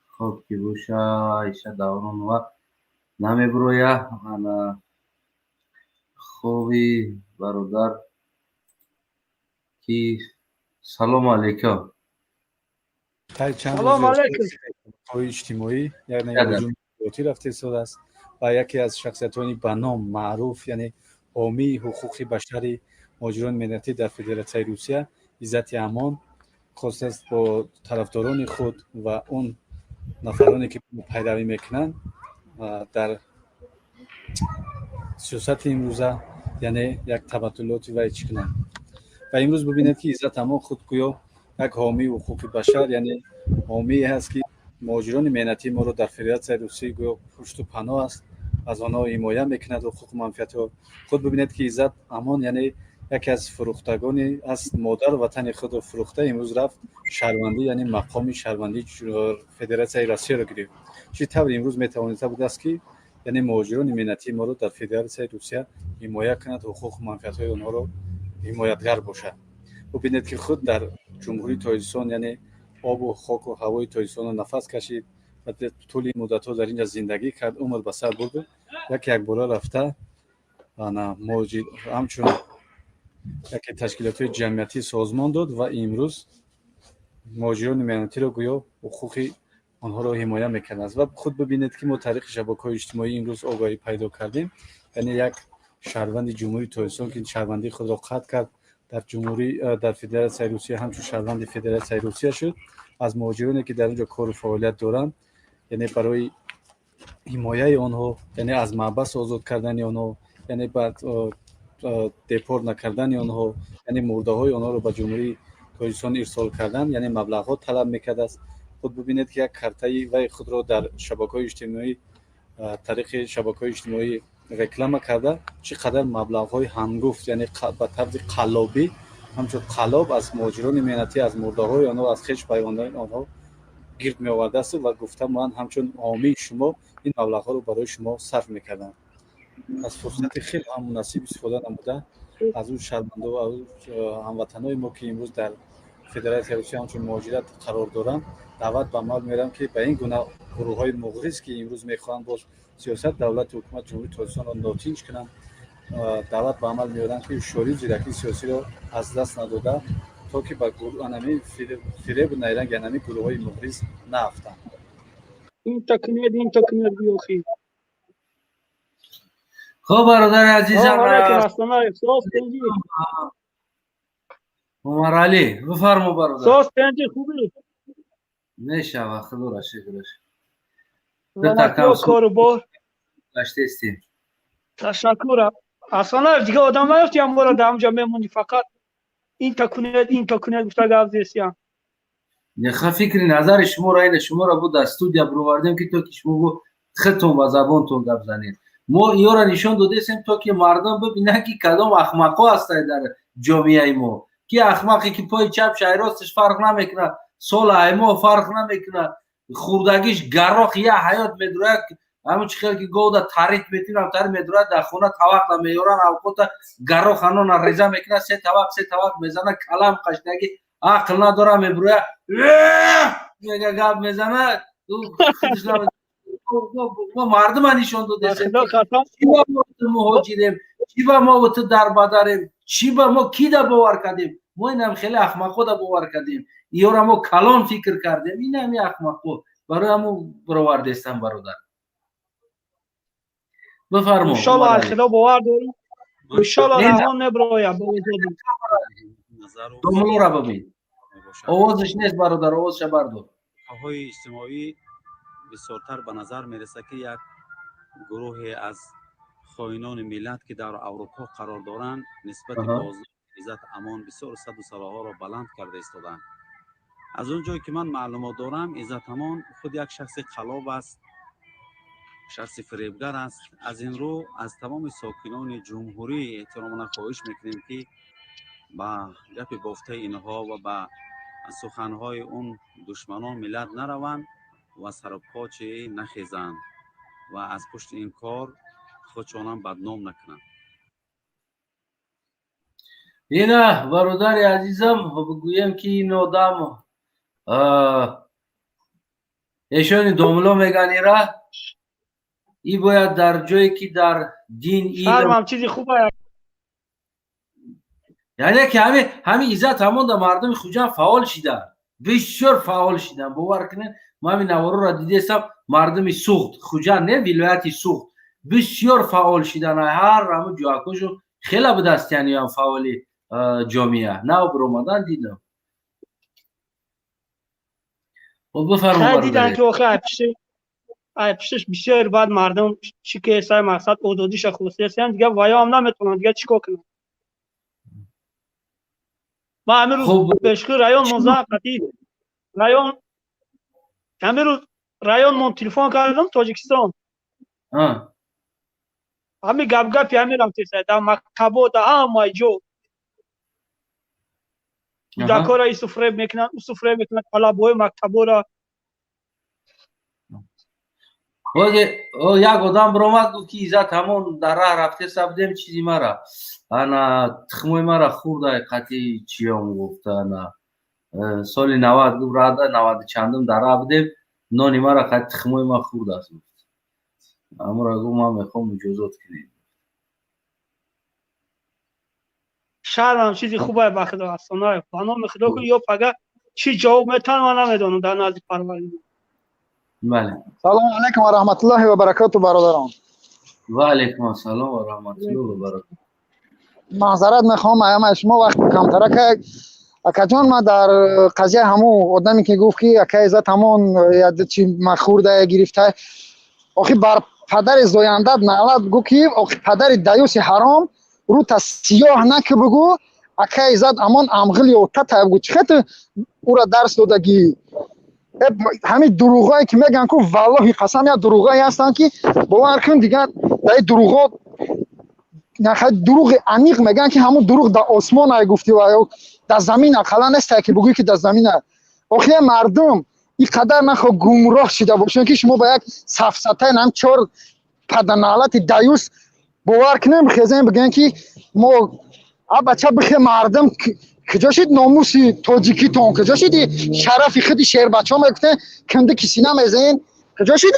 خب که باشه عایشه داورانووا نمیبرویه انا خوبی برادر کی سلام علیکم سلام علیکم اجتماعی یعنی هجوم صوتی رفته شده است و یکی از شخصیت‌های به نام معروف یعنی حامی حقوق بشری مهاجران ملتی در فدراسیون روسیه عزت امان خاص است با طرفداران خود و اون نفرانی که پیروی میکنن در سیاست امروزه یعنی یک تبدلاتی وای چکنن و امروز ببینید که عزت امان خود گویا یک حامی حقوق بشر یعنی حامی هست که مهاجران مهنتی ما رو در فدراسیون روسیه گویا پشت و پناه است از آنها حمایت میکند و حقوق منفعت ها خود ببینید که عزت امان یعنی یکی از فروختگانی است مادر وطن خود رو فروخته امروز رفت شهروندی یعنی مقام شهروندی فدراسیون روسیه رو گرفت چطور امروز میتوانسته بود است که یعنی مهاجران ملتی ما رو در فدراسیون روسیه حمایت کند حقوق و منفعت های آنها رو حمایتگر باشد ببینید که خود در جمهوری تاجیکستان یعنی آب و خاک و هوای تاجیکستان رو نفس کشید و طول مدت ها در اینجا زندگی کرد عمر به سر برد یک بار رفته انا موجود همچون یک تشکیلات جمعیتی سازمان داد و امروز مهاجران مهنتی رو گویا حقوق آنها رو حمایت میکنند و خود ببینید که ما طریق شبکه‌های اجتماعی امروز آگاهی پیدا کردیم یعنی یک شهروند جمهوری تاجیکستان که شهروندی خود را قطع کرد در فدراسیون روسیه همچون شهروند فدراسیون روسیه شد از مهاجرانی که در اونجا کار و فعالیت دارند یعنی برای حمایت آنها یعنی از محبس آزاد کردن آنها یعنی بعد دپورت نکردن آنها یعنی مرده های آنها رو به جمهوری تاجیکستان ارسال کردن یعنی مبلغ ها طلب میکرده است خود ببینید که یک کارتای و خود رو در شبکه‌های اجتماعی طریق شبکه‌های اجتماعی رکلام کرده چقدر مبلغ های هنگفت یعنی به طرز قلابی همچون قلاب از مهاجران مهنتی از مرده های آنها از خش پیوندان آنها گرد می آورده است و گفتم من همچون حامی شما این مبلغ ها رو برای شما صرف میکردم از فرصت خیلی هم مناسب استفاده نموده از اون شرمنده و از هموطنای ما که امروز در فدراسیون روسیه همچون مهاجرت قرار دارن دعوت به عمل میرم که به این گونه گروه های مغرض که امروز میخوان باز سیاست دولت و حکومت جمهوری تاجیکستان را ناتینج کنن دعوت به عمل میارن که شوری زیرکی سیاسی را از دست نداده تا که به گروه فریب نیرنگ انمی گروه های مغرض نافتن این تکنید بیوخی خب برادر عزیزم عمر علی بفرما برادر ساز پنجی خوبی نشوه خدا را شکرش کاروبار گشته استیم تشکر اصلا دیگه آدم نیفتی هم برای در همجا میمونی فقط این تکنید گفته گفت زیستیم نخواه فکری نظر شما را اینه شما را بود استودیا بروردیم که تو که شما بود خطون و زبانتون گفت زنید ما ایو را نشان دادیم تا که مردم ببینن که کدام احمقا هستند در جامعه ما که احمقی که پای چپ شای راستش فرق نمیکنه سال ایما فرق نمیکنه خوردگیش گراخ یه حیات میدره همون چخیل که گودا تاریخ میتونم تر میدره در خونه طواق میورن اوقات گراخ انون ریزه میکنه سه طواق میزنه کلام قشنگی عقل نداره میبره میگه گاب میزنه خودش نمیزنه ما مردم نشان داده چی با ما مهاجریم چی با ما تو در بدریم چی با ما کی دا باور کردیم ما اینم خیلی احمقا دا باور کردیم ایورا ما کلان فکر کردیم این همی احمقا برای همو برآورده استم برادر بفرما انشالله خدا باور داریم انشالله رحمان نبرویا با وجودی دوملو را ببین آوازش نیست برادر آوازش بردار های اجتماعی بسیارتر به نظر میرسه که یک گروه از خائنان ملت که در اروپا قرار دارند نسبت به عزت امان بسیار صد و سلاها را بلند کرده ایستادند. از اونجایی که من معلومات دارم عزت امان خود یک شخص خلاب است، شخص فریبگر است. از این رو از تمام ساکنان جمهوری احتراماً خواهش میکنیم که با گپ گفته اینها و با سخنهای اون دشمنان ملت نروند و سر پاچه نخیزند و از پشت این کار خودشان بدنام نکنند. اینه برادر عزیزم بگویم که این آدم ایشان دوملو میگن ایره ای باید در جایی که در دین شرمم چیزی خوبه یعنی که همین عزت همون در مردم خوجان فعال شدن بسیار فعال شدن باور کنین ما همین نوارو را دیدستم مردم سوخت خوجان نه ولایتی سوخت بسیار فعال شدن هر همون جواکوشو خیلی به دست یعنی هم فعالی جامعه نه برومدن دیدم و بفرمون دیدن که آخه پیشش بسیار بعد مردم چی که سای مقصد حدودیش خصوصی هم دیگه وایا هم نمیتونن دیگه چیکار کنن. ما همین روز بشکر رایون موزاقتی رایون همین روز رایون من تلفن کردم تاجیکستان همین گپ همین هم تیسه در مکتبو در همه جو در کار ای سفره میکنن او سفره میکنن حالا بوی مکتبو را یک آدم برامد گفت که عزت همون در راه رفته سبدیم چیزی مرا انا تخموی مرا خورده قطعی چی هم گفته انا سال 90 گفت راده 90 چندم در راه بدیم نانی مرا قطعی تخموی ما خورده است اما را گفت ما میخوام مجازات کنیم شهر هم چیزی خوبه با خدا هستانه فانام خدا که یا پگه چی جواب میتن ما نمیدونم در نزد پروردگار. بله سلام علیکم و رحمت الله و برکاته برادران. و علیکم السلام و رحمت الله و برکاته. معذرت میخوام ایام شما وقت کمتره که اکا جان ما در قضیه همون آدمی که گفت که اکا عزت همون یاد چی مخورده گرفته آخه بر پدر زوینده نالت گفت که آخه پدر دیوس حرام رو تا سیاه نکه بگو اکا عزت همون امغلی و تتا بگو چخت او را درس دادگی همین دروغایی که میگن که والله قسم یا دروغایی هستن که باور کن دیگه در دروغا نخواهد دروغ عمیق میگن که همون دروغ در آسمان های گفتی و در زمین اقلا نیست که بگوی که در زمین ها آخه مردم این قدر نخواه گمراه شده باشن که شما با یک سفسطه هم 4 پدنالت دیوس باور کنیم خیزن بگن که ما بچه بخی مردم کجا شد ناموسی تاجیکی تون کجا شد شرفی خودی شهر بچه ها میگفته کنده کسی نمیزین کجا شد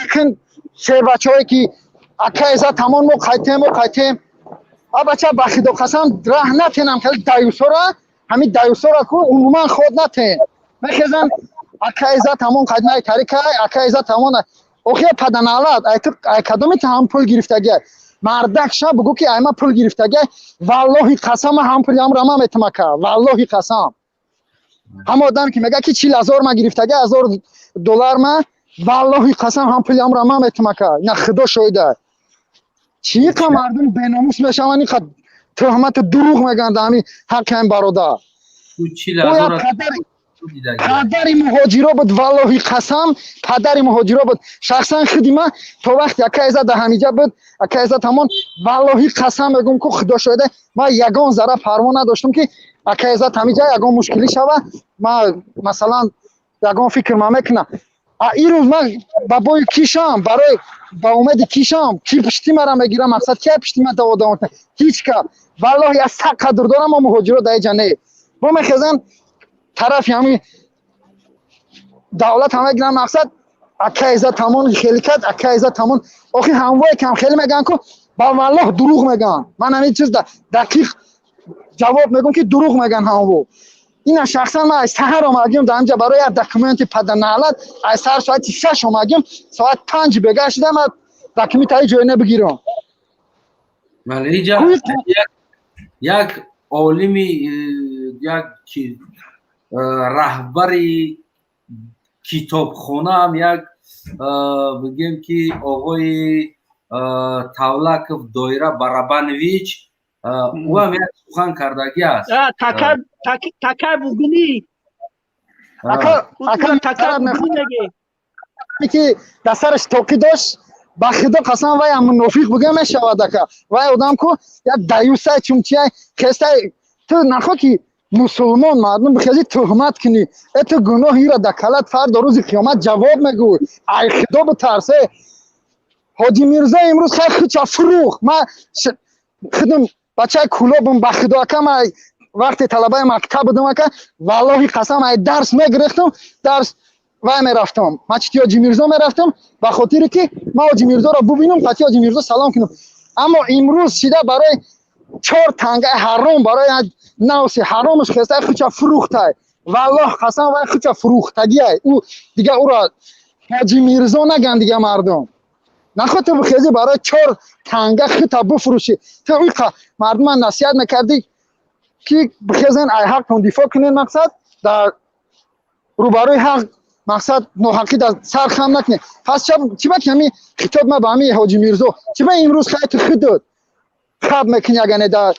شهر بچه هایی که اکا عزت تمام ما قایتیم بچه بخیده قسم راه نتینم که دیوسا را همین دیوسا را که عموما خود نتین میخیزن اکا عزت تمام قدمه تاریکه اکا عزت تمام اوخی پدنالات کدومی تا هم پول گرفتگی مردک شب بگو که ایما پول گرفتگی والله قسم هم پول هم رما میتمکه والله قسم هم آدم که میگه که 40,000 ما گرفتگی $1000 ما والله قسم هم پول هم رما میتمکه نه خدا شایده چی که مردم بیناموس میشون این تهمت دروغ میگن در همین حق این برادر پدر مهاجرا بود والله قسم پدر مهاجرا بود شخصا خدمه تا وقت یک عزت در همینجا بود یک عزت همون والله قسم میگم که خدا شاهده ما یگان ذره پروا نداشتم که یک عزت همینجا یگان مشکلی شوه ما مثلا یگان فکر میکنم این روز من بابای کیشم برای با امید کیشم کی پشتی مرا میگیرم مقصد کی پشتی من دوادم هیچ که والله از حق قدر دارم ما مهاجرا در جنه ما میخزن طرف همین دولت هم میگن مقصد اکا عزت همون خیلی کرد اکا عزت همون آخه هموای کم خیلی میگن که با والله دروغ میگن من همین چیز دقیق جواب میگم که دروغ میگن همو این شخصا من از سحر اومدم در اینجا برای دکومنت پدنالت از سحر ساعت 6 اومدم ساعت 5 بگشتم دکومنت های جای نبگیرم ولی اینجا یک عالمی یک رهبری کتابخانه هم یک بگیم که آقای تولکов دایره барабанович او هم یک سخن کردگی است. تکر بگونی تکر بگونی که دسترش توقی داشت با خدا قسم وای هم منافق بگم شود که وای آدم کو یک دیوسه چمچه کسته تو نخوا که مسلمان مردم بخیزی تهمت کنی تو گناهی را دکلت فرد روز قیامت جواب میگوی ای خدا بترسه. حاجی میرزا امروز خیلی خودشا فروخ. من خودم بچه کلابم با خدا که من وقتی طلبه مکتب بودم که والله قسم ای درس میگرفتم درس وای میرفتم مسجد حاجی میرزا میرفتم به خاطر که من حاجی میرزا را ببینم قطعی حاجی میرزا سلام کنم. اما امروز شده برای 4 تنگه حرام برای نوسی حرامش خسته خودشا فروخته. والله قسم وای خودشا فروختگی او دیگه او را حاجی میرزا نگن دیگه مردم. نخواه تو بخیزی برای 4 تنگه خودتا بفروشی. تو اوی مردم نصیحت میکردی که بخیزن ای حق تون دفاع کنین مقصد در روبروی حق مقصد نوحقی در سر خم نکنه. پس چی باید همی خطاب ما با همی حاجی میرزا چی باید امروز خیلی خود داد خب میکنی اگه در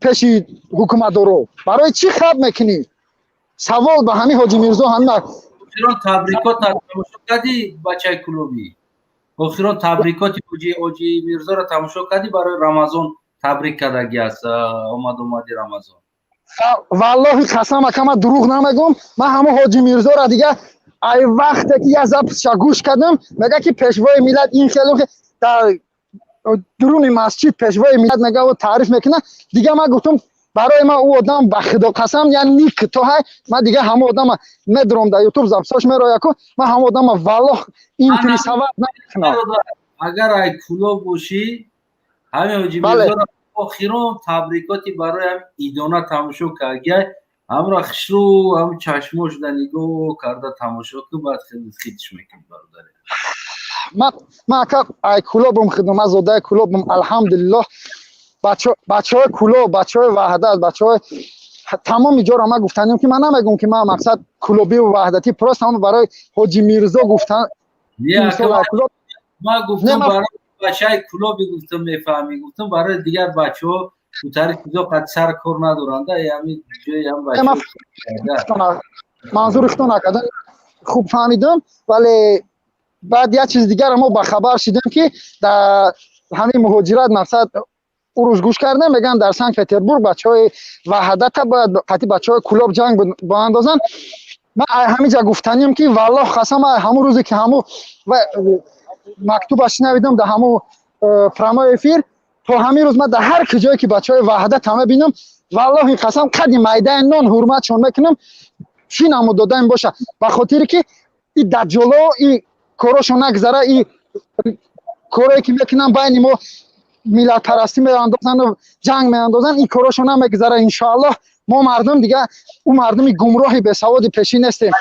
پیش حکومت دارو برای چی خب میکنی؟ سوال با همی حاجی میرزا همه آخران تبریکات تماشا کردی بچه کلوبی؟ آخران تبریکات حاجی میرزا را تماشا کردی؟ برای رمضان تبریک کردگی است اومدی رمضان. والله قسم که من دروغ نمیگم من همه حاجی میرزا را دیگه ای وقتی که یه زب گوش کردم میگه که پیشوای ملت این خیلی در درون مسجد پیشوای ملت میگه و تعریف میکنه دیگه من گفتم برای من او آدم به خدا قسم یعنی نیک تو های من دیگه همه آدم ندارم در یوتیوب زبساش میرا یکو من همه آدم والله این تری سبب نمیکنم. اگر ای کلو باشی همه حاجی میرزا را آخران تبریکاتی برای هم ایدانه تماشا کردی هم را خشرو هم چشماش در نگاه کرده تماشا که باید خیلی خیدش میکنی برادره. من که ای کلوبم خدمت زاده کلوبم الحمدلله بچه های کلوب بچه های وحدت بچه های تمام جا را من گفتنیم که من نمیگم که من مقصد کلوبی و وحدتی پراست هم برای حاجی میرزا گفتن من گفتم برای بچه های کلوبی گفتم میفهمی گفتم برای دیگر بچه ها تو تاریخ چیزا قد سر کار ندارنده یعنی جای هم بچه منظور اختو نکردن خوب فهمیدم ولی بعد یه چیز دیگر ما با خبر شدیم که در همین مهاجرت مقصد او روز گوش کردن میگن در سنت پتربورگ بچهای وحدت باید قطعی بچهای کلوب جنگ با اندازن. من همینجا گفتنیم که والله قسم همون روزی که همون مکتوبش نویدم در همون پرامای افیر تو همین روز من در هر کجایی که بچهای وحدت همه بینم والله این قسم قدی میدان نان حرمتشون میکنم چی نمو دادن باشه به خاطر که این در جلو این کاراشو نگذره این کاری که میکنن بین ما ملت پرستی میاندازن و جنگ میاندازن این کاراشو نمیگذره انشاءالله ما مردم دیگه اون مردمی گمراهی به سواد پیشی نیستیم.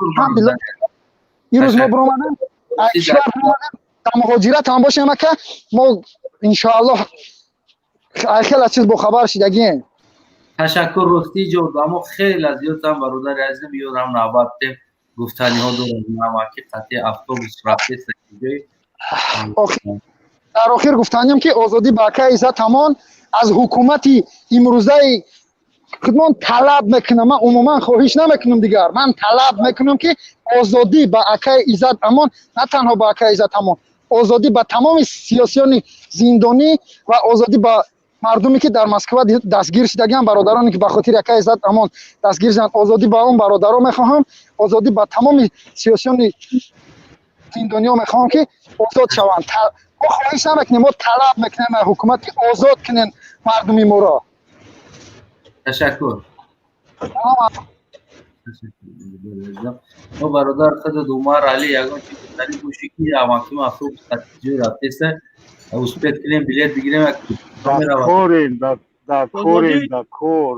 الحمدلله این روز ما برآمدیم کشور در مهاجرت هم باشیم که ما انشاءالله خیلی از چیز با خبر شدگیم. تشکر رفتی جو اما خیلی از یادم برادر عزیزم یادم نوبت گفتنی ها دارم نمکی قطعی اتوبوس رفته سکیده در آخر گفتنیم که آزادی باقی عزت همان از حکومتی امروزه خودمان طلب میکنم. من عموما خواهش نمیکنم دیگر من طلب میکنم که آزادی با اکای عزت امان نه تنها با اکای عزت امان آزادی با تمام سیاسیون زندانی و آزادی با مردمی که در مسکو دستگیر شدگان برادرانی که به خاطر اکای عزت امان دستگیر شدند آزادی با اون برادران میخواهم آزادی با تمام سیاسیون زندانی ها میخواهم که آزاد شوند. ما خواهش نمیکنیم ما طلب میکنیم حکومت که آزاد کنین مردمی ما را. تشکر. ما برادر خود دومار علی یگان چی گفتنی بوشی که اماکیم افروب سطحی رفته است اوسپت کنیم بلیت بگیریم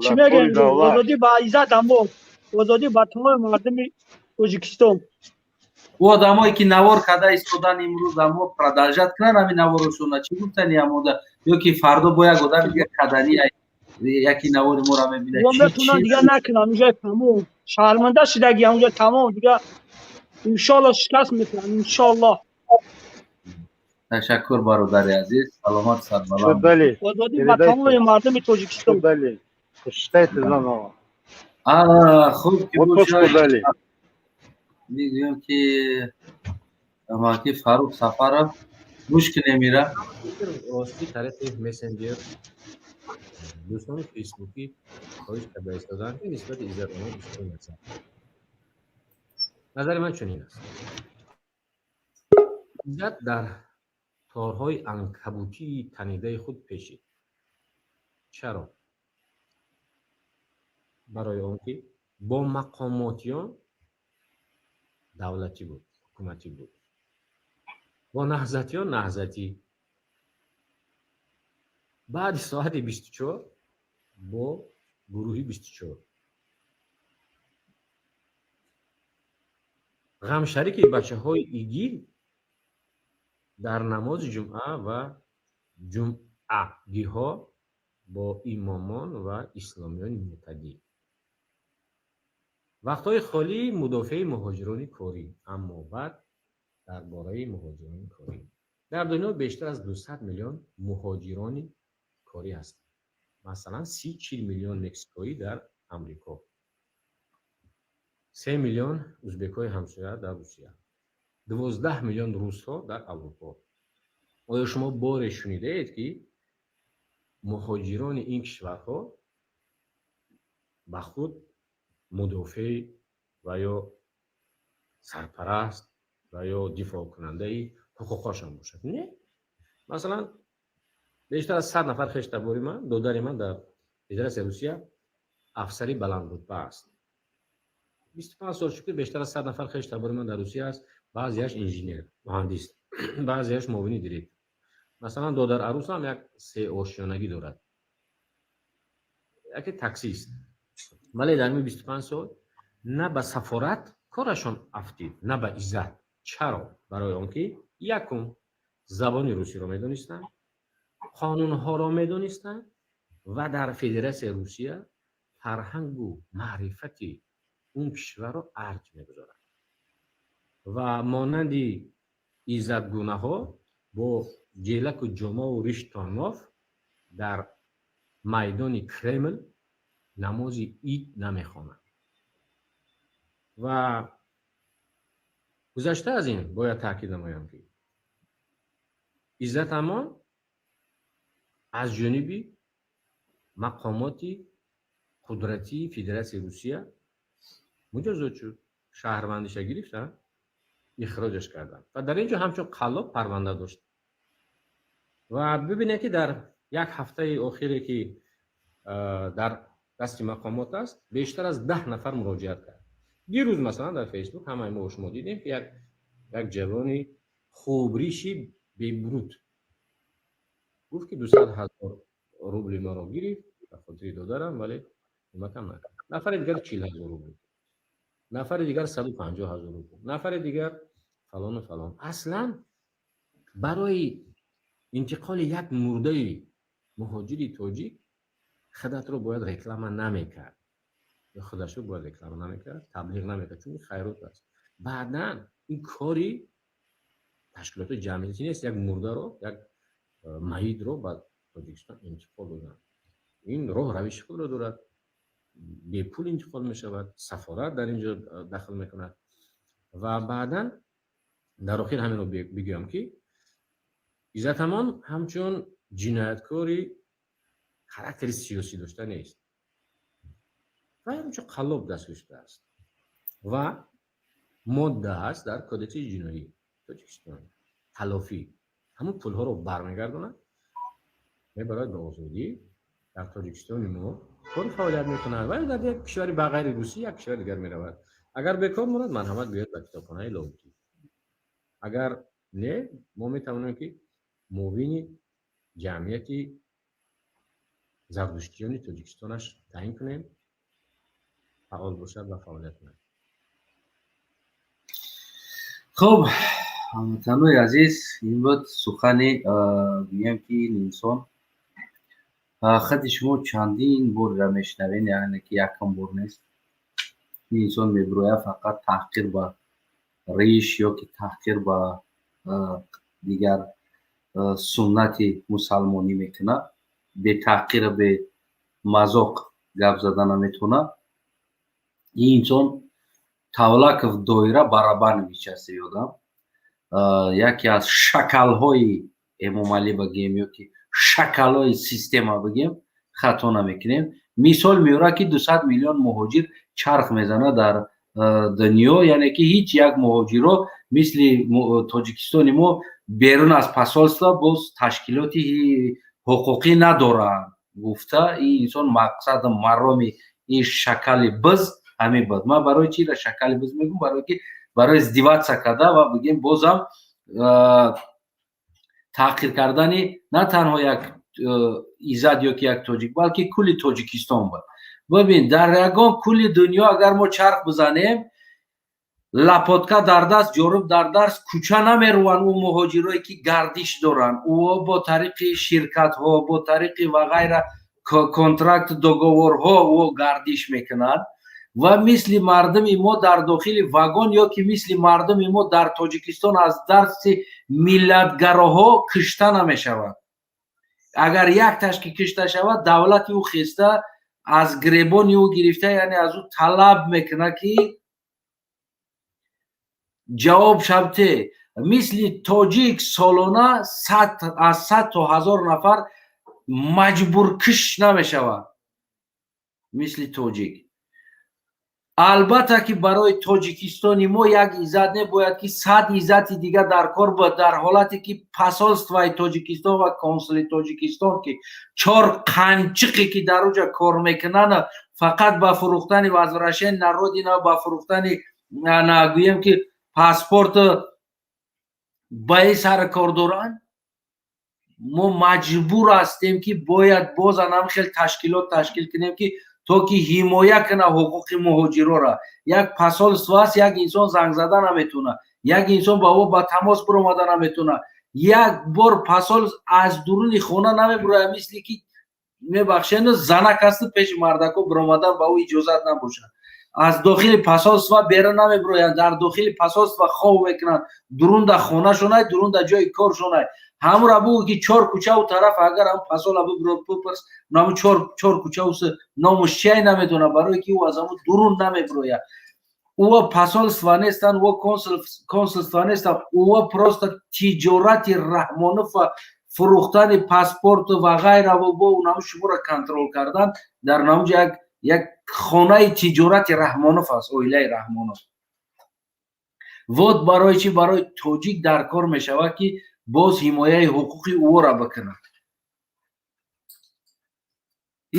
چی میگن آزادی با عزت اما آزادی با تمام مردم تاجیکستان او آدمایی که نوار کرده ایستادن امروز اما پردرجت کنن همین نوارشون چی گفتنی اما یا که فردا با یک آدم دیگه کدنی یکی نوار ما را میبینه من بتونم دیگه نکنم اونجا تموم شرمنده شدگی اونجا تمام دیگه انشالله شکست میکنم انشالله. تشکر برادر عزیز، سلامت سربلند بله آزادی و تمام مردم تاجیکستان. بله خوشتای تزان آقا خوب که باشه. میگویم که اماکی فاروق سفر مشکل نمیره راستی طریق مسنجر دوستان فیسبوکی خواهش کرده ایستادن که نسبت ایزد امان بیشتر نزد. نظر من چنین است. ایزد در تارهای عنکبوتی تنیده خود پیچید. چرا؟ برای آنکه با مقاماتیان دولتی بود، حکومتی بود. با نهضتیان نهضتی. بعد ساعت 24 با گروهی 24. غم شریک بچه های ایگیل در نماز جمعه و جمعگی ها با امامان و اسلامیان معتدی. وقتهای خالی مدافع مهاجران کاری، اما بعد درباره مهاجران کاری در دنیا بیشتر از 200 میلیون مهاجران کاری هستند. مثلا 30-40 میلیون مکزیکایی در امریکا، 3 میلیون ازبکای همسایه در روسیه، 12 میلیون روس ها در اروپا. آیا شما بار شنیده اید که مهاجران این کشورها به خود مدافع و یا سرپرست و یا دفاع کننده حقوقشان باشد؟ نه. مثلا بیشتر از 100 نفر خشتباری من، دودر من در فدراسیون روسیه افسری بلند رتبه است. 25 سال شده بیشتر از 100 نفر خشتباری من در روسیه است. بعضیش انجینیر، مهندس، بعضیش معاون دیریکتور. مثلا دودر عروس هم یک 3 آشیانگی دارد. یکی تاکسی است. ولی در 25 سال نه به سفارت کارشان افتید، نه به عزت. چرا؟ برای آنکه یکم زبان روسی را میدونستند، قانون ها را میدونستند و در فدراسیون روسیه فرهنگ و معرفتی اون کشور را ارج میگذارند و مانند عزتگونه ها با جلک و جامه و ریشتانوف در میدان کرمل نماز عید نمیخوانند. و گذشته از این باید تاکید نمایم که عزت امان از جانب مقامات قدرتی فدراسیون روسیه مجازات شد، شهروندیش گرفتن، اخراجش کردن و در اینجا همچون قلاب پرونده داشت. و ببینید که در یک هفته اخیری که در دست مقامات است بیشتر از 10 نفر مراجعت کرد. دیروز مثلا در فیسبوک همه ما شما دیدیم که یک جوانی خوبریشی ببرود گفت که 200,000 روبل ما رو گرفت به خاطر دادرم، ولی کمکم نکرد. نفر دیگر 40,000 روبل، نفر دیگر 150,000 روبل، نفر دیگر فلان و فلان. اصلا برای انتقال یک مرده مهاجری تاجیک خودت رو باید رکلام نمیکرد، یا خودش رو باید رکلام نمیکرد، تبلیغ نمیکرد، چون خیرات است. بعداً این کاری تشکیلات جمعیتی نیست یک مرده رو، یک مهید رو به تاجیکستان انتقال بدن. این راه روش خود رو دارد، به پول انتقال می شود، سفارت در اینجا دخل میکند. و بعداً در آخر همین رو بگم که عزت امان همچون جنایتکاری خاراکتر سیاسی داشته نیست و همچون قلاب دست گرفته است و ماده است در کدکس جنایی تاجیکستان تلافی همون پول ها رو برمیگردونن میبرد به آزادی در تاجیکستان ما کار فعالیت میکنن، ولی در یک کشور بغیر روسی یک کشور دیگر میرود. اگر بیکار ماند مرحمت بیاید به کتابخانه لاهوتی، اگر نه ما میتوانیم که معاون جمعیت زردشتیان تاجیکستانش تعیین کنیم، فعال باشد و فعالیت کنیم. خب هموطنان عزیز، این بود سخن بگیم که نیلسون خود شما چندین بار را میشنوین، یعنی که یکم بار نیست. این انسان میبروید فقط تحقیر به ریش یا که تحقیر به دیگر سنت مسلمانی میکنه، به تحقیر به مذاق گپ زدن نمیتونه. این انسان тавлак в доира барабар мечасе ёдам. Яке аз шакалҳои Эмомалӣ бигем ё ки шакалҳои система бигем хато намекунем. Мисол меёрад ки 200 миллион муҳоҷир чарх мезанад дар дунё, яъне ки ҳеҷ як муҳоҷиро мисли Тоҷикистони мо берун аз посолства боз ташкилоти ҳуқуқӣ надоранд гуфта, ин инсон мақсади мароми ин шакали биз ҳамин буд. Ман барои чира шакали биз мегӯм? Барое ки барои издиватсия карда ва бигем бозам таҳқир кардани на танҳо як иззат ё ки як тоҷик, балки кулли Тоҷикистон буд. Бибин, дар ягон кулли дунё агар мо чарх бизанем, лапотка дар даст, ҷориб дар даст, кӯча намераванд ӯ муҳоҷирое ки гардиш доранд. Ӯҳо бо тариқи ширкатҳо, бо тариқи ва ғайра контракт договорҳо ӯ гардиш мекунанд. ва мисли мардуми мо дар дохили вагон ё ки мисли мардуми мо дар Тоҷикистон аз дарси миллатгароҳо кишта намешавад. Агар як ташки кишта шавад, давлати ӯ хеста аз гиребони ӯ гирифта, яъне аз ӯ талаб мекунад ки ҷавоб шабте. Мисли тоҷик солона аз 100 то 1000 нафар маҷбуркиш намешавад. Мисли тоҷик. албатта ки барои Тоҷикистони мо як иззат мебояд ки 100 иззати дига дар кор буд, дар ҳолате ки посолствои Тоҷикистон ва консули Тоҷикистон ки 4 қанчиқе ки дар оҷа кор мекунанд, фақат ба фурӯхтани возвращение на родина, ба фурӯхтани нагӯем ки паспорт ба ин сар кор доранд. мо маҷбур ҳастем ки бояд бозан ҳам хел ташкилот ташкил кунем ки то ки ҳимоя куна ҳуқуқи муҳоҷирора. Як посолство аст, як инсон занг зада наметуна, як инсон ба ӯ ба тамос биромада наметуна. Як бор посол аз дуруни хона намебирояд, мисли ки мебахшед занак ҳасти пеши мардако биромадан ба ӯ иҷозат набошад. аз дохили посолство берун намебирояд, дар дохили посолство хов мекунанд, дурун да хонашонай, дурун да ҷои коршонай. ҳамура бугӯ ки 4 кӯчаву тараф агар ҳам посола бибиро пупурс, намо 4 кӯчаву номуш чиай наметона, барое ки ӯ аз ҳамун дурун намебирояд. ӯ посолство нестанд, ӯ консулство нестанд, ӯ просто тиҷорати раҳмонова, фурӯхтани паспорту ва ғайра бо намо шуморо контрол кардан дар намуҷа як хонаи тиҷорати Раҳмонов аст, оилаи Раҳмонов. Вот барои чӣ? Барои тоҷик дар кор мешавад ки боз ҳимояи ҳуқуқи ӯро бикунад.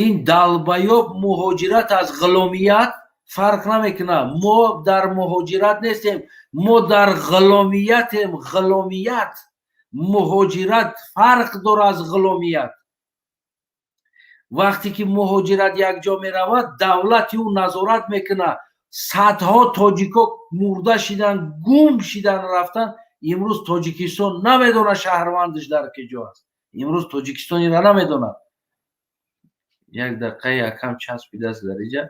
ин далбаёб муҳоҷират аз ғуломият фарқ намекунад. мо дар муҳоҷират нестем, мо дар ғуломиятем. ғуломият, муҳоҷират фарқ дорад аз ғуломият. вақте ки муҳоҷират якҷо меравад, давлати ӯ назорат мекунад. садҳо тоҷико мурда шидан, гум шидан рафтан. имрӯз Тоҷикистон намедонад шаҳрвандиш дар куҷо аст. имрӯз Тоҷикистонира намедонад. як дақиқа якам часпидаст дар иҷа.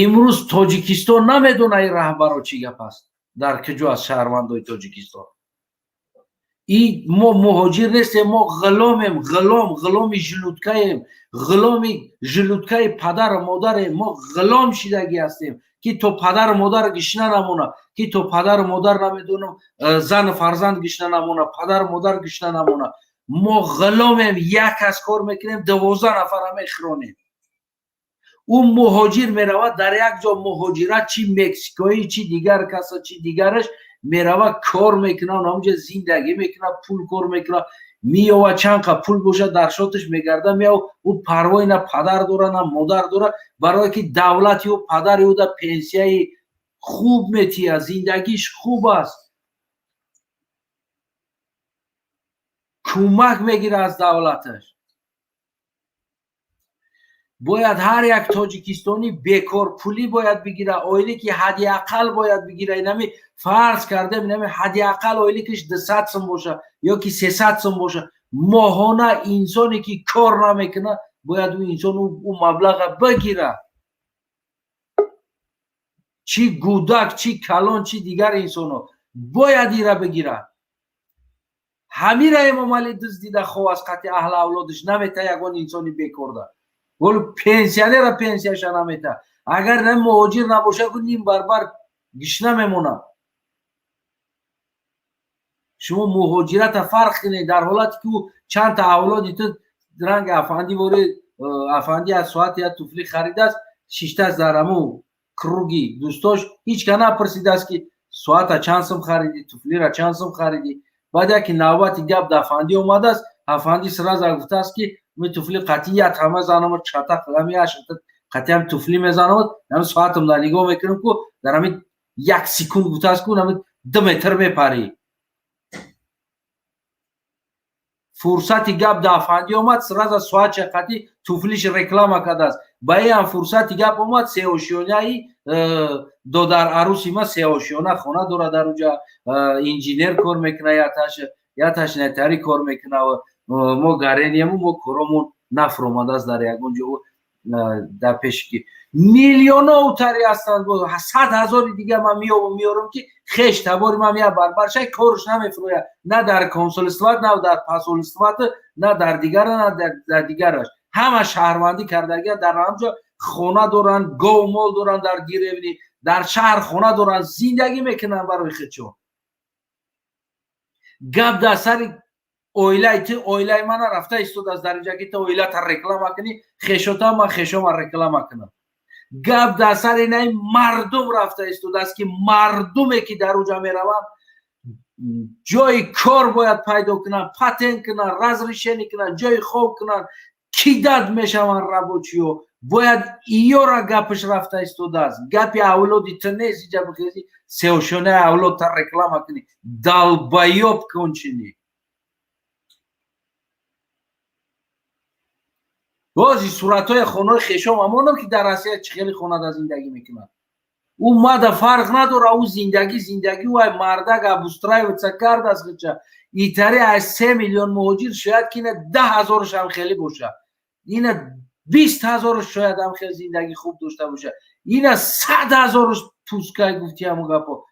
имрӯз Тоҷикистон намедонад ин раҳбаро чӣ гап аст, дар куҷо аст шаҳрвандои Тоҷикистон. мо муҳоҷир нестем, мо ғуломем. ғуломи жилуткаем, ғуломи жилуткаи падару модарем. мо ғулом шидагӣ ҳастем ки то падару модар гишна намона, ки то падару модар намедонам зану фарзанд гишна намона, падару модар гишна намона. мо ғуломем, як кас кор мекунем, 12 нафара мехиронем. ӯ муҳоҷир меравад дар як ҷо муҳоҷират, чи мексикоӣ, чи дигар каса, чи дигараш меравад кор мекунад, намуҷа зиндагӣ мекунад, пул кор мекунад, миёвад чанқа пул бошад дар шотиш мегарда, меяв ӯ парвои на падар дора на модар дора, барое ки давлати ӯ падари ӯ да пенсияи хуб метиҳад, зиндагиш хуб аст, кӯмак мегирад аз давлаташ. бояд ҳар як тоҷикистонӣ бекорпулӣ бояд бигира, оиле ки ҳадди ақал бояд бигира. инами фарз кардем, инами ҳадди ақал оиликаш 200 сум боша ё ки 300 сум боша. ماهانه انسانی که کار نمیکنه باید اون انسان اون مبلغ بگیره. چی گودک، چی کلان، چی دیگر انسانو باید ایره بگیره. همین را امام علی دزدیده خو از قطع اهل اولادش نمیته یگان انسانی بیکرده ولی پنسیانه را پنسیش نمیته. اگر نه مهاجر نباشه که نیم بربر گشنه میمونه. شما مهاجرت فرق کنید در حالتی که چند تا اولادی تو رنگ افندی وری افندی از ساعت یا توفلی خریده است 6 درمو کروگی دوستاش هیچ که نپرسیده است که ساعت چند سم خریدی توفلی را چند سم خریدی. بعد که نوبت گپ د افندی اومده است افندی سراز گفته است که می توفلی قطعیت همه زنم چتا قلمی اشت قطعی هم توفلی میزنم هم ساعتم در نگاه میکنم که در همین 1 سکند گفته است که همین 2 متر میپری. فرصتی گپ د افندی اومد سراز ساعت قطعی توفلیش رکلام کرده است. با این فرصتی گپ اومد سیوشیونی دو در عروسی ما سیوشیونه خونه دوره در اونجا انجینیر کار میکنه یا تاش نتاری کار میکنه و ما گرینیم ما کارمون نفر اومده است در یک اونجا در پیشکی میلیون ها اوتری هستند. 100,000 دیگه من میارم که خیش تباری من میار بربرشه کارش نمیفرویه نه در کنسولستوات نه در پاسولستوات نه در دیگر نه در دیگرش. همه شهروندی کردگی در همجا خونه دارن گو مال دارن در گیرونی در شهر خونه دارن زندگی میکنن برای خودشون. گپ در سر اویلای من رفته استود از درجه که تو اویلا تا رکلام کنی خیشوتا ما خیشو ما رکلام کنم. گپ در سر اینای مردم رفته استود است که مردمی که در اونجا میروند جای کار باید پیدا کنن، پاتنت کنن، رزرشنی کنن، جای خوب کنن، کیداد میشون رابطیو باید ایو را گپش رفته استود است. گپی اولادی تنیسی جا بخیزی سیوشونه اولاد تا رکلام کنی دل بایوب کنچینی. بازی صورتهای خونه خیشم امانم که در آسیا خیلی خونه در زندگی میکنن. او ماده فرق نداره او زندگی و مردک ابوسترای و چکرد از خودشا ایتاری از 3 میلیون مهاجر شاید که اینه 10,000 هم خیلی باشه، اینه 20,000 شاید هم خیلی زندگی خوب داشته باشه، اینه 100,000 پوسکای گفتی همون گپا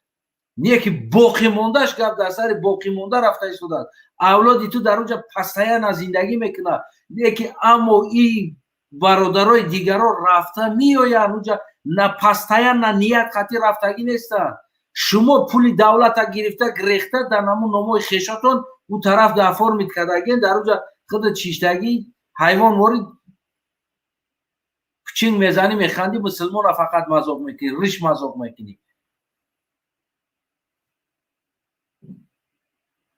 نیه که باقی موندهش گپ در سر باقی مونده رفته ایستادن. اولادی تو در اونجا پستایان از زندگی میکنه نیه که اما این برادرای دیگران رفته میاین اونجا نه پستایان نه نیت خطی رفتگی نیستن. شما پولی دولت گرفته گریخته در نمون نمای خیشاتون اون طرف دفار میکردگین در اونجا خود چیشتگی حیوان وارد پچین میزنی میخندی مسلمان را فقط مذاق میکنی ریش مذاق میکنی.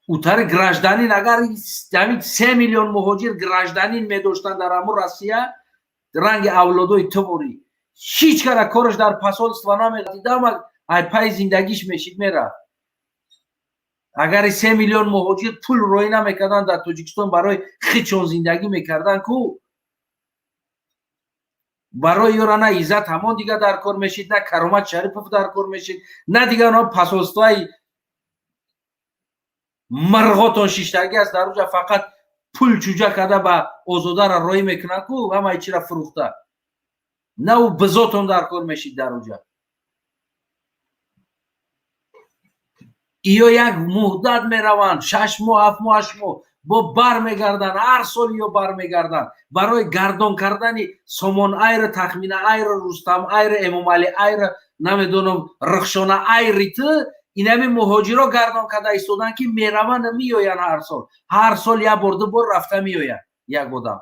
اوتر گراجدانین اگر 3 میلیون مهاجر گراجدانین میداشتن در امور روسیه رنگ اولادای توری هیچ کار کارش در پاسولستو نمیدیدم ای پای زندگیش میشید میره. اگر 3 میلیون مهاجر پول روی نمیکردن در تاجیکستان برای خودشون زندگی میکردن کو برای یورا نه عزت همون دیگه در کار میشید نه کرامت شریف در کار میشید نه دیگه نه پاسولستوی مرغاتون شیشتگی است در اونجا فقط پول چوجه کرده به آزاده را روی میکنه کو همه چی را فروخته نه او بزاتون در کار میشید در اونجا. ایو یک مدت میروند 6 ماه 7 ماه 8 ماه با بر میگردن هر سال یا بر میگردن برای گردان کردن سامان ایر تخمین ایر رستم ایر امام علی ایر نمیدونم رخشانه ایریت این همه مهاجرا گردان کرده ایستادن که میروند میآین هر سال یا برده بار رفته میآین یک آدم.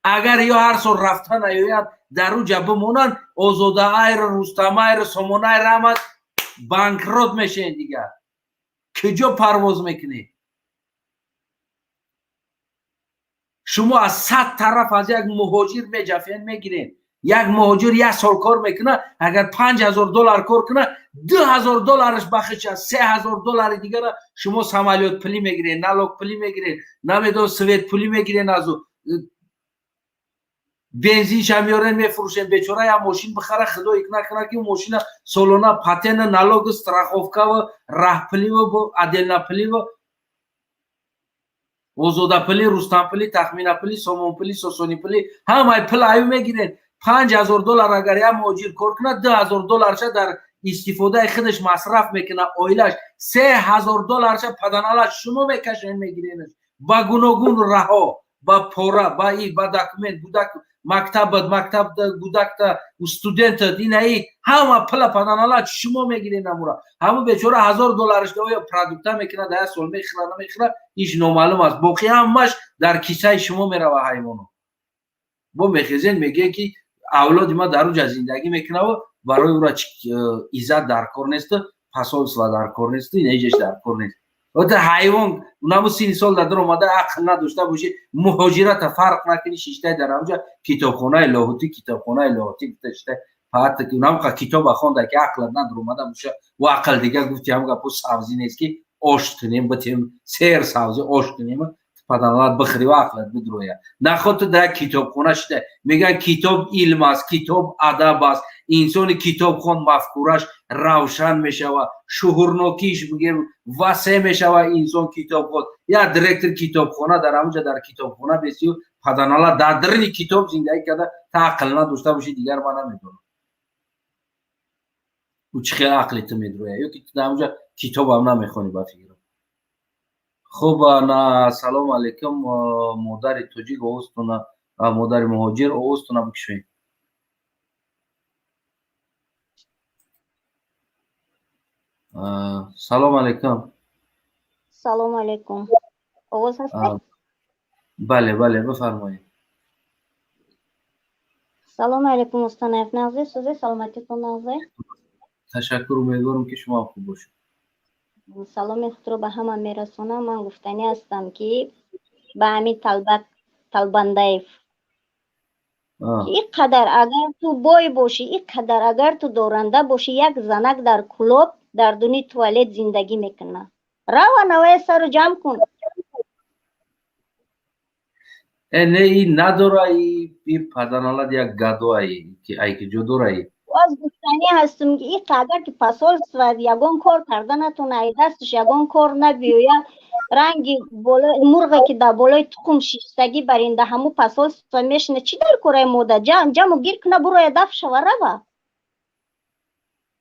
اگر یا هر سال رفته نیاید در او جبه مونن آزاده ایر رستم ایر سامان ایر رحمت بانکروت میشه دیگه کجا پرواز میکنی؟ شما از 100 طرف از یک مهاجر میجفین میگیرین. یک مهاجر 1 سال کار میکنه اگر $5,000 کار کنه $2,000 بخش از $3,000 دیگه را شما سمالیات پلی میگیرین نالوگ پلی میگیرین نمیدون سویت پلی میگیرین از بنزین شمیارن میفروشن بیچاره یا ماشین بخره خدا یک نکنه که ماشین سالانه پاتن نالوگ استراخوفکا و راه پلی و عدل پلی و озодапили, рустампили, тахминапили, сомонпили, сосонипили ҳамаи пул аю мегирен. $5000 агар як муҳоҷир кор кунад $2000 дар истифодаи худаш масраф мекунад, оилаш $3000 паданалаш шумо мекашен мегиренаш ба гуногун раҳо, ба пора, ба ба документ, гудак мактабат, мактаб гудакта студентат инаи ҳама пула паданалаш шумо мегирен амура. Ҳамун бечора $1000 доя продукта мекунад, дар сол мехӯра, намехӯра, иш номаълум аст. Боқӣ ҳамаш дар кисаи шумо мерава ҳайвоно. бо мехезен мегӯяд ки авлоди ма дар уҷа зиндагӣ мекунаву барои ура иззат дар кор несту, посольство дар кор несту, инаижаш дар кор нест. Ота ҳайвон унамо 30 сол дар омада ақл надошта боши, муҳоҷирата фарқ накунӣ, шиштай дар ҳамҷа китобхонаи лоҳутӣ, китобхонаи лоҳутӣ гуфташтай фақат ки унамо китоба хонда ки ақлат надар омада боша ва ақл дига гуфти ҳам гапо савзӣ нест ки ошт кунем, битем сер савзӣ ошт кунем, паданалат бихӯри ва ақлат бидроя. Нахоҳ ту дар китобхона шида мегӯян китоб илм аст, китоб адаб аст. инсони китобхон мафкураш равшан мешавад, шуҳурнокиш бигем васеъ мешавад. инсон китобхон як директор китобхона дар ҳамҷа дар китобхона бесию паданалат дар дарини китоб зиндагӣ карда та ақл надошта боши, дигар ман намедонам ӯ чӣ хел ақли ту медроя, ё ки ту дар ҳамҷа китобам намехонӣ ба фикрам. خب سلام علیکم مادر توجیک اوستونا مادر مهاجر اوستونا بکشوین. سلام علیکم. سلام علیکم. آواز هست؟ بله بله بفرمایید. سلام علیکم استان افنازی، سوزی سلامتیتون نازه. تشکر، امیدوارم که شما خوب باشید. سلام خود رو به همه میرسونم. من گفتنی هستم که به همین طلبندایف اینقدر اگر تو بای باشی، اینقدر اگر تو دورنده باشی، یک زنک در کلوب در دونی توالت زندگی میکنه. روا نوای سر رو جمع کن. نه این نداره، این پدرنالد یک گدو ای که جو داره ای. از گفتنی هستم که این قدر که پاسولستو یگان کار کرده نتونه، ای دستش یگان کار نبیویه، رنگی مرغی که در بالای تخم شیشتگی برینده همو پاسولستو میشنه، چی در کره موده جمع گیر کنه بروی دف شوه روا.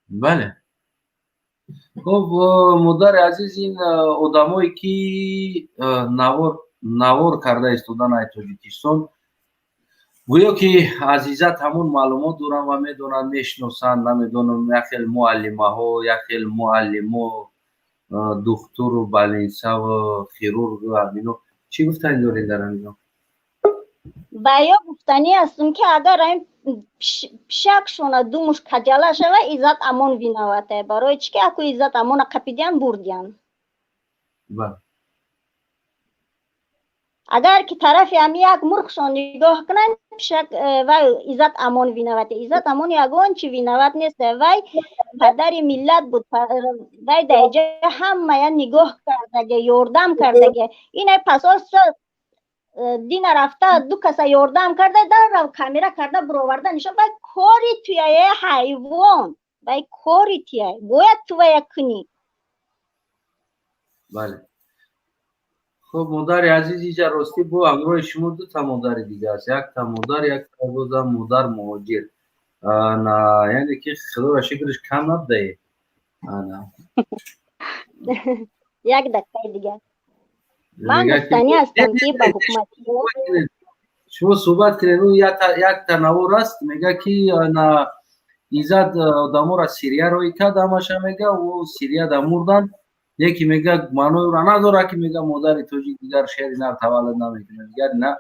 بله. خب مادر عزیز، این آدمایی که نوار کرده استودن ای تاجیکستان گویا که عزیزت همون معلومات دارن و میدونن، میشناسن، نمیدونم یک خیل معلمه ها، یک خیل معلم ها، دکتر و بالینسه و خیرورگ و همینو چی گفتن دارین در همینو؟ بایا گفتنی هستم که اگر این شک شونه دومش کجاله شوه ایزت امان وینواته، برای چی که اکو ایزت امان قپیدین بردین. بله. اگر که طرف همی یک مرغشان نگاه کنن شک و ایزت امان وینوته، ایزت امان یگان چی وینوت نیست، وی پدر ملت بود، وی دیجا همه نگاه کرده یاردم کرده. این پسال دین رفته دو کسا یاردم کرده در کامیرا کرده برآورده نشون، وی کاری توی حیوان، وی کاری توی باید تو کنی. بله. خب مادر عزیز، اینجا راستی با همراه شما دو تا مادر دیگه است، یک تا مادر، یک تا مادر مهاجر. نه یعنی که خدا را شکرش کم نبده. نه یک دقیقه دیگه من گفتنی هستم که با حکومتی شما صحبت کنید. اون یک تنوع است، میگه که نه ایزد آدم را سیریه روی کرد، همش میگه و سیریه در مردن. یکی میگه مانوی را نداره که میگه مادر توجیک دیگر شهر اینا تولد نمیکنه، دیگر نه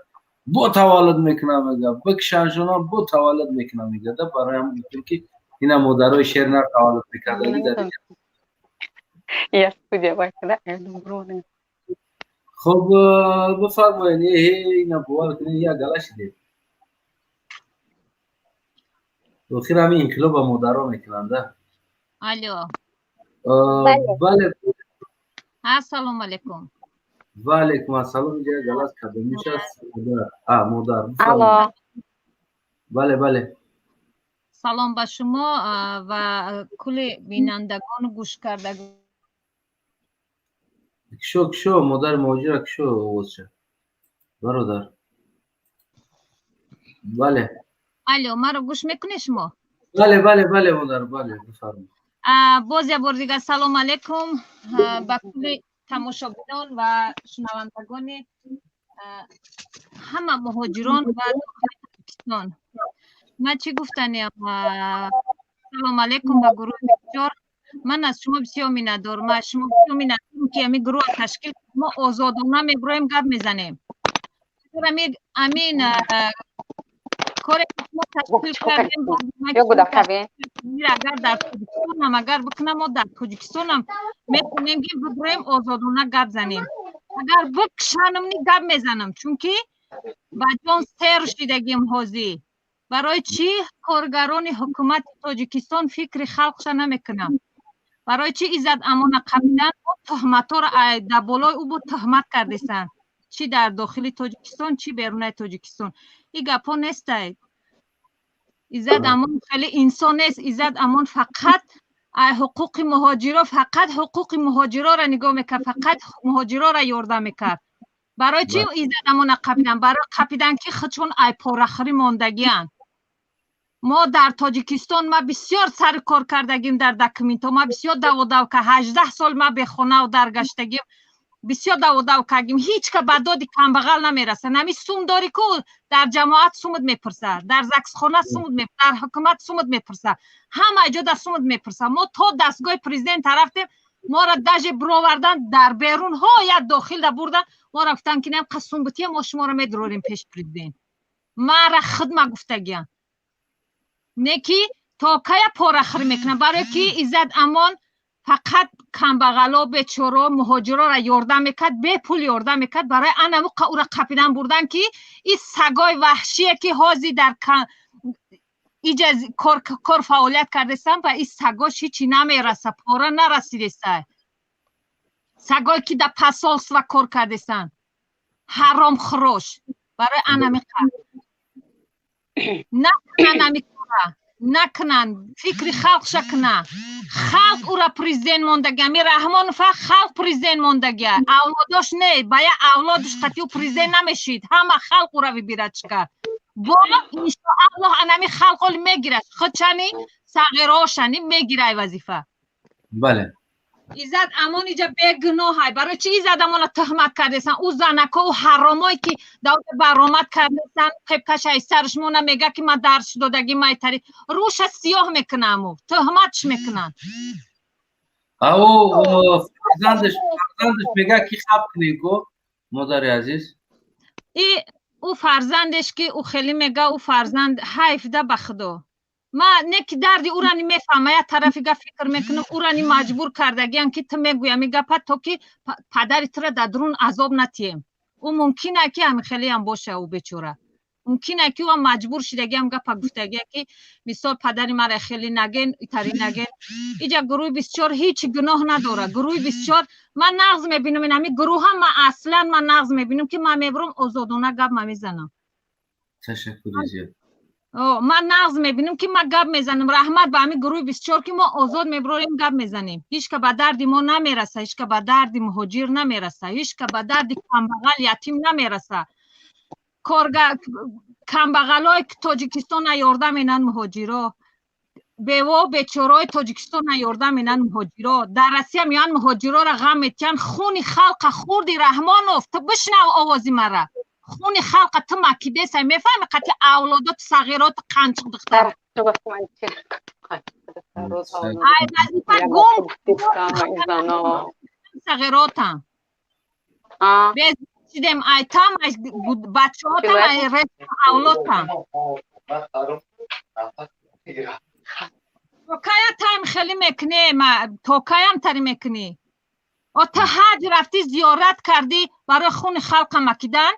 با تولد میکنه، میگه بکشانشونا با تولد میکنه، میگه ده برای هم میگه که اینا مادرای شهر اینا تولد میکنه دیگر. خب بفرمایید اینا بوال کنید یا گله شده اخیر همین انقلاب با مادرها میکنن ده. الو. بله. السلام علیکم. و علیکم السلام. اینجا جلس کدومیش هست مادر. الو. بله بله. سلام به شما و کل بینندگان گوش کردگان. کشو مادر مهاجر کشو آوازشه برادر. بله الو مرا گوش میکنی شما؟ بله مادر بله بفرمایید. باز یه بار دیگه سلام علیکم به کل تماشاگران و شنوندگان همه مهاجران و پاکستان. من چی گفتنیم؟ سلام علیکم به گروه بسیار. من از شما بسیار میندارم. از شما بسیار میندارم که امی گروه تشکیل ما آزادانه میبرایم گپ میزنیم. امین کاری که ما تشکیل کردیم اگر در تاجیکستان هم اگر بکنم ما در تاجیکستان هم میتونیم که ببرایم آزادانه گپ زنیم. اگر بکشنم نی گپ میزنم چون که با جان سیر شدگیم حاضی. برای چی کارگران حکومت تاجیکستان فکر خلقش نمیکنن؟ برای چی عزت امان قبیدن و تهمت ها را در بالای او بود تهمت کردیسن؟ چی در داخل تاجیکستان چی بیرون تاجیکستان؟ این گپا نیست. عزت امان خیلی انسان نیست. عزت امان فقط حقوق مهاجرا فقط حقوق مهاجرا را نگاه میکرد، فقط مهاجرا را یارده میکرد. برای چی عزت امان قبیدن؟ برای قبیدن که خودشون ای پاراخری ماندگیان. ما در تاجیکستان ما بسیار سر کار کردگیم در دکومنت ما بسیار دو که 18 سال ما به خونه و درگشتگیم بسیار دو کردیم هیچ که به داد کمبغل نمیرسه. نمی سوم داری که در جماعت سومت میپرسه، در زکس خانه سومت میپرسه، در حکومت سومت میپرسه، همه جا در سومت میپرسه. ما تا دستگاه پرزیدنت رفتیم ما را دژ برآوردن در بیرون ها یا داخل در بردن ما رفتن که نیم قسم بتی ما شما را میدروریم پیش پرزیدنت. ما را خدمت گفتگیان نکی تا که پاراخری میکنن برای که عزت امان فقط کمبغلا بیچارا مهاجرا را یاردم میکرد به پول یاردم میکرد. برای انمو او را قپیدن بردن که این سگای وحشیه که حاضی در کار فعالیت کردستن و این سگاش هیچی نمیرسه، پارا نرسیدسته. سگای که در پسالس و کار کردستن حرام خروش. برای انمی نه انمی نکنن فکر خلق شکنه. خلق او را پرزیدنت ماندگی می رحمان فقط خلق پرزیدنت ماندگی اولادش نه باید اولادش قطعی پرزیدنت نمیشید همه خلق او را ببیرد چکر با انشاءالله انمی خلق رو میگیرد خودشانی صغیرهاشانی میگیره وظیفه. بله عزت امان اینجا بگناه های برای چی عزت امان تهمت کردیسن؟ او زنکا و حرامایی که داود برآمد کردیسن قبکش های سرش مونه میگه که من درس دادگی مایتری روش سیاه میکنم و تهمتش میکنن. او فرزندش میگه که خب کنی کو مادر عزیز او فرزندش که او خیلی میگه او فرزند حیف ده بخدا. ما نک دردی او را نمیفهمه یا طرفی گه فکر میکنم او را مجبور کردگیان که تو میگوی میگه تا که پدری تو را در درون عذاب نتیم. او ممکنه که همین خیلی هم باشه او بیچاره ممکنه که او مجبور شدگی هم گه گفتگی که مثال پدری مرا خیلی نگین ایتاری نگین اینجا گروه بسیار هیچ گناه نداره. گروه بسیار من نغز میبینم این همی گروه هم من اصلا من نغز میبینم که من میبرم آزادانه گپ میزنم. تشکر زیاد. من نغز میبینم که ما گپ میزنم رحمت به همین گروه بسیار که ما آزاد میبریم گپ میزنیم. هیچ که به درد ما نمیرسه، هیچ که به درد مهاجر نمیرسه، هیچ که به درد کمبغل یتیم نمیرسه. کمبغلای تاجیکستان یاردم اینن مهاجرا بیوا بیچارای تاجیکستان یاردم اینن مهاجرا در روسیه میان مهاجرا را غم میتین خون خلق خوردی رحمانوف تو بشنو آوازی مرا خون خلق تو مکیده سای میفهمی قطع اولادات صغیرات قنچ دختر ای وظیفه گم صغیراتم دیدم ای تام بچه ها تام ای رست اولاد تام توکای تایم خیلی میکنی توکای هم تری میکنی و تا حج رفتی زیارت کردی برای خون خلق مکیدن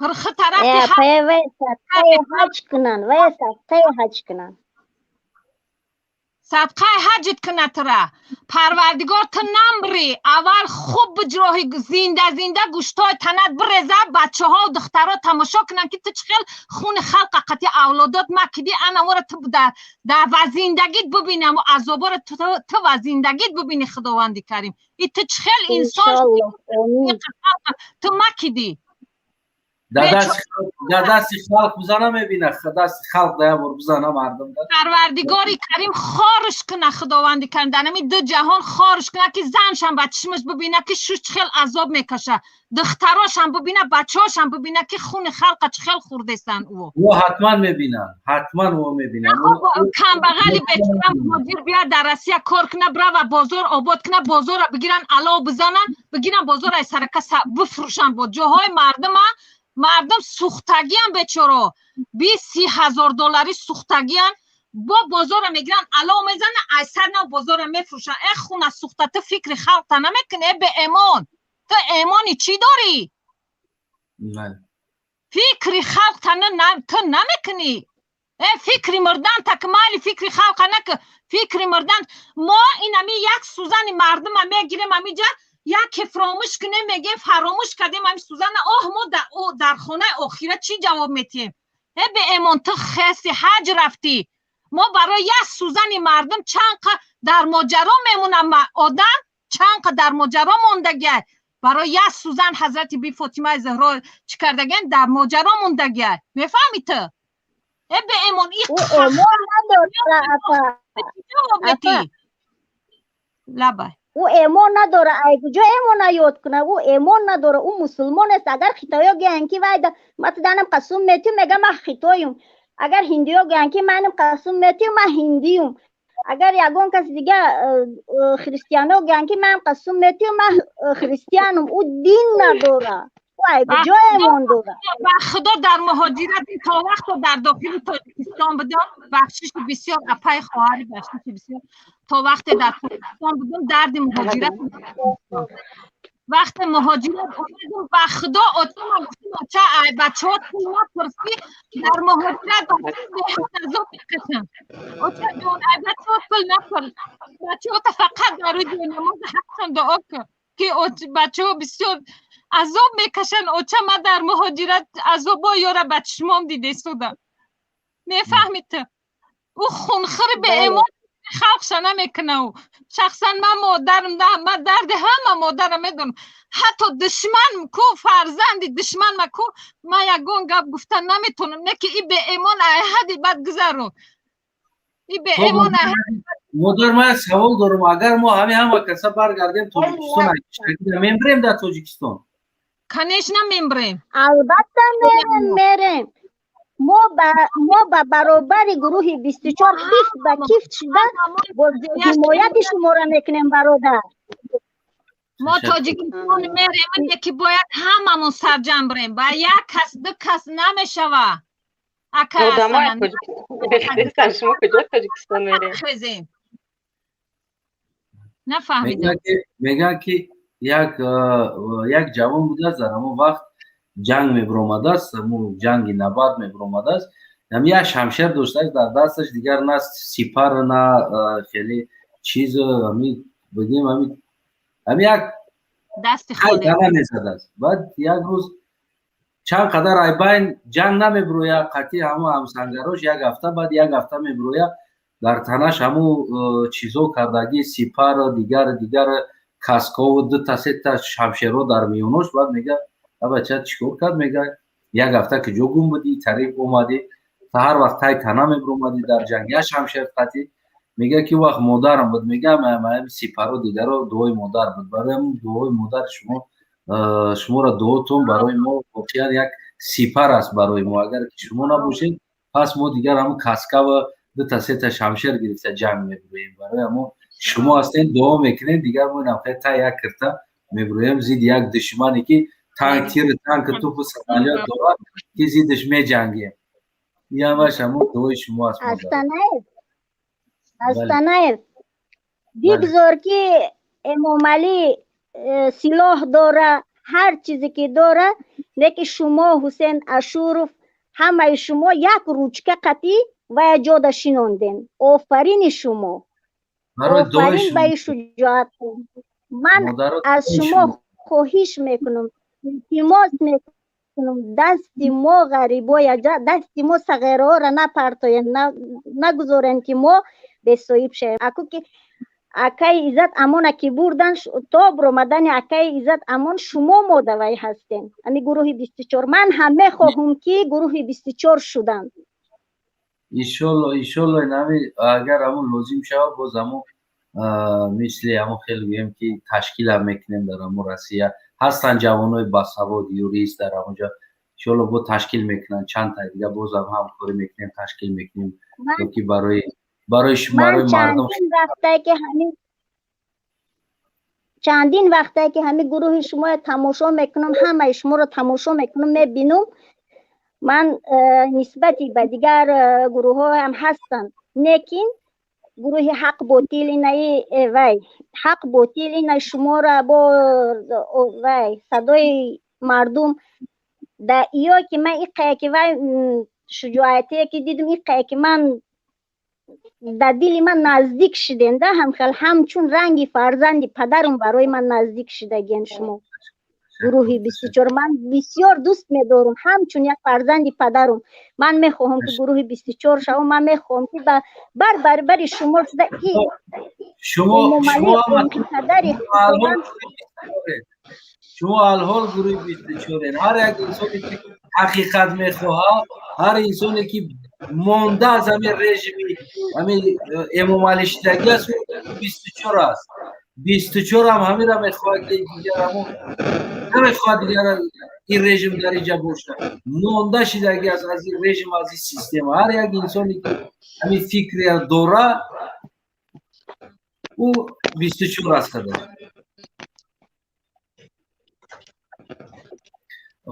هرخ طرف حج کنن ویسا حج کنن صدقه حجت کنه تره پروردگار تو نمبری اول خوب بجراهی زنده گوشتای تنت برزه بچه ها و دخترها تماشا کنن که تو چخیل خون خلق قطعی اولادات مکدی انا ورا تو در وزندگیت ببینم و عذابا رو تو وزندگیت ببینی خداوندی کریم ای تو چخیل انسان تو مکدی در دست خلق بزنه میبینه دست خلق ده بار بزنه مردم پروردگاری کریم خارش کنه خداوندی کریم در نمی دو جهان خارش کنه که زنش هم بچشمش ببینه که شوش چخیل عذاب میکشه دختراش هم ببینه بچهاش هم ببینه که خون خلق چخیل خورده سن او حتما میبینن حتما او میبینن کم بغلی بیچاره مدیر بیاد در روسیه کار کنه برا و بازار آباد کنه بازار بگیرن علاو بزنن بگیرن بازار ای سرکه بفروشن با جاهای مردم سوختگی هم بیچاره 20,000 دلاری سوختگی هم با بازار میگیرن علاو میزنن ای سر نه بازار میفروشن ای خونه سوخته تو فکر خلق تا نمیکنه به ایمان تو ایمانی چی داری؟ نه فکر خلق تو نمیکنی فکر مردن تکمالی فکر خلق نکن فکر مردن ما اینمی یک سوزن مردم میگیریم امیجا یک فراموش کنیم میگیم فراموش کردیم همین سوزن ما در خونه آخرت چی جواب میتیم به ایمان تو خیسی حج رفتی ما برای یک سوزن مردم چند در ماجرا میمونم آدم چند در ماجرا موندگه برای یک سوزن حضرت بی فاطمه زهرا چی کردگن در ماجرا موندگه میفهمی تو به ایمان او ایمان نداره ای کجا ایمان یاد کنه او ایمان نداره او مسلمان است اگر خطایا گن کی وای مثلا قسم میتیم میگم من خطایم اگر هندیو گن کی منم قسم میتیم من هندیم اگر یگون کس دیگه خریستیانو گن کی من قسم میتیم من خریستیانم او دین نداره وای کجا ایمان داره خدا در مهاجرت تا وقت در داخل تاجیکستان بودم بخشش بسیار اپای خواهر بخشش بسیار تا وقت در تاجیکستان بودم درد مهاجرت وقت مهاجرت اومدم با خدا اتوما چه بچه ها تو نپرسی در مهاجرت به عذاب میکشن اوچه جون بچه ها پل نپرس بچه ها فقط در روی نماز حقشان دعا کن که بچه ها بسیار عذاب میکشن اوچه ما در مهاجرت عذابا یارا بچشمام دیده سودم میفهمید تو او خونخور به ایمان خلقش نمیکنه او شخصا من مادرم من درد همه مادرم میدونم حتی دشمن کو فرزندی دشمن ما کو ما یگون گپ گفتن نمیتونم نه که ای به ایمان حدی بد گذرون ای به ایمان مادر من سوال دارم اگر ما همه کسا برگردیم تاجیکستان میمبریم در تاجیکستان کنیش نمیمبریم البته میریم ما با برابر گروه 24 کیف شده حمایت شما را میکنیم برادر ما تاجیکستان میریم یکی باید هممون سرجم بریم با یک کس دو کس نمیشوه شما کجا تاجیکستان میریم نفهمیدم میگه که یک جوان بوده از در همون وقت جنگ میبرومده است جنگ نبرد میبرومده است هم یک شمشیر داشته در دستش دیگر نه سیپر نه خیلی چیز همی بگیم همی یک دست خالی میزده است بعد یک روز چند قدر ایبین جنگ نمیبرویه قطعی همه همسنگراش یک هفته بعد یک هفته میبرویه در تنش همو چیزو کردگی سیپر دیگر کاسکو و دو تا سه تا شمشیرو در میونش بعد میگه بچه چیکار کرد میگه یک هفته که جو گم بودی طریق اومدی تا هر وقت تای تنه میبرومدی در جنگ شمشیر قطعی میگه که وقت مادرم بود میگه من سیپرو دیگر رو دوی مادر بود برای دوی مادر شما را دوتون برای ما واقعا یک سیپر است برای ما اگر که شما نباشید پس ما دیگر همون کاسکا و دو تا سه تا شمشیر گرفته جنگ میبرویم برای ما شما هستین دعا میکنین دیگر ما نفعه تا یک کرتا میبرویم زید یک دشمنی که تانک توپ و سمالیات دارد که زیدش می جنگیم یه همش همون دوی شما هست استانایل دیگزار که امام علی سلاح داره هر چیزی که داره لیکن شما حسین اشورف همه شما یک روچکه قطعی و جاده شنوندین آفرین شما آفرین به شجاعت. من از شما خواهش میکنم، التماس میکنم دست ما غریبای دست ما صغیره ها را نپرتاین، نگذارین که ما به صاحب شویم. اکو که اکای عزت امان که بردن تا برآمدن اکای عزت امان شما مادوی هستین. امی گروه 24 من همه خواهم که گروه 24 شدن. ایشالله نمی اگر همون لازم شود باز همون مثل همون خیلی بیم که تشکیل هم میکنیم در همون روسیه هستن جوانای باسواد یوریست در همونجا ایشالله با تشکیل میکنن چند تا دیگه باز هم همکاری میکنیم تشکیل میکنیم که برای مردم چندین وقته که همین گروه شما تماشا میکنم، همه شما رو تماشا میکنم میبینم. من نسبتی به دیگر گروه ها هم هستن، لیکن گروه حق باطل اینه وای حق باطل اینه شما را با وای صدای مردم در ایا که من این که وای شجاعتی که دیدم این که من در دل من نزدیک شدنده همچون رنگی فرزند پدرم برای من نزدیک شدگین. شما گروه 24 من بسیار دوست می‌دارم، همچون یک فرزند پدرم. من میخواهم که گروه 24 شو، من میخواهم که بر شما شده شما الحال گروه 24 هر یک انسانی که حقیقت میخواه، هر انسانی که مانده از همین رژیمی همین امام علی شدگی است 24 است. 24 هم همین را میخواه که دیگر همون نمیخواه دیگر این رژیم در اینجا باشه، مانده شدگی است از این رژیم از این سیستم. هر یک انسانی که همین فکری داره او 24 است خدا.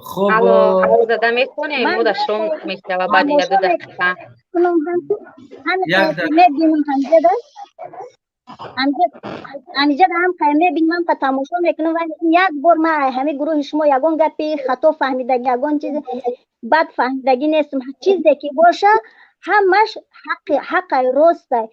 خب الو زده میکنه مو شما میشنوه بعد یک دو دقیقه همینجا هم قیمه بینم که تماشا میکنم و یک بار من همه گروه شما یگان گپی خطا فهمیدگی یگان چیز بد فهمیدگی نیستم، چیزی که باشه همش حق راسته.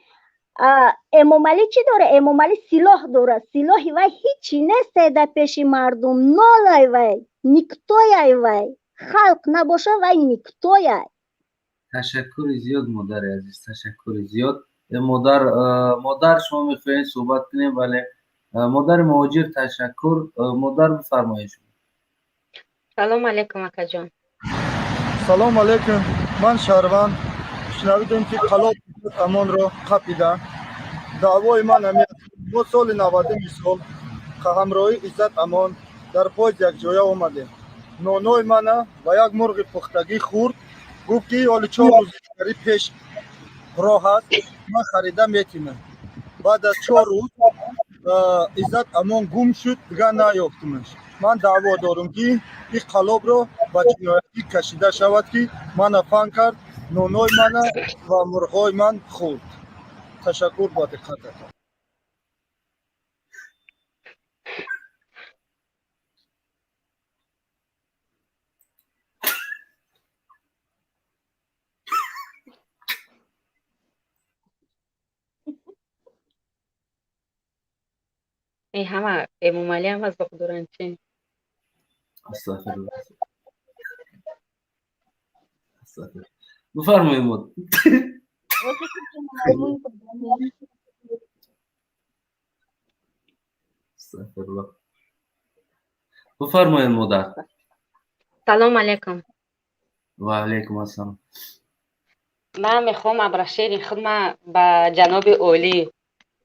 امام علی چی داره؟ امام علی سلاح داره، سلاحی وای هیچی نیست در پیش مردم، نالای وای نکتای وای خلق نباشه وای نکتای. تشکر زیاد مادر عزیز، تشکر زیاد. مادر شما میخواین صحبت کنیم ولی مادر مهاجر تشکر. مادر بفرمایید. سلام علیکم اکا جان. سلام علیکم. من شهروند شنویدم که قلاب امان را قپیدن. دعوای من همی ما سال 90 سال که همراهی عزت امان در پای یک جایه آمده. نانای من و یک مرغ پختگی خورد، گفت که حالا 4 روز پیش راه هست من خریده میتونم. بعد از 4 روز عزت امان گم شد، دیگه نیافتمش. من دعوا دارم که این قلاب را به جنایتی کشیده شود که من فهم کرد، نانای من و مرغای من خورد. تشکر با دقتتان. این همه امام علی هم از بقدران چی؟ استغفرالله. بفرمایید مادر. استغفرالله. بفرمایید مادر. سلام علیکم. و علیکم السلام. من میخوام ابرشیر خدمت به جناب اولی.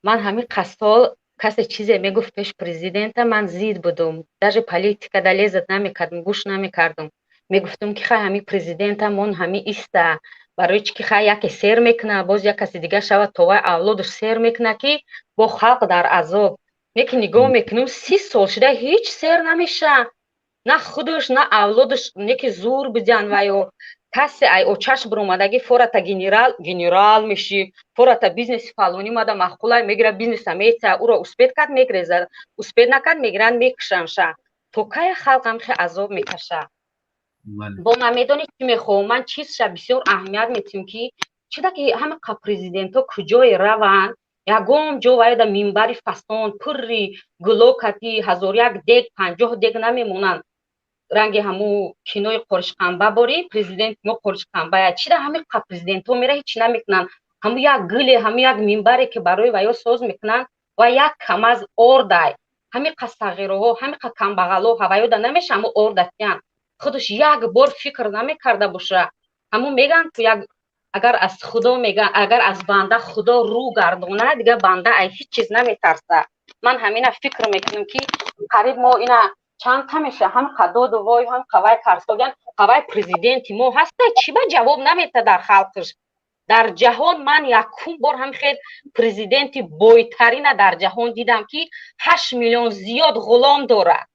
من همین قصال کسی چیزی میگفت پیش پرزیدنت من زید بودم، даже پالیتیکا دلیزت نمیکردم، گوش نمیکردم. میگفتم که خیلی همین پرزیدنت من همین ایسته، برای چی که خیلی یکی سیر میکنه باز یک کسی دیگه شود توای اولادش سیر میکنه که با خلق در عذاب. میگه نگاه میکنم 30 سال شده هیچ سیر نمیشه، نه خودش نه اولادش نیکی زور بدن و یا کسی ای او چشم برآمدگی فورتا گنرال میشی، فورتا بیزنس فلانی ماده مخولای میگیره، بیزنس میته او را اسپید کد میگیره، اسپید نکد میگیرن میکشنشه. تو که خلقم خیلی عذاب میکشه. با من میدونی چی میخوام؟ من چیزش بسیار اهمیت میتیم که چی که همه پرزیدنت ها کجای روان ягон ҷо ваёда минбари фасон пурри гулокати 1001 дег 50 дег намемонанд ранги ҳамун кинои қоришқанба бори президент мо қоришқанбая чида ҳамин қа президентҳо мера ҳеч намекунанд ҳамун як гуле ҳамун як минбаре ки барои ваё соз мекунанд ва як камаз ордай ҳамин қа сағираҳо ҳамин қа камбағалҳо ҳаваёда намеша ҳамун ордатян худаш як бор фикр намекарда боша ҳамун меган ки як агар аз худо меган агар аз банда худо рӯ гардонад дигар банда ай ҳеч чиз наметарса ман ҳамина фикр мекунам ки қариб мо ина чанд та меша ҳам қадоду вой ҳам қавай карсоган қавай президенти мо ҳаста чиба ҷавоб намета дар халқиш дар ҷаҳон ман якум бор ҳам хел президенти бойтарина дар ҷаҳон дидам ки 8 миллион зиёд ғулом дорад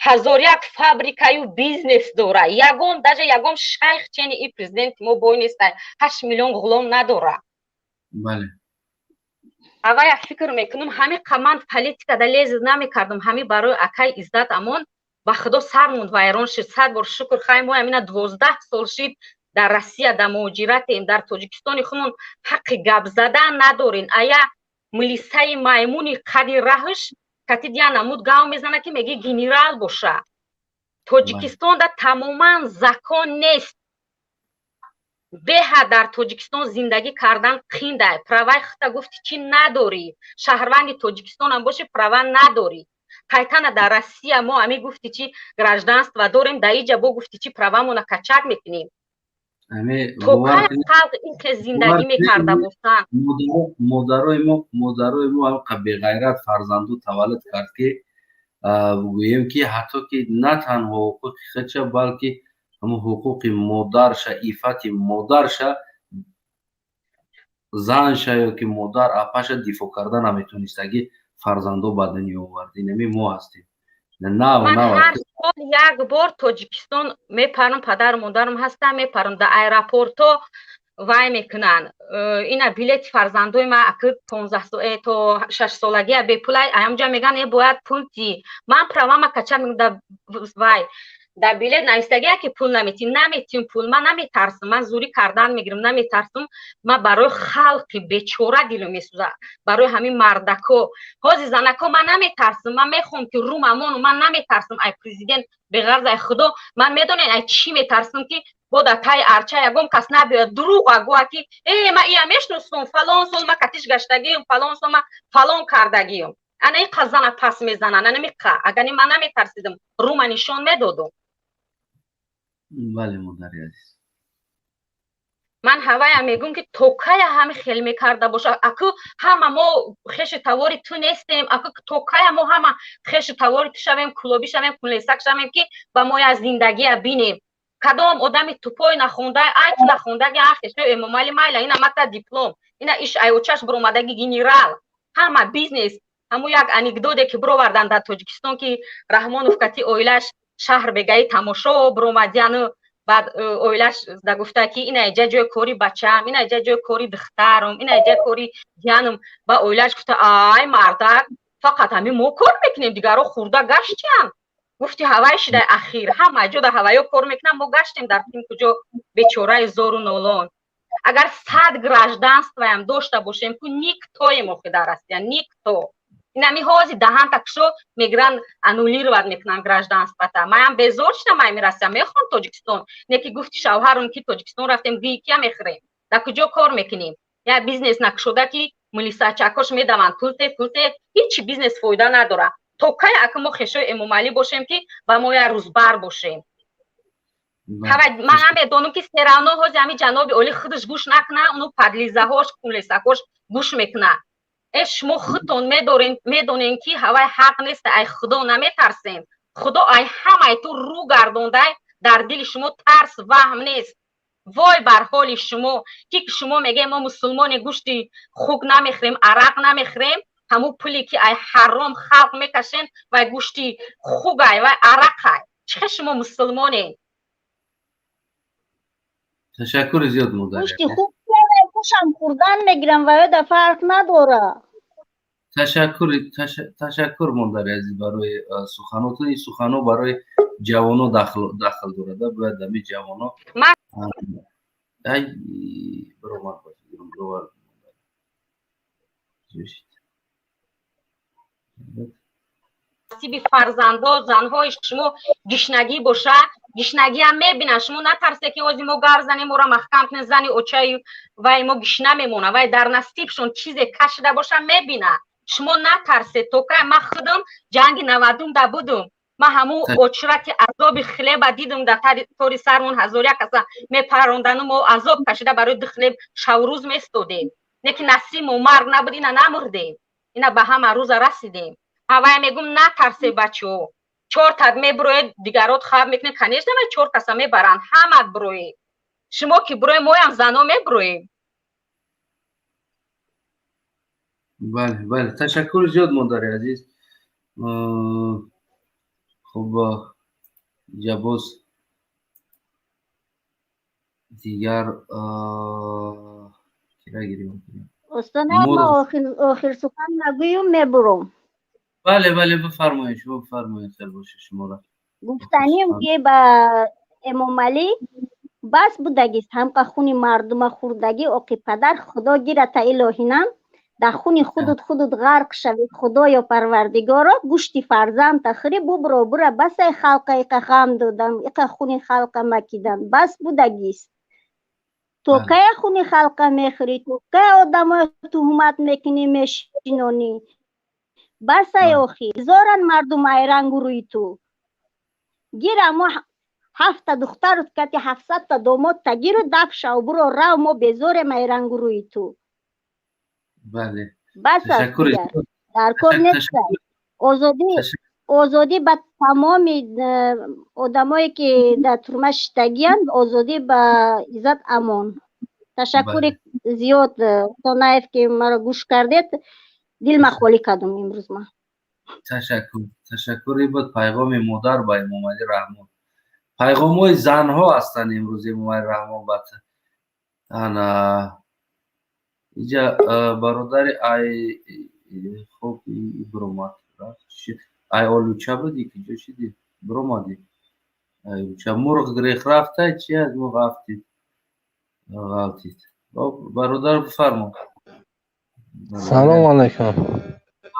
1001 фабрикаю бизнес дорад ягон даже ягон шайх чени и президенти мо бой нестай 8 миллион ғулом надорад бале ава як фикр мекунам ҳамин қаман политика да лез намекардам ҳамин барои акай Иззат Амон ба худо сар монд вайрон шид 100 бор шукр хай мо амина 12 сол шид дар Россия да муҳоҷиратем дар Тоҷикистони худмон ҳаққи гап задан надорин ая милисаи маймуни қади раҳш кати дия намуд гав мезана ки меги генерал боша Тоҷикистонда тамоман закон нест беҳа дар Тоҷикистон зиндагӣ кардан қиндай праваи худта гуфти чи надорӣ шаҳрванди Тоҷикистон ам боши права надорӣ қайтана дар Россия мо ами гуфти чи гражданство дорем дар иҷа бо гуфти чи правамона качак мекунем то қай халқ ин ки зиндагӣ мекарда бошанд модарои мо ҳам беғайрат фарзанду таваллуд кард ки гӯем ки ҳатто ки на танҳо ҳуқуқи худша балки ҳамун ҳуқуқи модарша ифати модарша занша ёки модар апаша дифоъ карда наметонистаги фарзандо ба дунё овард инами мо ҳастем ман ҳар сол як бор Тоҷикистон мепарам падару модарам ҳастам мепарам дар аэропорто вай мекунанд ина билети фарзандои ман акр 15 то 6 солагия бепулай аямҷа меган бояд пул ди ман правама кача вай дар билет навистагия ки пул наметим наметим пул ман наметарсам ман зурӣ кардан мегирам наметарсам ман барои халқи бечора дило месӯзам барои ҳамин мардако ҳози занако ман наметарсам ман мехоҳам ки рум амону ман наметарсам ай президент беғарз ай худо ман медонед ай чӣ метарсам ки бода тай арча ягон кас набиёд дурӯға гӯя ки ман ия мешносам фалон сол ман катиш гаштагиём фалон сол ман фалон кардагиём ана ин қаз зана пас мезананд ана миқа агани ман наметарсидам рума нишон медодам бале модари азиз ман ҳавая мегӯям ки то кая ҳами хел мекарда боша аку ҳама мо хеши тавори ту нестем аку то кая мо ҳама хеши тавори ту шавем кулоби шавем кунлесак шавем ки ба мо я зиндагия бинем кадом одами тупой нахонда ай ту нахондаги ахешо эмомали майла ина мата диплом ина иш айочаш буромадаги генерал ҳама бизнес ҳамун як анекдоте ки бировардан дар Тоҷикистон ки Раҳмонов кати оилаш шаҳр бегаи тамошо биромадияну баъд оилаш да гуфта ки ина иҷа ҷои кори бачаам ина иҷа ҷои кори духтарам ина иҷа кори ҷиянам ба оилаш гуфта ай мардак фақат ҳамин мо кор мекунем дигарҳо хурда гаштиянд гуфти ҳавай шидай ахир ҳама ҷо дар ҳаваё кор мекунам мо гаштем дар тим куҷо бечораи зору нолон агар 100 гражданстваям дошта бошем ку никтоем охи дар Россия никто инами ҳози даҳанта кушо мегиранд аннулировать мекунанд гражданствата маям безор шидам ай Россия мехоҳам Тоҷикистон не ки гуфти шавҳарам ки Тоҷикистон рафтем гия мехӯрем дар куҷо кор мекунем я бизнес накушода ки милисачакош медаванд пулте ҳичи бизнес фоида надорад то кай ака мо хешои Эмомалӣ бошем ки ба мо я рӯзбар бошем ман намедонам ки серавно ҳози ҳамин ҷаноби олӣ худаш гӯш накунад уну падлизаҳош кунлесакош гӯш мекунад шумо худтон медонем ки ҳавай ҳақ нест ай худо наметарсем худо ай ҳамаи ту рӯ гардондай дар дили шумо тарс ваҳм нест вой бар ҳоли шумо ки шумо мегем мо мусулмони гӯшти хук намехӯрем арақ намехӯрем ҳамун пуле ки ай ҳаром халқ мекашем вай гӯшти хугай вай арақай чихе шумо мусулмонем ташаккури зиёд модари гӯшти хук гӯшам хӯрдан мегирам ва ёда фарқ надорад ташаккур модари азиз барои суханотон ин суханҳо барои ҷавоно дахл дорад бояд ами ҷавоно نصیب فرزندا زنهای شما گشنگی باشه، گشنگی هم میبینن. شما نترسه که وزی ما گر زنیم ما را محکم کنه زنی اوچه و ما گشنه میمونه و در نصیبشون چیزی کشیده باشه میبینن. شما نترسه. تو که من خودم جنگ 90 ده بودم، من همون اوچه که عذاب خلیب دیدم در طوری سرمون 1001 کسا میپروندن و ما عذاب کشیده برای دخلیب شو روز میستودیم. نه که نصیب و مرگ نبود اینا نمردیم، اینا به همه روز رسیدیم. هوای میگم نترسه بچو، 4 تا میبروید دیگرات خواب میکنه کنیش نمی 4 کسا میبرن همه بروید. شما که بروی ما هم زنا میبروید. بله بله تشکر زیاد مادر عزیز. خب جبوس دیگر کرا گیریم استاد ما آخر سخن نگویم میبرم. بله بله بفرمایید شما بفرمایید. خیر باشه شما را گفتنیم که با امام علی بس بودگیست هم که خونی مردم خوردگی اوقی پدر خدا گیرت الهینم در خونی خودت غرق شوید خدا یا پروردگارا گوشتی فرزند تخری ببرو برا بس خلق ایقا خام دادم ایقا خونی خلق مکیدن بس بودگیست. تو که خونی خلق میخری، تو که آدم ها تهمت میکنی میشینانی بس ایاخی زارن مردم ایران روی تو گیر ما 7 دختر کتی 700 تا داماد تا گیر و دف شو برو رو ما بزار ایران روی تو. بله بس دیگر در کار نیست. آزادی به تمام آدمایی که در ترمش تگیان، آزادی به عزت امان. تشکر زیاد تا نایف که مرا گوش کردید. دل مخوالی کردم امروز ما. تشکری بود. پیغام مادر با امام علی رحمان، پیغام های زن ها هستند امروز امام علی رحمان بات. انا اینجا برادر ای خوب برومات ای آلوچه بودی که جو شدی برومادی ای مرغ گریخ رفته چی از مرغ رفتید غلطید. برادر بفرما. سلام علیکم.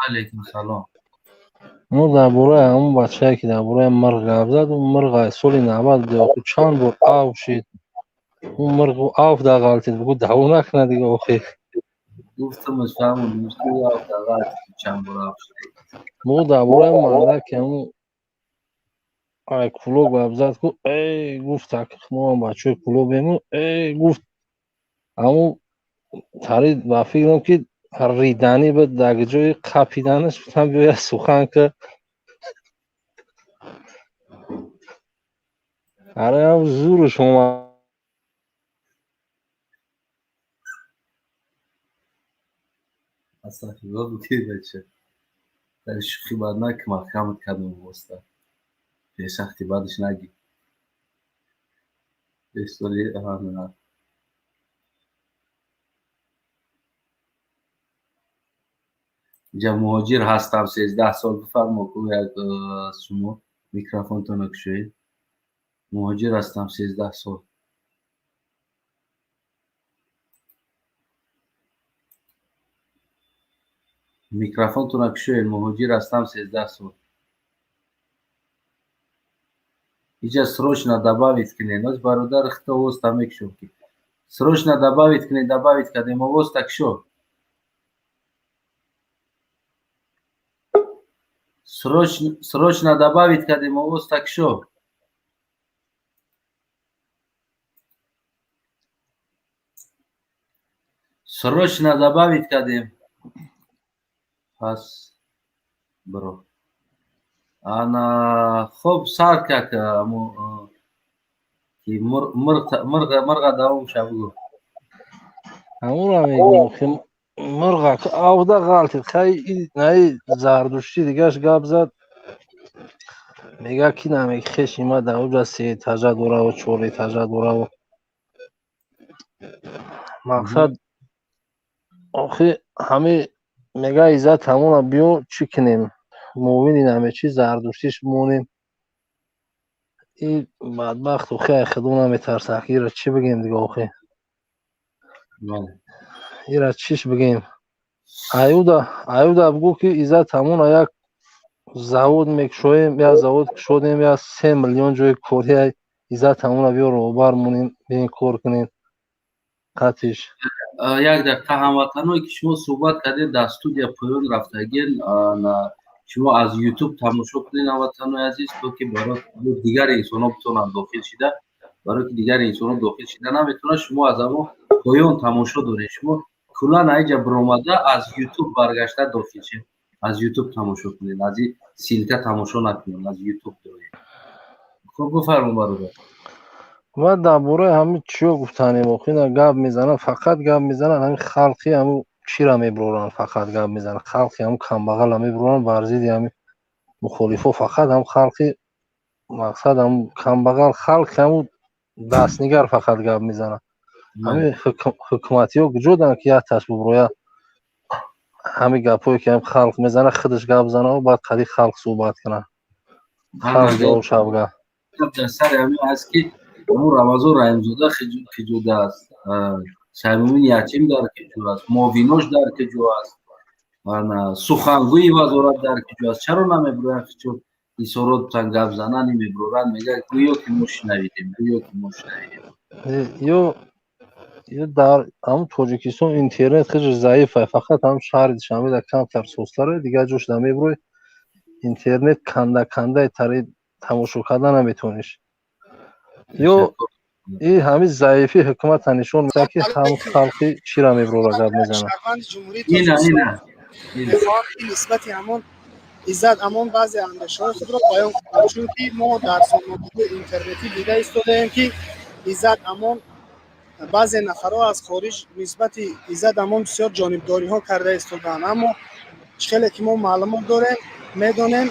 علیکم سلام. ما درباره اون بچه‌ای که درباره مرغ گپ زد، اون مرغ سال 90 دیگه چند بار آف شد. اون مرغ آف در غلطید بگو دعوا نکنه دیگه آخه. گفتم فهمون مشکل آف در غلطید چند بار آف شد. ما درباره مرغ که اون ای کلوب گپ زد گفت ای گفت تک ما بچه کلوبمون ای گفت اما تری با فکرم که ریدنی به دیگه جای قپیدنش بودم بیاید سخن که اره هم زور شما اصلا خیلی بودی بچه در شوخی بعد نه که محکمت کردم بسته پیش سختی بعدش نگی استوری همه اینجا مهاجر هستم 13 سال. بفرما که یک شما میکروفون تو نکشوید. مهاجر هستم 13 سال. میکروفون تو نکشوید. مهاجر هستم 13 سال. اینجا срочно добавить к ней. Нос برادر хто воз там екшо ки. Срочно добавить к ней, добавить кадем воз так шо. Срочно добавить кадем воз так шо. Срочно добавить кадем. Пас бро. انا خوب سار که امو کی مرغ داوم شابو همون رو میگم که مرغ که آوده غلطید خیلی نه زردوشتی دیگهش گپ زد میگه کی نمیگه خشی ما داو رسی تجا دوره و چوری تجا دوره و مقصد آخه همه میگه عزت همون بیو چی کنیم موین همه چیز زردوشتیش مونیم. این بدبخت و خیلی خدون هم ترسخی را چی بگیم دیگه آخه این را چیش بگیم аюда бигӯ ки иззат ҳамон як завод мекушоем я завод кушодем я 3 миллион ҷои кория иззат ҳамона биё роҳбар монем биёем кор кунем қатиш. як дақиқа ҳамватаное ки шумо суҳбат кардед дар студия поён рафтагин шумо аз ютуб тамошо кунед ҳамватанои азиз то ки барои дигари инсонҳо битавонанд дохил шида барои ки дигари инсонҳо дохил шида наметавонанд шумо аз ҳамон поён тамошо доред шумо куллан аиҷа биромада аз ютуб баргашта дохил шед аз ютуб тамошо кунед аз ин силка тамошо накунед аз ютуб доред. хуб буфармон бародар. ва дар бораи ҳамин чиё гуфтанем охина гап мезанам фақат гап мезанам ҳамин халқи ҳамин чира мебуроранд фақат гап мезанам халқи ҳамин камбағала мебуроранд бар зидди ҳамин мухолифо фақат ҳам халқи мақсад ҳамин камбағал халқи ҳамин дастнигар фақат гап мезананд ҳамин ҳукуматиҳо куҷо доранд ки як тас бубурояд ҳамин гапҳое ки ҳамин халқ мезанад худаш гап занад баъд қади халқ суҳбат кунад халқ ҷавоб шавга дар сари ҳамин аст ки ҳамун рамазон раҳимзода киҷода аст самимин ятим дар киҷо аст муовинош дар киҷо аст сухангӯи вазорат дар киҷо аст чаро намебуроянд чо изҳорот бутан гап занани мебуроранд мегӯяд гӯё ки мо шунавидем гӯё ки мо шунавидем ё дар ҳамин тоҷикистон интернет хеле заиф аст фақат ҳамин шаҳри душанбе камтар состаро дигар ҷош намебурои интернет кандаи тари тамошо кардан наметавониш ё ин ҳамин заифи ҳукумата нишон медиҳад ки ҳамин халқи чира мебурора гап мезанад мехоҳам ки нисбати ҳамон иззат ҳамон баъзе андешаҳои худро баён кунам чунки мо дар сомонаҳои интернетӣ дида истодаем ки иззат ҳамон баъзе нафарҳо аз хориҷ нисбати иззат ҳамон бисёр ҷонибдориҳо карда истодаанд аммо хеле ки мо маълумот дорем медонем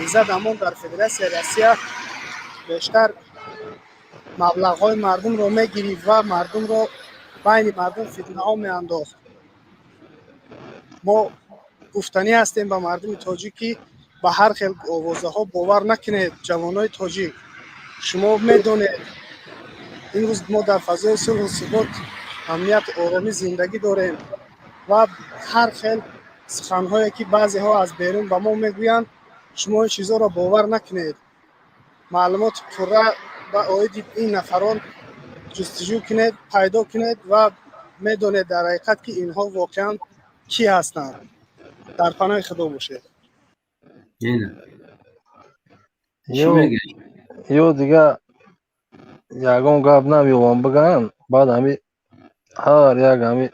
иззат ҳамон дар федератсияи россия бештар маблағҳои мардумро мегирифт ва мардумро байни мардум фитнаҳо меандохт. мо гуфтанӣ ҳастем ба мардуми тоҷик ки ба ҳар хел овозаҳо бовар накунед. ҷавонои тоҷик шумо медонед имрӯз мо дар фазои сулҳу субот амнияти оромӣ зиндагӣ дорем ва ҳар хел суханҳое ки баъзеҳо аз берун ба мо мегӯянд шумо ин чизҳоро бовар накунед. маълумоти пурра ба оиди ин нафарон ҷустуҷӯ кунед пайдо кунед ва медонед дар ҳақиқат ки инҳо воқеан кӣ ҳастанд. дар паноҳи худо бошед. ё дигар ягон гап намеёбам бигӯям баъд ҳамин ҳар як ҳамин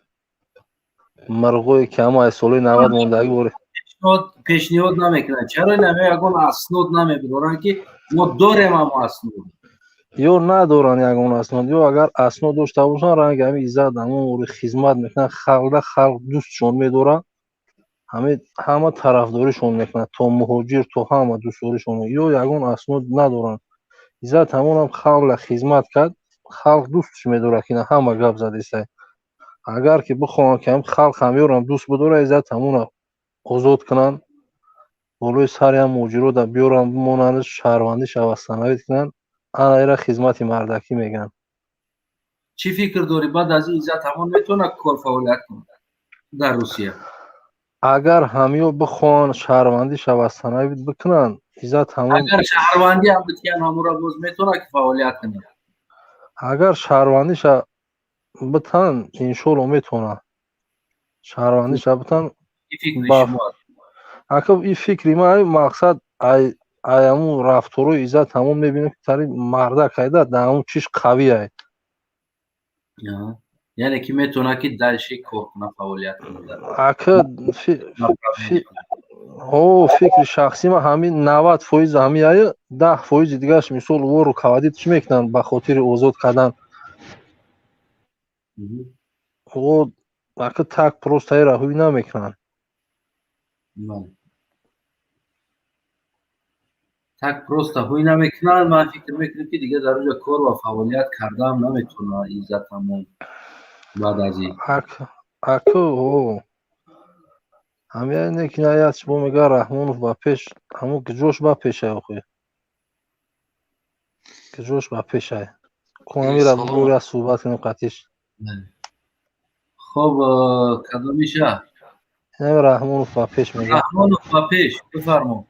мирғое ки ҳамон аз солҳои 90 мондагӣ бори пешниҳод намекунанд чаро ин ҳамин ягон аснод намебуроранд ки мо дорем ҳамон аснод ё надоранд ягон аснод ё агар аснод дошта бошанд ранги ҳамин иззат ҳамон хизмат мекунанд халқда халқ дӯстшон медорад ҳамин ҳама тарафдоришон мекунад то муҳоҷир то ҳама дӯстдоришон ё ягон аснод надоранд иззат ҳамонам халқла хизмат кард халқ дӯстш медорад ки ҳама гап задистай агар ки бихоҳанд ки ҳамин халқ ҳамёрам дӯст бидорад иззат ҳамона озод кунанд болои сари ҳам муҳоҷирота биёранд бимонанд шаҳрвандӣ шавад становид кунанд ана ира хизмати мардакӣ мегӯянд. чӣ фикр дорӣ баъд аз ин иззат ҳамон метавонад кор фаъолият кунад дар русия агар ҳамё бихоҳанд шаҳрвандӣ шавад становид бикунанд иззат ҳамон агар шаҳрвандӣ ҳам битиҳанд ҳамонро боз метавонад ки фаъолият кунад агар шаҳрвандиша битан иншоалло метавонад шаҳрвандиша битан акаб ин фикри ман мақсад ҳамун рафторои иззат ҳамон мебинем ки тари мардак айда дар ҳамун чиш қавӣ ай яъне ки метавонад ки даши кор кунад фаъолият кунад ака фикри шахсӣ ман ҳамин 90% ҳамин ай 10% дигараш мисол вору кавадитш мекунанд ба хотири озод кардан ака так просто ира ҳуй намекунанд так просто ҳуй намекунанд ман фикр мекунам ки дигар дар оҷа кор ва фаъолият кардаам наметавонад иззат ҳамон баъд аз ин ака ҳамине ки наятш бо мега раҳмонов ба пеш ҳамон киҷош ба пешай охӯ киҷош ба пешай конамира бигӯя суҳбат кунем қатиш хоб кадомиша رحمان فاپیش میگه. رحمان فاپیش بفرما.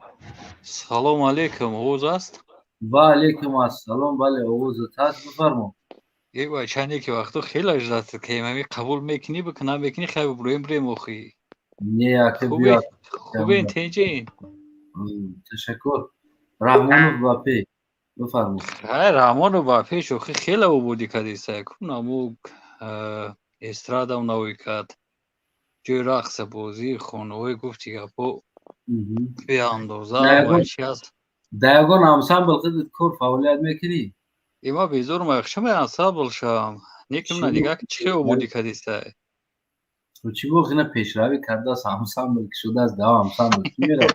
سلام علیکم، اوز است؟ و علیکم السلام. بله اوزت هست، بفرما. یک بچه‌ای که وقتا خیلی اجازه که همی قبول میکنی بکنم میکنی خیلی برویم بریم اخی. نه که بیاد. خوبه تنجین. تشکر. رحمان فاپیش بفرما. رحمان فاپیش اخی خیلی او بودی کدیسه کنم استرادا اونوی کرد. جوی رقص بازی خانوی گفتی که با به اندازه و چی هست. دایگان انسامبل خودت کار فعالیت میکنی؟ ایما بیزور مخشم انسامبل شم. نیکم ندیگه که چی او بودی کدیسه. تو چی گفت اینا پیشروی کرده است انسامبل که شده از دوا انسامبل کی میره؟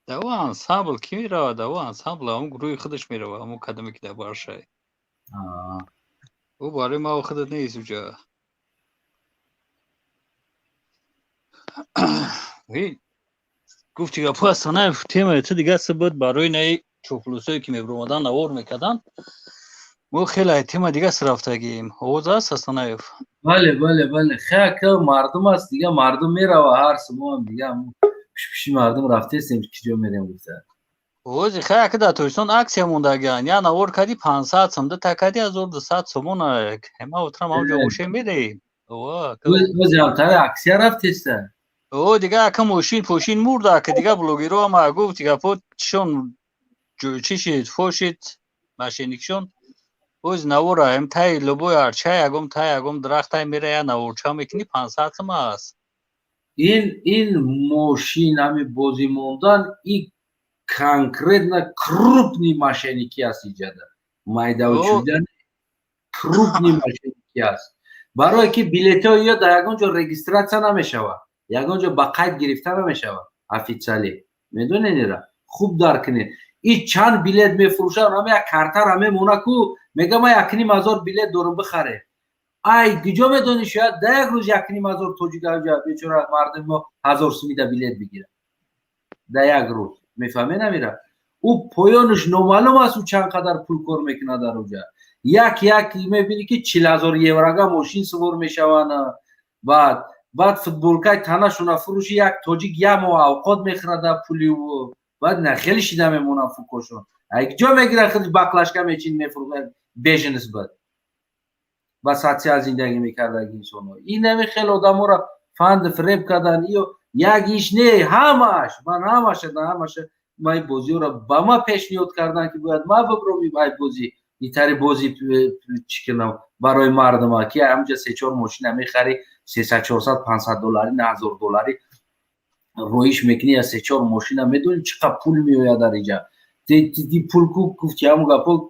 دوا انسامبل کی میره؟ دوا انسامبل هم گروه خودش میره و همون کدومی که در باشه. او برای ما خودت نیست اونجا. وی گفتی که پس سنای تیم تو دیگه بود برای نه چوپلوسایی که میبرمدن نوار میکردن. ما خیلی تیم دیگه رفتگیم. اوز است سنای. بله بله بله خیلی مردم است دیگه، مردم میره و هر سمو هم دیگه پیش مردم رفته استیم کجا میریم گفته. اوزی خیلی که در تویستان عکسی موندگان یا نوار کردی 500 سمده تکدی 1200 سمون همه اترم همونجا گوشه میدیم. اوزی هم تره عکسی رفته است. او دیگه اکا موشین پوشین مرده که دیگه بلوگیرو هم گفت دیگه پود چون چی شید فوشید ماشینیکشون اوز نوره هم تای لبوی ارچه اگم درخت های میره یا نورچه میکنی 500 سم است. این موشین همی بازی موندن این کنکرت نه کروپنی ماشینیکی است ایجاده مایده و چودن کروپنی ماشینیکی است برای که بیلیت ها یا در یکانجا رگیستراتسا نمیشوه یکانجا با قید گرفته نمیشوه افیسیالی میدونه نیره خوب درک کنید این چند بیلیت میفروشه همه یک کارتر همه مونکو میگه ما 1,500 بیلیت دارم بخره ای کجا میدونی شاید ده یک روز 1,500 توجیه بیچاره مردم ما 1000 سومیده بیلیت بگیره ده یک روز میفهمی نمیره او پایانش نامعلوم است او چند قدر پول کار میکنه در اونجا یک میبینی که 40,000 یورو ماشین سوار میشوند بعد فوتبالکای تنشون فروش یک تاجیک یک ماه اوقات میخره در پولی و بعد نه خیلی شیده میمونن فوکشون یک جا میگیره خیلی بقلشکه میچین میفروشه بیجنس بود بس حدسی از زندگی میکرده انسان ها این نمی خیلی آدم ها را فند فریب کردن یکیش نه همش ما بازی را با ما پیشنهاد کردن که باید ما ببرومی باید بازی این تری بازی چی کنم برای مردم ها که همجا 3-4 ماشین میخری 300-400-500 دلاری نه $1,000 رویش میکنی از 3-4 ماشین میدونی چقدر پول میوید در اینجا دی پول کو گفتی همون گپو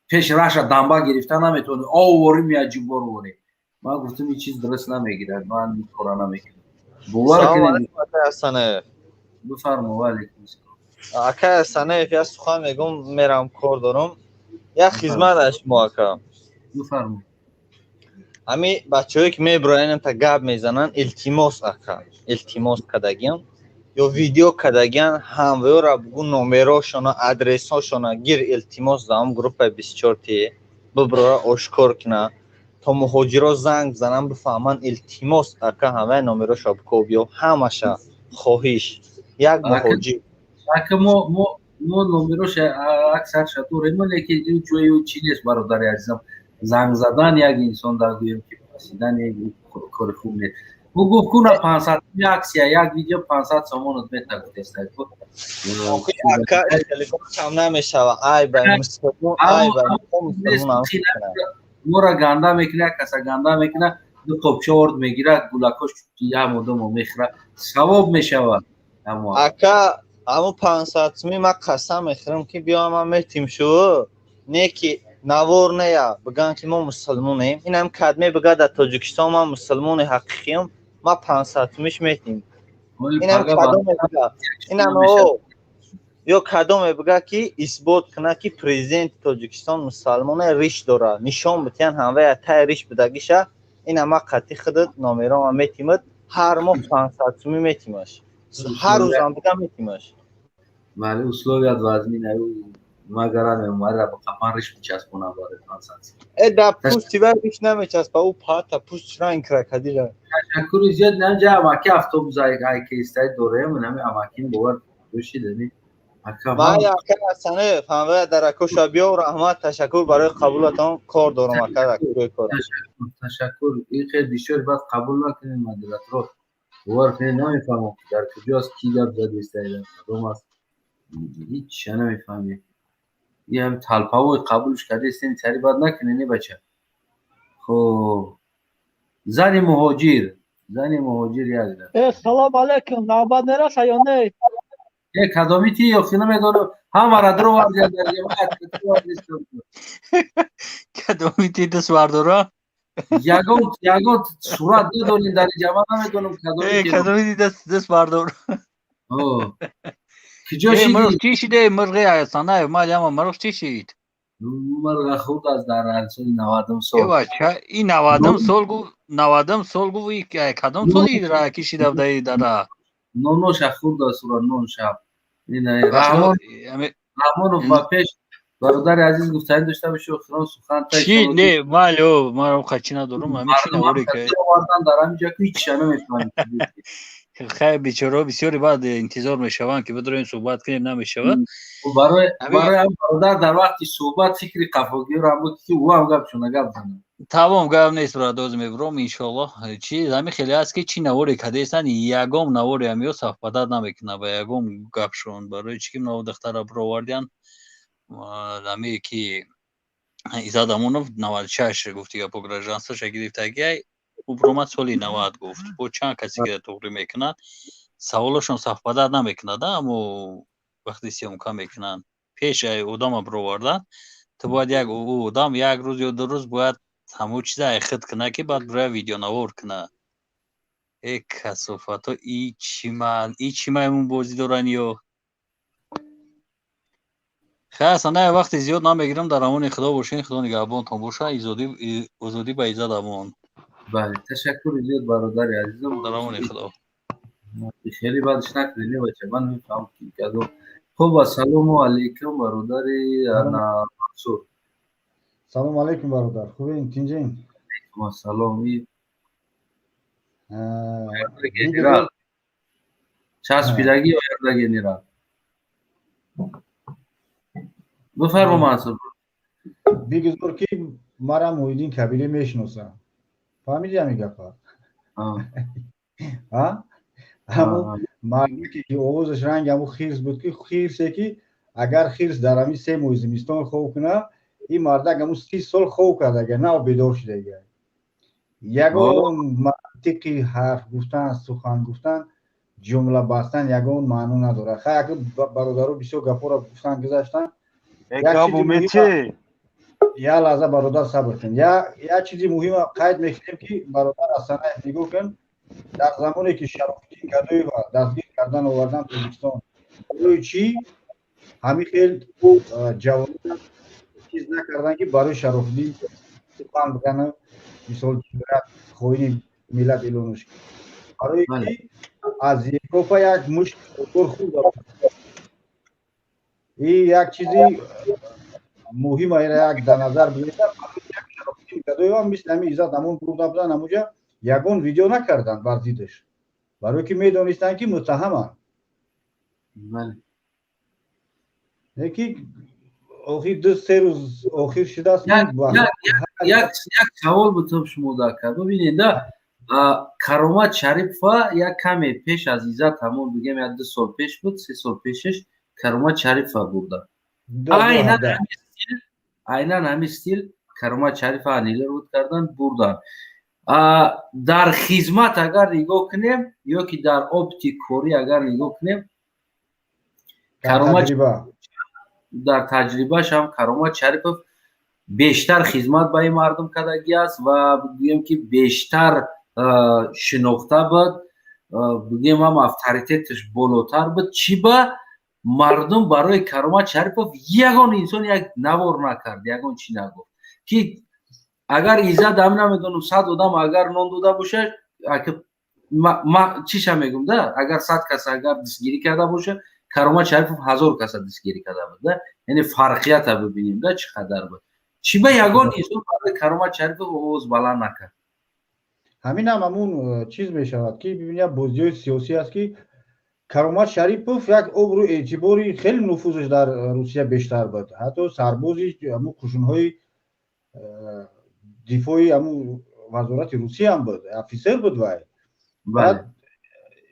پیش راشه دنبا گرفتن نمیتونی آوری میاجی بروری ما گفتم این چیز درست نمیگیره من این کارا نمیکنم باور کنید اصلا بفرما علیکم السلام اکا اصلا یا سخن میگم میرم کار دارم یا خدمت اش ما اکا بفرما امی بچه‌ای که میبرن تا گپ میزنن التماس اکا التماس کداگیم یا ویدیو کداگین همه را بگو نمراشون ادرساشون گیر التماس دام گروه 24 تی ببرا آشکار کنه تا مهاجرا زنگ بزنن بفهمن التماس اکا همه نمراش بکو بیا همشه خواهش یک مهاجر اکا ما نمراش اکثر شطوره من لیکن جوی چی نیست برادر عزیزم زنگ زدن یک انسان در گویم که پسیدن یک کار خوب نیست او گفت کنه 500 عکس یا یک ویدیو 500 سومون بهتر گفتست اکا تلفن کم نمیشه ای بای مسلمان ای بای مسلمان مورا گنده میکنه کسا گنده میکنه دو قبچه ورد میگیره گلکاش یه مدومو میخره ثواب میشوه اکا همو 500 سمی ما قسم میخورم که بیام هم میتیم شو نه که نوار نیا بگن که ما مسلمانیم این هم کدمه بگه در تاجیکستان ما مسلمان حقیقیم ما 500 سمیش میتیم این هم کدومه بگه این هم یا کدومه بگه که اثبات کنه که پریزیدنت تاجیکستان مسلمان ریش داره نشان بتین همه تای ریش بدگیشه این هم قطعی خودت نامیرام هم میتیمد هر ماه 500 سمی میتیمش هر روز هم بگه میتیمش ولی اسلوبیت وزمی مگرم اومده با قپانش میچسبونم برای پانسانسی دا پوستی برش نمیچسبه او پاتا پوست چرا این کرکدی را تشکر زیاد نمجا اماکی اتوبوس های که استای دوره من همه اماکین باور دوشیدنی ما یکی اصلا فهمه در اکوشا بیا و رحمت تشکر برای قبولتان کار دارم اکر تشکر این خیلی بیشتر باید قبول نکنید مدلت رو باور کنید نمیفهمم در کجاست کی گپ زد استای کدوم است هیچ نمیفهمی یه هم تلپاوی قبولش کرده استین سری باید نکنید بچه خب زن مهاجر یک سلام علیکم نوبت نرس یا نه یک کدامیتی یا خیلی میدونم همه را درو وارد در کدامیتی دست واردورا یگان صورت ندارین در جواب نمیدونم کدامیتی دست واردورا کجا شدی؟ مرغ چی شده؟ مرغ سانه ما جمع مرغ چی شد؟ مرغ خود از در سال 90 سال این 90 سال گو کدام سالی را کشیده بوده داره؟ نونوش خود است را نون شب رحمان و پیش برادر عزیز گفتن داشته بشه خیلی سخن چی نه مالو ما رو خچی ندارم همین چی نوری که در همینجا که هیچ نمیفهمم خیلی بیچاره بسیاری بعد انتظار میشوند که بدون صحبت کنیم نمیشود برای هم برادر در وقتی صحبت فکری قفاگی رو هم بود که او هم گپ شونه گپ زنه تمام گپ نیست برادر میبرم انشالله چی همین خیلی است که چی نوری کده استن یگام نوری همیو صحبت نمیکنه با یگام گپ شون برای چی که نو دختر برآوردن همی که ایزاد امونو 96 گفتی یا پروژانسش گرفتگی او برامت سالی 90 گفت با چند کسی که توقری میکنن سوالشون صحبت نمیکنه اما وقتی سیام کم میکنن پیش اودام برآوردن تو باید یک اودام یک روز یا دو روز باید همو چیز خط کنه که بعد برای ویدیو نوار کنه ای کسافت ها ای چی من اون بازی دارن یا خیلی اصلا وقتی زیاد نمیگیرم در امان خدا باشین خدا نگهبان تان باشه ازادی به ایزاد امان بله تشکر زیاد برادر عزیزم در امان خدا خیلی بعدش نکنید بچه من میفهم که کدوم خب سلام علیکم برادر انا منصور سلام علیکم برادر خوبین تینجین علیکم سلامی چسبیدگی و یردگی نیرم بفرما منصور بگذار که مرا محیدین کبیره میشناسم فهمیدی همی گفت همون مردی که آوازش رنگ همون خیرس بود که خیرسه که اگر خیرس در همی 3 ماه زمستان خوب کنه این مردک همون 30 سال خوب کرده اگر نه بیدار شده اگر یگون منطقی حرف گفتن سخن گفتن جمله بستن یگون معنی نداره خیلی برادرو بسیار گپا را گفتن گذاشتن یا لحظه برادر صبر کن یا چیزی مهم قید میکنیم که برادر اصلا نگو کن در زمانی که شرافتی کدوی و دستگیر کردن آوردن تاجیکستان روی چی همین خیلی جوان چیز نکردن که برای شرافتی سخن بکنه مثال جمهوریت خوین ملت ایلونوش برای که از اروپا یک مشت خوب دارد این یک چیزی مهم ایره یک در نظر بگیرید کدوی هم مثل همین ایزاد همون گروه بودن همونجا یگون ویدیو نکردن ورزیدش برای که میدونستن که متهمن یکی آخیر 2-3 روز آخیر شده است یک سوال بودم شما دکتر ببینید کرامت شریف یک کمی پیش از ایزاد همون بگیم 2 سال پیش بود 3 سال پیشش کرامت شریف بوده عیناً همین استیل کرامت شریف انیلر بود کردن بردن در خدمت اگر نگاه کنیم یا که در اپتیک کوری اگر نگاه کنیم در تجربهش هم کرامت شریف بیشتر خدمت به مردم کردگی است و بگیم که بیشتر شناخته بود بگیم هم اتوریتش بالاتر بود چی با مردم برای کرامت شریفوف یگان انسان یک نوار نکرد یگان چی نگفت که اگر ایزاد هم نمیدونم 100 آدم اگر نان داده باشه ما چیش هم میگم ده اگر 100 کس اگر دستگیری کرده باشه Каромат Шарипов 1000 каса дастгирӣ карда буд. Яъне фарқията бибинем да чӣ қадар буд. Чӣ ба ягон инсон барои Каромат Шарипов овоз баланд накард? ҳамин ҳам ҳамун чиз мешавад ки бибинед бозиҳои сиёсӣ аст ки Каромат Шарипов як обру эътибори хеле нуфузаш дар Русия бештар буд. Ҳатто сарбози ҳамун қушунҳои дифои ҳамун вазорати Русия ҳам буд, офисер буд вай. Баъд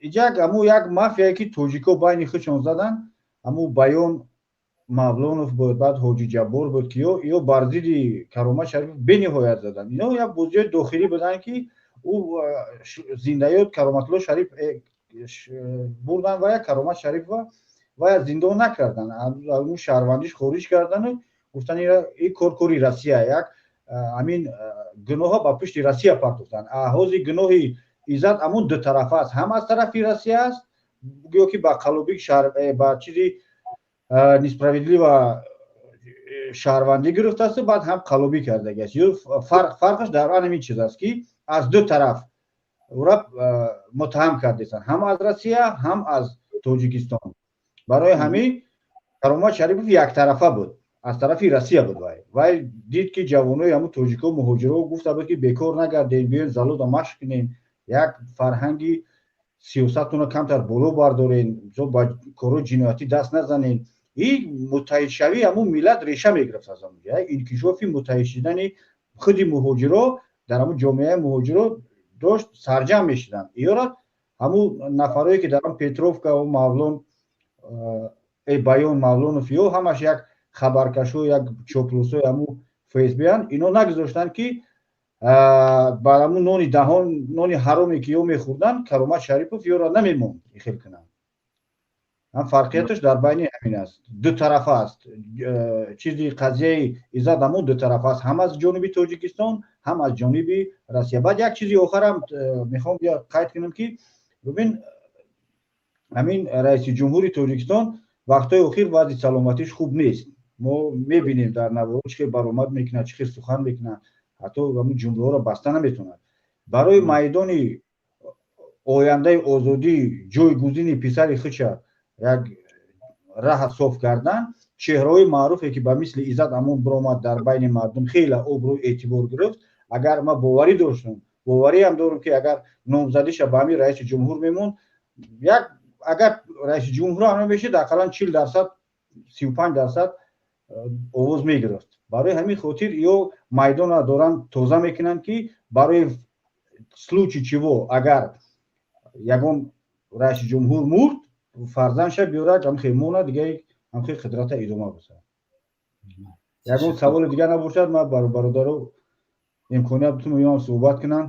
иҷак ҳамун як мафияе ки тоҷико байни худшон задан, ҳамун Баён Мавлонов буд, баъд Ҳоҷи Ҷаббор буд ки ё бар зидди Каромат Шарипов бениҳоят задан. Ино як бозиҳои дохилӣ буданд ки ӯ зиндаёт Кароматулло Шариф бурдан ва як Каромат Шарипова ва зиндон накардан. Ҳамун шаҳрвандиш хориҷ кардану гуфтан ин кори Россия, як ҳамин гуноҳҳо ба пушти Россия партофтанд. Ҳозир гуноҳи Иззат ҳамун ду тарафа аст. Ҳам аз тарафи Россия аст, гӯё ки ба қалубик ба чизи несправедлива шаҳрвандӣ гирифтааст, баъд ҳам қалубӣ кардагиаст. Фарқаш дар ҳамин чиз аст ки аз ду тараф ӯра муттаҳам кардестанд, ҳам аз Россия, ҳам аз Тоҷикистон. Барои ҳамин Каромат Шарипов яктарафа буд, аз тарафи Россия буд вай. Вай дид ки ҷавонои ҳамун тоҷико муҳоҷиро гуфта буд ки бекор нагардем, биён залода машқ кунем, як фарҳанги сиёсатонро камтар боло бардорем, ба корҳои ҷиноятӣ даст назанем. ин муттаҳидшавии ҳамун миллат реша мегирифт аз онҷо. Инкишофи муттаҳид шудани худи муҳоҷиро дар ҳамун ҷомеаи муҳоҷиро дошт сарҷам мешуданд. Иёрат ҳамун нафарое ки дар Петровка ва Мавлон Баён Мавлонов ё ҳамаш як хабаркашо, як чоплусои ҳамун ФСБ-анд, ино нагузоштанд ки ба ҳамун нони даҳон, нони ҳароме ки ё мехӯрданд, Каромат Шарипов ёро намемонд ихел кунанд. ҳам фарқияташ дар байни ҳамин аст. Ду тарафа аст. Чизи қазияи Иззат ҳамун ду тарафа аст, ҳам аз ҷониби Тоҷикистон, ҳам аз ҷониби Россия. Баъд як чизи охарам мехоҳам қайд кунам ки бибин ҳамин раиси ҷумҳури Тоҷикистон вақтҳои охир вазъи саломатиш хуб нест. Мо мебинем дар навора чӣ хел баромад мекунад, чӣ хел сухан мекунад, ҳатто ҳамун ҷумлаҳоро баста наметавонад. Барои майдони ояндаи озодӣ ҷойгузини писари худша як раҳ соф кардан, чеҳраҳои маъруфе ки ба мисли Иззат Амон биромад дар байни мардум хеле обрӯ эътибор гирифт. Агар ма боварӣ доштам, бовариам дорам ки агар номзадиша ба ҳамин раиси ҷумҳур мемонд, як агар раиси ҷумҳур ҳам мешид, ақаллан 40%, 35% овоз мегирифт. Барои ҳамин хотир ё майдонро доранд тоза мекунанд ки барои случаи чиво агар ягон раиси ҷумҳур мурд, фарзандша биёрад, ҳамхел монад, дига ҳамхел қудрата идома бисад. Ягон саволи дига набошад, ман бародаро имконият бутум ём суҳбат кунам.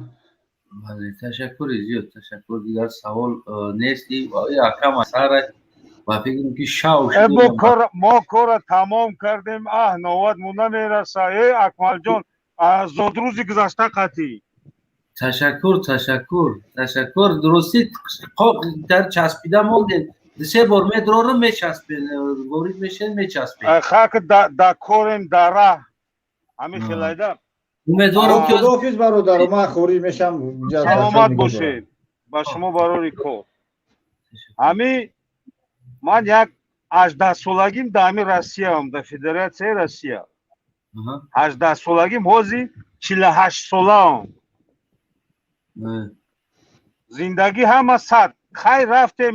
Бале, ташаккури зиёд, ташаккур. Дигар савол нести. Акам асара ва фикрем ки шав шуд. мо корро тамом кардем. Навбат монда мераса. Акмалҷон, зодрӯзи гузашта қатӣ. Ташаккур, ташаккур, ташаккур. Дурусти дар часпида мондем. Се бор медрорим мечаспем, ворид мешем мечаспем. Хак да корем дара. Ҳамин хелайда. Умедворам ки Худоҳофиз бародаро, ман хориҷ мешам. Саломат бошед. Ба шумо барори кор. Ҳамин ман як 18 солагим дар ҳамин Россиям, дар Федератсияи Россия. 18 солагим, ҳозир 48 солаам. Зиндагӣ ҳама сад. Хай рафтем,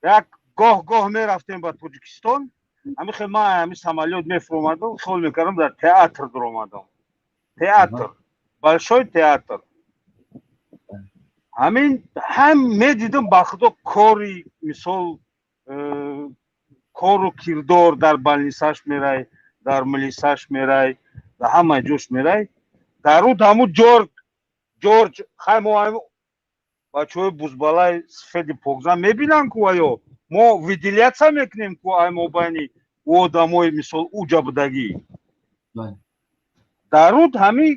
як гоҳ мерафтем ба Тоҷикистон. Ҳамин хел ман ҳамин самолёт мефурмадам, хол мекардам дар театр дуромадам. Театр, большой театр. Ҳамин ҳам медидам ба худо кори мисол кору кирдор дар больницаш мерай, дар милисаш мерай, дар ҳамаи ҷош мерай. Дару ҳамун ҷорҷ хаймо бачаҳои бузбалаи сфеди покзан мебинанд ку аё мо видилятсия мекунем ку мо байни ӯ одамои мисол уҷа будагӣ. Даруд ҳамин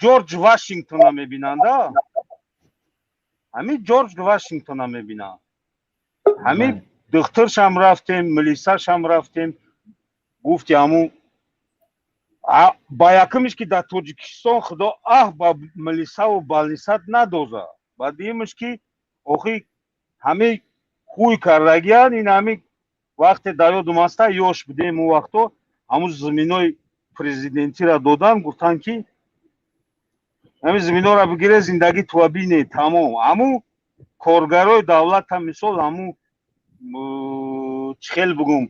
ҷорҷ Вашингтонро мебинанда. Ҳамин ҷорҷ Вашингтонро мебинанд. Ҳамин духтуршам рафтем, милисашам рафтем. Гуфти ҳамун ба якумиш ки дар Тоҷикистон худо ба милисаву больницат надоза. Ба дуюмиш ки охир ҳамин хуй кардагиян ин ҳамин вақте дар ёдум аста ёш будем он вақто ҳамун заминои президентиро додан гуфтанд ки ҳамин заминора бигире зиндагӣ туа бине тамом ҳамун коргарои давлата мисол ҳамун чӣ хел бигӯм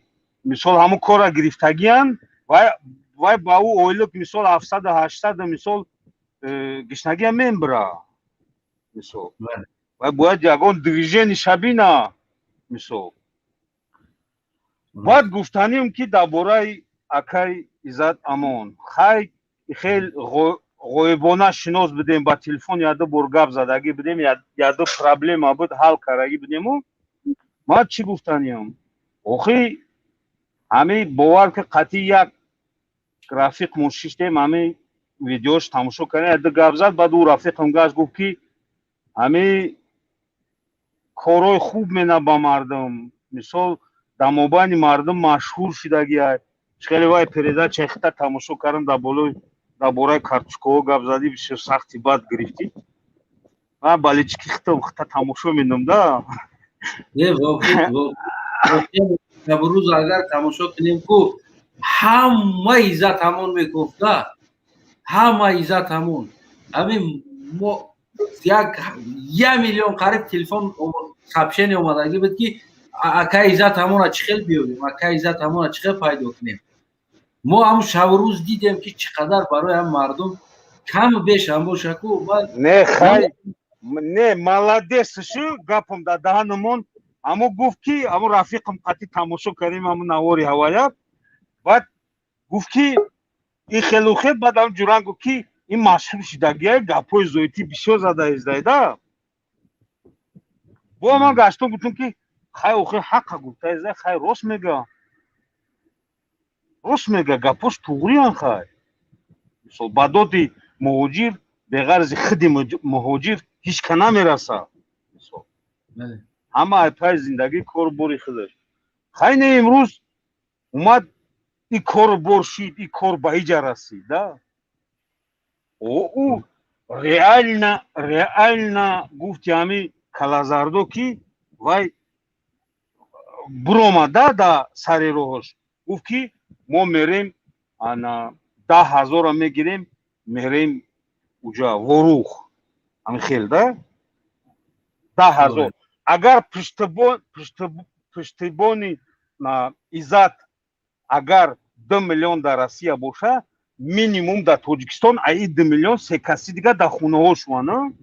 мисол ҳамун кора гирифтагиян вай ба ӯ ойлук мисол 700-800 мисол гишнагия мебира мисол вай бояд ягон движени шабина мисол баъд гуфтанем ки дар бораи акай Иззат Амон хел ғоибона шинос будем ба телефон яду бор гап задагӣ будем яду проблема буд ҳал кардагӣ будему ман чӣ гуфтанем охи ҳамин бовар ки қатъи як рафиқ мушиштем ҳамин видеош тамошо кардем яду гап зад баъд ӯ рафиқам гашт гуфт ки ҳамин корои хуб мена ба мардум мисол дар мобайни мардум машҳур шудагиай хеле вай передачаи хита тамошо кардам дар бораи карточкаҳо гап задӣ бисёр сахти бад гирифтӣ ман балички хита тамошо менам да امروز اگر تماشا کنیم کو همه عزت همون میگفت همه عزت همون همین ما یک میلیون قریب تلفن کپشن اومدگی بود که اکا عزت همون را چخیل بیاریم اکا عزت همون را چخیل پیدا کنیم ما هم شب روز دیدیم که چقدر برای هم مردم کم بیش هم باشه کو نه خیلی نه молодец شو گپم در دهنمون اما گفت که اما رفیقم قطعی تماشا کردیم اما نواری هوایا بعد گفت که این خیلی خیلی بعد هم جوران گفت که این مشهور شدگیه گپای زویتی بسیار زده ازدایده با من گشتم گفتم که خیلی خیلی حق گفته ازده خیلی راست میگه گپاش توغری هم خیلی مثلا بداتی مهاجر به غرض خود مهاجر هیچ که نمیرسه همه پای زندگی کار باری خودش خیلی امروز اومد این کار بار شید این کار به ایجا رسید او реально گفتی همی کلازاردو که وای برومده در سری روش گفت که ما میریم 10,000 میگیریم میریم اونجا وروخ همی خیل ده 10,000 اگر پشتیبانی Иззат اگر 2 میلیون در روسیه باشه مینیموم در تاجیکستان ای 2 میلیون سه کسی دیگه در خونه هاشون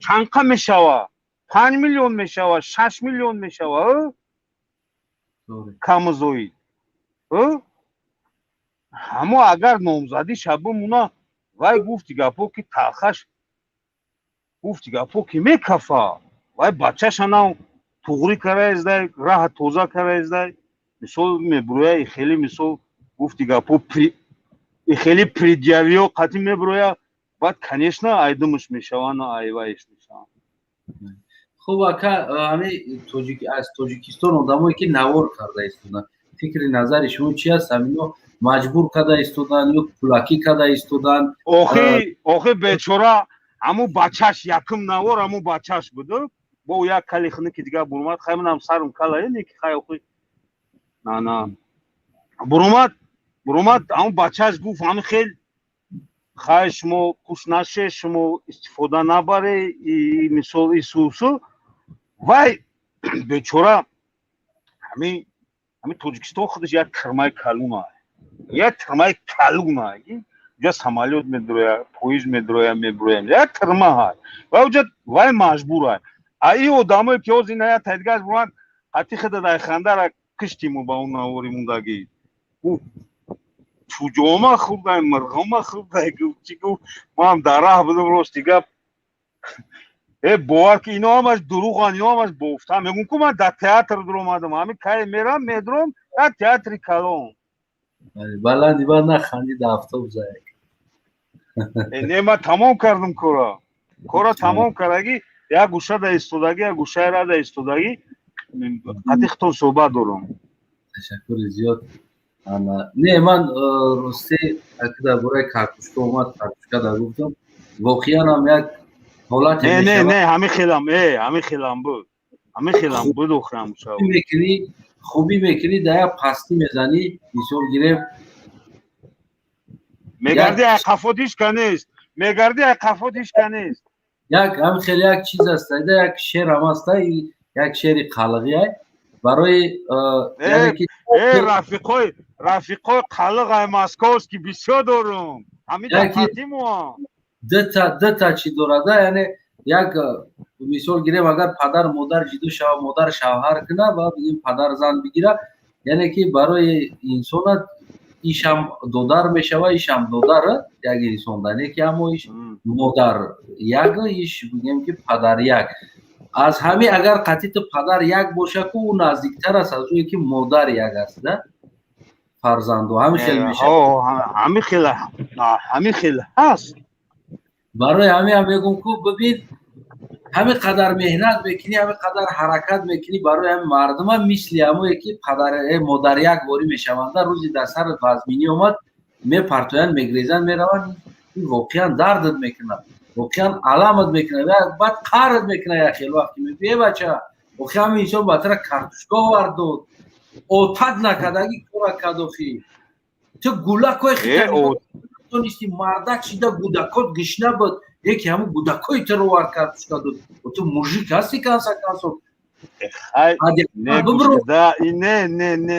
چند میشوه 5 میلیون میشوه 6 میلیون میشوه کمزوی اما اگر نامزدی شبمونه وای گفتی گپو که تلخش گفتی گپو که میکفه وای بچه‌ش نه توغری کرده ازده راه توزه کرده ازده مثال میبرویا خیلی مثال گفتی گپو خیلی پریدیاویو قطعی میبرویا بعد کنیشنا ایدمش میشوان و ایوایش میشوان خب اکا همه از تاجیکستان آدمایی که نوار کرده ایستودن فکر نظر شما چی هست؟ همینو مجبور کرده ایستودن یا پولاکی کرده ایستودن؟ آخه بیچاره همو بچهش یکم نوار همو بچهش بوده با یک کلی خونه که دیگه برومد خیلی منم سرم کلایه نیکی خیلی خوی نه برومد همو بچهش گفت همه خیلی خیلی شما کش نشه شما استفاده نبره مثال ایسوسو وای بیچاره همین تاجیکستان خودش یک کرمای کلونه یک کرمای کلونه یا سمالیات میدروه پویز میدروه میبروه یک کرمه های و اوجا وای مجبور های ای آدمایی که از این های تایدگاش بروند حتی خدا دای خنده را کشتیمو با اون نواری موندگی چوجوما خوب دای مرغوما خوب دای چی گفت ما هم در راه بودم روز دیگه باور که اینا همش دروغ هن اینا همش بافته میگون که من در تئاتر در اومدم همین که میرم میدرم در تئاتری کلام بلندی بعد نخندی در هفته بزایی نه من تمام کردم کورا تمام کردگی یک گوشه در استودگی یک گوشه را در استودگی حتی خطور صحبت دارم تشکر زیاد نه من راسته اگه در برای کارتوشکا اومد کارتوشکا در گفتم واقعا هم یک حالت نه همین خیلم بود همه خیلی هم بدو خراموش ها خوبی میکنی در پستی میزنی میسول گیره میگردی اقفاتیش کنیست میگردی اقفاتیش کنیست یک هم خیلی یک چیز است یک شعر هم است یک شعر خلقی است برای رفیقای خلق ماسکوس که بسیار دارم همین در قدیم ها دو تا چی دارده یعنی یک مثال گیریم اگر پدر مادر جدو شو مادر شوهر کنه و بگیم پدر زن بگیره یعنی که برای انسان ایشم دودار میشوه ایشم دودار یک انسان داره که همو ایش مادر یک ایش بگیم که پدر یک از همین اگر قطعیت پدر یک باشه که او نزدیکتر است از اوی که مادر یک است نه فرزندو همین خیلی میشه همین خیلی هست برای همین هم بگم که ببین همین قدر مهنت میکنی همین قدر حرکت میکنی برای همین مردم هم مثل همون که پدر مادر یک باری میشوند روزی در سر وزمینی اومد میپرتوین میگریزن میروند واقعا دردت میکنن واقعا علامت میکنه بعد قهرت میکنه خیلی وقتی میگه بچه واقعا همین انسان بطر کارتوشکا آورد و اوتاد نکدگی کورا کدوخی تو گولاکوی خیلی تو نیستی مردک شیده گودکات گشنه بود یکی همون گودکای تو رو وارد کارتوشکا دود و تو موژیک هستی کنسا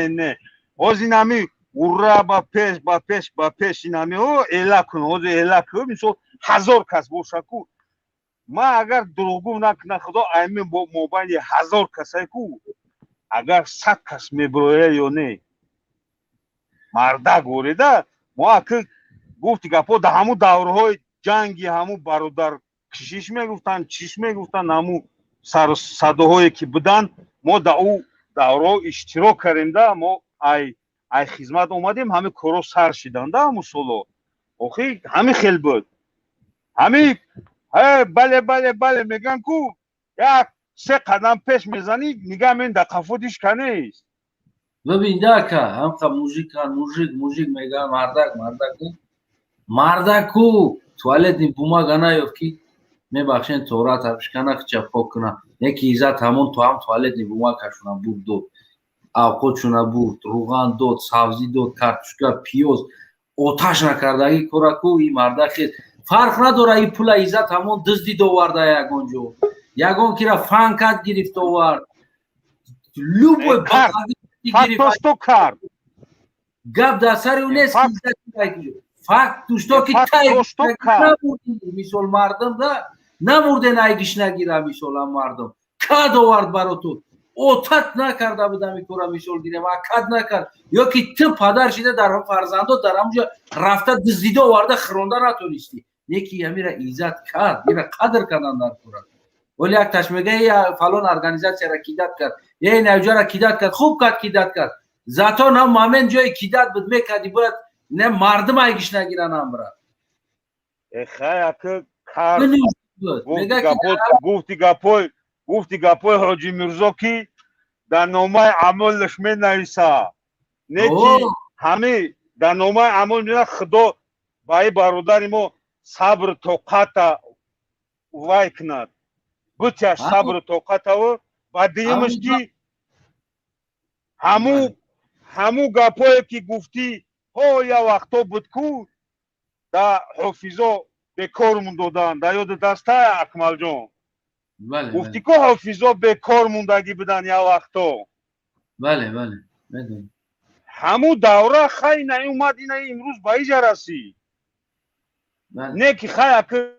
نه اوز این همی اورا با پیش این همی ایلا کن اوز ایلا کن میسو 1000 کس باشه کو ما اگر دروغگو نکنه خدا ایمین با موبایل 1000 کسای کو اگر 100 کس میبرویه یا نه مرده گوریده ما که گفتی گپا در همون دورهای جنگی همون برادر کشیش میگفتن چیش میگفتن همون سر صداهایی که بودن ما در او دوره اشتراک کردیم ما ای خدمت اومدیم همه کارو سر شدن ده همون سولو آخی همه خیلی بود همه بله میگن کو یک 3 قدم پیش میزنی نگاه من در قفودش کنیست ببین ده که هم که موژیک میگن مردک کو توالت این بوما گناه یفکی میبخشین تورات هفشکنه چپا کنه یکی ایزت همون تو هم توالت این بوما کشونه بود دود اوقاتشونه بود روغن دود سبزی دود کارتوشکا پیوز اوتاش نکردگی کورا کو این مردک فرق نداره این پول ایزت همون دزدی دوارده یگون جو یگون که را فنکت گرفت دوارد لوبوی بقیدی گرفت تو کرد گب در سر اونیست که ایزت گرفت فقط دوشتا که نموردی میسول مردم ده نمورده نایگیش نگیره میسول هم مردم کد آورد برا تو اوتت نکرده بودم این کورا میسول گیره و کد نکرد یا که تو پدر شده در فرزنده در همونجا رفته دزدیده آورده خرونده نتونستی یکی همی را ایزت کرد یه را قدر کردن در کورا ولی یک تشمگه یا فلان ارگانیزاسی را کیدت کرد یه نوجه را کیدت کرد خوب کرد کیدت کرد زاتا نم مامن جای کیدت بود میکردی باید نه مردم ایگیش نگیرن هم برا خیلی که کار گفتی گپای حاجی میرزا کی در نامه عملش می نویسه نه که همه در نامه عمل میده خدا بای برادر ما صبر طاقت وای کند بچه صبر طاقت و دیمش که همو گپایی که گفتی یا وقتا بود کو در حافظا بکارمون دادن در یاد دسته اکمل جان گفتی که حافظا بکار موندگی بدن یا وقتا بله همو دوره خیلی نیومد اینه امروز با ایجا رسی نه که خیلی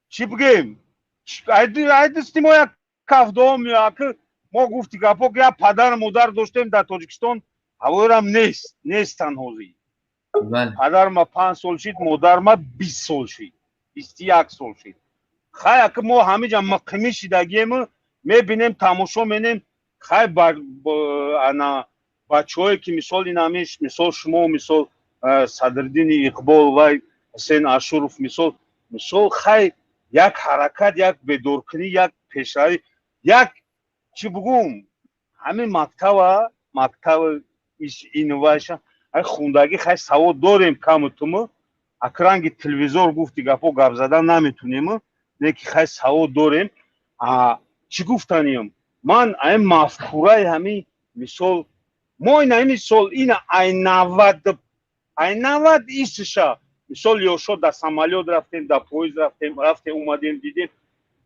چی بگیم ایدستی ما یک کفدام یا که ما گفتی گپا که یک پدر مادر داشتیم در تاجیکستان هوایرم نیستن حوزی پدر ما 5 سال شید مادر ما 20 سال شید 21 سال شید خیلی که ما همه جا مقیمی شیدگیم میبینیم تماشا میبینیم خیلی بچه هایی که مثال این همیش مثال شما مثال صدردین اقبال و حسین اشرف مثال خیلی یک حرکت یک بدورکنی یک پیشروی یک چی بگم همین مکتب اینویشن خوندگی خیلی سواد داریم کم تومو اکرانگی تلویزور گفتی گپا گپ زدن نمیتونیم نه که خیلی سواد داریم چی گفتنیم من این مفکوره همین مثال ما این سال این ای 90 ایستشه مثال یا شد در سمالیات رفتیم در پویز رفتیم اومدیم دیدیم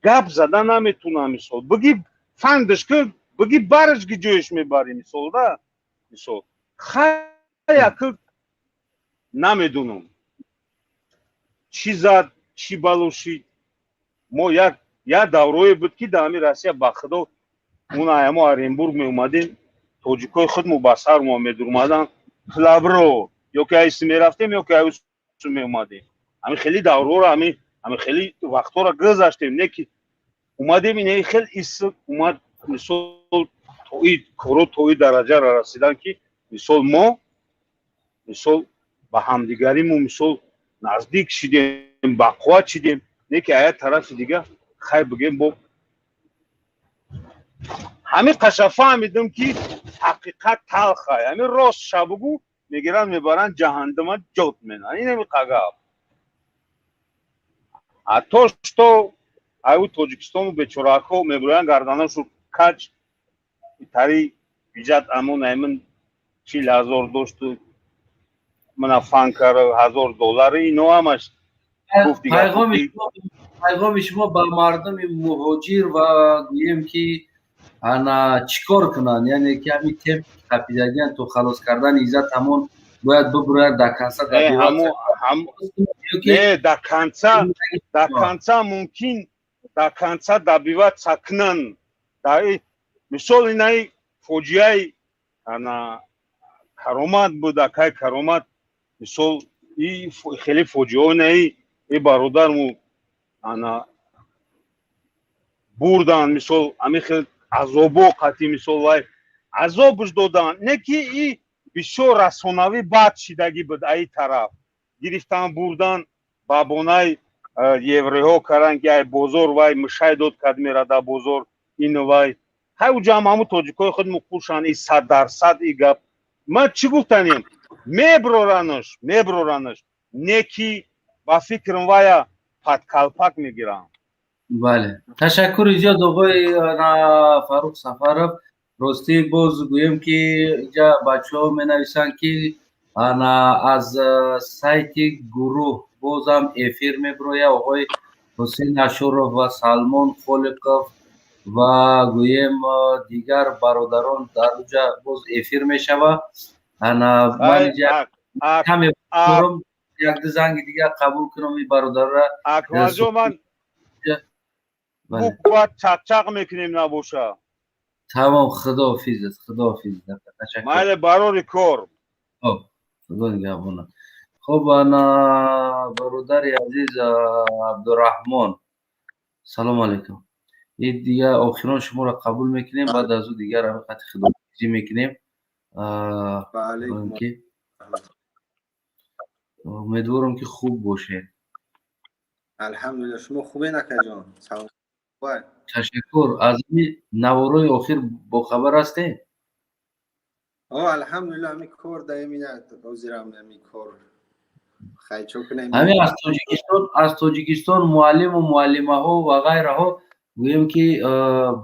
گپ زدن نمیتونم مثال بگی فندش که بگی برش که جویش میبری مثال ده مثال خیلی که نمیدونم چی زد چی بلوشید ما یک دوره بود که در همین روسیه بخدا اون ایام ارنبورگ می اومدیم توجیکای خود مو بسر ما می اومدن کلابرو یا که ایست می رفتیم یا که ایست می اومدیم همین خیلی دوره رو همین خیلی وقتا رو گذاشتیم نه که اومدیم اینه خیلی ایست اومد مثال توی درجه را رسیدن که مثال ما مثال با همدیگریمون مثال نزدیک شدیم با قوت شدیم نه که آیا طرف دیگه خیلی بگیم با همین قشا فهمیدم که حقیقت تلخه همین راست شبگو میگیرن میبرن جهنم جوت منن این همین قگاب حتی شتو ایو توجیکستان بیچوراکو میبرن گردنشو کچ تاری بیجت امون ایمن 40,000 داشت من فانکر $1,000 اینو همش گفت دیگه پیغام شما با مردم مهاجر و گویم که انا چیکار کنن یعنی که همین تیم تپیدگیان تو خلاص کردن عزت همون باید ببرد در کنسا در دیوار نه در کنسا ممکن در کنسا در بیوات سکنن در مثال اینای فوجیای انا کرامت بود که کرامت مثال این خیلی فوجیه نه ای برادرمو انا بردن مثال همین خیلی عذابو قطعی مثال وای عذابش دادن نه که ای بسیار رسانوی بد شدگی بود ای طرف گرفتن بردن بابونای یوریها کردن که ای بزرگ وای مشای داد کد میره در بزرگ این وای های جمع همون تاجیکای خود مکوشن ای 100% ای گپ من چی گفتنیم میبرورنش نه که با فکرم وای پتکلپک میگیرم بله تشکر زیاد آقای فاروق سفرов راستی باز گویم که اینجا بچه ها می نویسن که از سایت گروه بازم افیر می بروی آقای حسین اشورов و سلمان خالقov و گویم دیگر برادران در اونجا باز افیر می شود من اینجا کمی برم یک دو زنگ دیگر قبول کنم این برادر را اکمالجو من باید چق میکنیم نباشه تمام خداحافظ مال برای کار خدا نگهبان خب انا برادر عزیز عبدالرحمن سلام علیکم این دیگه آخران شما را قبول میکنیم بعد از اون دیگر حقیقت خداحافظی میکنیم امیدوارم که خوب باشه الحمدلله شما خوبه نکه جان سلام تشکر از این نوارای آخر با خبر هستی؟ الحمدلله همی کار دایمینه بازیرم همی کار خیلی چوکنه همین از تاجیکستان معلم و معلمه ها و غیره ها گویم که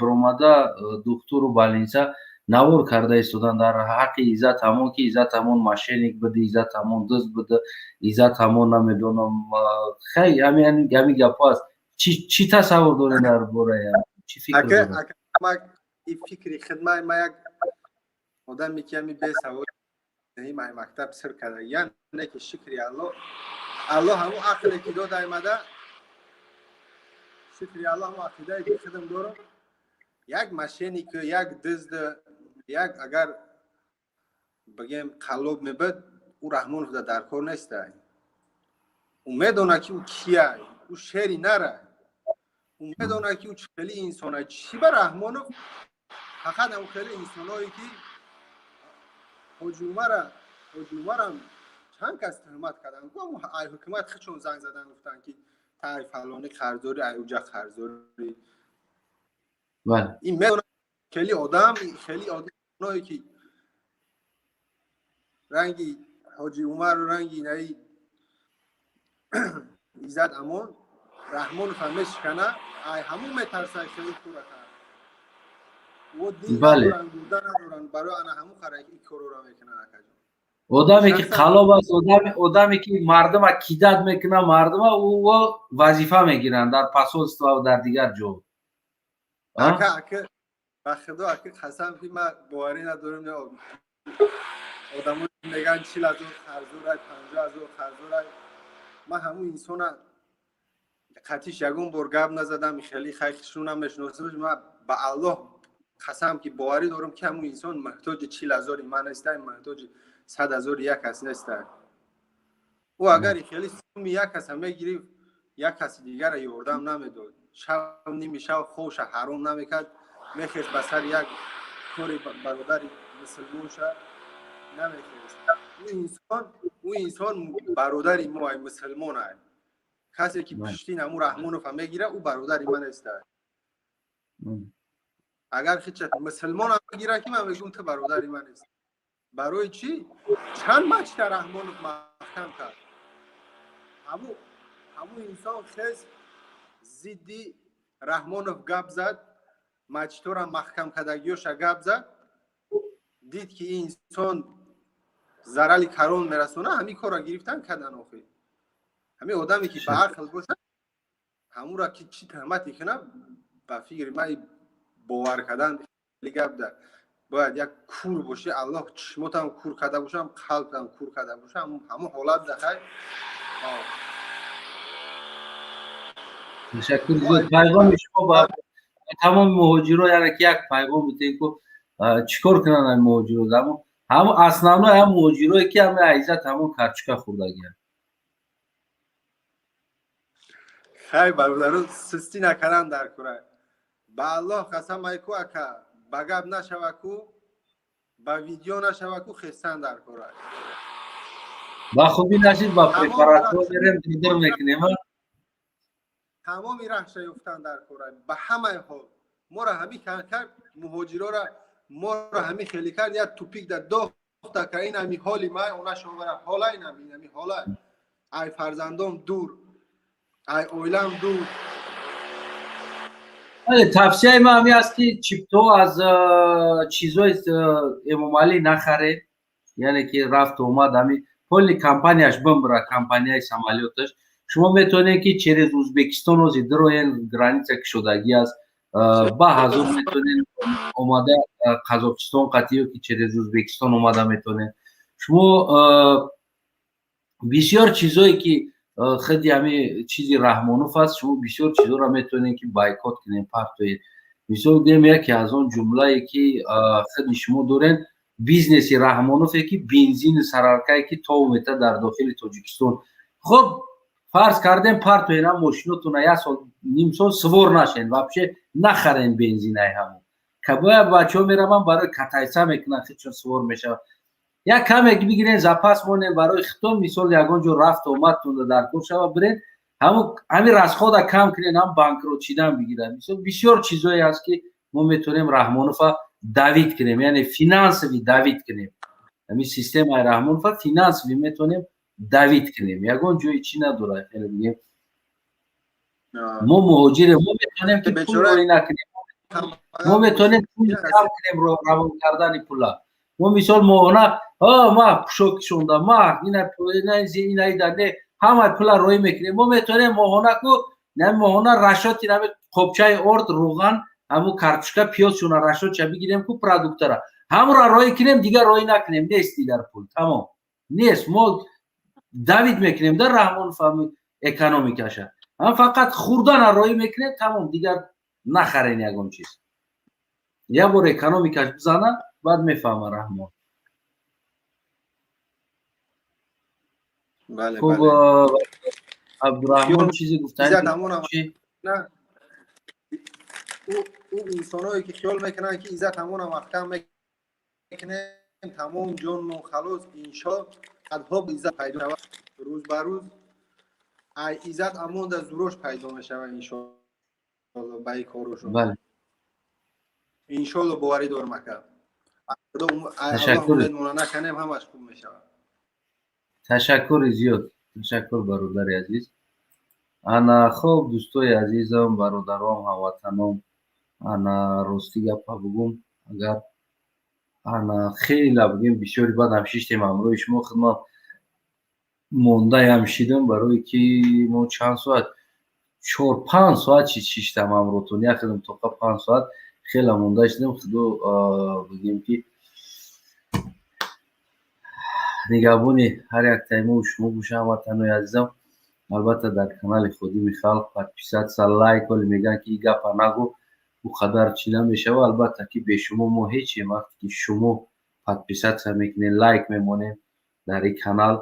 برامده دکتر و بالینسا نوار کرده ایستادن در حق عزت همون که عزت همون ماشینیک بده عزت همون دست بده عزت همون نمیدونم خیلی همین گپ هست چی تصور داری در باره چی فکر داری؟ اگر ما این فکری خدمت ما یک آدمی که همی به سوال نهی ما مکتب سر کرده یعنی که شکری الله همون عقلی که داده ایمده شکری الله همون عقیده که خدم دارم یک ماشینی که یک دزد یک اگر بگیم قلوب میبد او رحمان خدا در کار نیسته او میدونه که او کیه او شهری نره او میدونه که او خیلی انسانه چی به رحمانو فقط هم خیلی انسانهایی که حاجی عمرم چند کس تهمت کردن گفتم ای حکومت خودشون زنگ زدن گفتن که تعریف فلانی خرزوری ای اوجا خرزوری بله این میدونه خیلی آدمایی که رنگی حاجی عمر و رنگی نهی عزت امان رحمان فهمش کنه ای همون میترسه خیلی خوره کرد و دین بله ندارن گوده ندارن برای آن همون خرک این کارو را میکنن اکا جان آدمی که شخصا قلاب است آدمی که مردم کیدت میکنه مردم او وظیفه میگیرن در پاسولستو و در دیگر جو اکا به خدا اکا قسم که من باوری ندارم یا آدمون میگن 40,000 خرجو رای 50,000 خرجو رای من همون انسان قطیش یگون بار گپ نزدم خیلی خیلیشون هم میشناسم من به الله قسم که باوری دارم که همون انسان محتاج 40,000 من نیست محتاج 100,000 یک کس نیست او اگر خیلی سوم یک کس هم میگیری یک کس دیگر یاردم نمیداد شب نمیشه خوش حرام نمیکرد میخواست به سر یک کاری برادری مسلمان شد نمیخواست او انسان برادری ما مسلمان است کسی که پشتین امو رحمانوف هم میگیره او برادری من است اگر خیلی مسلمان هم بگیره که من میگم تو برادری من است برای چی؟ چند مچ در رحمانوف محکم کرد همون انسان خیز زیدی رحمانوف گپ زد مچتور هم محکم کدگیوش گپ زد دید که این انسان ضرری کرون میرسونه همین کار را گرفتن کردن آخه همین آدمی که به عقل باشه همون را که چی تهمتی کنه به فکر من باور کردن گپ ده باید یک کور باشه الله چشمات هم کور کرده باشه هم قلب هم کور کرده باشه همون حالت دخل تشکر زیاد پیغام شما با تمام مهاجرا یعنی که یک پیغام بده که چیکار کنن این مهاجرا همون اسنانو هم مهاجرایی که هم عزت همون کرچکا خوردگیه خیلی برادران سستی نکردن در کره با الله قسم ایکو اکا بگب نشوکو با ویدیو نشوکو خستن در کره با خوبی نشید با پرپاراتور بریم دیدر میکنیم تمامی رخش یفتن در کره به همه حال ما را همی کرد مهاجرا را ما را همی خیلی کرد یا توپیک در داخت که این همی حالی ما اونا شما برای حالا این همی حالا ای فرزندم دور ای اویلم دور تفسیه ما همی است که چیپتو از چیزای امام علی نخره یعنی که رفت اومد همی کلی کمپانیاش بمبره کمپانیای سمالیوتش شما میتونید که چریز ازبکستان و زیدروین گرانیته که شدگی است با حضور میتونید اومده قزاقستان قطعیو که چریز ازبکستان اومده میتونید شما بسیار چیزایی که خیلی همه چیزی رحمانوف است شما بسیار چیزا را میتونید که بایکوت کنید پرتوید بسیار دیم یکی از اون جمله که خیلی شما دارین بیزنسی رحمانوفه که بنزین سرارکایی که تو میته در داخل تاجیکستان خب فرض کردیم پرتو اینا ماشیناتون یک سال نیم سال سوار نشین واپشه نخرین بنزین های همون که باید بچه ها میرم برای کتایسه میکنن خیلی چون سوار میشه یک کم یک بگیرین زپاس مونین برای خطون مثال یکان جو رفت اومد تون در کور شما برین همین رسخودا کم کنین هم بانکرو چیدن بگیرن مثال بسیار چیزایی هست که ما میتونیم رحمانوفا داوید کنیم یعنی فینانس وی داوید کنیم همین سیستم های رحمانوفا فینانس وی میتونیم داوید کنیم یکان جوی چی نداره خیلی بگیم ما مهاجره ما میتونیم که پول روی نکنیم ما میتونیم پول کم کنیم روان کردن پولا ما مثال ماهانه ما شوک شونده ما اینا ایدنه همه پولا روی میکنیم ما میتونیم ماهانه که نه ماهانه رشاتی نمی قبچه ارد روغن همو کارتشکا پیاز شونه رشاد چه بگیریم که پروداکتره همون را روی کنیم دیگر روی نکنیم نیست دیگر پول تمام نیست ما داوید میکنیم در رحمان فهمی اکانومیکاشه هم فقط خوردن روی میکنیم تمام دیگر نخرین یکم چیز یا بار اکانومیکاش بزنه بعد میفهمه رحمان بله خوب بله عبدالرحمن چیزی گفتن نه او انسانایی که خیال میکنن که عزت همون هم محکم میکنه تمام جان و خلاص انشا ادها به عزت پیدا شود روز به روز ای عزت همون در زوروش پیدا میشود انشا بای کاروشون بله انشالله باوری دار مکه تشکر نکنیم همش خوب میشود تشکر زیاد تشکر برادر عزیز انا خوب دوستای عزیزم برادرام هموطنام ана рости гапа бугум агар ана хела бугем бисёри бадам шиштем амрӯи шумо хидмат мондаям шидам барои ки мо чанд соат 4-5 соат шиштам амротон якдам тоқа 5 соат хела монда шидам худо бугем ки нигоҳбони ҳар як таймои шумо бошам ҳамватанои азизам. албатта дар канали ходими халқ подписатся лайк оли мегӯянд ки гапа нагӯ бу қадар чӣ намешава. албатта ки бе шумо мо ҳечем. вақте ки шумо подписатся мекунед лайк мемонем дар ин канал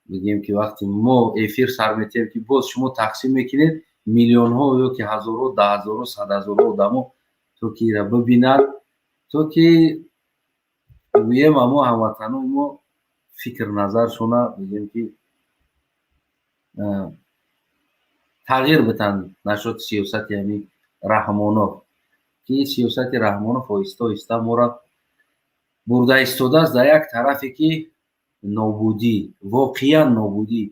мегӯем ки вақте мо эфир сар метиҳем ки боз шумо тақсим мекунед миллионҳо ё ки ҳазорҳо даҳҳазорҳо садҳазорҳо одамо то ки ира бибинад то ки гӯем амо ҳамватанои мо фикр назаршона мегӯем ки тағйир битанд нашоти сиёсати ҳамин раҳмонов ки сиёсати раҳмонов оҳиста оҳиста моро бурда истодааст дар як тарафе ки нобудӣ воқеан нобудӣ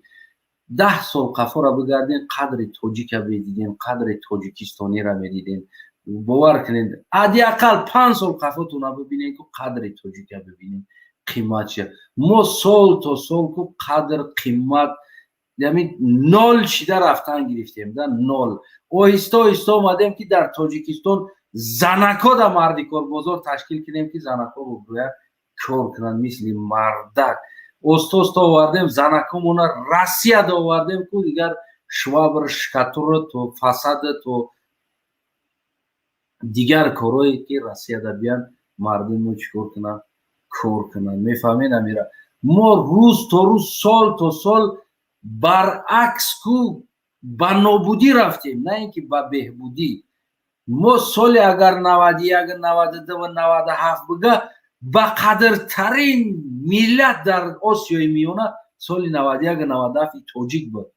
10 сол қафоро бигарден қадри тоҷика медидем қадри тоҷикистониро медидем. бовар кунед ҳадиақал 5 сол қафотонро бибинед ку қадри тоҷика бибинед қимат чия. мо сол то сол ку қадр қимат яъни нол шида рафтан гирифтем да нол. оҳиста оҳиста омадем ки дар тоҷикистон занако да марди корбозор ташкил кунем ки занакоро гӯя кор кунанд мисли мардак. оста оста овардем занакомона россияда овардем ку дигар швабр шкатура то фасада то дигар корое ки россияда биёнд мардимо чикор кунанд кор кунанд. мефаҳмед амира? мо рӯз то рӯз сол то сол баръакс ку ба нобудӣ рафтем на ин ки ба беҳбудӣ. мо соли агар 91 92 97 бига ба қадртарин миллат дар осиёи миёна соли 91 97 тоҷик буд.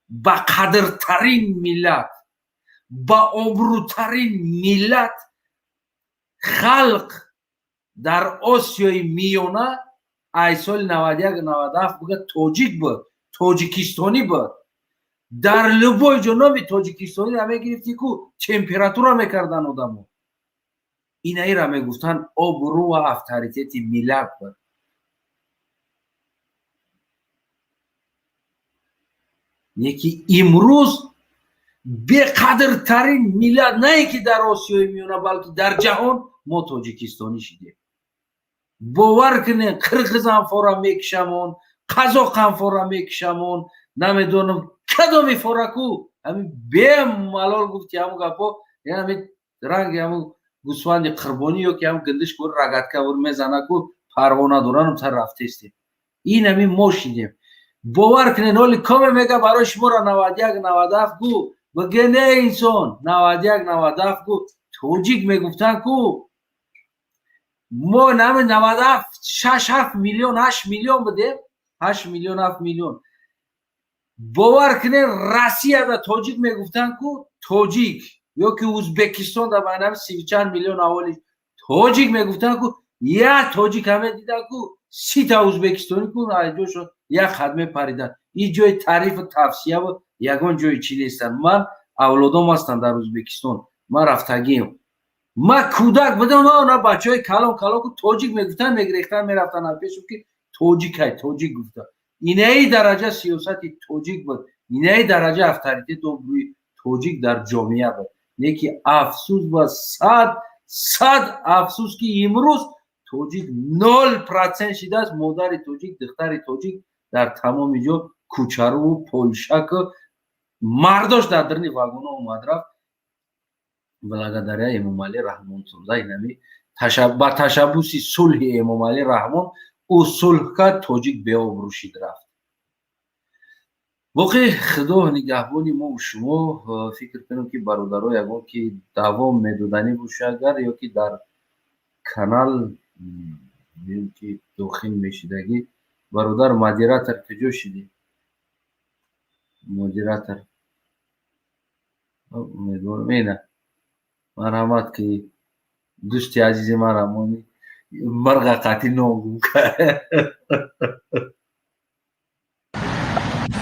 ба қадртарин миллат ба обрӯтарин миллат халқ дар осиёи миёна ай соли 91 97 бига тоҷик буд, тоҷикистонӣ буд. дар любой ҷо номи тоҷикистониро мегирифтӣ ку температура мекардан одамо. инаиро мегуфтанд обрӯ ва авторитети миллат буд. яки имрӯз беқадртарин миллат на ин ки дар осиёи миёна балки дар ҷаҳон мо тоҷикистонӣ шидем. бовар кунед қирғизам фора мекишамон, қазоқам фора мекишамон, намедонам кадоми фора ку ҳамин бемалол гуфти ҳамун гапо ҳамин ранги ҳамун гӯсфанди қурбонӣ ё ки ҳамун гиндиш кӯ рагатка мезана ку парвона доранам та рафтестем. ин ҳамин мо шидем. бовар кунед ҳоли коме мега барои шуморо 91 97 гу биге не инсон 91 97 гу тоҷик мегуфтанд ку мо нами 97 6-7 миллион 8 миллион будем 8 миллион 7 миллион. бовар кунед россияда тоҷик мегуфтанд ку тоҷик ё ки ӯзбекистон да байнами 30 чанд миллион аҳоли тоҷик мегуфтанд ку як тоҷик ҳаме диданд ку 30 та ӯзбекистонӣ ку айҷошо як хат мепариданд. ин ҷои тарифу тавсияву ягон ҷои чӣ нестанд. ман авлодом ҳастанд дар ӯзбекистон, ман рафтагиам. ман кӯдак будам она бачаҳои калон калон ку тоҷик мегуфтанд мегрехтанд мерафтанд пешум ки тоҷикай тоҷик гуфта. инаи дараҷа сиёсати тоҷик буд. инаи дараҷа авторитет обрӯи тоҷик дар ҷомеа буд. неки афсӯс ва сад афсӯс ки имрӯз тоҷик 0% шидааст. модари тоҷик духтари тоҷик дар тамоми ҷо кӯчаруву полшаку мардош дар дарни вагона омад рафт. благодаря эмомалӣ раҳмонзода инами ба ташаббуси сулҳи эмомалӣ раҳмон ӯ сулҳ кард, тоҷик беобрӯ шид рафт. воқеъ худо нигаҳбони мову шумо. фикр кунам ки бародаро ягон ки давом медоданӣ боша агар ё ки дар канал ки дохил мешидагӣ. бародар модератор куҷо шидӣ? модератор умедворам ина марҳамат ки дӯсти азизи манро мони марға қатӣ ногум кард.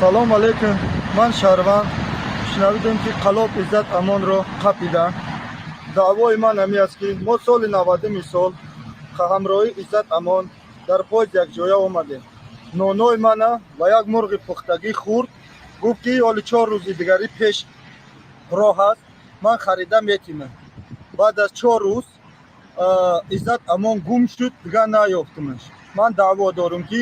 салому алейкум. ман шаҳрванд шунавидем ки қалоб иззат амонро қапида даъвои ман ҳамин аст ки мо соли 90 сол ҳамроҳи Иззат Амон дар пост якҷоя омадем. Нонои мана ва як мурғи пухтагӣ хурд, гуфт ки ҳоли 4 рӯзи дигарӣ пеш роҳ аст, ман харида метимам. баъд аз 4 рӯз Иззат Амон гум шуд, дигар наёфтимаш. ман даъво дорам ки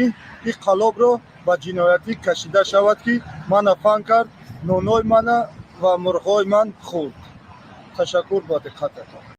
ин қалобро ба ҷиноятӣ кашида шавад ки мана фан кард, нонои мана ва мурғҳои ман хурд. ташаккур ба диққататон.